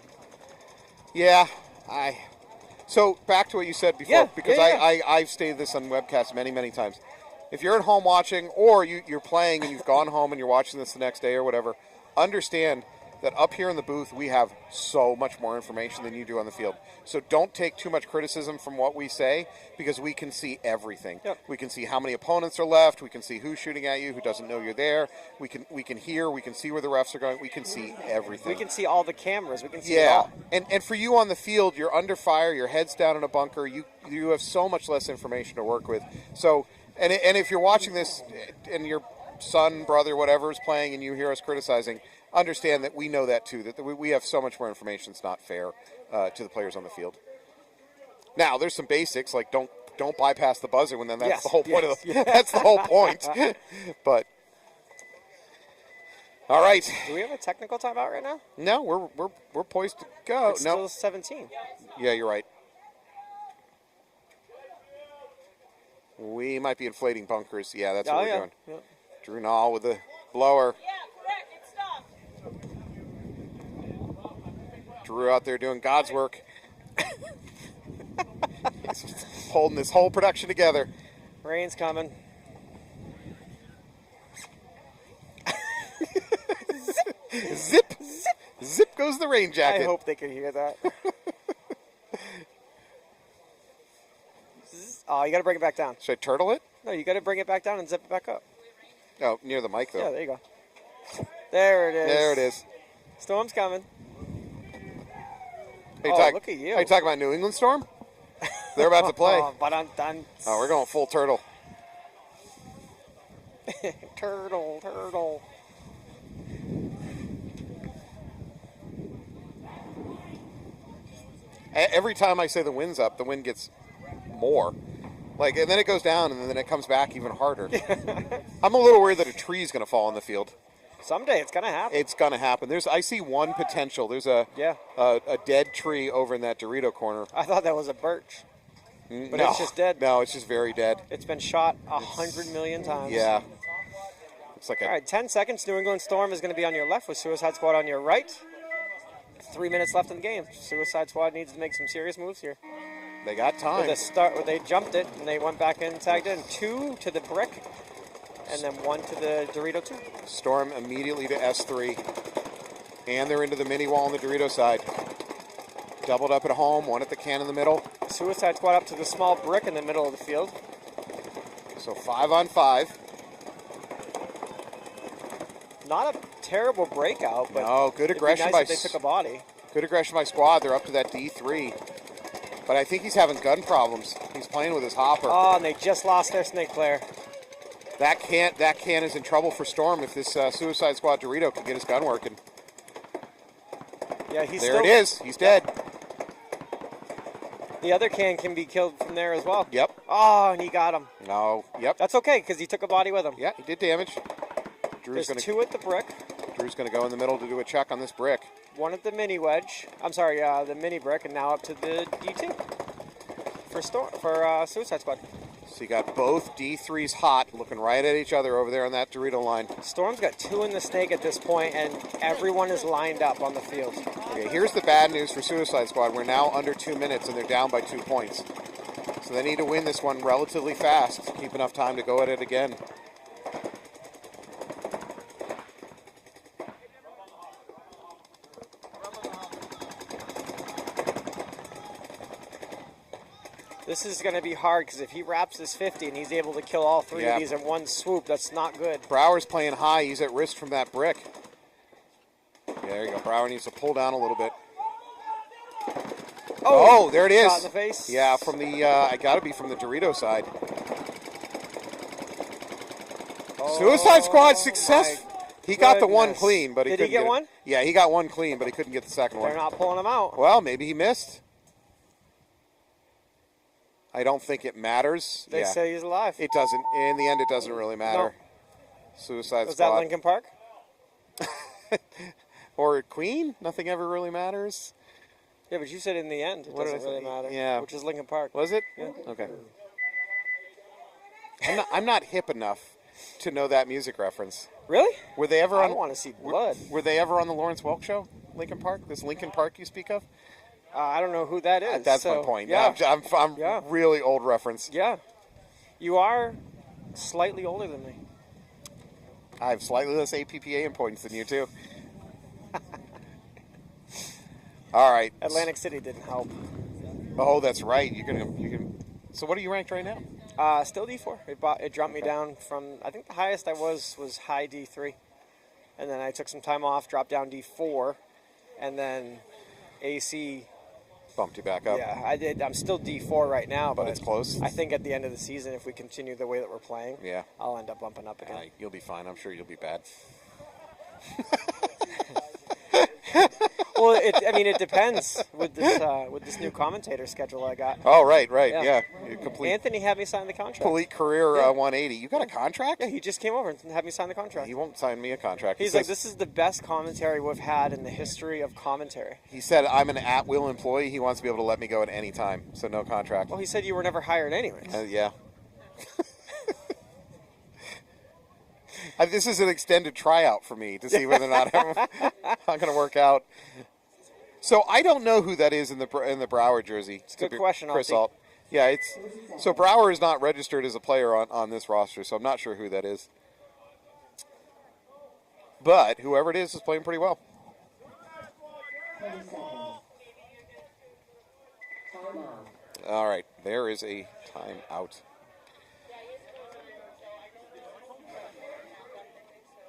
So back to what you said before, Yeah, because yeah. I've stated this on webcasts many times. If you're at home watching, or you're playing and you've gone home and you're watching this the next day or whatever, understand that up here in the booth, we have so much more information than you do on the field. So don't take too much criticism from what we say, because we can see everything. Yep. We can see how many opponents are left. We can see who's shooting at you, who doesn't know you're there. We can hear. We can see where the refs are going. We can see everything. We can see all the cameras. We can see it Yeah, all. and for you on the field, you're under fire. Your head's down in a bunker. You have so much less information to work with. So, and if you're watching this and your son, brother, whatever is playing, and you hear us criticizing, understand that we know that too. That we have so much more information. It's not fair to the players on the field. Now, there's some basics like don't bypass the buzzer when that's the whole point of that's the whole point. But all right. Do we have a technical timeout right now? No, we're poised to go. It's No. still 17. Yeah, you're right. We might be inflating bunkers. Yeah, that's what we're doing. Yep. Drew Nall with the blower. Drew out there doing God's work. He's just holding this whole production together. Rain's coming. Zip, zip, zip goes the rain jacket. I hope they can hear that. Oh, you got to bring it back down. Should I turtle it? No, you got to bring it back down and zip it back up. Oh, near the mic, though. Yeah, there you go. There it is. There it is. Storm's coming. Look at you. Are you talking about New England Storm? They're about to play. Oh, We're going full turtle. Turtle. Every time I say the wind's up, the wind gets more. And then it goes down, and then it comes back even harder. I'm a little worried that a tree is going to fall on the field. Someday it's going to happen. It's going to happen. I see one potential. There's a dead tree over in that Dorito corner. I thought that was a birch. But No. it's just dead. No, it's just very dead. It's been shot 100 million times. Yeah. It's like All right, 10 seconds. New England Storm is going to be on your left with Suicide Squad on your right. 3 minutes left in the game. Suicide Squad needs to make some serious moves here. They got time. They jumped it, and they went back in and tagged in. 2 to the brick, and then 1 to the Dorito 2. Storm immediately to S3. And they're into the mini wall on the Dorito side. Doubled up at home, 1 at the can in the middle. Suicide Squad up to the small brick in the middle of the field. So 5 on 5. Not a terrible breakout, but no, good aggression nice by if they took a body. Good aggression by squad. They're up to that D3. But I think he's having gun problems. He's playing with his hopper. Oh, and they just lost their snake player. That can is in trouble for Storm if this Suicide Squad Dorito can get his gun working. Yeah, it is. He's dead. The other can be killed from there as well. Yep. Oh, and he got him. No. Yep. That's okay, because he took a body with him. Yeah, he did damage. There's 2 at the brick. Drew's going to go in the middle to do a check on this brick. 1 at the mini wedge. I'm sorry, the mini brick, and now up to the D2 for Suicide Squad. So you got both D3s hot, looking right at each other over there on that Dorito line. Storm's got 2 in the snake at this point, and everyone is lined up on the field. Okay, here's the bad news for Suicide Squad. We're now under 2 minutes, and they're down by 2 points. So they need to win this one relatively fast, keep enough time to go at it again. This is going to be hard, because if he wraps his 50 and he's able to kill all 3 of these in one swoop, that's not good. Brower's playing high. He's at risk from that brick. Yeah, there you go. Brower needs to pull down a little bit. Oh, there it is. Shot in the face. Yeah, from the, I got to be from the Dorito side. Suicide Squad success. He got the 1 clean, but he couldn't get one? Yeah, he got 1 clean, but he couldn't get the second one. They're not pulling him out. Well, maybe he missed. I don't think it matters. They say he's alive. It doesn't. In the end, it doesn't really matter. No. Suicide Squad. Was that Lincoln Park? Or Queen? Nothing ever really matters. Yeah, but you said in the end it doesn't really matter. Yeah. Which is Lincoln Park. Was it? Yeah. Okay. I'm not hip enough to know that music reference. Really? Were they ever I on? want to see blood. Were they ever on the Lawrence Welk show? Lincoln Park? This Lincoln Park you speak of? I don't know who that is. That's my point. Yeah. I'm really old reference. Yeah. You are slightly older than me. I have slightly less APPA in points than you, too. All right. Atlantic City didn't help. Oh, that's right. You can. So what are you ranked right now? Still D4. It dropped me down from, I think the highest I was high D3. And then I took some time off, dropped down D4, and then AC. Bumped you back up. Yeah, I did. I'm still D4 right now, But it's close. I think at the end of the season, if we continue the way that we're playing, Yeah. I'll end up bumping up again. You'll be fine. I'm sure you'll be bad. Well, it depends with this new commentator schedule I got. Oh, right. Yeah. Yeah. Complete Anthony had me sign the contract. career 180. You got a contract? Yeah, he just came over and had me sign the contract. He won't sign me a contract. He's like, this is the best commentary we've had in the history of commentary. He said, I'm an at-will employee. He wants to be able to let me go at any time, so no contract. Well, he said you were never hired anyways. Yeah. This is an extended tryout for me to see whether or not I'm going to work out. So I don't know who that is in the Brouwer jersey. It's a good question, Chris Alti. Alt. Yeah, so Brouwer is not registered as a player on this roster, so I'm not sure who that is. But whoever it is playing pretty well. 30 seconds. Timeout. All right, there is a timeout.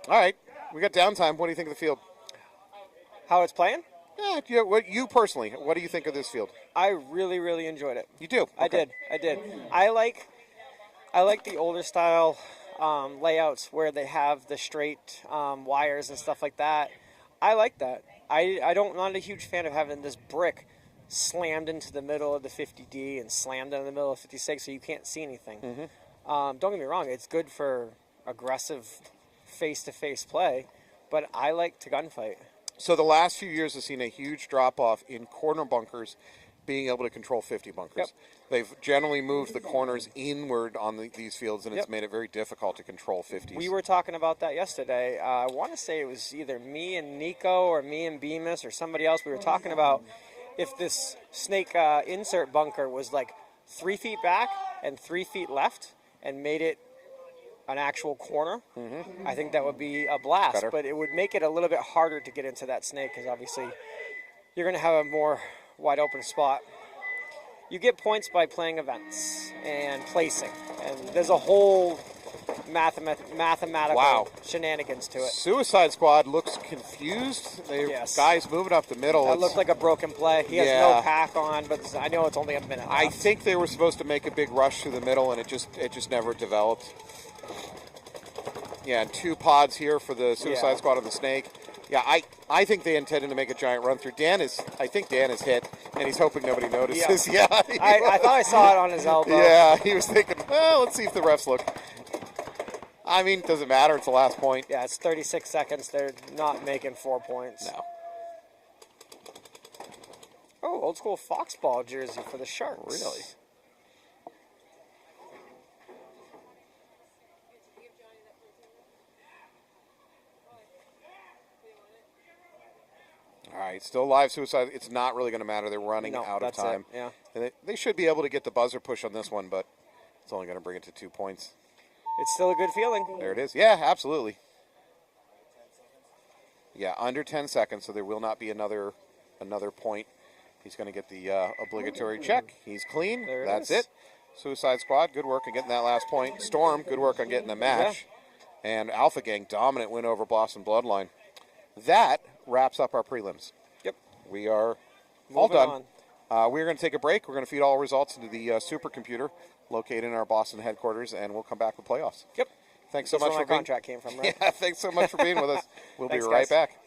All right, we got downtime. What do you think of the field? How it's playing? Yeah, what you personally, what do you think of this field? I really, really enjoyed it. You do? Okay. I did. I like the older style layouts where they have the straight wires and stuff like that. I like that. I'm not a huge fan of having this brick slammed into the middle of the 50D and slammed into the middle of 56 so you can't see anything. Mm-hmm. Don't get me wrong, it's good for aggressive face-to-face play, but I like to gunfight. So the last few years have seen a huge drop-off in corner bunkers being able to control 50 bunkers. Yep. They've generally moved the corners inward on these fields, and it's made it very difficult to control 50s. We were talking about that yesterday. I want to say it was either me and Nico or me and Bemis or somebody else. We were talking about if this snake insert bunker was like 3 feet back and 3 feet left and made it an actual corner, I think that would be a blast. Better. But it would make it a little bit harder to get into that snake because obviously you're going to have a more wide open spot. You get points by playing events and placing, and there's a whole mathematical shenanigans to it. Suicide Squad looks confused. Guys moving up the middle. That looked like a broken play. He has no pack on, but I know it's only a minute left. I think they were supposed to make a big rush through the middle, and it just never developed. Yeah, and 2 pods here for the Suicide Squad on the snake. Yeah, I think they intended to make a giant run through. I think Dan is hit, and he's hoping nobody notices. Yeah. I thought I saw it on his elbow. Yeah, he was thinking, well, let's see if the refs look. I mean, it doesn't matter. It's the last point. Yeah, it's 36 seconds. They're not making 4 points. No. Oh, old school Foxball jersey for the Sharks. Really? All right, still live Suicide. It's not really going to matter. They're running out of time. Yeah. And they should be able to get the buzzer push on this one, but it's only going to bring it to 2 points. It's still a good feeling. There it is. Yeah, absolutely. Yeah, under 10 seconds, so there will not be another point. He's going to get the obligatory check. He's clean. That's it. Suicide Squad, good work on getting that last point. Storm, good work on getting the match. Yeah. And Alpha Gang, dominant win over Boston Bloodline. That wraps up our prelims. Yep. We are all done. We're going to take a break. We're going to feed all results into the supercomputer located in our Boston headquarters, and we'll come back with playoffs. Yep. Thanks so much for being. Where my contract came from, right? Yeah. Thanks so much for being with us. We'll be right guys. back.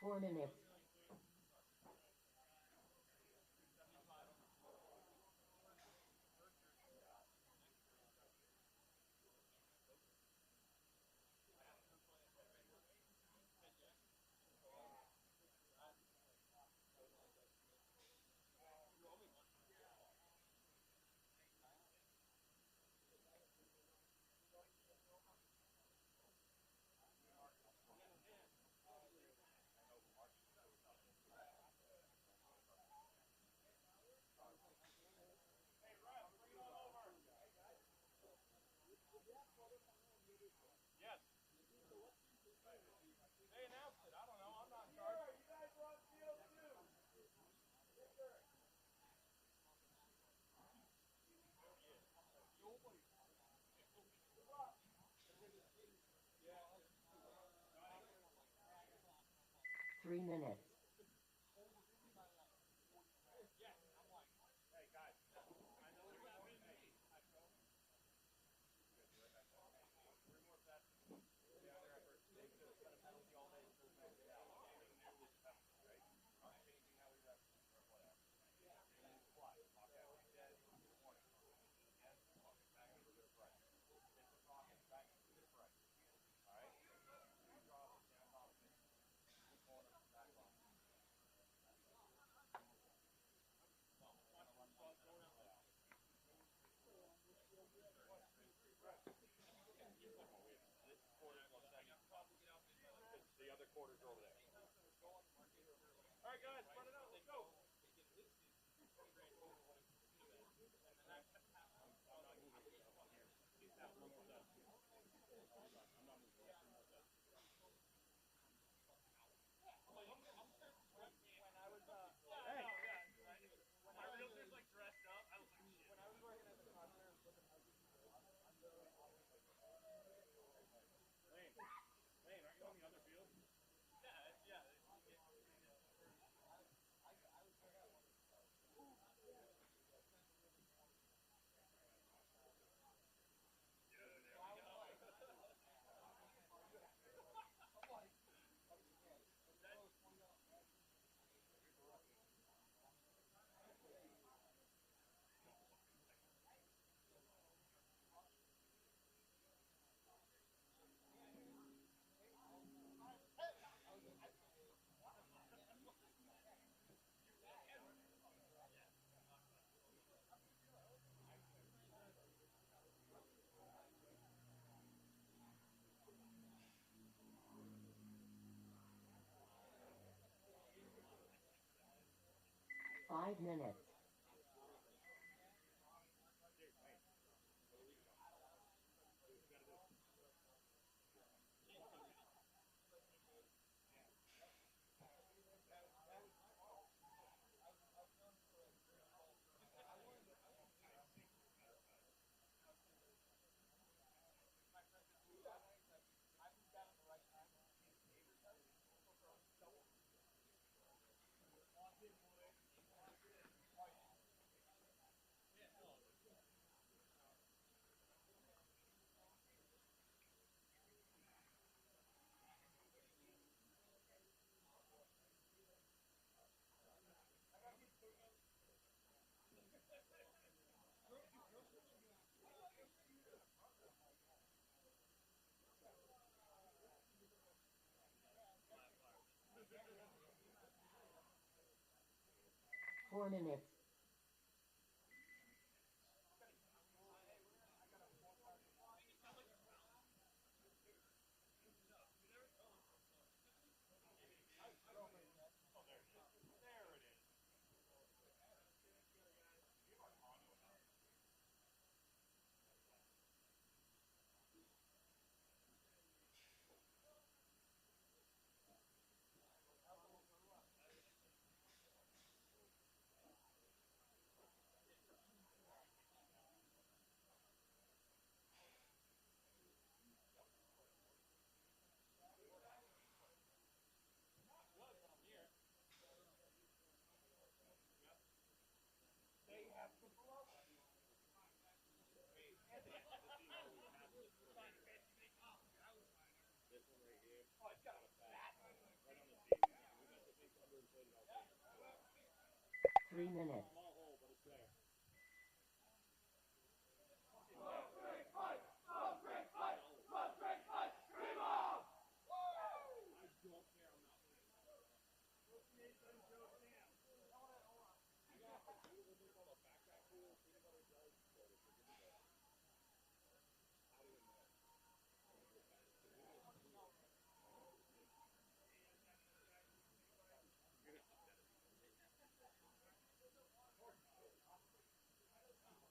4 minutes. 3 minutes. The other quarters are over there. All right, guys, run it out. Let's go. My realtor's like dressed up. I was like, shit. When I was working at the concert, I was looking at Lane, aren't you on the other field? Yeah. Five minutes. 4 minutes. This one right here. Oh, it's got a bat. Right on the tee. 3 minutes.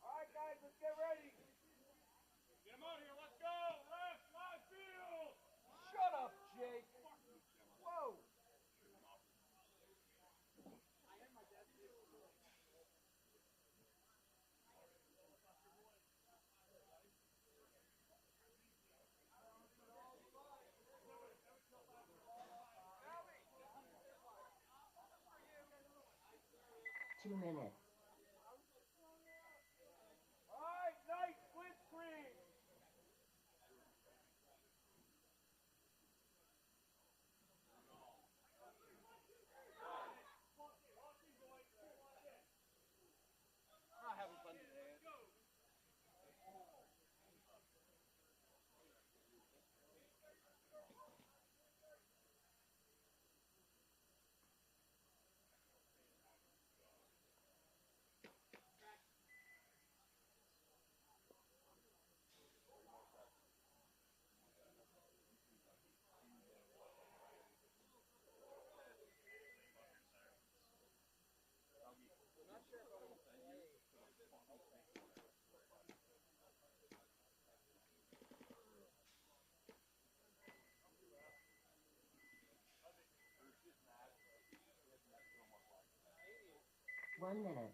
Alright guys, let's get ready. Get him out here, let's go. Left, right field. Shut up, Jake. Whoa. 2 minutes. Alright, nice Blitzkrieg. I'm not having fun today. 1 minute.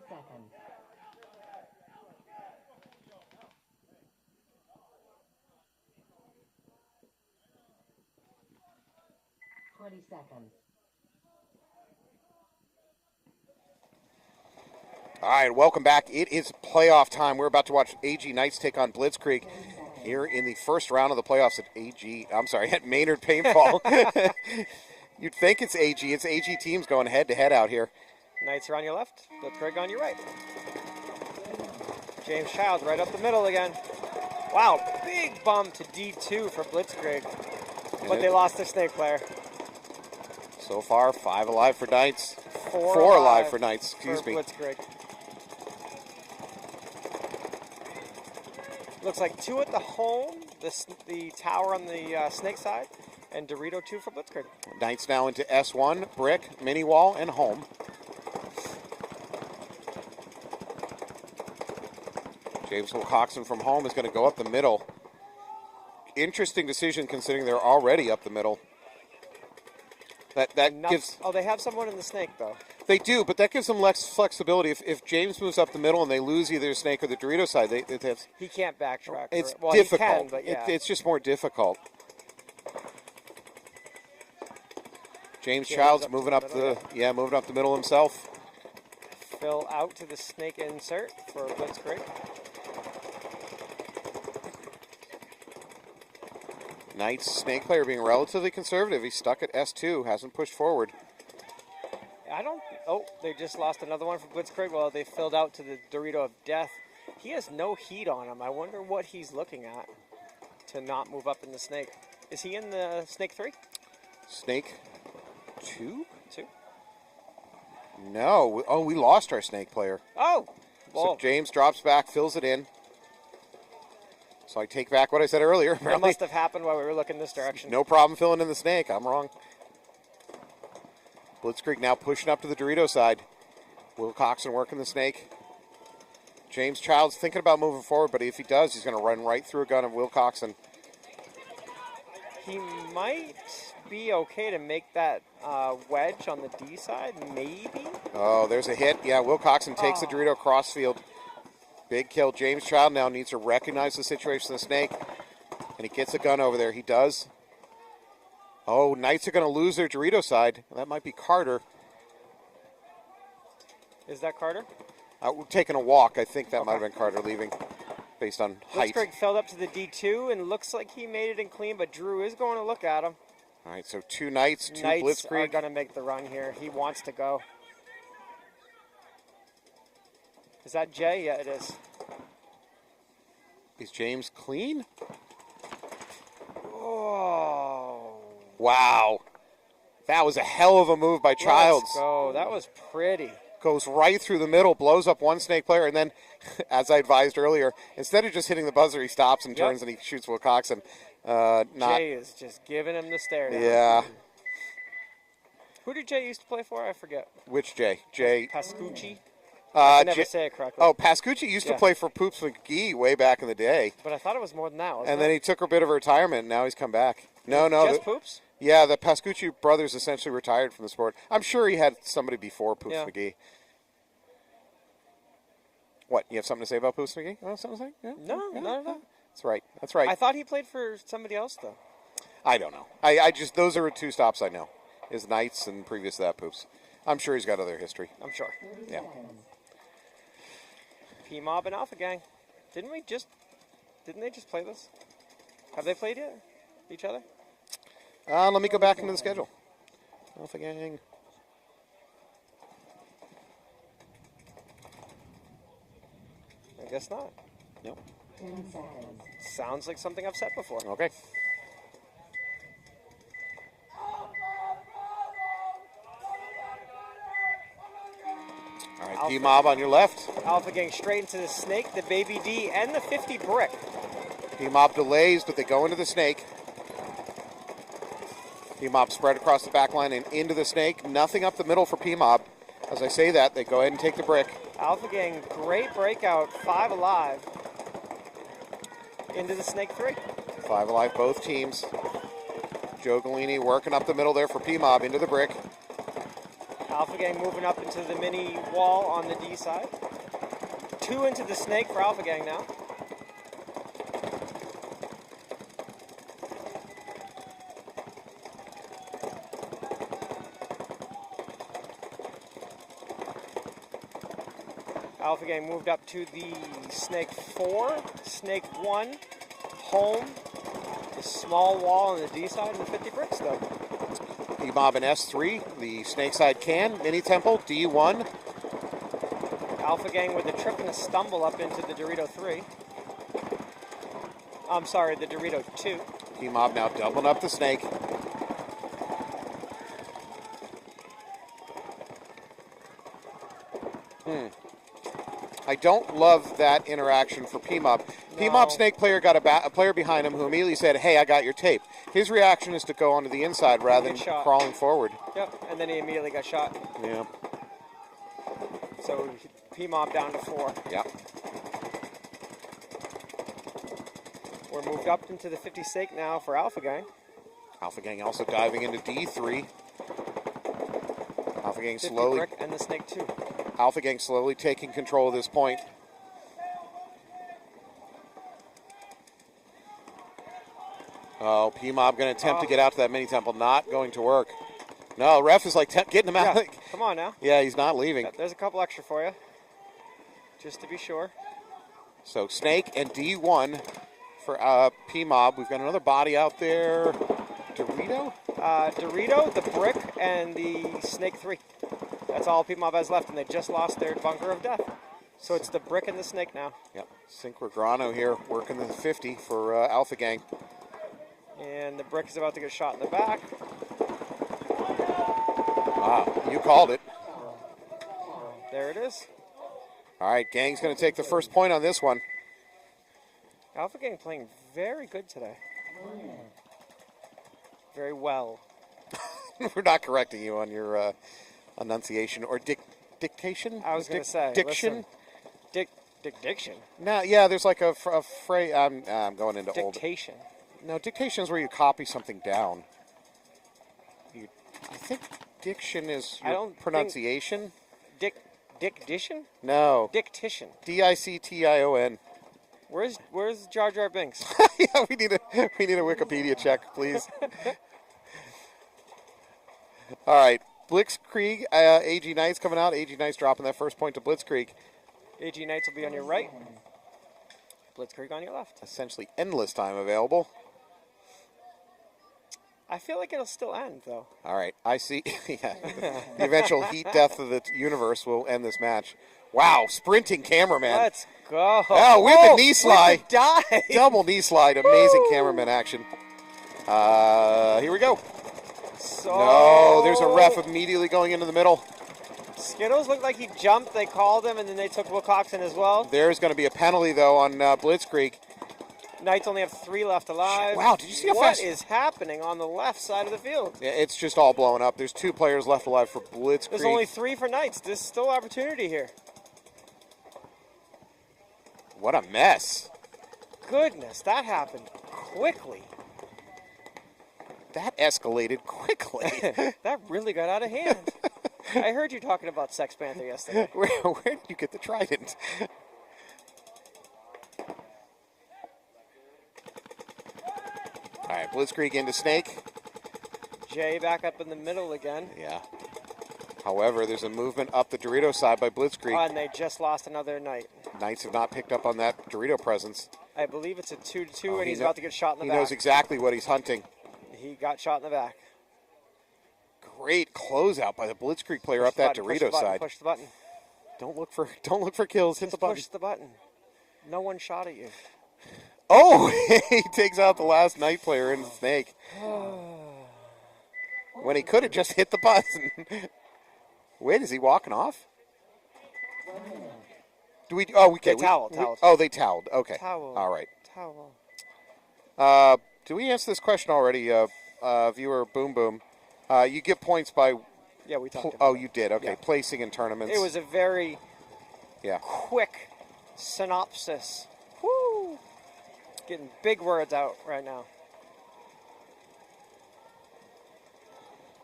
Seconds. 20 seconds. All right, welcome back. It is playoff time. We're about to watch AG Knights take on Blitzkrieg here in the first round of the playoffs at Maynard Paintball. You'd think it's AG. It's AG teams going head-to-head out here. Knights are on your left, Blitzkrieg on your right. James Childs right up the middle again. Wow, big bump to D2 for Blitzkrieg. But they lost their snake player. So far, 5 alive for Knights. 4 alive for Knights, excuse me. Blitzkrieg. Looks like 2 at the home, the tower on the snake side, and Dorito 2 for Blitzkrieg. Knights now into S1, brick, mini wall, and home. James Wilcoxon from home is going to go up the middle. Interesting decision considering they're already up the middle. That gives. Oh, they have someone in the snake though. They do, but that gives them less flexibility. If James moves up the middle and they lose either the snake or the Dorito side, he can't backtrack. It's well, difficult. He can, but yeah. It's just more difficult. James Childs moving up the middle himself. Phil out to the snake insert for Blitzkrieg. Knights snake player being relatively conservative. He's stuck at S2, hasn't pushed forward. Oh, they just lost another one for Blitzkrieg. Well, they filled out to the Dorito of Death. He has no heat on him. I wonder what he's looking at to not move up in the snake. Is he in the snake 3? Snake 2? 2? No. Oh, we lost our snake player. Oh! Well, so James drops back, fills it in. So I take back what I said earlier. That must have happened while we were looking this direction. No problem filling in the snake. I'm wrong. Blitzkrieg now pushing up to the Dorito side. Wilcoxon working the snake. James Childs thinking about moving forward, but if he does, he's going to run right through a gun of Wilcoxon. He might be okay to make that wedge on the D side, maybe. Oh, there's a hit. Yeah, Will Coxon takes the Dorito crossfield. Big kill. James Child now needs to recognize the situation of the snake. And he gets a gun over there. He does. Oh, Knights are going to lose their Dorito side. That might be Carter. Is that Carter? We're taking a walk. I think that might have been Carter leaving based on height. Blitzkrieg fell up to the D2 and looks like he made it in clean, but Drew is going to look at him. All right, so 2 Knights, 2 Knights are Blitzkrieg. going to make the run here. He wants to go. Is that Jay? Yeah, it is. Is James clean? Oh. Wow. That was a hell of a move by Childs. Let's go. That was pretty. Goes right through the middle, blows up one snake player, and then, as I advised earlier, instead of just hitting the buzzer, he stops and turns and he shoots Will Coxon. Jay is just giving him the stare down. Yeah. Who did Jay used to play for? I forget. Which Jay? Jay. Pascucci? I never Jay, say it correctly. Oh, Pascucci used to play for Poops McGee way back in the day. But I thought it was more than that, wasn't And then he took a bit of a retirement, and now he's come back. No. Just Poops? Yeah, the Pascucci brothers essentially retired from the sport. I'm sure he had somebody before Poops McGee. What, you have something to say about Poops McGee? Oh, something to say? Yeah? No, not at all. That's right. That's right. I thought he played for somebody else, though. I don't know. I just, those are 2 stops I know. Is Knights and previous to that Poops. I'm sure he's got other history. I'm sure. Yeah. PMob and Alpha Gang. Didn't they just play this? Have they played yet? Each other? Let me go back into the schedule. Alpha Gang. I guess not. Nope. 10 seconds. Sounds like something I've said before. Okay. All right, PMob on your left. Alpha Gang straight into the snake, the baby D, and the 50 brick. PMob delays, but they go into the snake. PMob spread across the back line and into the snake. Nothing up the middle for PMob. As I say that, they go ahead and take the brick. Alpha Gang, great breakout, 5 alive. Into the snake 3. 5 alive, both teams. Joe Galini working up the middle there for PMob into the brick. Alpha Gang moving up into the mini wall on the D side. 2 into the snake for Alpha Gang now. Alpha Gang moved up to the snake 4, snake 1, home, the small wall on the D side, and the 50 bricks though. PMob and S3, the snake side can, mini temple, D1. Alpha Gang with a trip and a stumble up into the Dorito 3. I'm sorry, the Dorito 2. PMob now doubling up the snake. I don't love that interaction for PMob. No. PMob snake player got a player behind him who immediately said, "Hey, I got your tape." His reaction is to go onto the inside rather than crawling forward. Yep, and then he immediately got shot. Yeah. So PMob down to 4. Yeah. We're moved up into the 50 stake now for Alpha Gang. Alpha Gang also diving into D3. Alpha Gang 50 slowly. brick and the snake 2. Alpha Gang slowly taking control of this point. Oh, PMob going to attempt to get out to that mini temple. Not going to work. No, ref is like getting him out. Yeah, come on now. Yeah, he's not leaving. There's a couple extra for you, just to be sure. So snake and D1 for PMob. We've got another body out there. Dorito? Dorito, the brick, and the snake 3. That's all PMob has left, and they just lost their bunker of death. So it's the brick and the snake now. Yep. Synchrograno here working the 50 for Alpha Gang. And the brick is about to get shot in the back. Wow, you called it. There it is. All right, Gang's going to take the first point on this one. Alpha Gang playing very good today. Very well. We're not correcting you on your enunciation or dictation. I was going to say. Diction. Listen, diction. No, yeah. There's like a phrase. I'm going into Dictation. No, dictation is where you copy something down. I think diction is I your don't pronunciation. Dictation? No. Dictation. Dictation. Where's Jar Jar Binks? Yeah, we need a Wikipedia check, please. All right, Blitzkrieg, AG Knights coming out. AG Knights dropping that first point to Blitzkrieg. AG Knights will be on your right. Blitzkrieg on your left. Essentially endless time available. I feel like it'll still end, though. All right, I see. Yeah. The eventual heat death of the universe will end this match. Wow, sprinting cameraman. Let's go. Oh, whip knee slide. Whip dive. Double knee slide. Amazing cameraman action. Here we go. So No, there's a ref immediately going into the middle. Skittles looked like he jumped. They called him, and then they took Wilcoxon as well. There's going to be a penalty, though, on Blitzkrieg. Knights only have 3 left alive. Wow, did you see how what fast? is happening on the left side of the field? Yeah, it's just all blowing up. There's 2 players left alive for Blitzkrieg. There's only 3 for Knights. There's still opportunity here. What a mess. Goodness, that happened quickly. That escalated quickly. That really got out of hand. I heard you talking about Sex Panther yesterday. Where did you get the trident? All right, Blitzkrieg into Snake. Jay back up in the middle again. Yeah. However, there's a movement up the Dorito side by Blitzkrieg. And they just lost another Knight. Knights have not picked up on that Dorito presence. I believe it's a 2-2, Oh, and he's about to get shot in the He back. knows exactly what he's hunting. He got shot in the back. Great closeout by the Blitzkrieg player Push up that the button, Dorito side. Push the button. Don't look for kills. Hit the button. Push the button. No one shot at you. Oh, he takes out the last Knight player in the Snake. When he could have just hit the button. Wait, is he walking off? Do we? Oh, we can't. They toweled. Oh, they toweled. Okay. Towel. All right. Towel. Do we answer this question already, viewer Boom Boom? You get points by. Yeah, we talked about Oh, that. you did. Okay, Yeah. placing in tournaments. It was a very Yeah. quick synopsis. Woo! Getting big words out right now.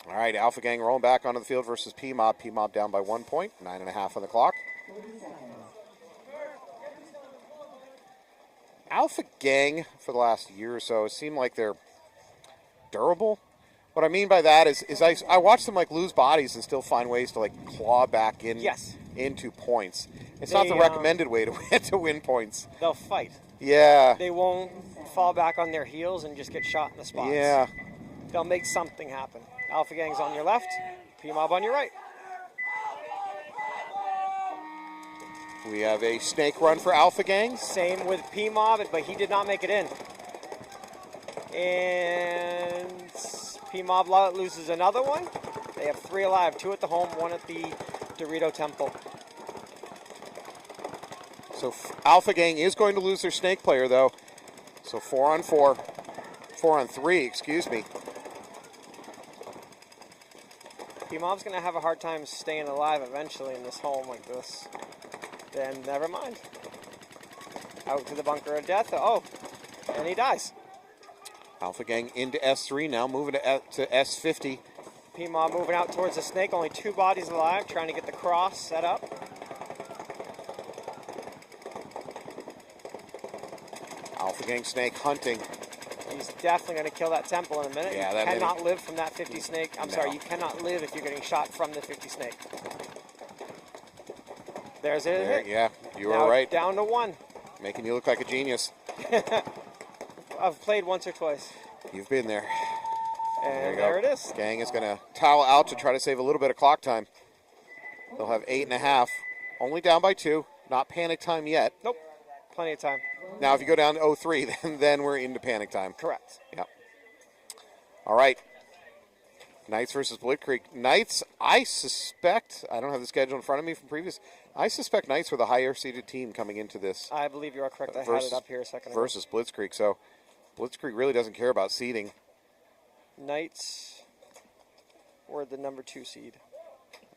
All right, Alpha Gang rolling back onto the field versus PMob. PMob down by 1 point, 9.5 on the clock. Alpha Gang, for the last year or so, it seemed like they're durable. What I mean by that is I watch them like lose bodies and still find ways to like claw back in into points. It's not the recommended way to win points. They'll fight. Yeah. They won't fall back on their heels and just get shot in the spots. Yeah. They'll make something happen. Alpha Gang's on your left, PMob on your right. We have a snake run for Alpha Gang. Same with PMob, but he did not make it in. And PMob loses another one. They have 3 alive, 2 at the home, 1 at the Dorito Temple. So Alpha Gang is going to lose their snake player, though. So 4 on 4. 4 on 3, excuse me. PMob's going to have a hard time staying alive eventually in this home like this. Then never mind. Out to the bunker of death. Oh, and he dies. Alpha Gang into S3 now, moving to S50. PMob moving out towards the snake. Only 2 bodies alive, trying to get the cross set up. Alpha Gang snake hunting. He's definitely going to kill that temple in a minute. Yeah, you that cannot live from that 50 snake. I'm No. sorry, you cannot live if you're getting shot from the 50 snake. There's it. There, yeah, you were Now right. Down to 1. Making you look like a genius. I've played once or twice. You've been there. And you there go. it is. Gang is going to towel out to try to save a little bit of clock time. They'll have 8.5. Only down by 2. Not panic time yet. Nope. Plenty of time. Now, if you go down to 0-3, then we're into panic time. Correct. Yep. All right. Knights versus Blitzkrieg. Knights, I suspect, I don't have the schedule in front of me from previous, I suspect Knights were the higher seeded team coming into this. I believe you are correct. I had it up here a second ago. Versus Blitzkrieg. So Blitzkrieg really doesn't care about seeding. Knights were the number 2 seed.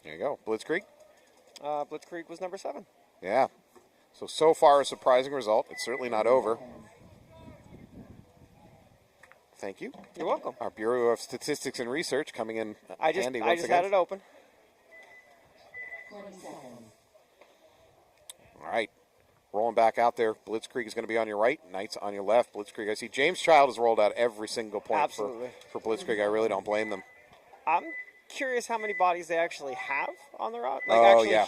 There you go. Blitzkrieg. Blitzkrieg was number 7. Yeah. So far a surprising result. It's certainly not over. Thank you. You're welcome. Our Bureau of Statistics and Research coming in I just handy once had again. it open. All right. Rolling back out there. Blitzkrieg is going to be on your right. Knights on your left. Blitzkrieg. I see James Child has rolled out every single point Absolutely. for Blitzkrieg. I really don't blame them. I'm curious how many bodies they actually have on the route.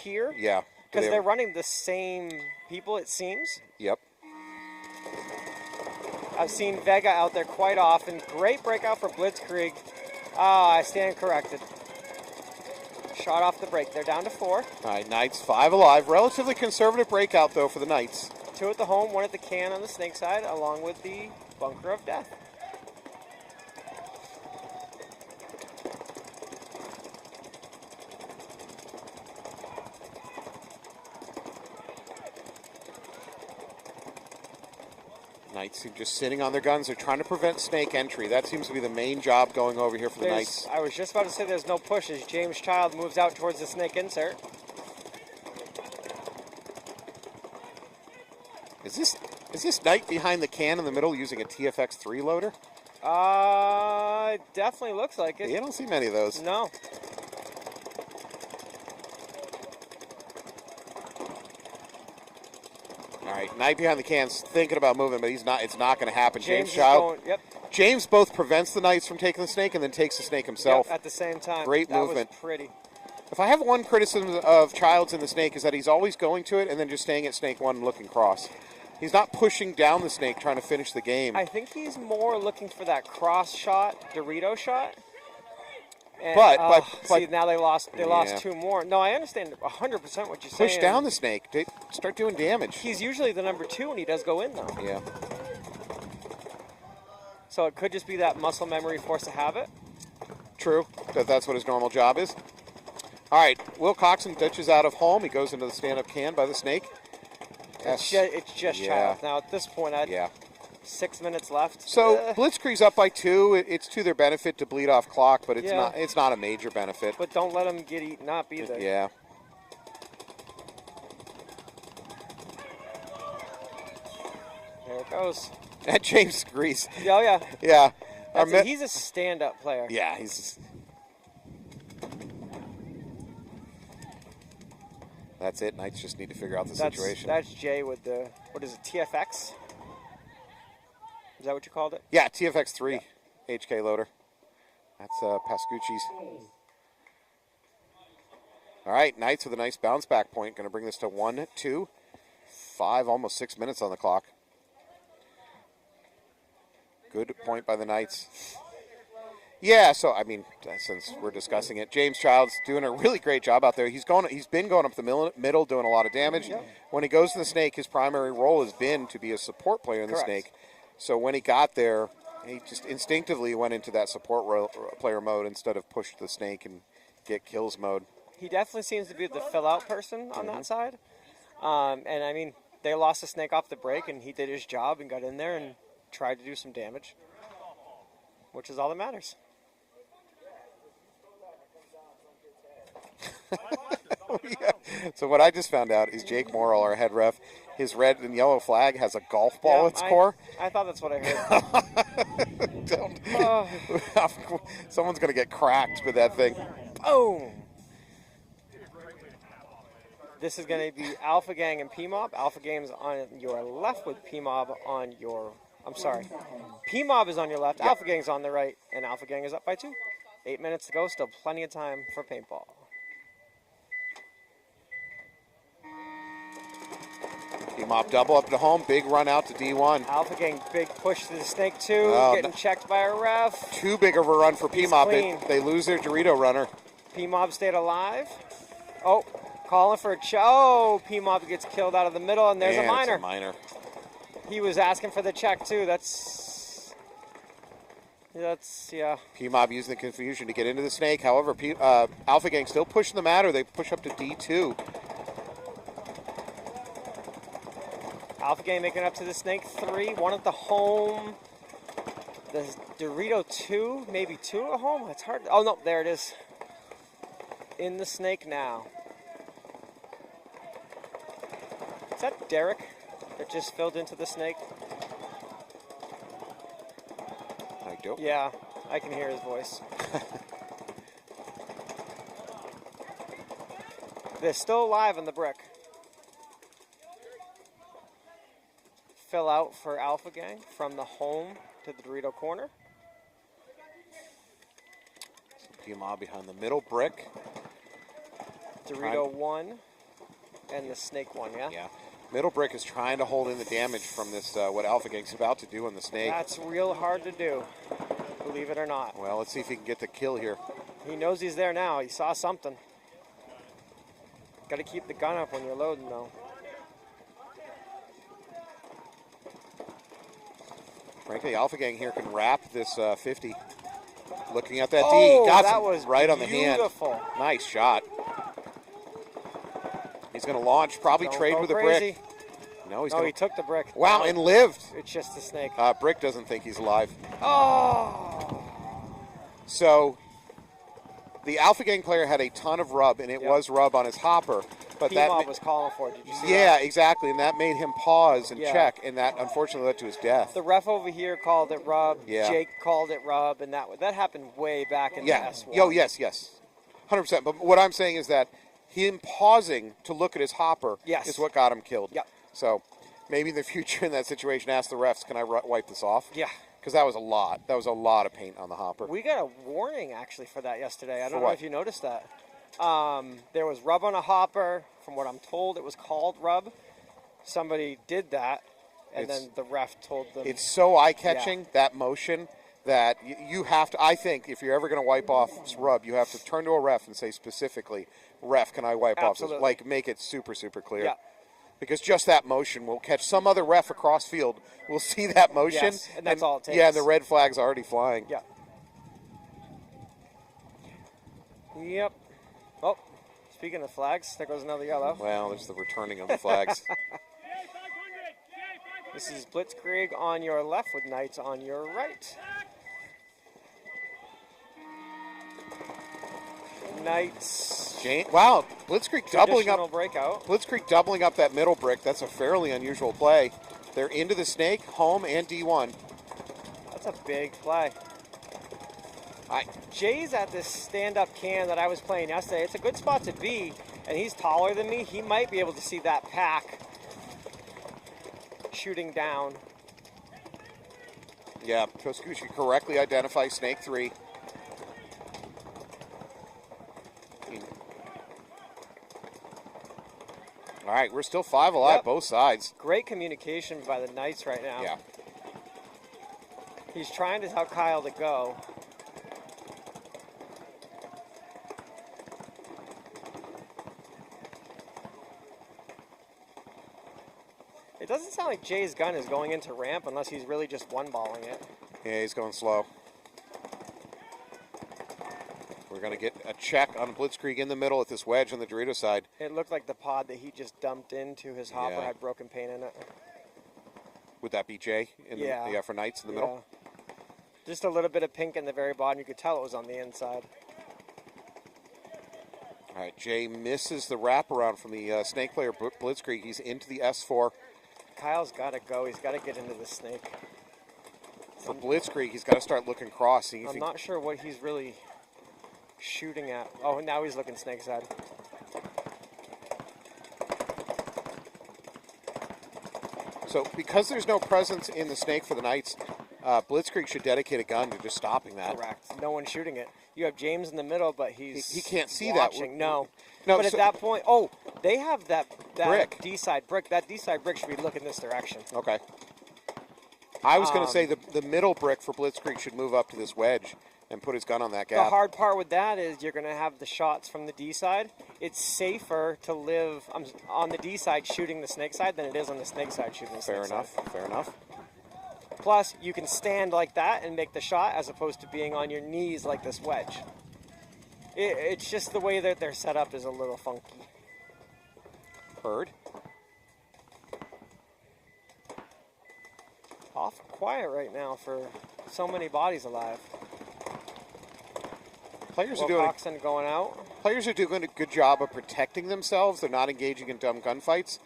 Here? Yeah. Because they're running the same people, it seems. Yep. I've seen Vega out there quite often. Great breakout for Blitzkrieg. I stand corrected. Shot off the break. They're down to 4. All right, Knights 5 alive. Relatively conservative breakout, though, for the Knights. 2 at the home, 1 at the can on the snake side, along with the bunker of death. Knights are just sitting on their guns. They're trying to prevent snake entry. That seems to be the main job going over here for the Knights. I was just about to say there's no push as James Child moves out towards the snake insert. Is this Knight behind the can in the middle using a TFX3 loader? It definitely looks like it. You don't see many of those. No. All right, Knight behind the can's thinking about moving, but he's not. It's not going to happen. James Child. Yep. James both prevents the Knights from taking the snake and then takes the snake himself. Yep, at the same time. Great that movement. Was pretty. If I have one criticism of Childs in the snake is that he's always going to it and then just staying at snake 1 and looking cross. He's not pushing down the snake trying to finish the game. I think he's more looking for that cross shot, Dorito shot. And, but see, now they lost 2 more. No, I understand 100% what you're saying. Push down the snake. Start doing damage. He's usually the number 2 when he does go in, though. Yeah. So it could just be that muscle memory force of habit. True. That's what his normal job is. All right. Will Coxon ditches out of home. He goes into the stand-up can by the snake. It's just Child. Now, at this point, 6 minutes left. So Blitzkrieg's up by 2. It's to their benefit to bleed off clock, but it's not a major benefit. But don't let them get eaten up either. Yeah. There it goes. That James Grease. Oh, yeah. Yeah. He's a stand-up player. Yeah, he's... That's it. Knights just need to figure out the situation. That's Jay with the, what is it, TFX? Is that what you called it? Yeah, TFX3 HK loader. That's Pascucci's. All right, Knights with a nice bounce back point. Going to bring this to 1, 2, 5, almost 6 minutes on the clock. Good point by the Knights. Yeah, so I mean, since we're discussing it, James Child's doing a really great job out there. He's been going up the middle, doing a lot of damage. Yeah. When he goes to the snake, his primary role has been to be a support player in the snake. So when he got there, he just instinctively went into that support player mode instead of push the snake and get kills mode. He definitely seems to be the fill-out person on that side. And I mean, they lost the snake off the break, and he did his job and got in there and tried to do some damage, which is all that matters. Yeah. So what I just found out is Jake Morrill, our head ref, his red and yellow flag has a golf ball at its core. I thought that's what I heard. Someone's going to get cracked with that thing. Boom! This is going to be Alpha Gang and PMob. Alpha Gang's on your left with PMob on your... I'm sorry. PMob is on your left, Alpha Gang's on the right, and Alpha Gang is up by 2. 8 minutes to go, still plenty of time for paintball. PMob double up to home, big run out to D1. Alpha Gang, big push to the snake 2, getting checked by a ref. Too big of a run for PMob. They lose their Dorito runner. PMob stayed alive. Oh, calling for a PMob gets killed out of the middle, and there's a minor. It's a minor. He was asking for the check too. That's yeah. PMob using the confusion to get into the snake. However, Alpha Gang still pushing the matter. They push up to D2. Alpha Gang making up to the snake 3, 1 at the home. The Dorito 2, maybe 2 at home. It's hard. Oh no, there it is. In the snake now. Is that Derek that just filled into the snake? I do. Yeah, I can hear his voice. They're still alive in the brick. Fill out for Alpha Gang from the home to the Dorito corner. PMob behind the middle brick. Dorito 1 and the Snake 1, yeah? Yeah. Middle brick is trying to hold in the damage from this, what Alpha Gang's about to do on the Snake. That's real hard to do, believe it or not. Well, let's see if he can get the kill here. He knows he's there now. He saw something. Got to keep the gun up when you're loading, though. Frankly, Alpha Gang here can wrap this 50. Looking at that Oh, D. Got that some was right on the hand. beautiful. Nice shot. He's going to launch, probably Don't trade go with a crazy. brick. No, he's No, going he took the brick. Wow, No, and lived. it's just a Snake. Brick doesn't think he's alive. Oh! So the Alpha Gang player had a ton of rub, and it Yep. was rub on his hopper. But that PMob was calling for it. Did you see yeah, that? exactly, and that made him pause and Yeah. check, and that unfortunately led to his death. The ref over here called it rub. Yeah. Jake called it rub, and that happened way back in the Yeah. S1. Yo, yes, 100%. But what I'm saying is that him pausing to look at his hopper Yes. is what got him killed. Yep. So maybe in the future in that situation, ask the refs, can I wipe this off? Yeah. Because that was a lot. That was a lot of paint on the hopper. We got a warning actually for that yesterday. I don't For know what? if you noticed that. There was rub on a hopper. From what I'm told, it was called rub. Somebody did that, and It's- then the ref told them. It's so eye-catching, that motion, that you have to, I think, if you're ever going to wipe off rub, you have to turn to a ref and say specifically, ref, can I wipe off this? Absolutely. Like, make it super, super clear. Yeah. Because just that motion will catch some other ref across field. Will see that motion. Yes, and that's all it takes. Yeah, and the red flag's already flying. Yeah. Yep. Oh, speaking of flags, there goes another yellow. Well, there's the returning of the flags. This is Blitzkrieg on your left with Knights on your right. Knights. Wow, Blitzkrieg doubling Traditional up. breakout. Blitzkrieg doubling up that middle brick. That's a fairly unusual play. They're into the Snake, home, and D1. That's a big play. Jay's at this stand-up can that I was playing yesterday. It's a good spot to be, and he's taller than me. He might be able to see that pack shooting down. Yeah, Kosukushi correctly identifies Snake 3. All right, we're still 5 alive, Yep. both sides. Great communication by the Knights right now. Yeah. He's trying to tell Kyle to go. It doesn't sound like Jay's gun is going into ramp unless he's really just one-balling it. Yeah, he's going slow. We're going to get a check on Blitzkrieg in the middle at this wedge on the Dorito side. It looked like the pod that he just dumped into his hopper Yeah. had broken paint in it. Would that be Jay? Yeah. For Knights in the middle? Yeah. Just a little bit of pink in the very bottom. You could tell it was on the inside. All right, Jay misses the wraparound from the Snake player, Blitzkrieg. He's into the S4. Kyle's got to go. He's got to get into the Snake. For Blitzkrieg, he's got to start looking cross. See if I'm he not sure what he's really shooting at. Oh, now he's looking Snake side. So because there's no presence in the Snake for the Knights, Blitzkrieg should dedicate a gun to just stopping that. Correct. No one's shooting it. You have James in the middle, but he can't see that. watching. No. No, But at so- that point, oh, they have that Brick. D-side brick. That D-side brick should be looking this direction. Okay. I was going to say the middle brick for Blitzkrieg should move up to this wedge and put his gun on that The gap. hard part with that is you're going to have the shots from the D side. It's safer to live on the D side shooting the Snake side than it is on the Snake side shooting the Fair Snake enough. side. Fair enough. Plus, you can stand like that and make the shot as opposed to being on your knees like this wedge. It's just the way that they're set up is a little funky. Heard. Awful quiet right now for so many bodies alive. Players are doing Wilcoxon going out. a good job of protecting themselves. They're not engaging in dumb gunfights.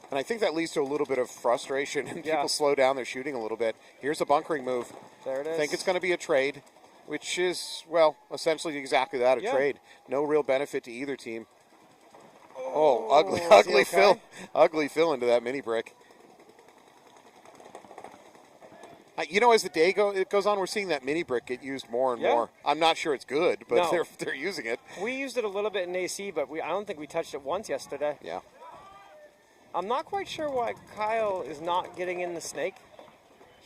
And I think that leads to a little bit of frustration, and Yeah. people slow down their shooting a little bit. Here's a bunkering move. There it is. I think it's going to be a trade, which is, well, essentially exactly that, a Yeah. trade. No real benefit to either team. Oh, ugly, is ugly he okay? fill. Ugly fill into that mini brick. You know, as the day goes on, we're seeing that mini brick get used more and Yeah. more. I'm not sure it's good, but No. they're using it. We used it a little bit in AC, but I don't think we touched it once yesterday. Yeah. I'm not quite sure why Kyle is not getting in the snake.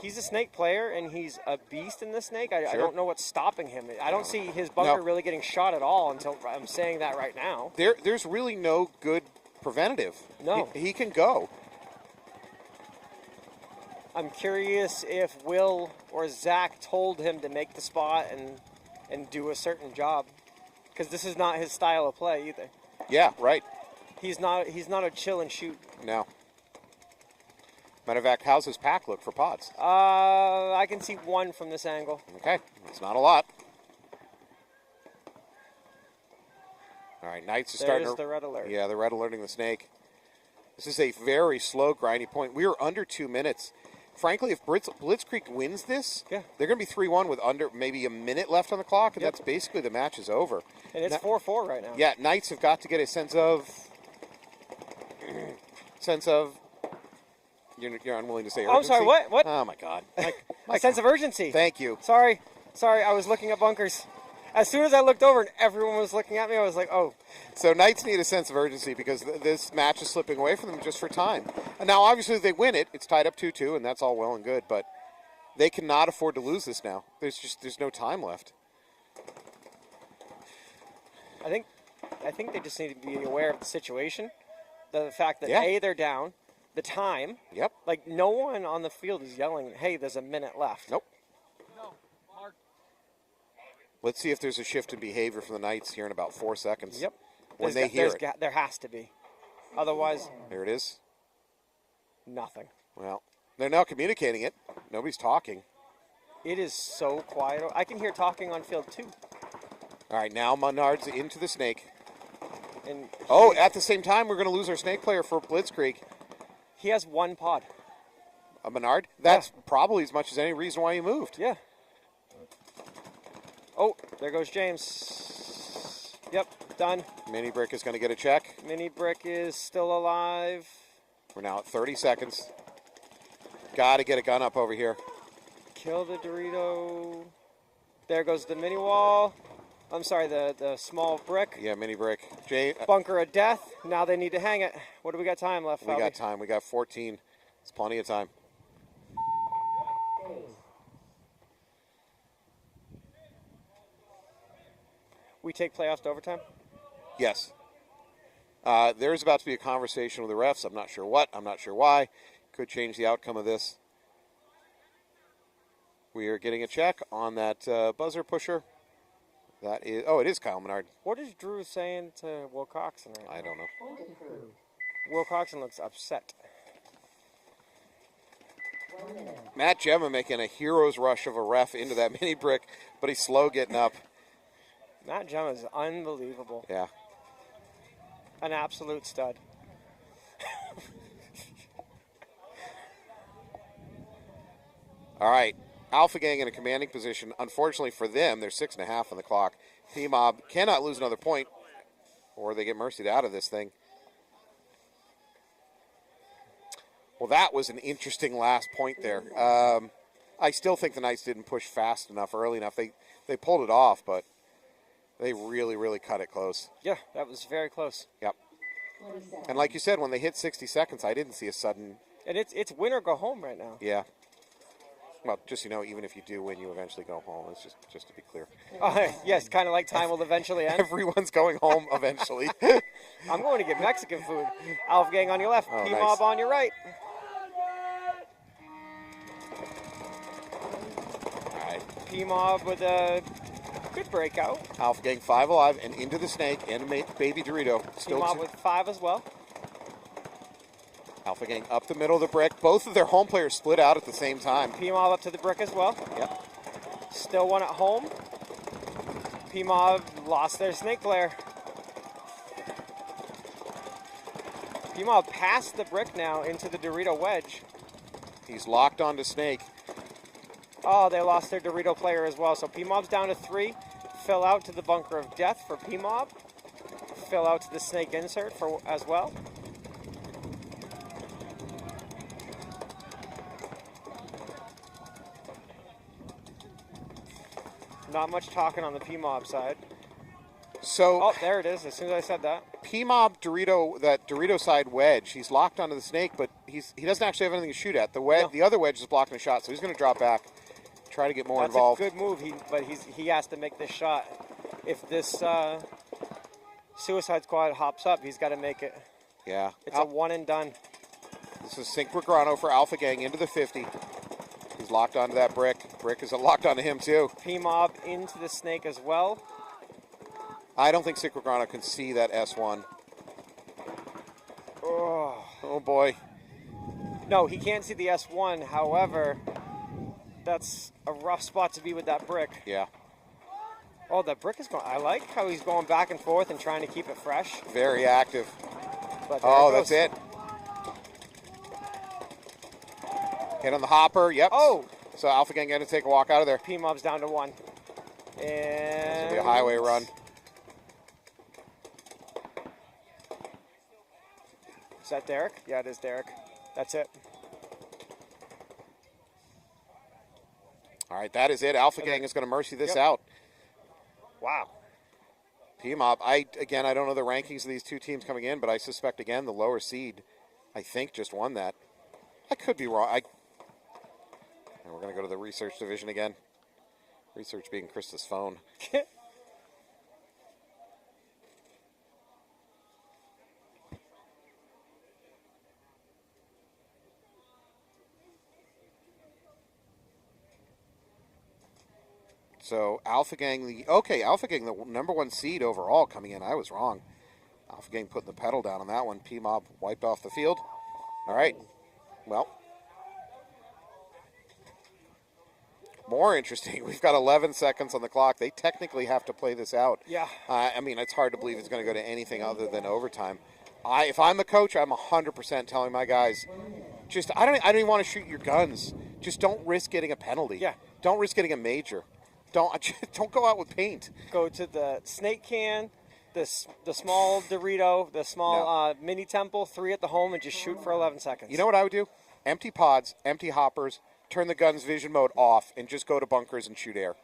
He's a snake player, and he's a beast in the snake. I Sure. don't know what's stopping him. I don't see his bunker No. really getting shot at all until I'm saying that right now. There's really no good preventative. No. He can go. I'm curious if Will or Zach told him to make the spot and do a certain job, because this is not his style of play either. Yeah, right. He's not a chill and shoot. No. Matter of fact, how's his pack look for pods? I can see one from this angle. Okay, it's not a lot. All right, Knights are starting There's to... the red alert. Yeah, the red alerting the snake. This is a very slow, grindy point. We are under 2 minutes. Frankly, if Blitzkrieg wins this, Yeah. they're going to be 3-1 with under maybe a minute left on the clock, and Yep. that's basically the match is over. And it's Now- 4-4 right now. Yeah, Knights have got to get a sense of... You're unwilling to say urgency? Oh, I'm sorry, what? Oh, my God. A sense of urgency. Thank you. Sorry, I was looking at bunkers. As soon as I looked over and everyone was looking at me, I was like, oh. So Knights need a sense of urgency because this match is slipping away from them just for time. And now, obviously, if they win it, it's tied up 2-2, and that's all well and good. But they cannot afford to lose this now. There's no time left. I think they just need to be aware of the situation, the fact that Yeah. they're down, the time. Yep. Like no one on the field is yelling, "Hey, there's a minute left." Nope. No, Mark. Let's see if there's a shift in behavior from the Knights here in about 4 seconds. Yep. When they hear it. There has to be. Otherwise, There it is. nothing. Well, they're now communicating it. Nobody's talking. It is so quiet. I can hear talking on field too. All right, now Maynard's into the snake. And Oh, at the same time, we're going to lose our snake player for Blitzkrieg. he has one pod. A Maynard? That's probably as much as any reason why he moved. Yeah. Oh, there goes James. Yep, done. Mini Brick is going to get a check. Mini Brick is still alive. We're now at 30 seconds. Got to get a gun up over here. Kill the Dorito. There goes the mini wall. I'm sorry, the small brick. Yeah, Mini Brick. Bunker of death. Now they need to hang it. What do we got time left, We Falby? got time. We got 14. It's plenty of time. We take playoffs to overtime? Yes. There's about to be a conversation with the refs. I'm not sure what. I'm not sure why. Could change the outcome of this. We are getting a check on that buzzer pusher. That is. Oh, it is Kyle Maynard. What is Drew saying to Will Coxon right now? I don't know. Will Coxon looks upset. Matt Gemma making a hero's rush of a ref into that mini brick, but he's slow getting up. Matt Gemma is unbelievable. Yeah. An absolute stud. All right. Alpha Gang in a commanding position. Unfortunately for them, they're 6.5 on the clock. PMob cannot lose another point, or they get mercied out of this thing. Well, that was an interesting last point there. I still think the Knights didn't push fast enough, early enough. They pulled it off, but they really, really cut it close. Yeah, that was very close. Yep. And like you said, when they hit 60 seconds, I didn't see a sudden... And it's win or go home right now. Yeah. Well, just, even if you do win, you eventually go home. It's just to be clear. Yes, kind of like time will eventually end. Everyone's going home eventually. I'm going to get Mexican food. Alpha Gang on your left, Oh, PMob nice. on your right. All right. PMob with a good breakout. Alpha Gang 5 alive and into the snake and Baby Dorito. Still PMob two. with 5 as well. Alpha Gang up the middle of the brick. Both of their home players split out at the same time. PMob up to the brick as well. Yep. Still one at home. PMob lost their snake player. PMob passed the brick now into the Dorito wedge. He's locked onto Snake. Oh, they lost their Dorito player as well. So PMob's down to 3. Fill out to the bunker of death for PMob. Fill out to the Snake insert for as well. Not much talking on the PMob side. So Oh, there it is. As soon as I said that. PMob Dorito, that Dorito side wedge, he's locked onto the Snake, but he doesn't actually have anything to shoot at. The other wedge is blocking a shot, so he's going to drop back, try to get more involved. That's a good move, but he has to make this shot. If this Suicide Squad hops up, he's got to make it. Yeah. It's a one and done. This is Sync Grano for Alpha Gang into the 50. He's locked onto that brick. Brick is locked onto him too. PMob into the Snake as well. I don't think Sync Grano can see that S1. Oh boy. No, he can't see the S1. However, that's a rough spot to be with that brick. Yeah. Oh, that brick is going. I like how he's going back and forth and trying to keep it fresh. Very active. But Oh, that's it. Hit on the hopper. Yep. Oh. So Alpha Gang going to take a walk out of there. PMob's down to 1. And This will be a highway run. Is that Derek? Yeah, it is Derek. That's it. All right, that is it. Alpha Gang is going to mercy this out. Wow. PMob, I don't know the rankings of these two teams coming in, but I suspect, again, the lower seed, I think, just won that. I could be wrong. And we're going to go to the research division again. Research being Krista's phone. So Alpha Gang, the number 1 seed overall coming in. I was wrong. Alpha Gang putting the pedal down on that one. PMob wiped off the field. All right. Well, more interesting. We've got 11 seconds on the clock. They technically have to play this out. Yeah. I mean, it's hard to believe it's going to go to anything other than overtime. If I'm a coach, I'm 100% telling my guys, I don't even want to shoot your guns. Just don't risk getting a penalty. Yeah. Don't risk getting a major. Don't go out with paint. Go to the Snake can, the small Dorito, the small mini temple, 3 at the home, and just shoot for 11 seconds. You know what I would do? Empty pods, empty hoppers, turn the gun's vision mode off, and just go to bunkers and shoot air.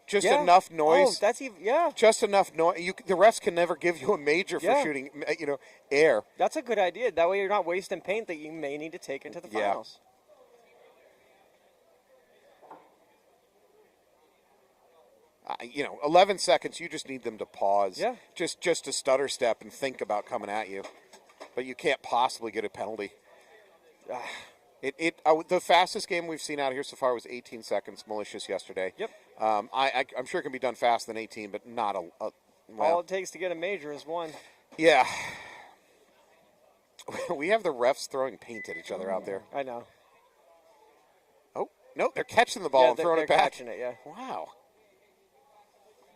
Just enough noise. Oh, that's even, yeah. Just enough noise. The refs can never give you a major for shooting, air. That's a good idea. That way you're not wasting paint that you may need to take into the finals. 11 seconds, you just need them to pause. Yeah. Just to stutter step and think about coming at you. But you can't possibly get a penalty. The fastest game we've seen out here so far was 18 seconds, malicious yesterday. Yep. I'm sure it can be done faster than 18, but not all it takes to get a major is 1. Yeah. We have the refs throwing paint at each other out there. I know. Oh, no, they're catching the ball and throwing it back. They're catching it, yeah. Wow.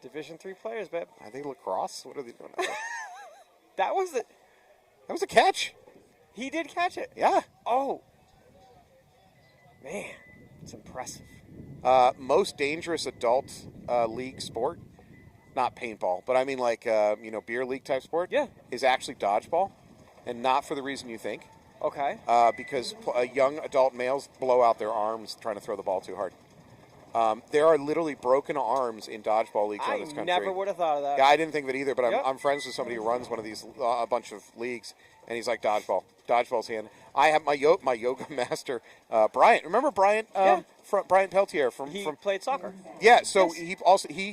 Division 3 players, babe. Are they lacrosse? What are they doing out there? That was a catch. He did catch it. Yeah. Oh. Man, it's impressive. Most dangerous adult league sport, not paintball, but I mean beer league type sport. Yeah. Is actually dodgeball, and not for the reason you think. Okay. Because young adult males blow out their arms trying to throw the ball too hard. There are literally broken arms in dodgeball leagues around this country. I never would have thought of that. Yeah, I didn't think of it either, but I'm friends with somebody who runs one of these, a bunch of leagues, and he's like, dodgeball's hand. I have my yoga master, Bryant. Remember Bryant? Bryant Peltier from played soccer. Yeah, so he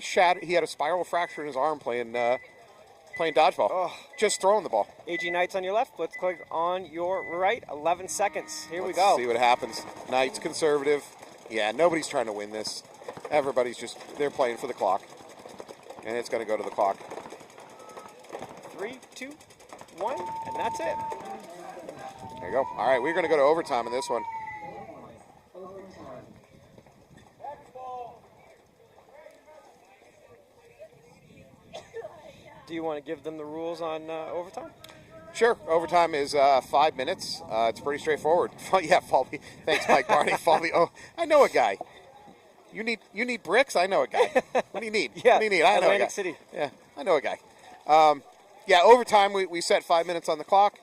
had a spiral fracture in his arm playing dodgeball. Just throwing the ball. AG Knights on your left, Blitzkrieg on your right. 11 seconds. Here we go. Let's see what happens. Knights conservative. Yeah, nobody's trying to win this. Everybody's they're playing for the clock. And it's going to go to the clock. 3, 2, 1, and that's it. There you go. All right, we're going to go to overtime in this one. Do you want to give them the rules on overtime? Sure. Overtime is 5 minutes. It's pretty straightforward. Yeah, Falby. Thanks, Mike Barney. Falby. Oh, I know a guy. You need bricks? I know a guy. What do you need? Yeah, What do you need? I know a guy. Atlantic City. Yeah, I know a guy. Yeah, overtime, we set 5 minutes on the clock.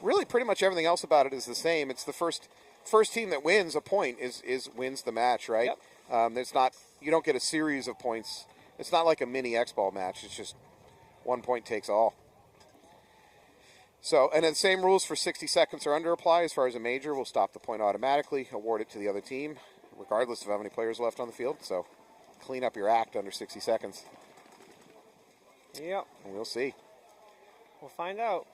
Really, pretty much everything else about it is the same. It's the first team that wins a point wins the match, right? Yep. There's not, you don't get a series of points. It's not like a mini X-ball match. It's just 1 point takes all. So, and then same rules for 60 seconds or under apply. As far as a major, we'll stop the point automatically, award it to the other team, regardless of how many players left on the field. So, clean up your act under 60 seconds. Yep. And we'll see. We'll find out.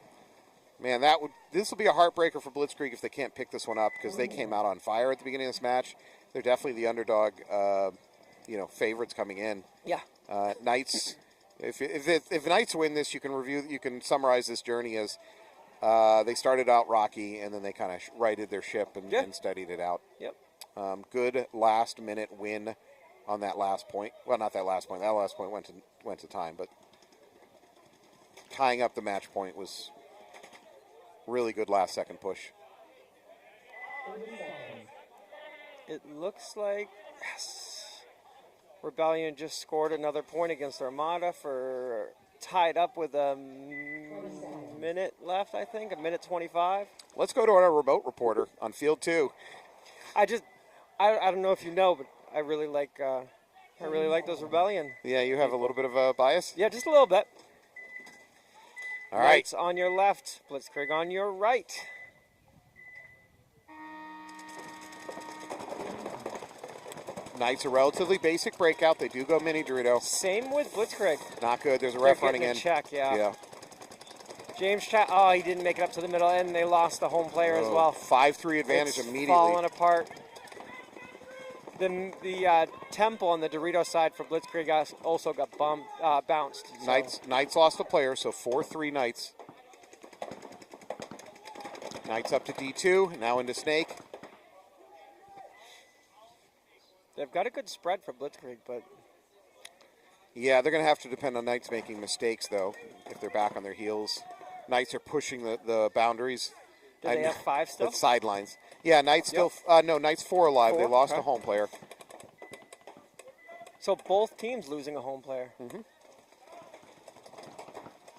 Man, this will be a heartbreaker for Blitzkrieg if they can't pick this one up, because they came out on fire at the beginning of this match. They're definitely the underdog, favorites coming in. Yeah. Knights. If Knights win this, you can summarize this journey as they started out rocky and then they kind of righted their ship and studied it out. Yep. Good last minute win on that last point. Well, not that last point. That last point went to time, but tying up the match point was really good last second push. It looks like Rebellion just scored another point against Armada for tied up with a minute left, I think, a minute 25. Let's go to our remote reporter on field 2. I don't know if you know, but I really like those Rebellion. Yeah, you have a little bit of a bias? Yeah, just a little bit. All right. Knights on your left, Blitzkrieg on your right. Knights a relatively basic breakout. They do go mini Dorito. Same with Blitzkrieg. Not good. There's a ref running in. Check, yeah. Yeah. James Chat. Oh, he didn't make it up to the middle, and they lost the home player as well. 5-3 advantage It's immediately. falling apart. Then the temple on the Dorito side for Blitzkrieg also got bounced. So. Knights lost a player, so 4-3 Knights. Knights up to D2, now into Snake. They've got a good spread for Blitzkrieg, but... Yeah, they're going to have to depend on Knights making mistakes, though, if they're back on their heels. Knights are pushing the boundaries. Do they have 5 still? The sidelines. Yeah, Knights still... no, Knights 4 alive. 4? They lost Okay. a home player. So both teams losing a home player. Mm-hmm.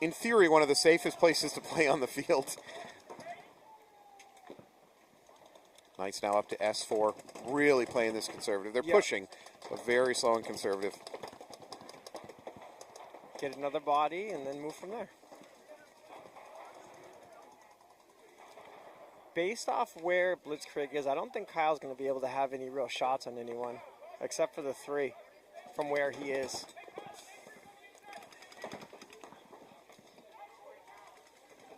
In theory, one of the safest places to play on the field. Knights now up to S4. Really playing this conservative. They're pushing, but very slow and conservative. Get another body and then move from there. Based off where Blitzkrieg is, I don't think Kyle's going to be able to have any real shots on anyone, except for the 3 from where he is.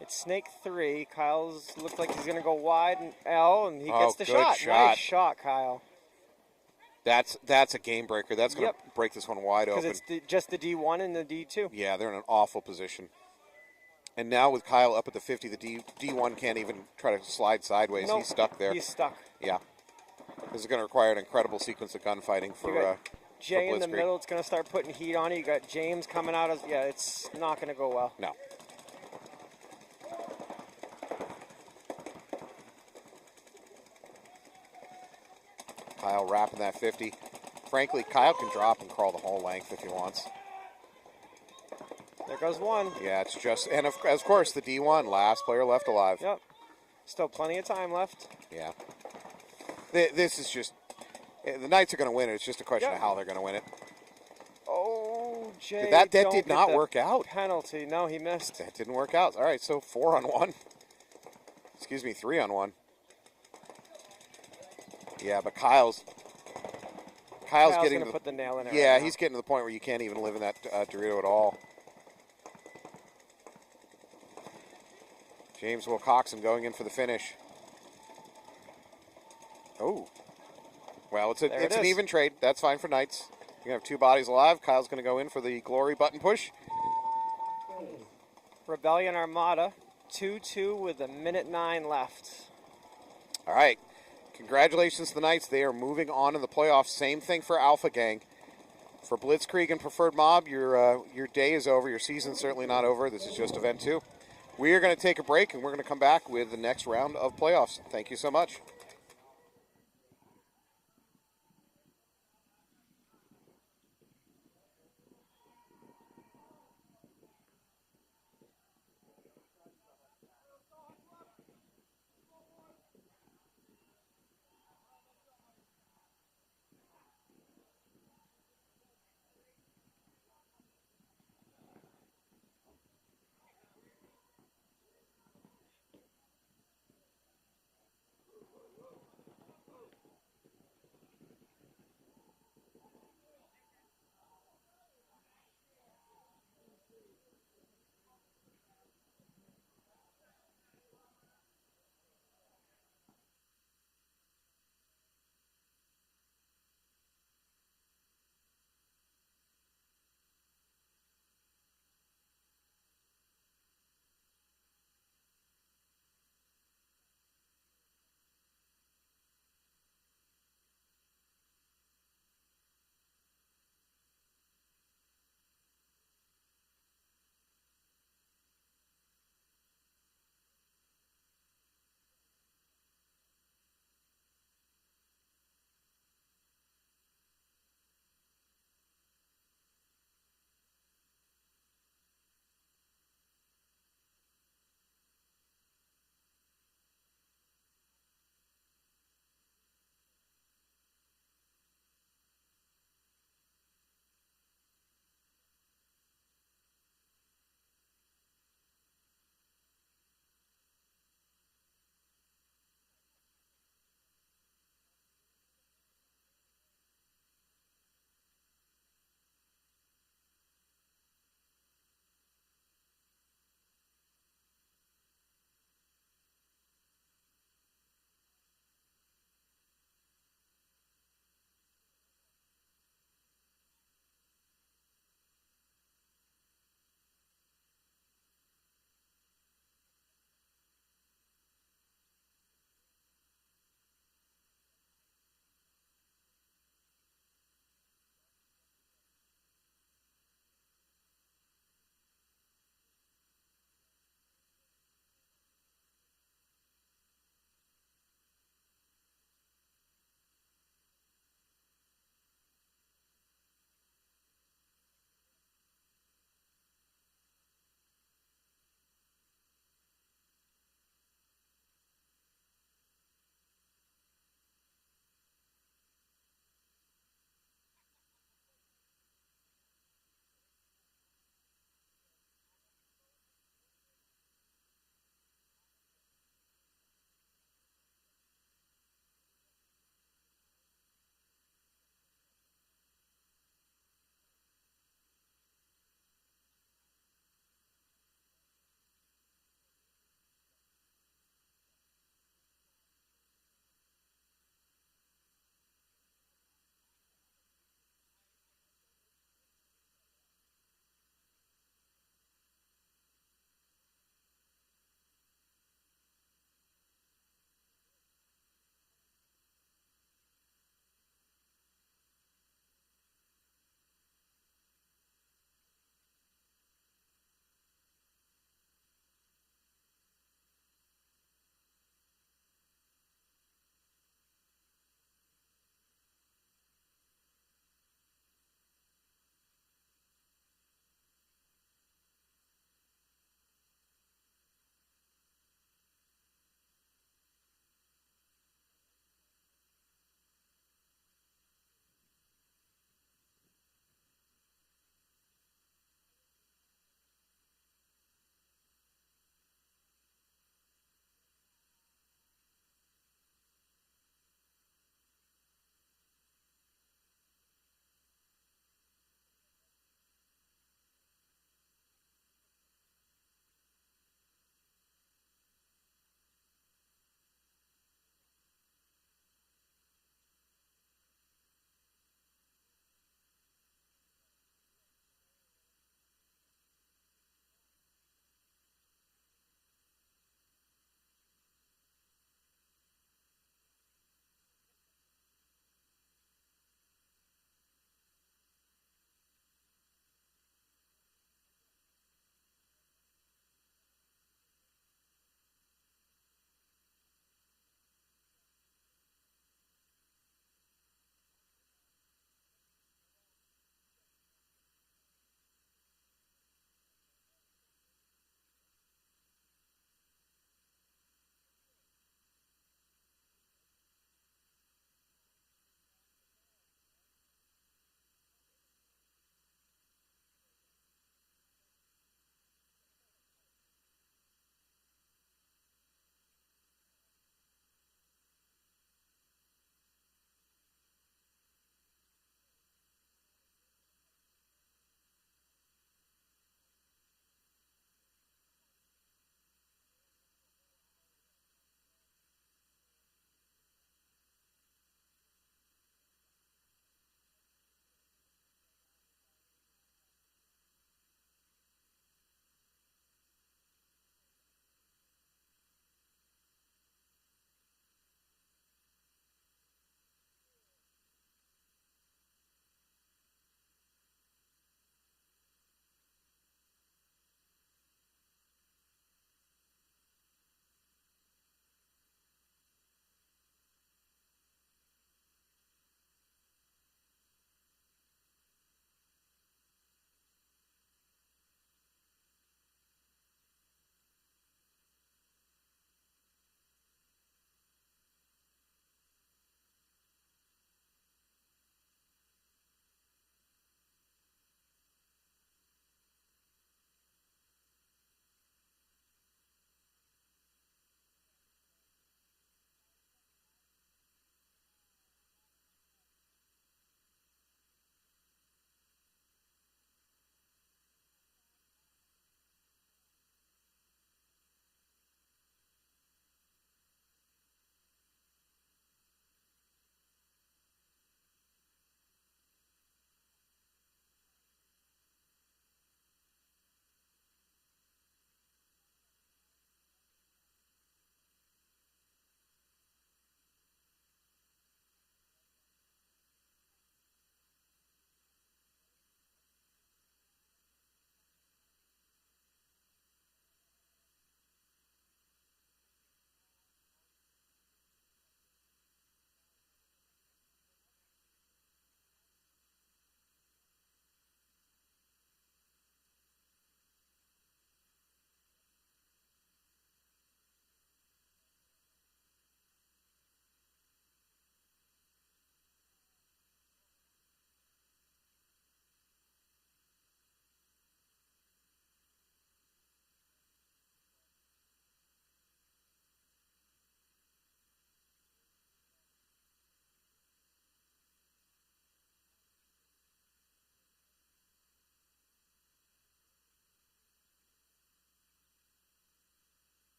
It's Snake 3. Kyle's looked like he's going to go wide and L, and he gets the good shot. shot. Nice shot, Kyle. That's a game breaker. That's going to break this one wide open. Because it's just the D1 and the D2. Yeah, they're in an awful position. And now with Kyle up at the 50, the D1 can't even try to slide sideways. Nope. He's stuck there. He's stuck. Yeah. This is going to require an incredible sequence of gunfighting for Jay for in the Blitzkrieg. middle, it's going to start putting heat on you. You got James coming out. It's not going to go well. No. Kyle wrapping that 50. Frankly, Kyle can drop and crawl the whole length if he wants. There goes one. Yeah, it's just, and of course, the D1, last player left alive. Yep. Still plenty of time left. Yeah. This is just, the Knights are going to win it. It's just a question of how they're going to win it. Oh, Jay. That don't did get not the work out. Penalty. No, he missed. That didn't work out. All right, so 4-on-1. Excuse me, 3-on-1. Yeah, but Kyle's getting going to put the nail in it. Yeah, right he's getting to the point where you can't even live in that Dorito at all. James Wilcoxon going in for the finish. Oh. Well, it's an even trade. That's fine for Knights. You're going to have 2 bodies alive. Kyle's going to go in for the glory button push. Rebellion Armada, 2-2 with a minute 9 left. All right. Congratulations to the Knights. They are moving on in the playoffs. Same thing for Alpha Gang. For Blitzkrieg and Preferred Mob, your day is over. Your season's certainly not over. This is just event 2. We are going to take a break, and we're going to come back with the next round of playoffs. Thank you so much.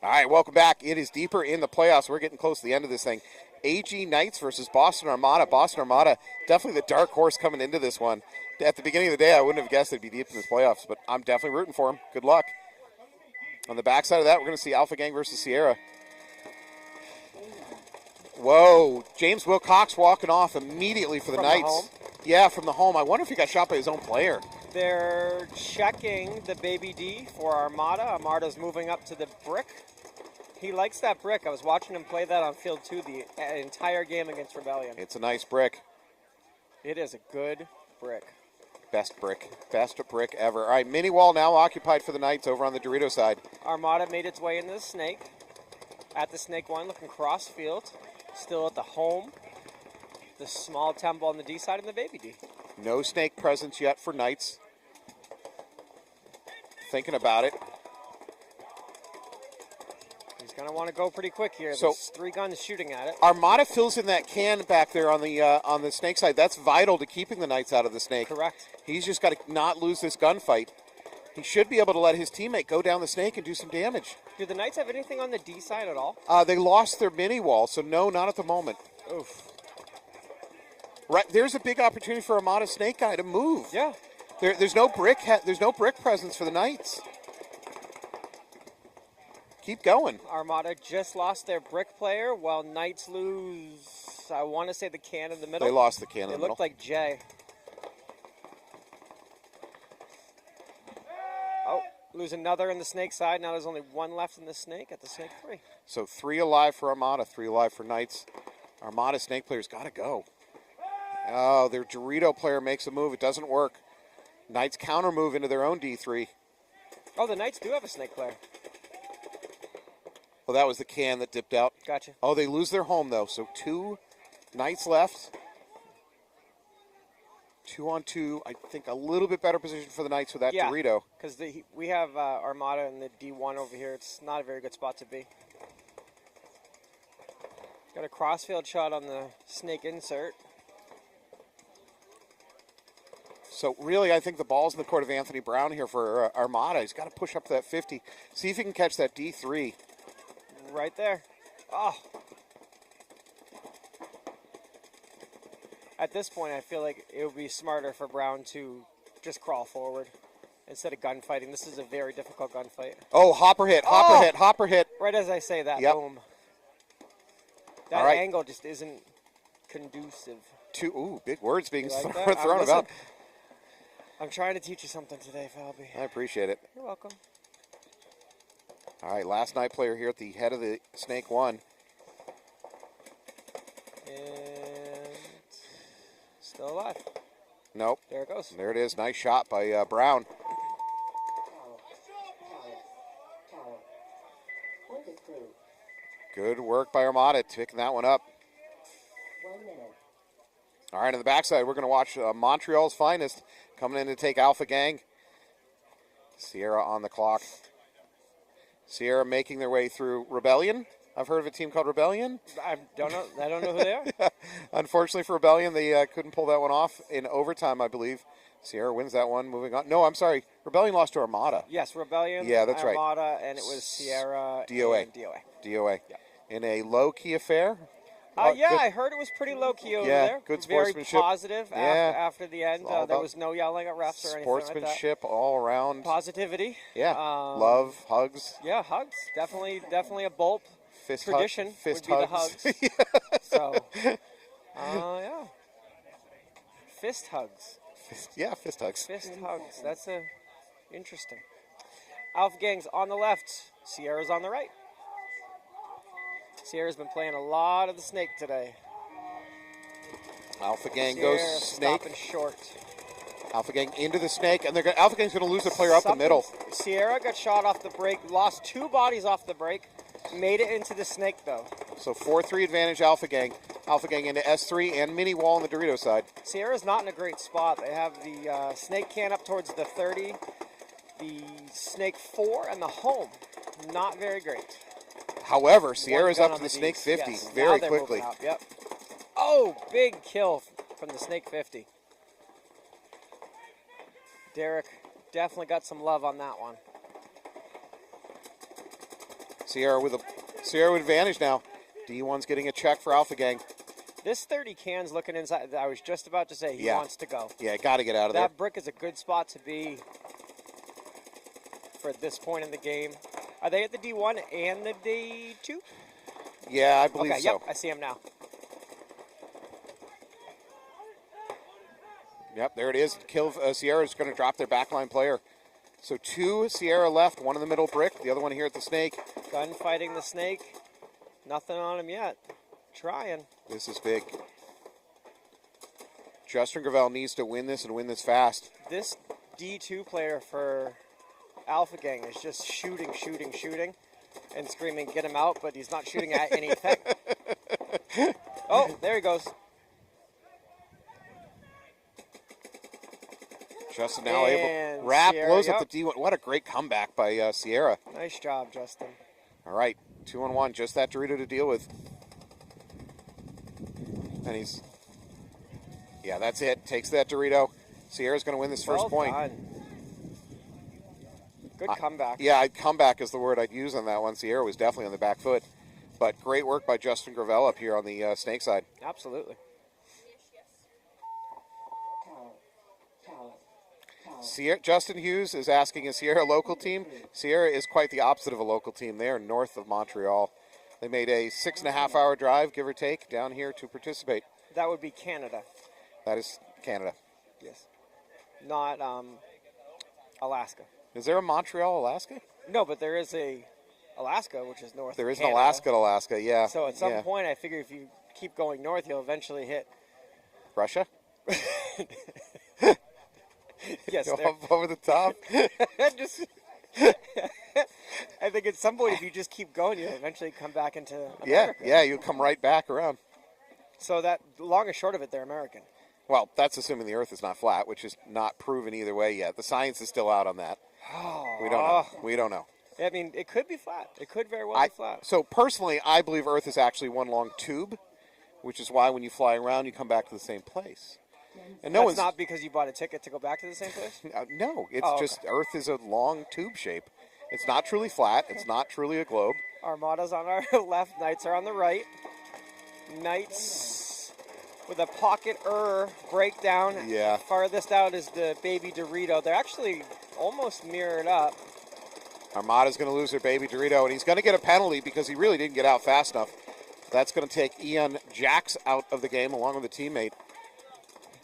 All right, welcome back. It is deeper in the playoffs. We're getting close to the end of this thing. AG Knights versus Boston Armada. Boston Armada, definitely the dark horse coming into this one. At the beginning of the day, I wouldn't have guessed they'd be deep in the playoffs, but I'm definitely rooting for them. Good luck. On the backside of that, we're going to see Alpha Gang versus Sierra. Whoa, James Wilcox walking off immediately for the From Knights. the home? Yeah, from the home. I wonder if he got shot by his own player. They're checking the Baby D for Armada. Armada's moving up to the brick. He likes that brick. I was watching him play that on field 2 the entire game against Rebellion. It's a nice brick. It is a good brick. Best brick ever. All right, mini wall now occupied for the Knights over on the Dorito side. Armada made its way into the snake. At the snake 1, looking cross field. Still at the home. The small temple on the D side and the Baby D. No snake presence yet for Knights. Thinking about it. He's going to want to go pretty quick here. So- There's 3 guns shooting at it. Armada fills in that can back there on the snake side. That's vital to keeping the Knights out of the snake. Correct. He's just got to not lose this gunfight. He should be able to let his teammate go down the snake and do some damage. Do the Knights have anything on the D side at all? They lost their mini wall, so no, not at the moment. Oof. Right, there's a big opportunity for Armada Snake Guy to move. Yeah. There's no brick. There's no brick presence for the Knights. Keep going. Armada just lost their brick player while Knights lose, I want to say, the can in the middle. They lost the can in They the middle. looked like Jay. Oh, lose another in the snake side. Now there's only 1 left in the snake at the snake 3. So 3 alive for Armada, 3 alive for Knights. Armada Snake player's got to go. Oh, their Dorito player makes a move. It doesn't work. Knights counter move into their own D3. Oh, the Knights do have a snake player. Well, that was the can that dipped out. Gotcha. Oh, they lose their home, though. So 2 Knights left. 2 on 2. I think a little bit better position for the Knights with that Yeah. Dorito. Because we have Armada in the D1 over here. It's not a very good spot to be. Got a crossfield shot on the snake insert. So really, I think the ball's in the court of Anthony Brown here for Armada. He's got to push up to that 50. See if he can catch that D3. Right there. Oh. At this point, I feel like it would be smarter for Brown to just crawl forward instead of gunfighting. This is a very difficult gunfight. Oh, hopper hit, hopper hit. Right as I say that, Yep. boom. That All right. angle just isn't conducive. Ooh, big words being You like thrown that? about. Listen, I'm trying to teach you something today, Falby. I appreciate it. You're welcome. All right, last night player here at the head of the Snake 1. And still alive. Nope. There it goes. There it is. Nice shot by Brown. Good work by Armada, picking that one up. 1 minute. All right, on the backside, we're going to watch Montreal's finest coming in to take Alpha Gang. Sierra on the clock. Sierra making their way through Rebellion. I've heard of a team called Rebellion. I don't know who they are. Unfortunately for Rebellion, they couldn't pull that one off in overtime, I believe. Sierra wins that one. Moving on. No, I'm sorry. Rebellion lost to Armada. Yes, Rebellion. Yeah, that's right. Armada, and it was Sierra. DOA. And DOA. DOA. Yeah. In a low-key affair. Yeah, Good- I heard it was pretty low key over Yeah, there. good Very sportsmanship. positive Yeah. after the end. It's all There about was no yelling at refs or anything like that. Sportsmanship all around. Positivity. Yeah. Love, hugs, Yeah, hugs. Definitely a Bolt fist tradition hug, fist would be hugs. the hugs. So, yeah. Fist hugs. Yeah, fist hugs. Fist hugs. That's interesting. Alpha Gang's on the left. Sierra's on the right. Sierra's been playing a lot of the snake today. Alpha Gang Sierra goes snake. stopping short. Alpha Gang into the snake, and Alpha Gang's going to lose their player up the middle. Sierra got shot off the break, lost 2 bodies off the break, made it into the snake though. So 4-3 advantage Alpha Gang. Alpha Gang into S3 and mini wall on the Dorito side. Sierra's not in a great spot. They have the snake can up towards the 30, the snake 4, and the home. Not very great. However, Sierra's One gun up to on the snake Ds. 50 Yes, now very they're quickly. moving up, yep. Oh, big kill from the snake 50. Derek definitely got some love on that one. Sierra with advantage now. D1's getting a check for Alpha Gang. This 30 can's looking inside. I was just about to say he Yeah. wants to go. Yeah, got to get out of there. That brick is a good spot to be for this point in the game. Are they at the D1 and the D2? Yeah, I believe Okay, so. yep, I see him now. Yep, there it is. Sierra's going to drop their backline player. So 2 Sierra left, 1 in the middle brick, the other one here at the snake. Gunfighting the snake. Nothing on him yet. Trying. This is big. Justin Gravel needs to win this and win this fast. This D2 player for Alpha Gang is just shooting, and screaming, get him out, but he's not shooting at anything. Oh, there he goes. Justin now And able. Rap Sierra, blows yep. up the D1. What a great comeback by Sierra. Nice job, Justin. All right, 2-on-1, just that Dorito to deal with. And he's, yeah, that's it. Takes that Dorito. Sierra's going to win this first Well point. done. Good comeback. Yeah, comeback is the word I'd use on that one. Sierra was definitely on the back foot. But great work by Justin Gravel up here on the snake side. Absolutely. Justin Hughes is asking, is Sierra a local team? Sierra is quite the opposite of a local team. They are north of Montreal. They made a 6.5-hour drive, give or take, down here to participate. That would be Canada. That is Canada. Yes. Not Alaska. Is there a Montreal, Alaska? No, but there is a Alaska, which is north There of is an Canada. Alaska, yeah. So at some point, I figure if you keep going north, you'll eventually hit. Russia? Yes. Go there- up over the top? just, I think at some point, if you just keep going, you'll eventually come back into America. Yeah, you come right back around. So that long and short of it, they're American. Well, that's assuming the Earth is not flat, which is not proven either way yet. The science is still out on that. We don't know. We don't know. I mean, it could be flat. It could very well be flat. So personally, I believe Earth is actually one long tube, which is why when you fly around, you come back to the same place. And That's not because you bought a ticket to go back to the same place? No, it's Oh, okay. just Earth is a long tube shape. It's not truly flat. It's not truly a globe. Armada's on our left. Knights are on the right. Knights with a pocket breakdown. Yeah. Farthest out is the baby Dorito. They're actually almost mirrored up. Armada's going to lose their baby Dorito, and he's going to get a penalty because he really didn't get out fast enough. That's going to take Ian Jax out of the game along with a teammate.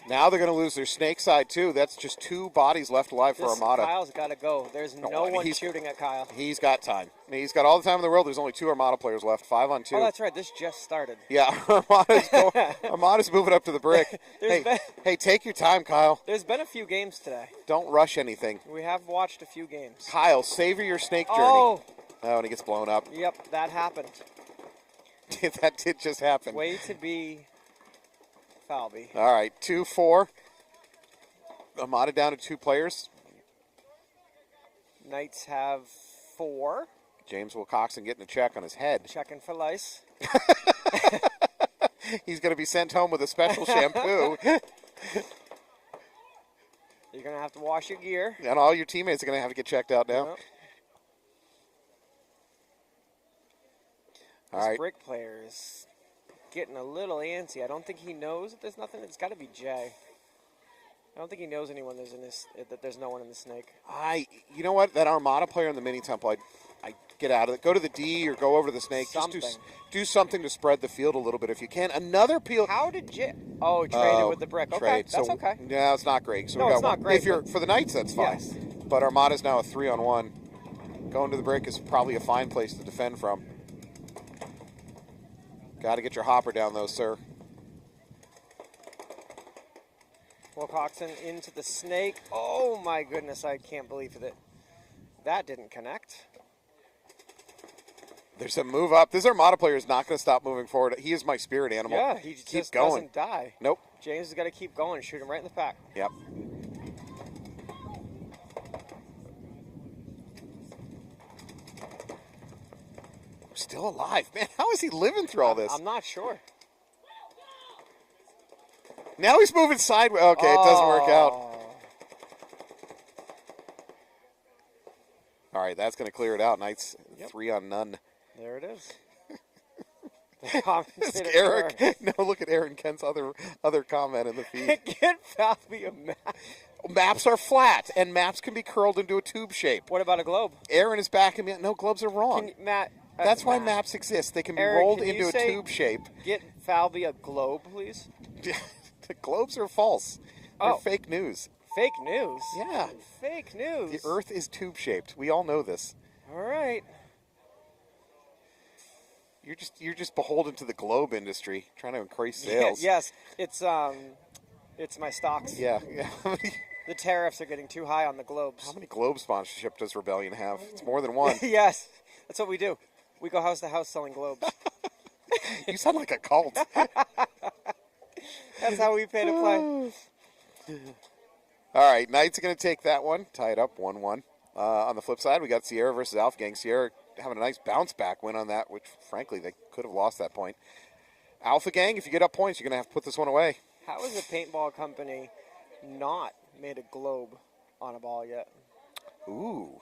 Now they're going to lose their snake side, too. That's just 2 bodies left alive for Armada. Kyle's got to go. There's no one he's- shooting at Kyle. He's got time. He's got all the time in the world. There's only 2 Armada players left, 5 on 2. Oh, that's right. This just started. Yeah, Armada's moving up to the brick. Hey, take your time, Kyle. There's been a few games today. Don't rush anything. We have watched a few games. Kyle, savor your snake journey. Oh, And he gets blown up. yep, that happened. That did just happen. Way to be Falby. All right, 2-4. Armada down to 2 players. Knights have 4. James Wilcoxon getting a check on his head. Checking for lice. He's going to be sent home with a special shampoo. You're going to have to wash your gear. And all your teammates are going to have to get checked out now. Yep. All This right. brick player is getting a little antsy. I don't think he knows that there's nothing. It's got to be Jay. I don't think he knows anyone that there's no one in the snake. You know what? That Armada player in the mini temple, I get out of it. Go to the D or go over to the snake. Something. Just do something to spread the field a little bit if you can. Another peel. How did Jay? Oh, he traded with the brick. Okay, Trade. that's So, okay. No, it's not great. So No, we got it's not one. great, If you're but- for the Knights, that's fine. Yes. But Armada's now a 3-on-1. Going to the brick is probably a fine place to defend from. Got to get your hopper down, though, sir. Wilcoxon into the snake. Oh my goodness, I can't believe it. That didn't connect. There's a move up. This Armada player is not going to stop moving forward. He is my spirit animal. Yeah, he Keep just going. doesn't die. Nope. James has got to keep going, shoot him right in the pack. Yep. Still alive, man. How is he living through all this? I'm not sure. Now he's moving sideways. Okay, it doesn't work out. Oh. All right, that's going to clear it out. Knights Yep. 3-on-none. There it is. The commentator Eric, no, look at Aaron Kent's other comment in the feed. Get Falvey a map. Maps are flat, and maps can be curled into a tube shape. What about a globe? Aaron is backing me. No, globes are wrong. Matt. That's why maps exist. They can be Eric, rolled can you into a say, tube shape. Get Falvey a globe, please. The globes are false. They're Oh. fake news. Fake news. Yeah. Fake news. The Earth is tube shaped. We all know this. All right. You're just beholden to the globe industry, trying to increase sales. Yes, it's my stocks. Yeah. The tariffs are getting too high on the globes. How many globe sponsorship does Rebellion have? It's more than one. Yes, that's what we do. We go house to house selling globes. You sound like a cult. That's how we pay to play. All right, Knights are going to take that one, tie it up 1-1. On the flip side, we got Sierra versus Alpha Gang. Sierra having a nice bounce back win on that, which frankly they could have lost that point. Alpha Gang, if you get up points, you're going to have to put this one away. How has a paintball company not made a globe on a ball yet? Ooh.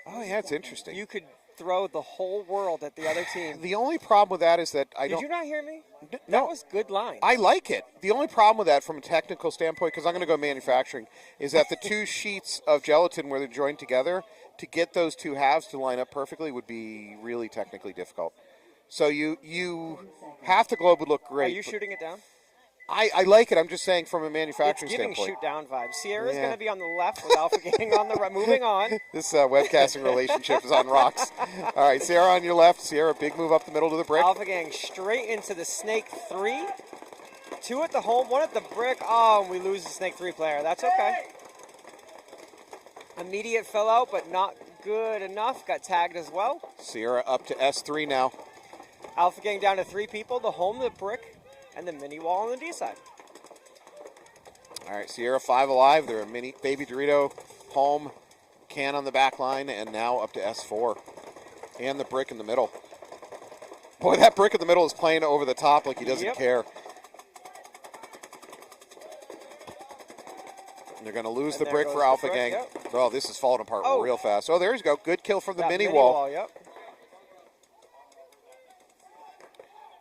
Oh, yeah, it's interesting. You could throw the whole world at the other team. The only problem with that is that Did you not hear me? No. That was good line. I like it. The only problem with that from a technical standpoint, because I'm going to go manufacturing, is that the two sheets of gelatin where they're joined together, to get those two halves to line up perfectly would be really technically difficult. So you half the globe would look great. Are you shooting it down? I like it. I'm just saying from a It's manufacturing giving standpoint. shoot down vibes. Sierra's Yeah. going to be on the left with Alpha Gang on the right. Moving on. This webcasting relationship is on rocks. All right, Sierra on your left. Sierra, big move up the middle to the brick. Alpha Gang straight into the Snake 3. 2 at the home, 1 at the brick. Oh, and we lose the Snake 3 player. That's okay. Immediate fill out, but not good enough. Got tagged as well. Sierra up to S3 now. Alpha Gang down to 3 people. The home, the brick, and the mini wall on the D side. All right, Sierra 5 alive. They're a mini baby Dorito, home, can on the back line, and now up to S4. And the brick in the middle. Boy, that brick in the middle is playing over the top like he doesn't care. And they're going to lose And the there brick goes for the Alpha brick, Gang. yep. Oh, this is falling apart Oh. real fast. Oh, there you go. Good kill from the That mini wall. Yep.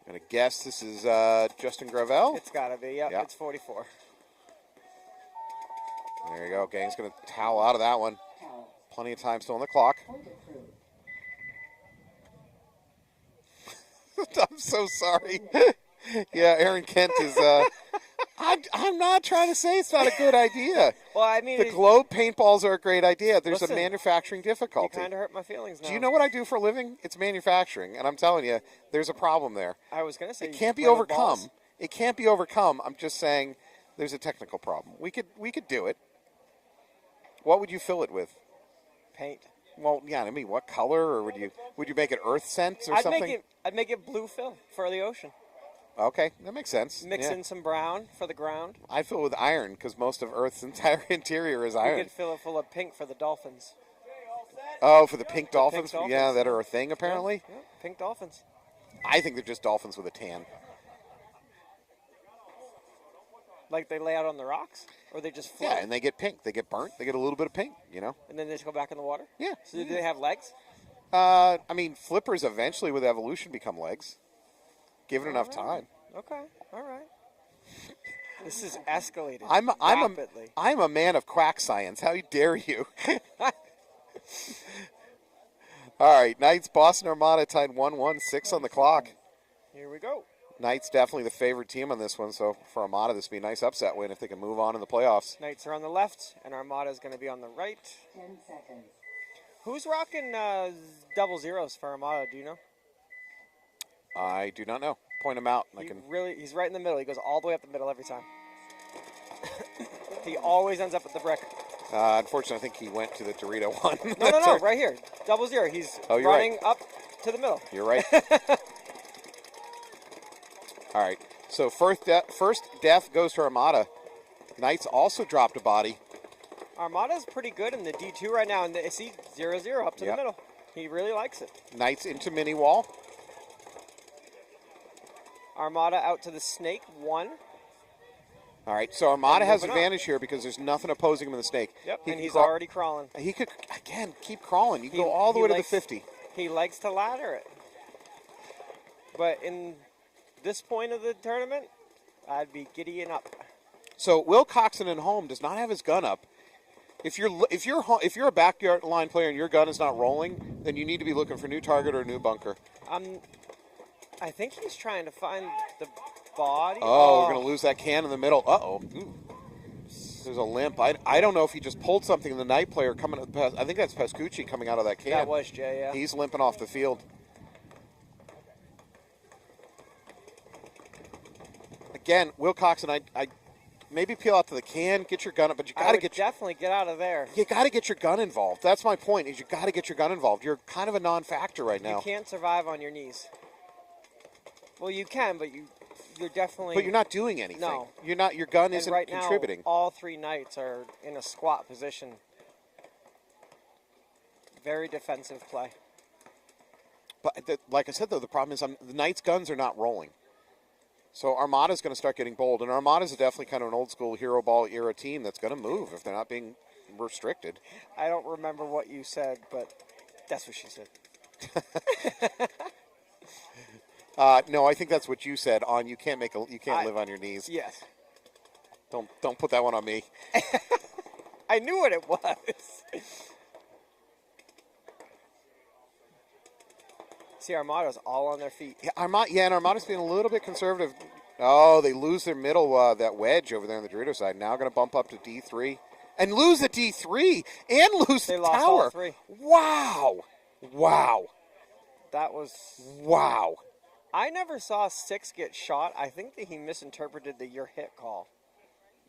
I'm going to guess this is Justin Gravel. It's got to be. Yep, Yeah. it's 44. There you go. Gang's going to towel out of that one. Plenty of time still on the clock. I'm so sorry. Yeah, Aaron Kent is... I'm not trying to say it's not a good idea. Well, I mean, The globe paintballs are a great idea. There's Listen, a manufacturing you difficulty. kind of hurt my feelings now. Do you know what I do for a living? It's manufacturing. And I'm telling you, there's a problem there. I was going to say It you can't be play with overcome. balls. It can't be overcome. I'm just saying there's a technical problem. We could do it. What would you fill it with? Paint. Well, yeah, I mean, what color, or would you make it earth scents or something? I'd make it blue fill for the ocean. Okay, that makes sense. Mix Yeah. in some brown for the ground. I fill it with iron because most of Earth's entire interior is You iron. could fill it full of pink for the dolphins. Oh, for the pink dolphins? dolphins. Yeah, that are a thing apparently. Yeah, pink dolphins. I think they're just dolphins with a tan. Like they lay out on the rocks, or they just float, Yeah, and they get pink. They get burnt. They get a little bit of pink. and then they just go back in the water. Yeah. So do they have legs? I mean, flippers eventually with evolution become legs, given enough time. Okay, all right. This is escalated I'm rapidly. a man of quack science. How dare you? All right, Knights, Boston Armada tied 1-1, 6 on the clock. Here we go. Knights definitely the favored team on this one, so for Armada this would be a nice upset win if they can move on in the playoffs. Knights are on the left, and Armada is going to be on the right. 10 seconds. Who's rocking double zeros for Armada? Do you know? I do not know. Point him out. He's right in the middle. He goes all the way up the middle every time. He always ends up at the brick. Unfortunately, I think he went to the Dorito one. No, right here. Double zero. He's you're running right. up to the middle. You're right. All right. So first death goes to Armada. Knights also dropped a body. Armada's pretty good in the D2 right now, and see 0-0 up to the Yep. middle. He really likes it. Knights into mini wall. Armada out to the snake 1. All right. So Armada has moving advantage here because there's nothing opposing him in the snake. Yep, He and can he's crawl- already crawling. He could again keep crawling. You He- go all the he way to the likes- 50. He likes to ladder it. But in this point of the tournament, I'd be giddying up. So Will Coxon at home does not have his gun up. If you're a backyard line player and your gun is not rolling, then you need to be looking for a new target or a new bunker. I think he's trying to find the body. Oh, we're going to lose that can in the middle. Uh-oh. Ooh. There's a limp. I don't know if he just pulled something. The night player coming. I think that's Pascucci coming out of that can. That was Jay, yeah. He's limping off the field. Again, Will Coxon, I maybe peel out to the can, get your gun up, but you got to definitely get out of there. You got to get your gun involved. That's my point. Is you got to get your gun involved. You're kind of a non-factor right now. You can't survive on your knees. Well, you can, but you're definitely. But you're not doing anything. No, you're not. Your gun and isn't right contributing. Now, all 3 knights are in a squat position. Very defensive play. But like I said, though, the problem is the knights' guns are not rolling. So Armada's going to start getting bold, and Armada's definitely kind of an old-school hero ball era team that's going to move if they're not being restricted. I don't remember what you said, but that's what she said. No, I think that's what you said. You can't live on your knees. Yes. Don't put that one on me. I knew what it was. See, Armada's all on their feet. Yeah, and Armada's being a little bit conservative. Oh, they lose their middle, that wedge over there on the Dorito side. Now going to bump up to D3. And lose the D3 and lose the lost tower. All 3. Wow. That was... Wow. I never saw 6 get shot. I think that he misinterpreted the "you're hit" call.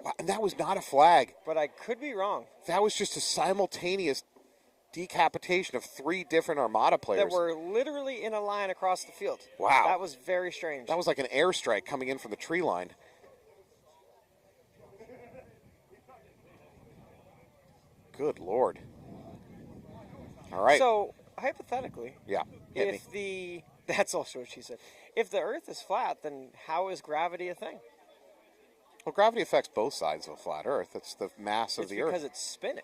Wow, and that was not a flag. But I could be wrong. That was just a simultaneous decapitation of 3 different Armada players. That were literally in a line across the field. Wow. That was very strange. That was like an airstrike coming in from the tree line. Good Lord. All right. So, hypothetically, yeah, that's also what she said. If the Earth is flat, then how is gravity a thing? Well, gravity affects both sides of a flat Earth. It's the mass of the Earth. Because it's spinning.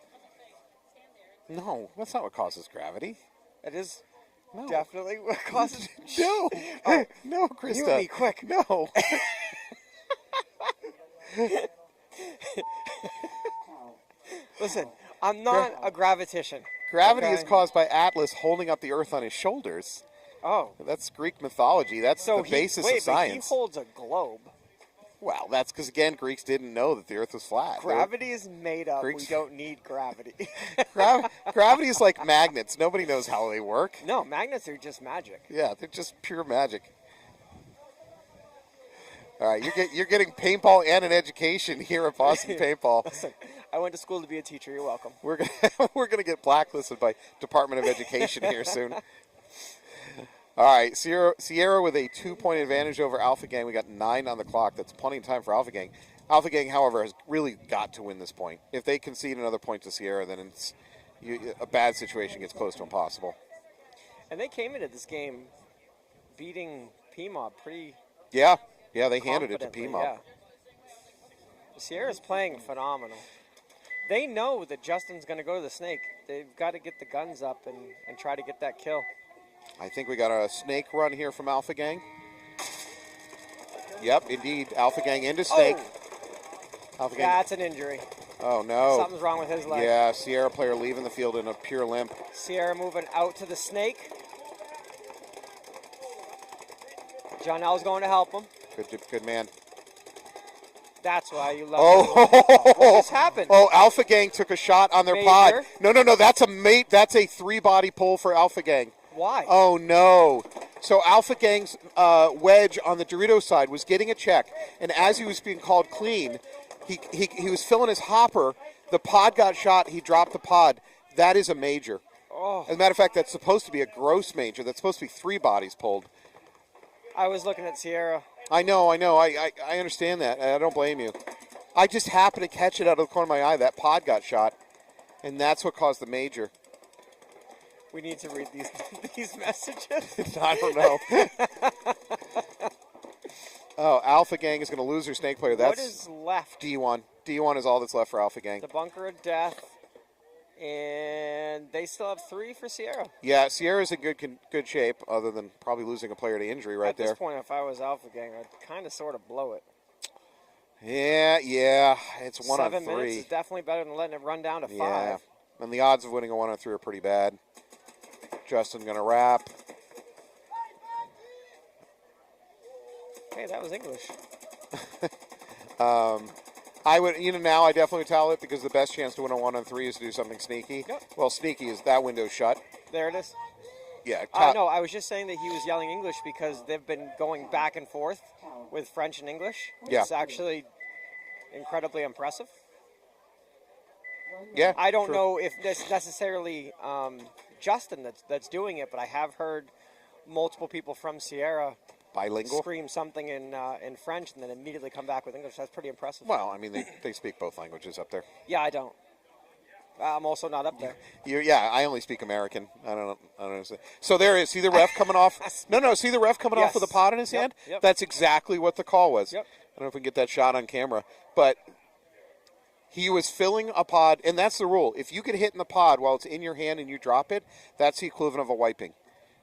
No, that's not what causes gravity. It is definitely what causes... No. Oh, no, Krista. You and me, quick. No. Listen, I'm not a gravitician. Gravity is caused by Atlas holding up the Earth on his shoulders. Oh. That's Greek mythology. That's the basis of science. But he holds a globe. Well, that's because, again, Greeks didn't know that the Earth was flat. Gravity is made up. We don't need gravity. Gravity is like magnets. Nobody knows how they work. No, magnets are just magic. Yeah, they're just pure magic. All right, you're getting paintball and an education here at Boston Paintball. Listen, I went to school to be a teacher. You're welcome. We're gonna get blacklisted by Department of Education here soon. All right, Sierra with a 2-point advantage over Alpha Gang. We got 9 on the clock. That's plenty of time for Alpha Gang. Alpha Gang, however, has really got to win this point. If they concede another point to Sierra, then a bad situation gets close to impossible. And they came into this game beating PMob pretty. Yeah, they handed it to PMob. Yeah. Sierra's playing phenomenal. They know that Justin's going to go to the snake. They've got to get the guns up and try to get that kill. I think we got a snake run here from Alpha Gang. Yep, indeed. Alpha Gang into snake. Oh. Alpha Gang. That's an injury. Oh, no. Something's wrong with his leg. Yeah, Sierra player leaving the field in a pure limp. Sierra moving out to the snake. John L's going to help him. Good man. That's why you love Oh, what just happened? Oh, Alpha Gang took a shot on their Major. pod. No, that's a 3-body pull for Alpha Gang. Why? Oh, no. So Alpha Gang's wedge on the Dorito side was getting a check, and as he was being called clean, he was filling his hopper. The pod got shot. He dropped the pod. That is a major. Oh. As a matter of fact, that's supposed to be a gross major. That's supposed to be 3 bodies pulled. I was looking at Sierra. I know. I understand that. I don't blame you. I just happened to catch it out of the corner of my eye. That pod got shot, and that's what caused the major. We need to read these messages. I don't know. Oh, Alpha Gang is going to lose their snake player. That's what is left? D1. D1 is all that's left for Alpha Gang. The bunker of death And they still have 3 for Sierra. Yeah, Sierra's in good shape, other than probably losing a player to injury right At there. this point, if I was Alpha Gang, I'd kind of sort of blow it. Yeah, it's 1 on 3. 7 minutes is definitely better than letting it run down to 5. Yeah, and the odds of winning a 1 on 3 are pretty bad. Justin gonna wrap. Hey, that was English. I would, now I definitely tell it because the best chance to win a 1 on 3 is to do something sneaky. Yep. Well, sneaky is that window's shut. There it is. Yeah. No, I was just saying that he was yelling English because they've been going back and forth with French and English. Yeah. It's actually incredibly impressive. Yeah. I don't true. know if this necessarily Justin that's doing it, but I have heard multiple people from Sierra Bilingual. scream something in French and then immediately come back with English. That's pretty impressive. Well, I mean, they speak both languages up there. Yeah, I don't. I'm also not up there. Yeah, I only speak American. I don't understand. So there is. See the ref coming off? No. See the ref coming off with a pod in his hand? Yep. That's exactly what the call was. Yep. I don't know if we can get that shot on camera, but he was filling a pod, and that's the rule. If you get hit in the pod while it's in your hand and you drop it, that's the equivalent of a wiping.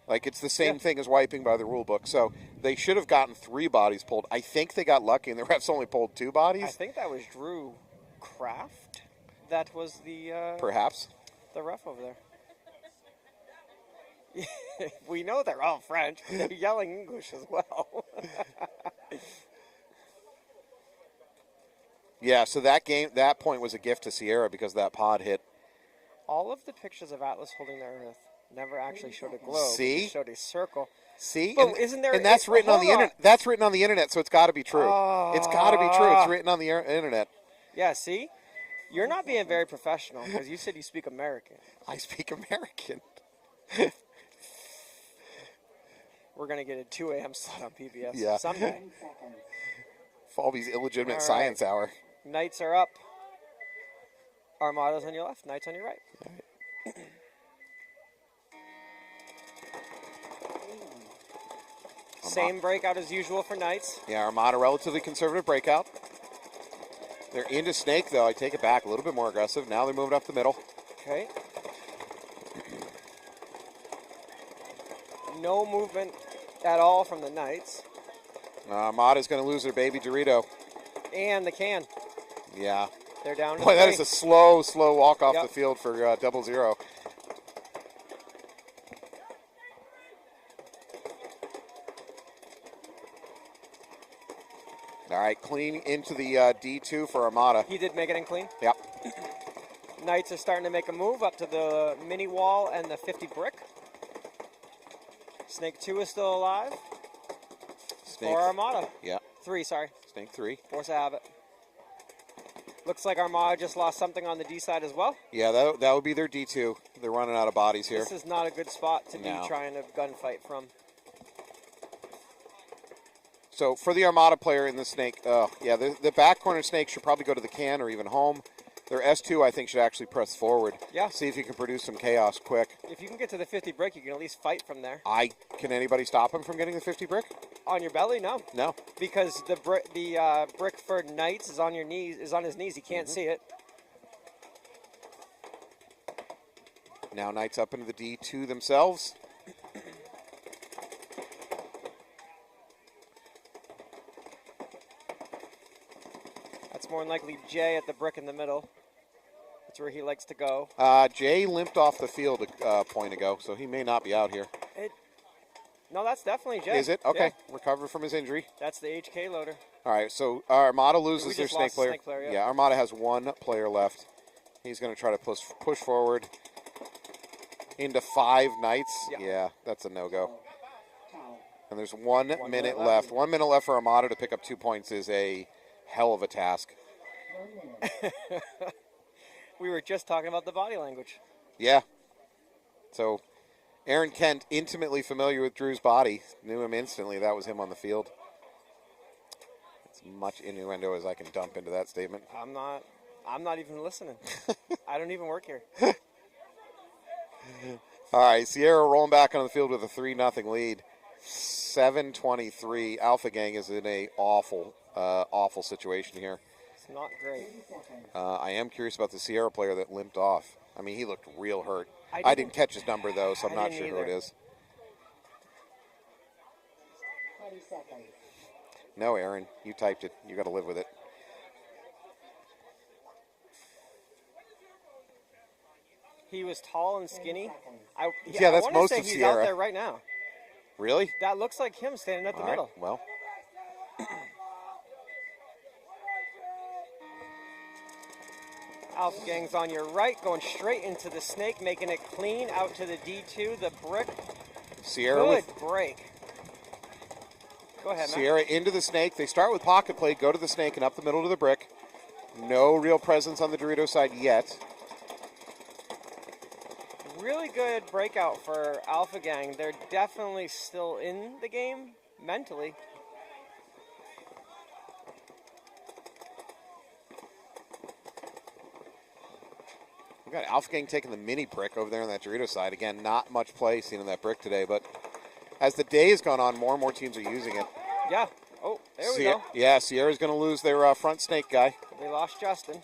Like, it's the same thing as wiping by the rule book. So they should have gotten 3 bodies pulled. I think they got lucky, and the refs only pulled 2 bodies. I think that was Drew Kraft. That was the Perhaps. the ref over there. We know they're all French. But they're yelling English as well. Yeah, so that point was a gift to Sierra because that pod hit. All of the pictures of Atlas holding their Earth never actually showed a globe. See? It showed a circle. See, But isn't there? And that's written on the hold internet. That's written on the internet, so it's got to be true. It's got to be true. It's written on the internet. Yeah. See, you're not being very professional because you said you speak American. I speak American. We're gonna get a 2 a.m. slot on PBS Yeah. someday. Falvey's illegitimate All right. science hour. Knights are up. Armada's on your left. Knights on your right. Same breakout as usual for Knights. Yeah, Armada, relatively conservative breakout. They're into Snake, though. I take it back. A little bit more aggressive. Now they're moving up the middle. Okay. No movement at all from the Knights. Armada's going to lose their baby Dorito. And the can. Yeah. They're down to Boy, that 3. is a slow walk off Yep. the field for 0-0. All right, clean into the D2 for Armada. He did make it in clean. Yep. Knights are starting to make a move up to the mini wall and the 50 brick. Snake 2 is still alive. Snake. For Armada. Yeah. 3, sorry. Snake 3. Force a habit. Looks like Armada just lost something on the D side as well. Yeah, that would be their D2. They're running out of bodies here. This is not a good spot to No. be trying to gunfight from. So for the Armada player in the Snake, the back corner Snake should probably go to the can or even home. Their S2, I think, should actually press forward. Yeah. See if you can produce some chaos quick. If you can get to the 50 brick, you can at least fight from there. Can anybody stop him from getting the 50 brick? On your belly, no. No. Because the brick for Knights is on your knees. Is on his knees. He can't see it. Now Knights up into the D2 themselves. That's more than likely Jay at the brick in the middle. That's where he likes to go. Jay limped off the field a point ago, so he may not be out here. No, that's definitely Jay. Is it? Okay. Yeah. Recovered from his injury. That's the HK loader. All right, so Armada loses We their just Snake lost the player. Snake player, yeah. Yeah, Armada has 1 player left. He's going to try to push forward into 5 Knights. Yeah, that's a no-go. And there's 1 minute left. 1 minute left for Armada to pick up 2 points is a hell of a task. We were just talking about the body language. Yeah. So Aaron Kent, intimately familiar with Drew's body, knew him instantly. That was him on the field. As much innuendo as I can dump into that statement. I'm not even listening. I don't even work here. All right, Sierra rolling back on the field with a 3-0 lead. 7:23. Alpha Gang is in a awful situation here. It's not great. I am curious about the Sierra player that limped off. I mean, he looked real hurt. I I didn't- didn't catch his number, though, so I'm I not didn't sure who it either. is. 20 seconds. No, Aaron, you typed it. You got to live with it. He was tall and skinny. Yeah, that's I wanna most say of he's Sierra. out there right now. Really? That looks like him standing at the All right, middle. well. Alpha Gang's on your right, going straight into the snake, making it clean out to the D2. The brick. Sierra Good with break. Go ahead, Matt. Sierra into the snake. They start with pocket play, go to the snake, and up the middle to the brick. No real presence on the Dorito side yet. Really good breakout for Alpha Gang. They're definitely still in the game mentally. We got Alpha Gang taking the mini brick over there on that Dorito side. Again, not much play seen in that brick today, but as the day has gone on, more and more teams are using it. Yeah. Oh, there we go. Yeah, Sierra's going to lose their front snake guy. We lost Justin. Is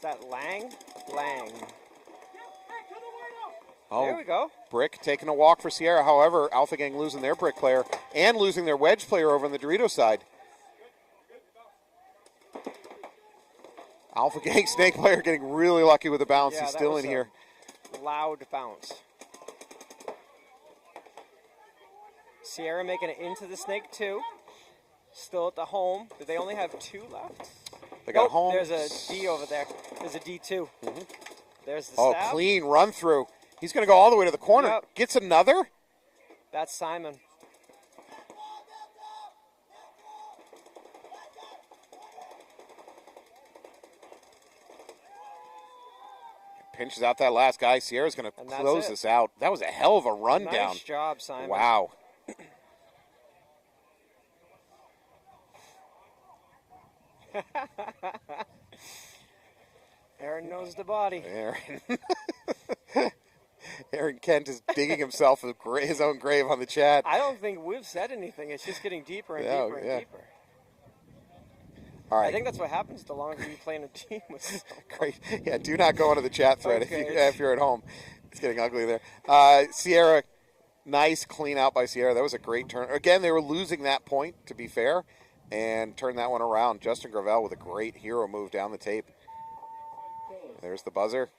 that Lang? Lang. Oh, There we go. Brick taking a walk for Sierra. However, Alpha Gang losing their brick player and losing their wedge player over on the Dorito side. Alpha Gang snake player getting really lucky with the bounce. Yeah, He's that still was in a here. Loud bounce. Sierra making it into the snake too. Still at the home. Do they only have 2 left? They got Nope, home. There's a D over there. There's a D2. There's the Oh, stab. clean run through. He's going to go all the way to the corner. Yep. Gets another. That's Simon. Pinches out that last guy. Sierra's going to And that's close it. this out. That was a hell of a rundown. Nice job, Simon. Wow. Aaron knows the body. Aaron. Aaron Kent is digging himself his own grave on the chat. I don't think we've said anything. It's just getting deeper and Yeah, deeper and yeah. deeper. All right. I think that's what happens the longer you play in a team with someone. Great. Yeah, do not go into the chat thread Okay. if you're at home. It's getting ugly there. Sierra, nice clean out by Sierra. That was a great turn. Again, they were losing that point, to be fair, and turned that one around. Justin Gravel with a great hero move down the tape. There's the buzzer.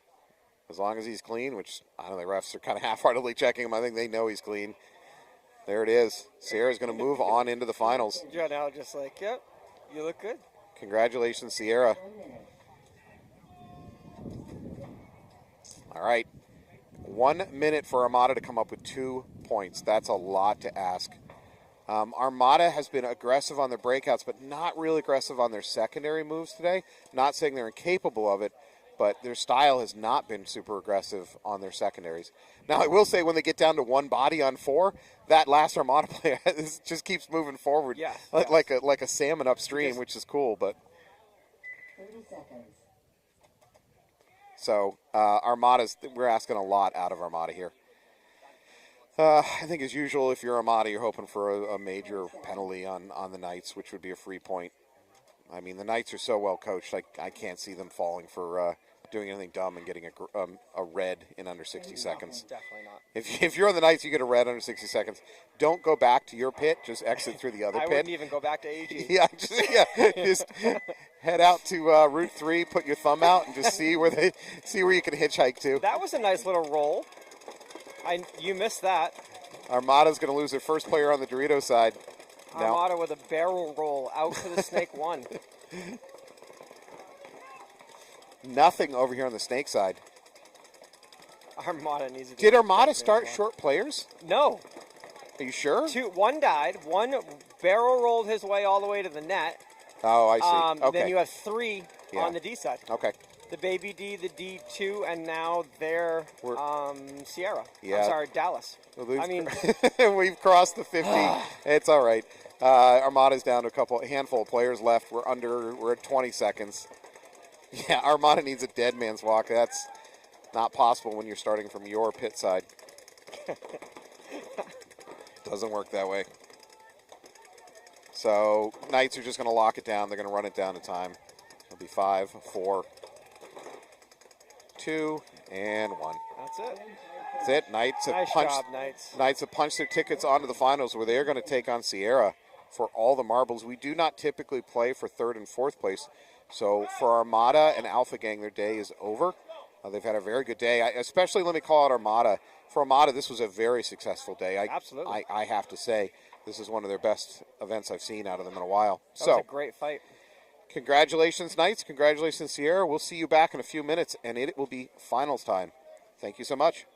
As long as he's clean, which I don't know, the refs are kind of half-heartedly checking him. I think they know he's clean. There it is. Sierra's going to move on into the finals. You're now just like, yep, you look good. Congratulations, Sierra. All right. 1 minute for Armada to come up with 2 points. That's a lot to ask. Armada has been aggressive on their breakouts, but not really aggressive on their secondary moves today. Not saying they're incapable of it, but their style has not been super aggressive on their secondaries. Now, I will say when they get down to 1 body on 4, that last Armada player just keeps moving forward, Yeah, like a salmon upstream, which is cool. But 30 seconds. so we're asking a lot out of Armada here. I think as usual, if you're Armada, you're hoping for a major penalty on the Knights, which would be a free point. I mean, the Knights are so well coached. I can't see them falling for doing anything dumb and getting a red in under 60 seconds. Definitely not. If you're on the Knights, you get a red under 60 seconds. Don't go back to your pit. Just exit through the other I pit. wouldn't even go back to AG. Yeah, just head out to Route 3, put your thumb out, and just see where you can hitchhike to. That was a nice little roll. You missed that. Armada's going to lose their first player on the Dorito side. Now, Armada with a barrel roll out to the snake 1. nothing over here on the Snake side. Armada needs to Did Armada start short players? No. Are you sure? 1 died. 1 barrel rolled his way all the way to the net. Oh, I see. Okay. Then you have 3 Yeah. on the D side. Okay. The baby D, the D2, and now they're Sierra. Yeah. I'm sorry, Dallas. Well, I mean, we've crossed the 50. It's all right. Armada's down to a handful of players left. We're at 20 seconds. Yeah, Armada needs a dead man's walk. That's not possible when you're starting from your pit side. Doesn't work that way. So Knights are just going to lock it down. They're going to run it down to time. It'll be 5, 4, 2, and 1. That's it. That's it. Knights have Nice punched. job, Knights. Knights have punched their tickets onto the finals, where they are going to take on Sierra for all the marbles. We do not typically play for 3rd and 4th place, so for Armada and Alpha Gang, their day is over. They've had a very good day. Especially, let me call out Armada. For Armada, this was a very successful day. Absolutely. I have to say, this is one of their best events I've seen out of them in a while. That was a great fight. Congratulations, Knights. Congratulations, Sierra. We'll see you back in a few minutes, and it will be finals time. Thank you so much.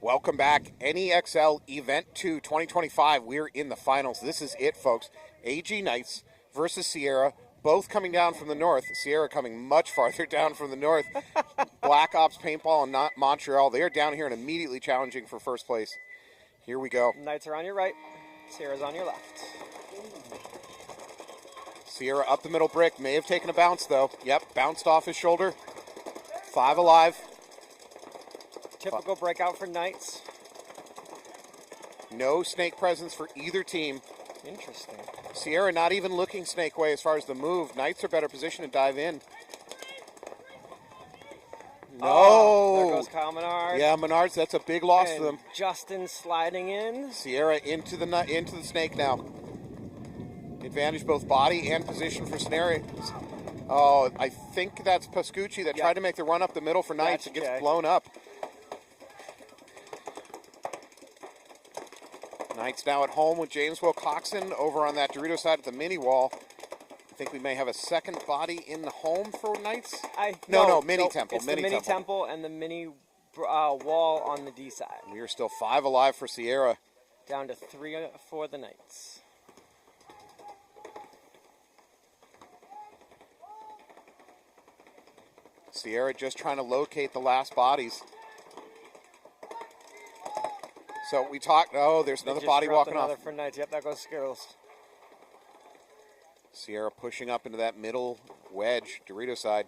Welcome back. NEXL Event 2 2025. We're in the finals. This is it, folks. AG Knights versus Sierra, both coming down from the north. Sierra coming much farther down from the north. Black Ops Paintball and not Montreal. They are down here and immediately challenging for first place. Here we go. Knights are on your right. Sierra's on your left. Sierra up the middle brick. May have taken a bounce, though. Yep, bounced off his shoulder. 5 alive. Typical breakout for Knights. No snake presence for either team. Interesting. Sierra not even looking snake way as far as the move. Knights are better positioned to dive in. No. Oh, there goes Kyle Maynard. Yeah, Menards, that's a big loss And to them. Justin sliding in. Sierra into the snake now. Advantage both body and position for Scenario. Oh, I think that's Pascucci that tried to make the run up the middle for Knights. It gets blown up. Knights now at home with James Wilcoxon over on that Dorito side at the mini wall. I think we may have a second body in the home for Knights. No, mini temple. It's the mini temple and the mini wall on the D side. We are still 5 alive for Sierra. Down to 3 for the Knights. Sierra just trying to locate the last bodies. So we talked. Oh, there's another body walking off. For Knights. Yep, that goes Skittles. Sierra pushing up into that middle wedge, Dorito side.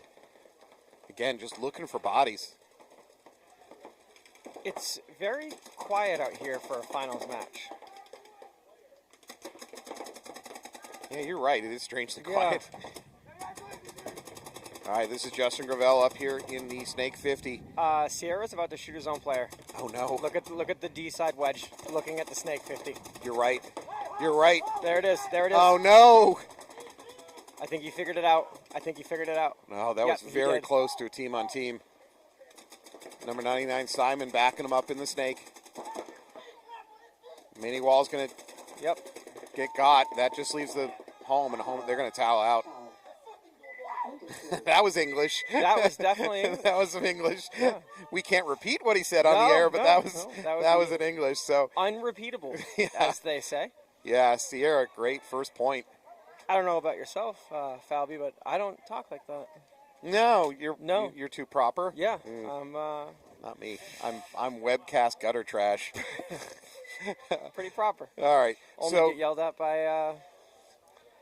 Again, just looking for bodies. It's very quiet out here for a finals match. Yeah, you're right. It is strangely quiet. All right, this is Justin Gravel up here in the Snake 50. Sierra's about to shoot his own player. Oh no! Look at the D side wedge. Looking at the Snake 50. You're right. You're right. There it is. There it is. Oh no! I think he figured it out. No, that was very close to a team on team. Number 99 Simon backing him up in the Snake. Mini wall's gonna get got. That just leaves the home, and home they're gonna towel out. That was English. That was definitely English. That was some English. Yeah. We can't repeat what he said on the air, but that was in English. So unrepeatable, as they say. Yeah, Sierra, great first point. I don't know about yourself, Falby, but I don't talk like that. No, you're too proper. Yeah, not me. I'm webcast gutter trash. Pretty proper. All right. Only get yelled at by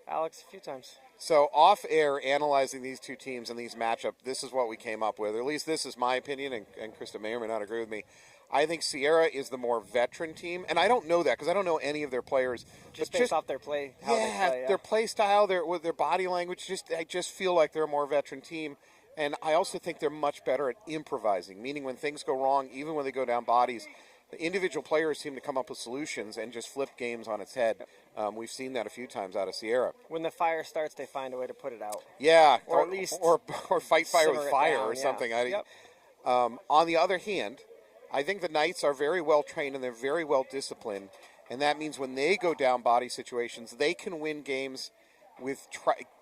Alex a few times. So off air, analyzing these two teams and these matchups, this is what we came up with. Or at least this is my opinion, and Krista may or may not agree with me. I think Sierra is the more veteran team, and I don't know that because I don't know any of their players. Just based off their play, how they play, their play style, their body language. I just feel like they're a more veteran team, and I also think they're much better at improvising. Meaning, when things go wrong, even when they go down bodies, the individual players seem to come up with solutions and just flip games on its head. We've seen that a few times out of Sierra. When the fire starts, they find a way to put it out. Yeah, or at least or fight fire with fire or something. On the other hand, I think the Knights are very well trained and they're very well disciplined, and that means when they go down body situations, they can win games with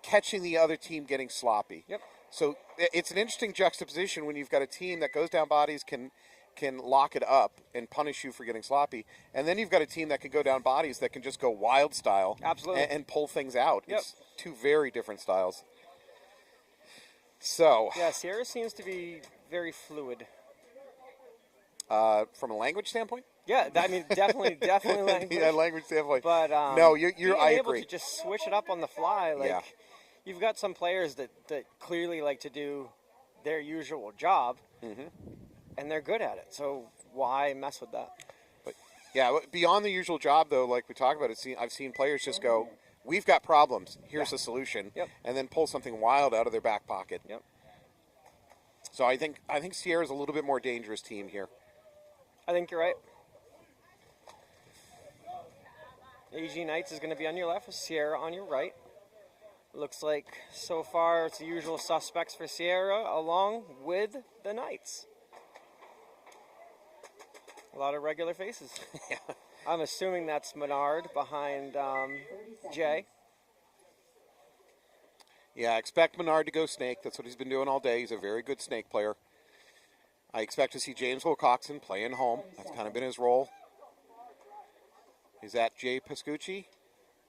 catching the other team getting sloppy. Yep. So it's an interesting juxtaposition when you've got a team that goes down bodies, can lock it up and punish you for getting sloppy, and then you've got a team that can go down bodies that can just go wild style, absolutely, and pull things out. Yep. It's two very different styles. So yeah, Sierra seems to be very fluid. From a language standpoint? Yeah, I mean, definitely language. Yeah, language standpoint. But no, you're. I being agree. able to just switch it up on the fly, like you've got some players that clearly like to do their usual job, and they're good at it. So why mess with that? But yeah, beyond the usual job though, like we talked about, I've seen players just go, "We've got problems. Here's a solution," and then pull something wild out of their back pocket. Yep. So I think Sierra's a little bit more dangerous team here. I think you're right. AG Knights is going to be on your left, Sierra on your right. Looks like so far it's the usual suspects for Sierra along with the Knights. A lot of regular faces. I'm assuming that's Maynard behind Jay. Yeah, expect Maynard to go snake. That's what he's been doing all day. He's a very good snake player. I expect to see James Wilcoxon playing home. That's kind of been his role. Is that Jay Pascucci?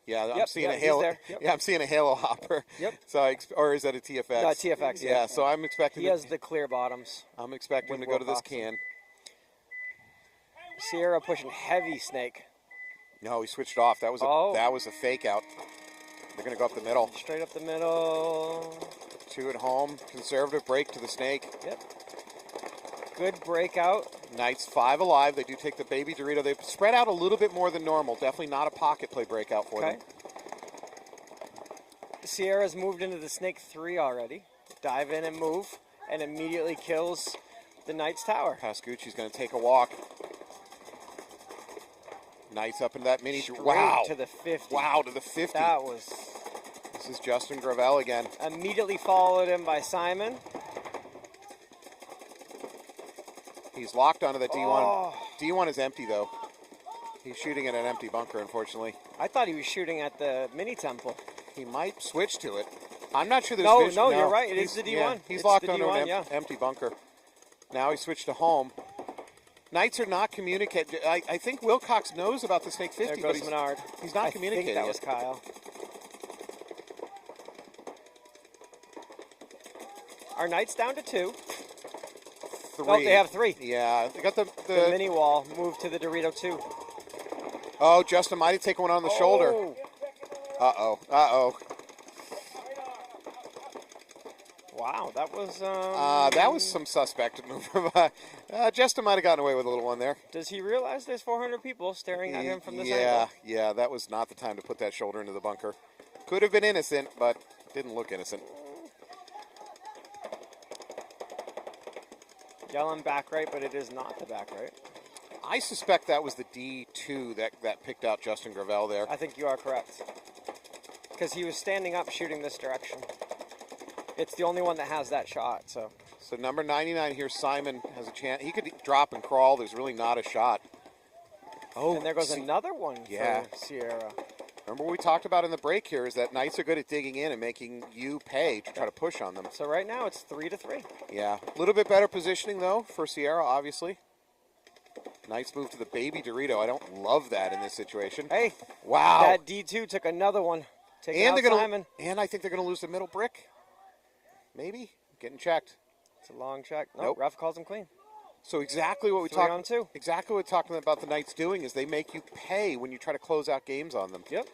Yeah, I'm seeing a he's halo. there. Yep. Yeah, I'm seeing a halo hopper. Yep. So, or is that a TFX? No, TFX. Yeah. So I'm expecting. He has the clear bottoms. I'm expecting to with go to this Wilcoxon. can. Sierra pushing heavy snake. No, he switched off. That was a fake out. They're going to go up the middle. Straight up the middle. 2 at home. Conservative break to the snake. Yep. Good breakout. Knights 5 alive. They do take the baby Dorito. They spread out a little bit more than normal. Definitely not a pocket play breakout for them. Sierra's moved into the snake 3 already. Dive in and move, and immediately kills the Knight's tower. Pascucci's going to take a walk. Knights up into that mini. Straight Wow. to the 50. Wow, to the 50. That was... This is Justin Gravel again. Immediately followed him by Simon. He's locked onto the D1. Oh. D1 is empty, though. He's shooting at an empty bunker, unfortunately. I thought he was shooting at the mini temple. He might switch to it. I'm not sure there's No, vision. no, you're right. It is the D1. Yeah, he's It's locked the onto D1, an empty bunker. Now he switched to home. Knights are not communicating. I think Wilcox knows about the Snake 50, There but goes Maynard. he's not I communicating think that yet. was Kyle. Our Knights down to 2. 3. Oh, they have 3. Yeah, they got The mini wall moved to the Dorito 2. Oh, Justin might have taken one on the shoulder. Uh-oh. Uh-oh. Wow, that was... That was some suspect maneuver. Justin might have gotten away with a little one there. Does he realize there's 400 people staring at him from this Yeah, angle? yeah, that was not the time to put that shoulder into the bunker. Could have been innocent, but didn't look innocent. Yelling back right, but it is not the back right. I suspect that was the D2 that picked out Justin Gravel there. I think you are correct. Because he was standing up shooting this direction. It's the only one that has that shot, so. So number 99 here, Simon, has a chance. He could drop and crawl. There's really not a shot. Oh, and there goes another one for Sierra. Remember what we talked about in the break here is that Knights are good at digging in and making you pay to try to push on them. So right now it's 3-3. Yeah, a little bit better positioning though for Sierra, obviously. Knights move to the baby Dorito. I don't love that in this situation. Hey, wow! That D2 took another one. Taking out Simon. And I think they're gonna lose the middle brick. Maybe getting checked. It's a long check. Nope. Ref calls him clean. So exactly what we 3 on talked 2. Exactly what we're talking about the Knights doing is they make you pay when you try to close out games on them. Yep.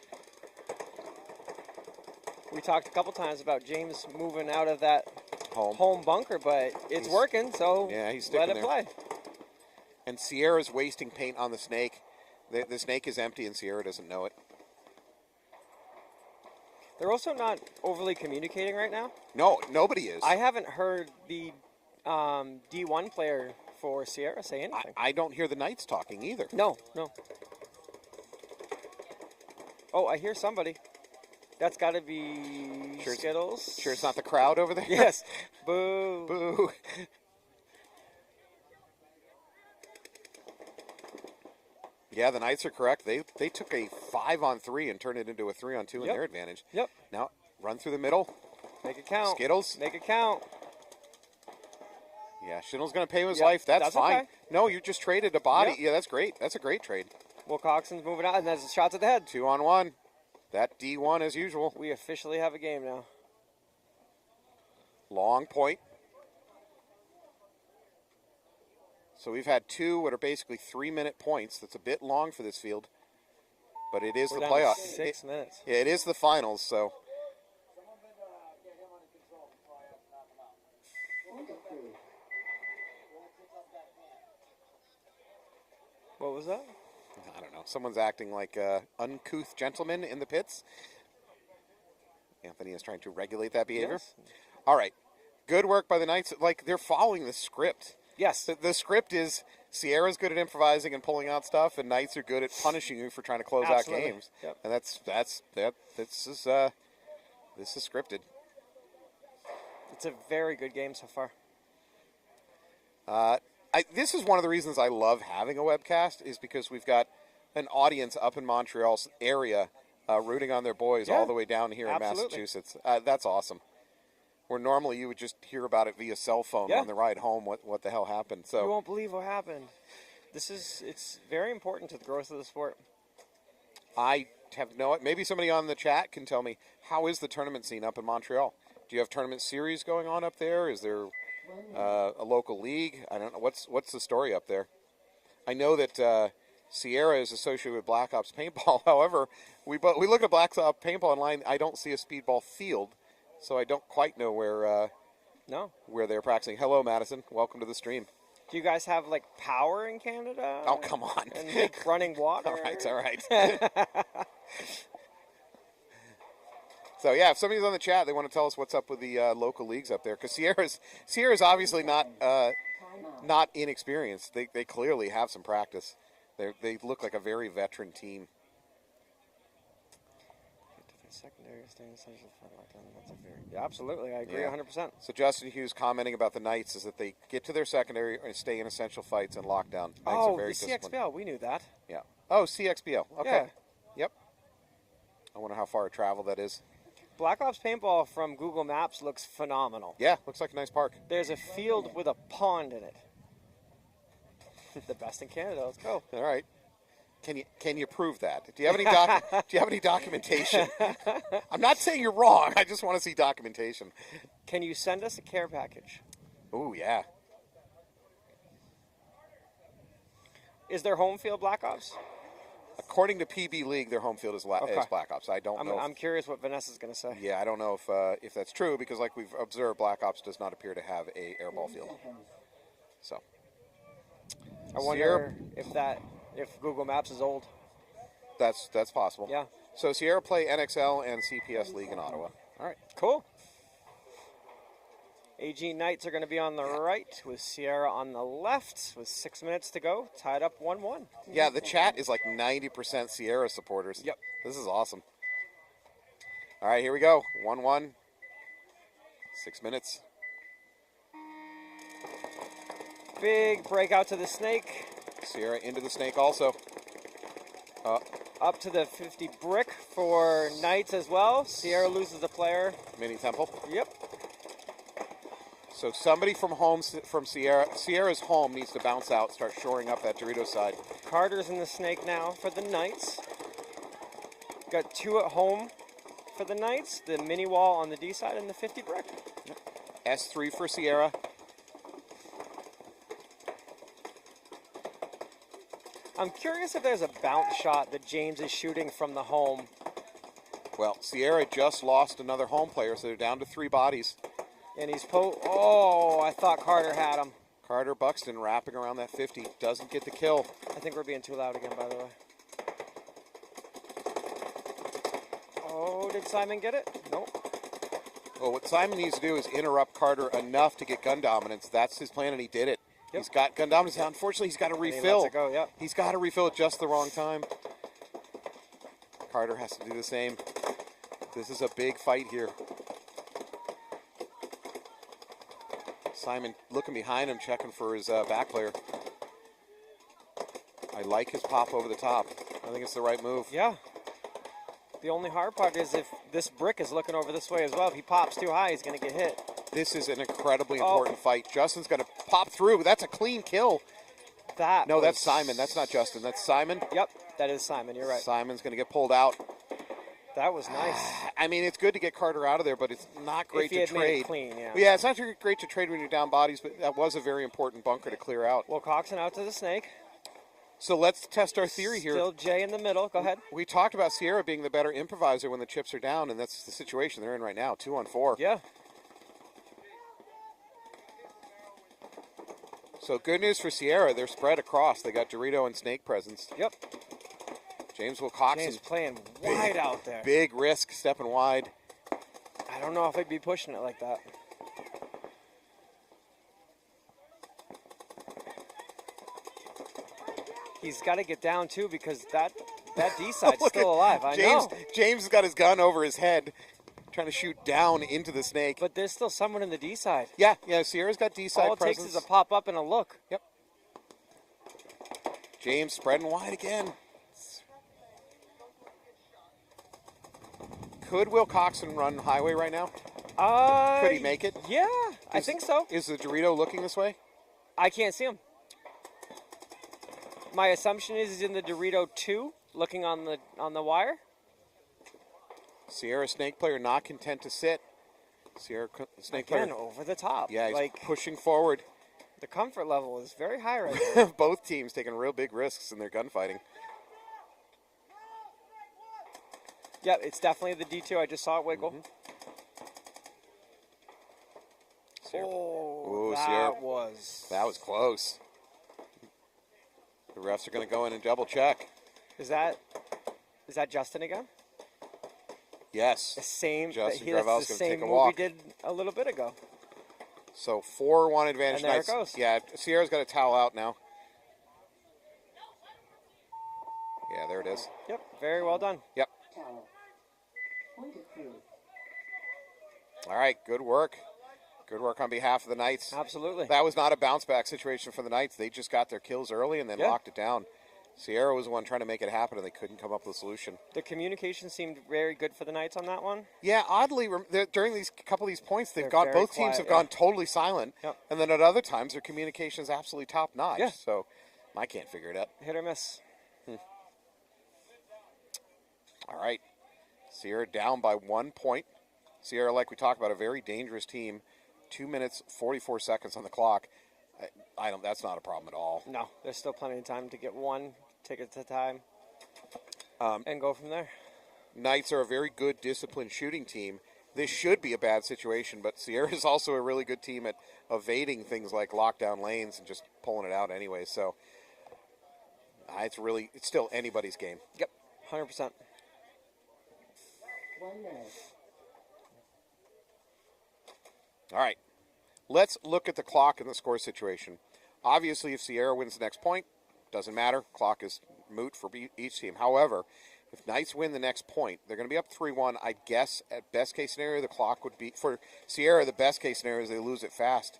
We talked a couple times about James moving out of that home bunker, but it's working, so yeah, he's let sticking it there. play. And Sierra's wasting paint on the snake. The snake is empty and Sierra doesn't know it. They're also not overly communicating right now. No, nobody is. I haven't heard the D1 player for Sierra say anything. I don't hear the Knights talking either. No. Oh, I hear somebody. That's got to be Skittles. Sure it's not the crowd over there? Yes. Boo. Boo. Yeah, the Knights are correct. They took a 5-on-3 and turned it into a 3-on-2 in their advantage. Yep. Now, run through the middle. Make it count. Skittles. Make it count. Yeah, Shittle's going to pay with his life. That's fine. Okay. No, you just traded a body. Yep. Yeah, that's great. That's a great trade. Wilcoxon's moving out, and there's shots at the head. 2-on-1. That D1 as usual. We officially have a game now. Long point. So we've had 2 what are basically 3-minute points. That's a bit long for this field. But it is We're the down to playoff. 6 minutes. Yeah, it is the finals, so. What was that? I don't know. Someone's acting like an uncouth gentleman in the pits. Anthony is trying to regulate that behavior. Yes. All right. Good work by the Knights. Like, they're following the script. Yes. The script is Sierra's good at improvising and pulling out stuff, and Knights are good at punishing you for trying to close out games. Yep. And this is scripted. It's a very good game so far. This is one of the reasons I love having a webcast is because we've got an audience up in Montreal's area rooting on their boys all the way down here in Massachusetts. That's awesome. Where normally you would just hear about it via cell phone Yeah. on the ride home. What the hell happened? You So won't believe what happened. It's very important to the growth of the sport. I have no. Maybe somebody on the chat can tell me, how is the tournament scene up in Montreal? Do you have tournament series going on up there? Is there a local league? I don't know. What's the story up there? I know that Sierra is associated with Black Ops Paintball. However, we look at Black Ops Paintball online. I don't see a speedball field, so I don't quite know where they're practicing. Hello, Madison. Welcome to the stream. Do you guys have like power in Canada? Oh, come on. And like running water? All right. So yeah, if somebody's on the chat, they want to tell us what's up with the local leagues up there, because Sierra's obviously not inexperienced. They clearly have some practice. They look like a very veteran team. Secondary staying essential for lockdown. That's a very absolutely. I agree Yeah. 100%. So Justin Hughes commenting about the Knights is that they get to their secondary and stay in essential fights and lockdown. Knights are Oh, very the disciplined. CXBL. We knew that. Yeah. Oh, CXBL. Okay. Yeah. Yep. I wonder how far a travel that is. Black Ops Paintball from Google Maps looks phenomenal. Yeah, looks like a nice park. There's a field with a pond in it. The best in Canada. Let's go. All right. Can you prove that? Do you have any do you have any documentation? I'm not saying you're wrong. I just want to see documentation. Can you send us a care package? Oh yeah. Is there home field Black Ops? According to PB League, their home field is Black Ops. I don't know. I'm curious what Vanessa's going to say. Yeah, I don't know if that's true, because like we've observed, Black Ops does not appear to have a airball field. So I wonder if Google Maps is old. that's possible. Yeah. So Sierra play NXL and CPS League in Ottawa. All right. Cool. AG Knights are going to be on the right with Sierra on the left with 6 minutes to go. Tied up 1-1. Yeah, the chat is like 90% Sierra supporters. Yep. This is awesome. All right, here we go. 1-1. 6 minutes. Big breakout to the Snake. Sierra into the Snake also. Up to the 50 brick for Knights as well. Sierra loses a player. Mini Temple. Yep. So somebody from Sierra's home needs to bounce out, start shoring up that Dorito side. Carter's in the Snake now for the Knights. Got 2 at home for the Knights. The mini wall on the D side and the 50 brick. S3 for Sierra. I'm curious if there's a bounce shot that James is shooting from the home. Well, Sierra just lost another home player, so they're down to 3 bodies. And he's oh, I thought Carter had him. Carter Buxton wrapping around that 50. Doesn't get the kill. I think we're being too loud again, by the way. Oh, did Simon get it? Nope. Well, what Simon needs to do is interrupt Carter enough to get gun dominance. That's his plan, and he did it. Yep. He's got gun dominance now. Unfortunately, he's got to refill. And he lets it go, yep. He's got to refill at just the wrong time. Carter has to do the same. This is a big fight here. Simon looking behind him, checking for his back player. I like his pop over the top. I think it's the right move. Yeah. The only hard part is if this brick is looking over this way as well. If he pops too high, he's going to get hit. This is an incredibly important fight. Justin's going to pop through. That's a clean kill. That's Simon. That's not Justin. That's Simon. Yep, that is Simon. You're right. Simon's going to get pulled out. That was nice. I mean, it's good to get Carter out of there, but it's not great to trade. Made it clean, yeah. Yeah, it's not great to trade when you're down bodies, but that was a very important bunker to clear out. Well, Coxon out to the Snake. So let's test our theory here. Still Jay in the middle. Go ahead. We talked about Sierra being the better improviser when the chips are down, and that's the situation they're in right now, 2-on-4. Yeah. So good news for Sierra. They're spread across. They got Dorito and Snake presence. Yep. James Wilcoxon. James playing wide out there. Big risk, stepping wide. I don't know if I'd be pushing it like that. He's got to get down, too, because that D side's still alive. I know. James has got his gun over his head, trying to shoot down into the Snake. But there's still someone in the D side. Yeah, Sierra's got D side presence. All it takes is a pop up and a look. Yep. James spreading wide again. Could Will Coxon run highway right now? Could he make it? Yeah, I think so. Is the Dorito looking this way? I can't see him. My assumption is he's in the Dorito 2, looking on the wire. Sierra Snake player not content to sit. Sierra Snake Again, player. over the top. Yeah, he's like pushing forward. the comfort level is very high right now. Both teams taking real big risks in their gunfighting. Yeah, it's definitely the D2. I just saw it wiggle. Sierra. Oh, Ooh, that Sierra. was Close. The refs are going to go in and double check. Is that Justin again? Yes. The same. Justin That's Gravel's the gonna same take a move walk. he did a little bit ago. So 4-1 advantage. And there Knights. it goes. Yeah, Sierra's got a towel out now. Yeah, there it is. Yep, very well done. Yep. Towel. Point of view. All right, good work. Good work on behalf of the Knights. Absolutely. That was not a bounce back situation for the Knights. They just got their kills early and then Yeah. locked it down. Sierra was the one trying to make it happen, and they couldn't come up with a solution. The communication seemed very good for the Knights on that one. Yeah, oddly, during these couple of these points, They're both very teams quiet, have yeah. gone totally silent, Yep. and then at other times their communication is absolutely top notch. Yeah. So I can't figure it out. Hit or miss. All right, Sierra down by 1 point. Sierra, like we talked about, a very dangerous team. 2 minutes 44 seconds on the clock. I don't. That's not a problem at all. No, there's still plenty of time to get one ticket to time and go from there. Knights are a very good, disciplined shooting team. This should be a bad situation, but Sierra is also a really good team at evading things like lockdown lanes and just pulling it out anyway. So it's still anybody's game. Yep, 100%. 1 minute. All right, let's look at the clock and the score situation. Obviously, if Sierra wins the next point, doesn't matter. Clock is moot for each team. However, if Knights win the next point, they're going to be up 3-1. I guess at best case scenario, the clock would be, for Sierra, the best case scenario is they lose it fast.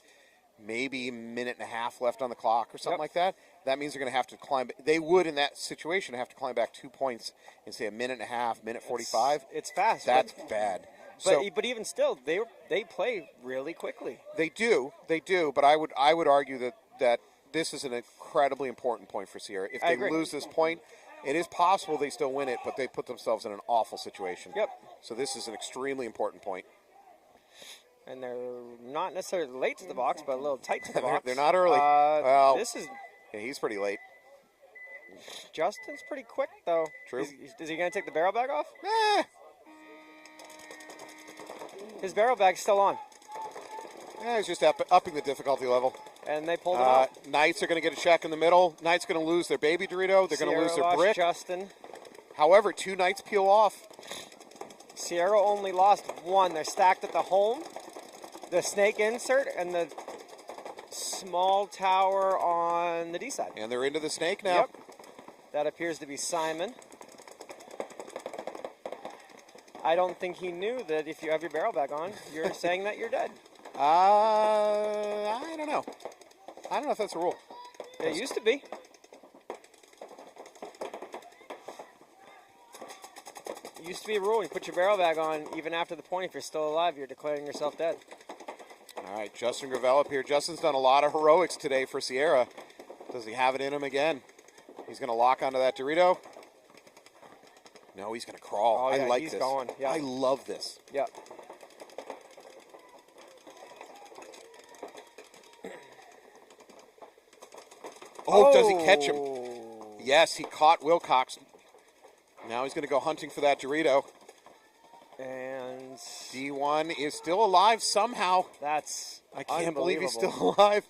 Maybe a minute and a half left on the clock or something like that. That means they're going to have to climb. They would, in that situation, have to climb back 2 points and say a minute and a half, minute 45. It's fast. That's bad. But even still, they play really quickly. They do. But I would argue that this is an incredibly important point for Sierra. If I they agree. lose this point, it is possible they still win it, but they put themselves in an awful situation. Yep. So this is an extremely important point. And they're not necessarily late to the box, but a little tight to the box. They're not early. Well, this is yeah, he's pretty late. Justin's pretty quick though. True. Is he going to take the barrel bag off? His barrel bag's still on, Yeah, he's just upping the difficulty level. and they pulled him out. Knights are going to get a check in the middle. Knights going to lose their baby Dorito. They're going to lose their Sierra lost brick. Justin. However, 2 Knights peel off. Sierra only lost 1. They're stacked at the home, the snake insert, and the small tower on the D side. And they're into the snake now. Yep. That appears to be Simon. I don't think he knew that if you have your barrel bag on, you're saying that you're dead. I don't know. I don't know if that's a rule. It used to be. It used to be a rule. You put your barrel bag on, even after the point, if you're still alive, you're declaring yourself dead. All right, Justin Gravel up here. Justin's done a lot of heroics today for Sierra. Does he have it in him again? He's going to lock onto that Dorito. No, he's going to crawl. Oh, yeah, I like he's this. going. Yeah. I love this. Yep. Oh, does he catch him? Yes, he caught Wilcox. Now he's going to go hunting for that Dorito. And D1 is still alive somehow. that's I can't believe he's unbelievable. still alive.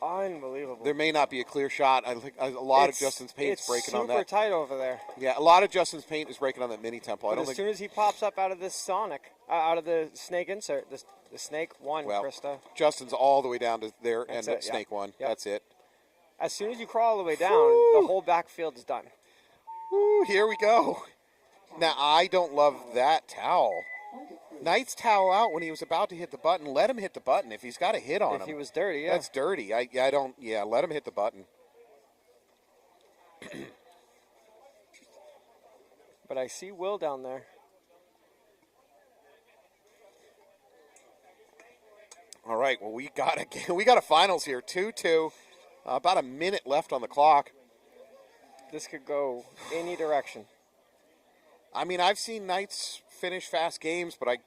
Unbelievable. There may not be a clear shot. I think a lot of Justin's paint is breaking on It's that. super tight over there. Yeah, a lot of Justin's paint is breaking on that mini temple. I But don't as think soon as he pops up out of this Sonic, out of the snake insert, the snake won, Well, Krista. Justin's all the way down to there That's and it, yeah. snake one. Yep. That's it. As soon as you crawl all the way down, the whole backfield is done. Woo, here we go. Now, I don't love that towel. Knight's towel out when he was about to hit the button. Let him hit the button if he's got a hit on If him. he was dirty, yeah. That's dirty. I don't. Yeah, let him hit the button. But I see Will down there. All right, well, we got a finals here, 2-2. About a minute left on the clock. This could go any direction. I mean, I've seen Knights finish fast games, but I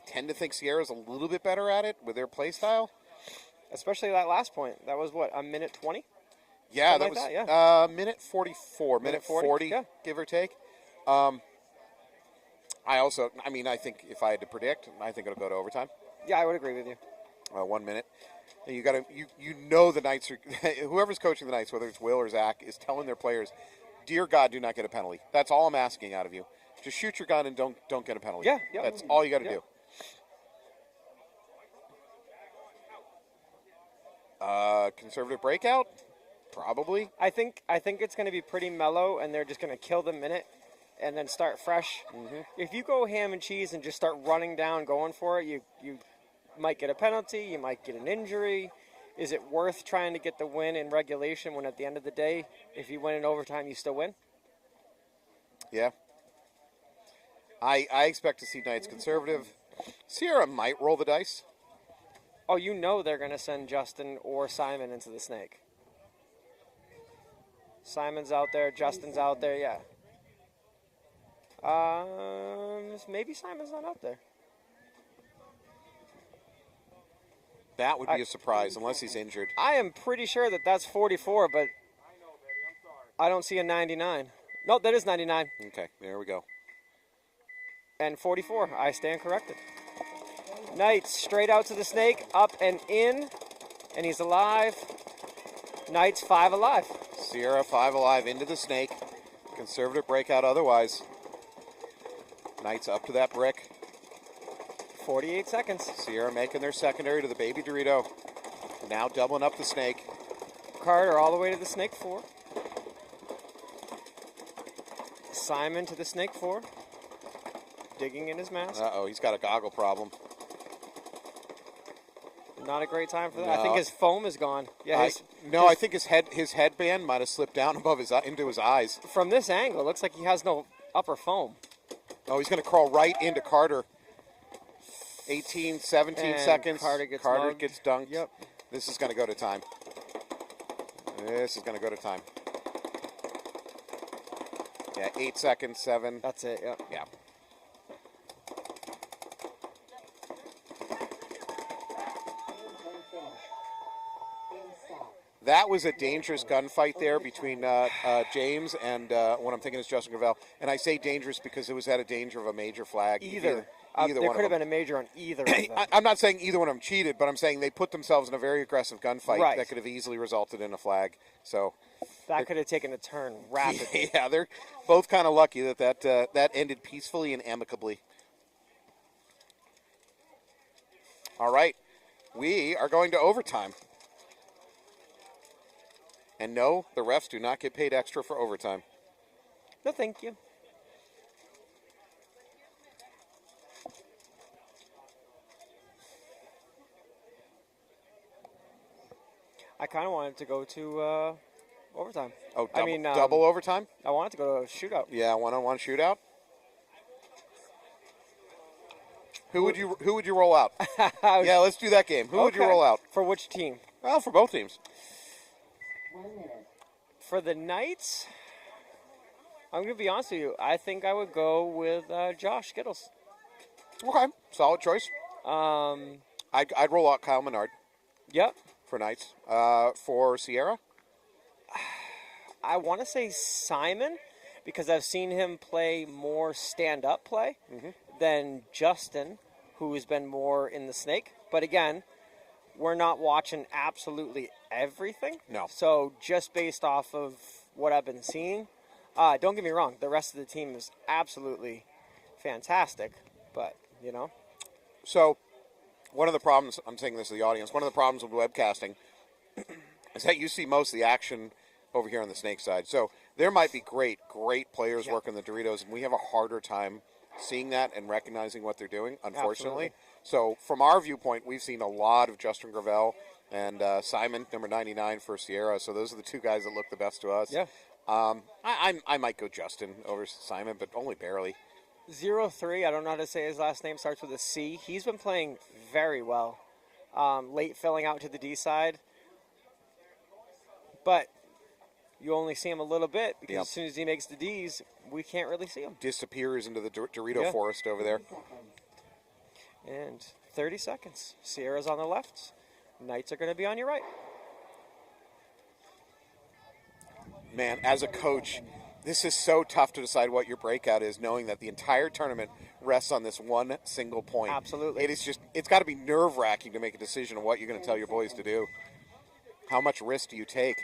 tend to think Sierra's a little bit better at it with their play style. Especially that last point. That was, what, a minute 20? Yeah, Something that like was that, minute 44, minute 40, yeah. give or take. I think if I had to predict, I think it'll go to overtime. Yeah, I would agree with you. 1 minute. And you know the Knights are, whoever's coaching the Knights, whether it's Will or Zach, is telling their players, dear God, do not get a penalty. That's all I'm asking out of you. Just shoot your gun and don't get a penalty. Yeah. That's all you got to do. Conservative breakout? Probably. I think it's going to be pretty mellow, and they're just going to kill the minute and then start fresh. Mm-hmm. If you go ham and cheese and just start running down, going for it, you might get a penalty, you might get an injury. Is it worth trying to get the win in regulation when at the end of the day, if you win in overtime, you still win? Yeah. I expect to see Knights conservative. Sierra might roll the dice. Oh, you know they're going to send Justin or Simon into the snake. Simon's out there, Justin's out there, yeah. Maybe Simon's not out there. That would be a surprise, unless he's injured. I am pretty sure that's 44, but I don't see a 99. No, that is 99. Okay, there we go. And 44. I stand corrected. Knights straight out to the snake, up and in, and he's alive. Knights 5 alive. Sierra 5 alive into the snake. Conservative breakout otherwise. Knights up to that brick. 48 seconds. Sierra making their secondary to the baby Dorito. Now doubling up the snake. Carter all the way to the snake 4. Simon to the snake 4. Digging in his mask. Uh-oh, he's got a goggle problem. Not a great time for that. No. I think his foam is gone. Yeah. I think his headband might have slipped down above into his eyes. From this angle, it looks like he has no upper foam. Oh, he's going to crawl right into Carter. 18, 17 And seconds. Carter gets dunked. Yep. This is going to go to time. Yeah, 8 seconds, 7. That's it, yep. Yeah. That was a dangerous gunfight there between James and what I'm thinking is Justin Gravel. And I say dangerous because it was at a danger of a major flag. Either Either there one could of have them. been a major on either of them. I'm not saying either one of them cheated, but I'm saying they put themselves in a very aggressive gunfight Right. that could have easily resulted in a flag. So That could have taken a turn rapidly. yeah, they're both kind of lucky that ended peacefully and amicably. All right, we are going to overtime. And no, the refs do not get paid extra for overtime. No, thank you. I kind of wanted to go to overtime. Oh, I mean, double overtime? I wanted to go to a shootout. Yeah, one-on-one shootout. Who would you roll out? Yeah, let's do that game. Who would you Okay. roll out? For which team? Well, for both teams. For the Knights, I'm going to be honest with you. I think I would go with Josh Skittles. Okay, solid choice. I'd roll out Kyle Maynard Yep. for Knights. For Sierra, I want to say Simon because I've seen him play more stand-up play than Justin, who's been more in the snake. But again, we're not watching absolutely everything. No. So just based off of what I've been seeing, don't get me wrong, the rest of the team is absolutely fantastic. But, you know. So one of the problems, I'm saying this to the audience, one of the problems with webcasting is that you see most of the action over here on the snake side. So there might be great players working the Doritos, and we have a harder time seeing that and recognizing what they're doing, unfortunately. Absolutely. So from our viewpoint, we've seen a lot of Justin Gravel and Simon, number 99 for Sierra. So those are the two guys that look the best to us. Yeah. I might go Justin over Simon, but only barely. 0-3, I don't know how to say his last name, starts with a C. He's been playing very well. late filling out to the D side. But you only see him a little bit because as soon as he makes the Ds, we can't really see him. Disappears into the Dorito forest over there. And 30 seconds. Sierra's on the left. Knights are going to be on your right. Man, as a coach, this is so tough to decide what your breakout is, knowing that the entire tournament rests on this one single point. Absolutely. It's got to be nerve-wracking to make a decision on what you're going to tell your boys to do. How much risk do you take?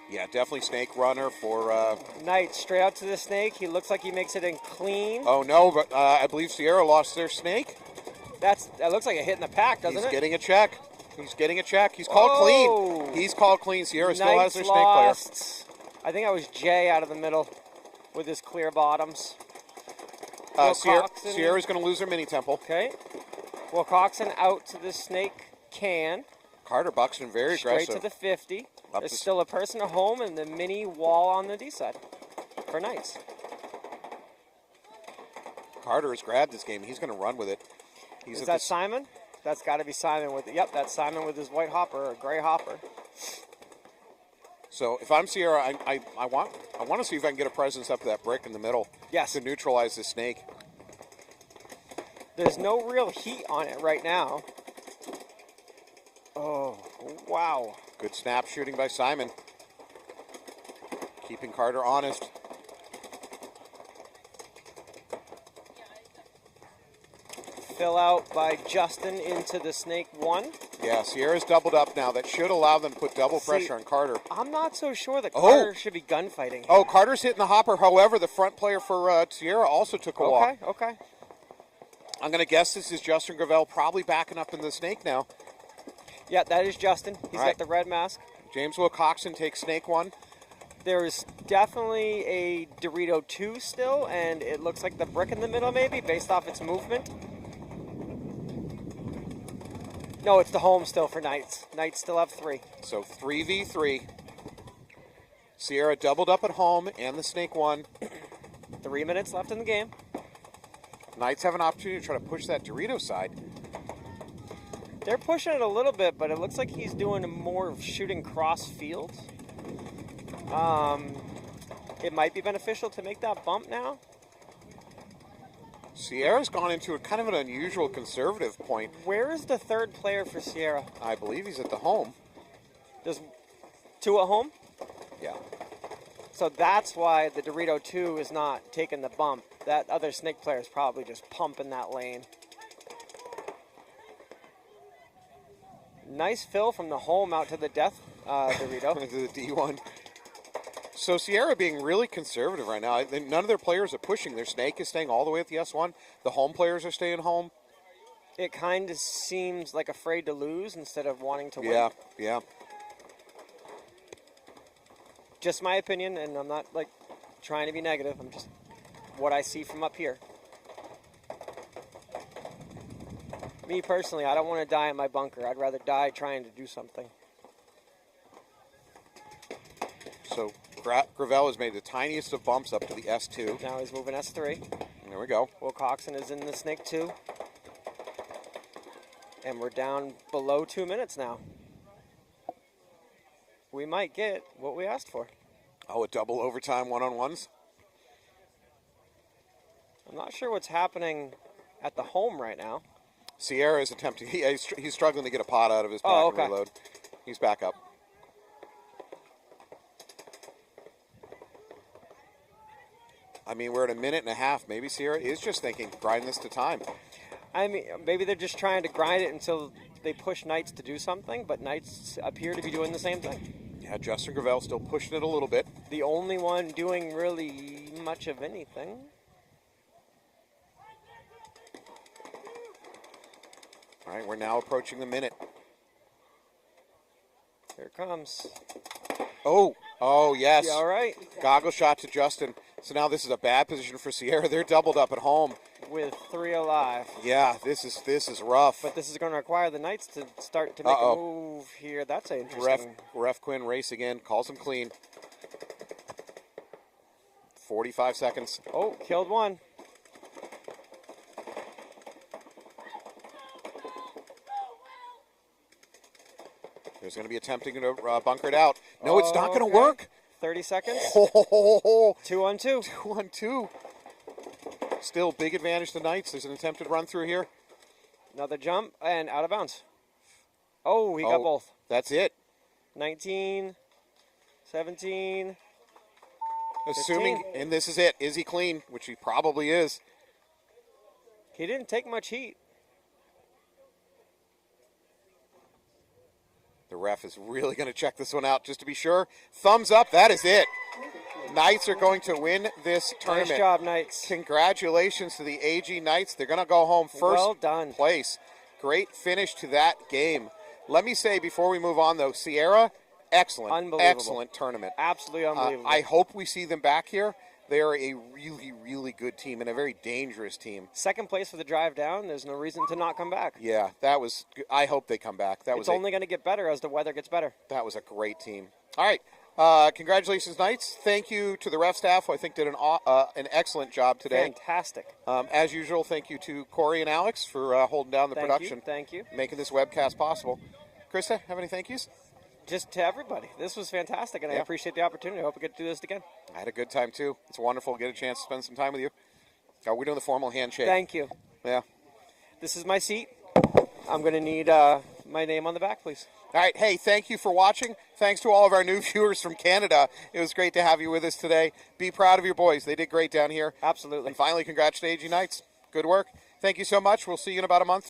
Yeah, definitely snake runner for... Knight straight out to the snake. He looks like he makes it in clean. Oh, no, but I believe Sierra lost their snake. That looks like a hit in the pack, doesn't it? He's getting a check. He's getting a check. He's called clean. He's called clean. Sierra still has their snake player. I think that was Jay out of the middle with his clear bottoms. Sierra's going to lose her mini temple. Okay. Wilcoxon out to the snake can. Carter Buxton very aggressive. Straight to the 50. There's still a person at home and the mini wall on the D side for Knights. Carter has grabbed this game. He's going to run with it. Is that Simon? That's got to be Simon with it. Yep, that's Simon with his white hopper or gray hopper. So if I'm Sierra, I want to see if I can get a presence up to that brick in the middle. Yes. To neutralize the snake. There's no real heat on it right now. Oh, wow. Good snap shooting by Simon. Keeping Carter honest. Fill out by Justin into the snake 1. Yeah, Sierra's doubled up now. That should allow them to put double pressure on Carter. I'm not so sure that Carter should be gunfighting. Oh, Carter's hitting the hopper. However, the front player for Sierra also took a walk. Okay. I'm going to guess this is Justin Gravel probably backing up in the snake now. Yeah, that is Justin. He's got the red mask. James Wilcoxon takes snake 1. There's definitely a Dorito 2 still, and it looks like the brick in the middle maybe, based off its movement. No, it's the home still for Knights. Knights still have 3. So 3v3. Sierra doubled up at home and the snake 1. 3 minutes left in the game. Knights have an opportunity to try to push that Dorito side. They're pushing it a little bit, but it looks like he's doing more of shooting cross field. It might be beneficial to make that bump now. Sierra's gone into a kind of an unusual conservative point. Where is the third player for Sierra? I believe he's at the home. There's 2 at home? Yeah. So that's why the Dorito 2 is not taking the bump. That other snake player is probably just pumping that lane. Nice fill from the home out to the death Dorito. To the D1. So Sierra being really conservative right now. None of their players are pushing. Their snake is staying all the way at the S1. The home players are staying home. It kind of seems like afraid to lose instead of wanting to win. Yeah. Just my opinion, and I'm not like trying to be negative. I'm just what I see from up here. Me personally, I don't want to die in my bunker. I'd rather die trying to do something. So Gravel has made the tiniest of bumps up to the S2. Now he's moving S3. There we go. Wilcoxon is in the snake 2. And we're down below 2 minutes now. We might get what we asked for. Oh, a double overtime one-on-ones? I'm not sure what's happening at the home right now. Sierra is attempting. He's struggling to get a pot out of his pack and reload. He's back up. I mean, we're at a minute and a half. Maybe Sierra is just thinking, grind this to time. I mean, maybe they're just trying to grind it until they push Knights to do something, but Knights appear to be doing the same thing. Yeah, Justin Gravel still pushing it a little bit. The only one doing really much of anything. All right, we're now approaching the minute. Here it comes. Oh, yes. You all right? Goggle shot to Justin. So now this is a bad position for Sierra. They're doubled up at home. With 3 alive. Yeah, this is rough. But this is going to require the Knights to start to make a move here. That's interesting. Ref Quinn race again. Calls him clean. 45 seconds. Oh, killed one. There's going to be attempting to bunker it out. No, it's not going to Okay. work. 30 seconds. 2 on 2. 2 on 2. Still big advantage to Knights. There's an attempted run through here. Another jump and out of bounds. Oh, he got both. That's it. 19, 17. Assuming, 15. and this is it. Is he clean? Which he probably is. He didn't take much heat. The ref is really going to check this one out just to be sure. Thumbs up. That is it. Knights are going to win this tournament. Nice job, Knights. Congratulations to the AG Knights. They're going to go home first Well done. place. Great finish to that game. Let me say before we move on, though, Sierra, excellent. Unbelievable. Excellent tournament. Absolutely unbelievable. I hope we see them back here. They are a really, really good team and a very dangerous team. Second place for the drive down. There's no reason to not come back. Yeah, that was. I hope they come back. That It's only going to get better as the weather gets better. That was a great team. All right. Congratulations, Knights. Thank you to the ref staff, who I think did an excellent job today. Fantastic. As usual, thank you to Corey and Alex for holding down the production. Thank you. Making this webcast possible. Krista, have any thank yous? Just to everybody. This was fantastic, and I Yeah. appreciate the opportunity. I hope we get to do this again. I had a good time, too. It's wonderful to get a chance to spend some time with you. Are we doing the formal handshake? Thank you. Yeah. This is my seat. I'm going to need my name on the back, please. All right. Hey, thank you for watching. Thanks to all of our new viewers from Canada. It was great to have you with us today. Be proud of your boys. They did great down here. Absolutely. And finally, congrats to AG Knights. Good work. Thank you so much. We'll see you in about a month.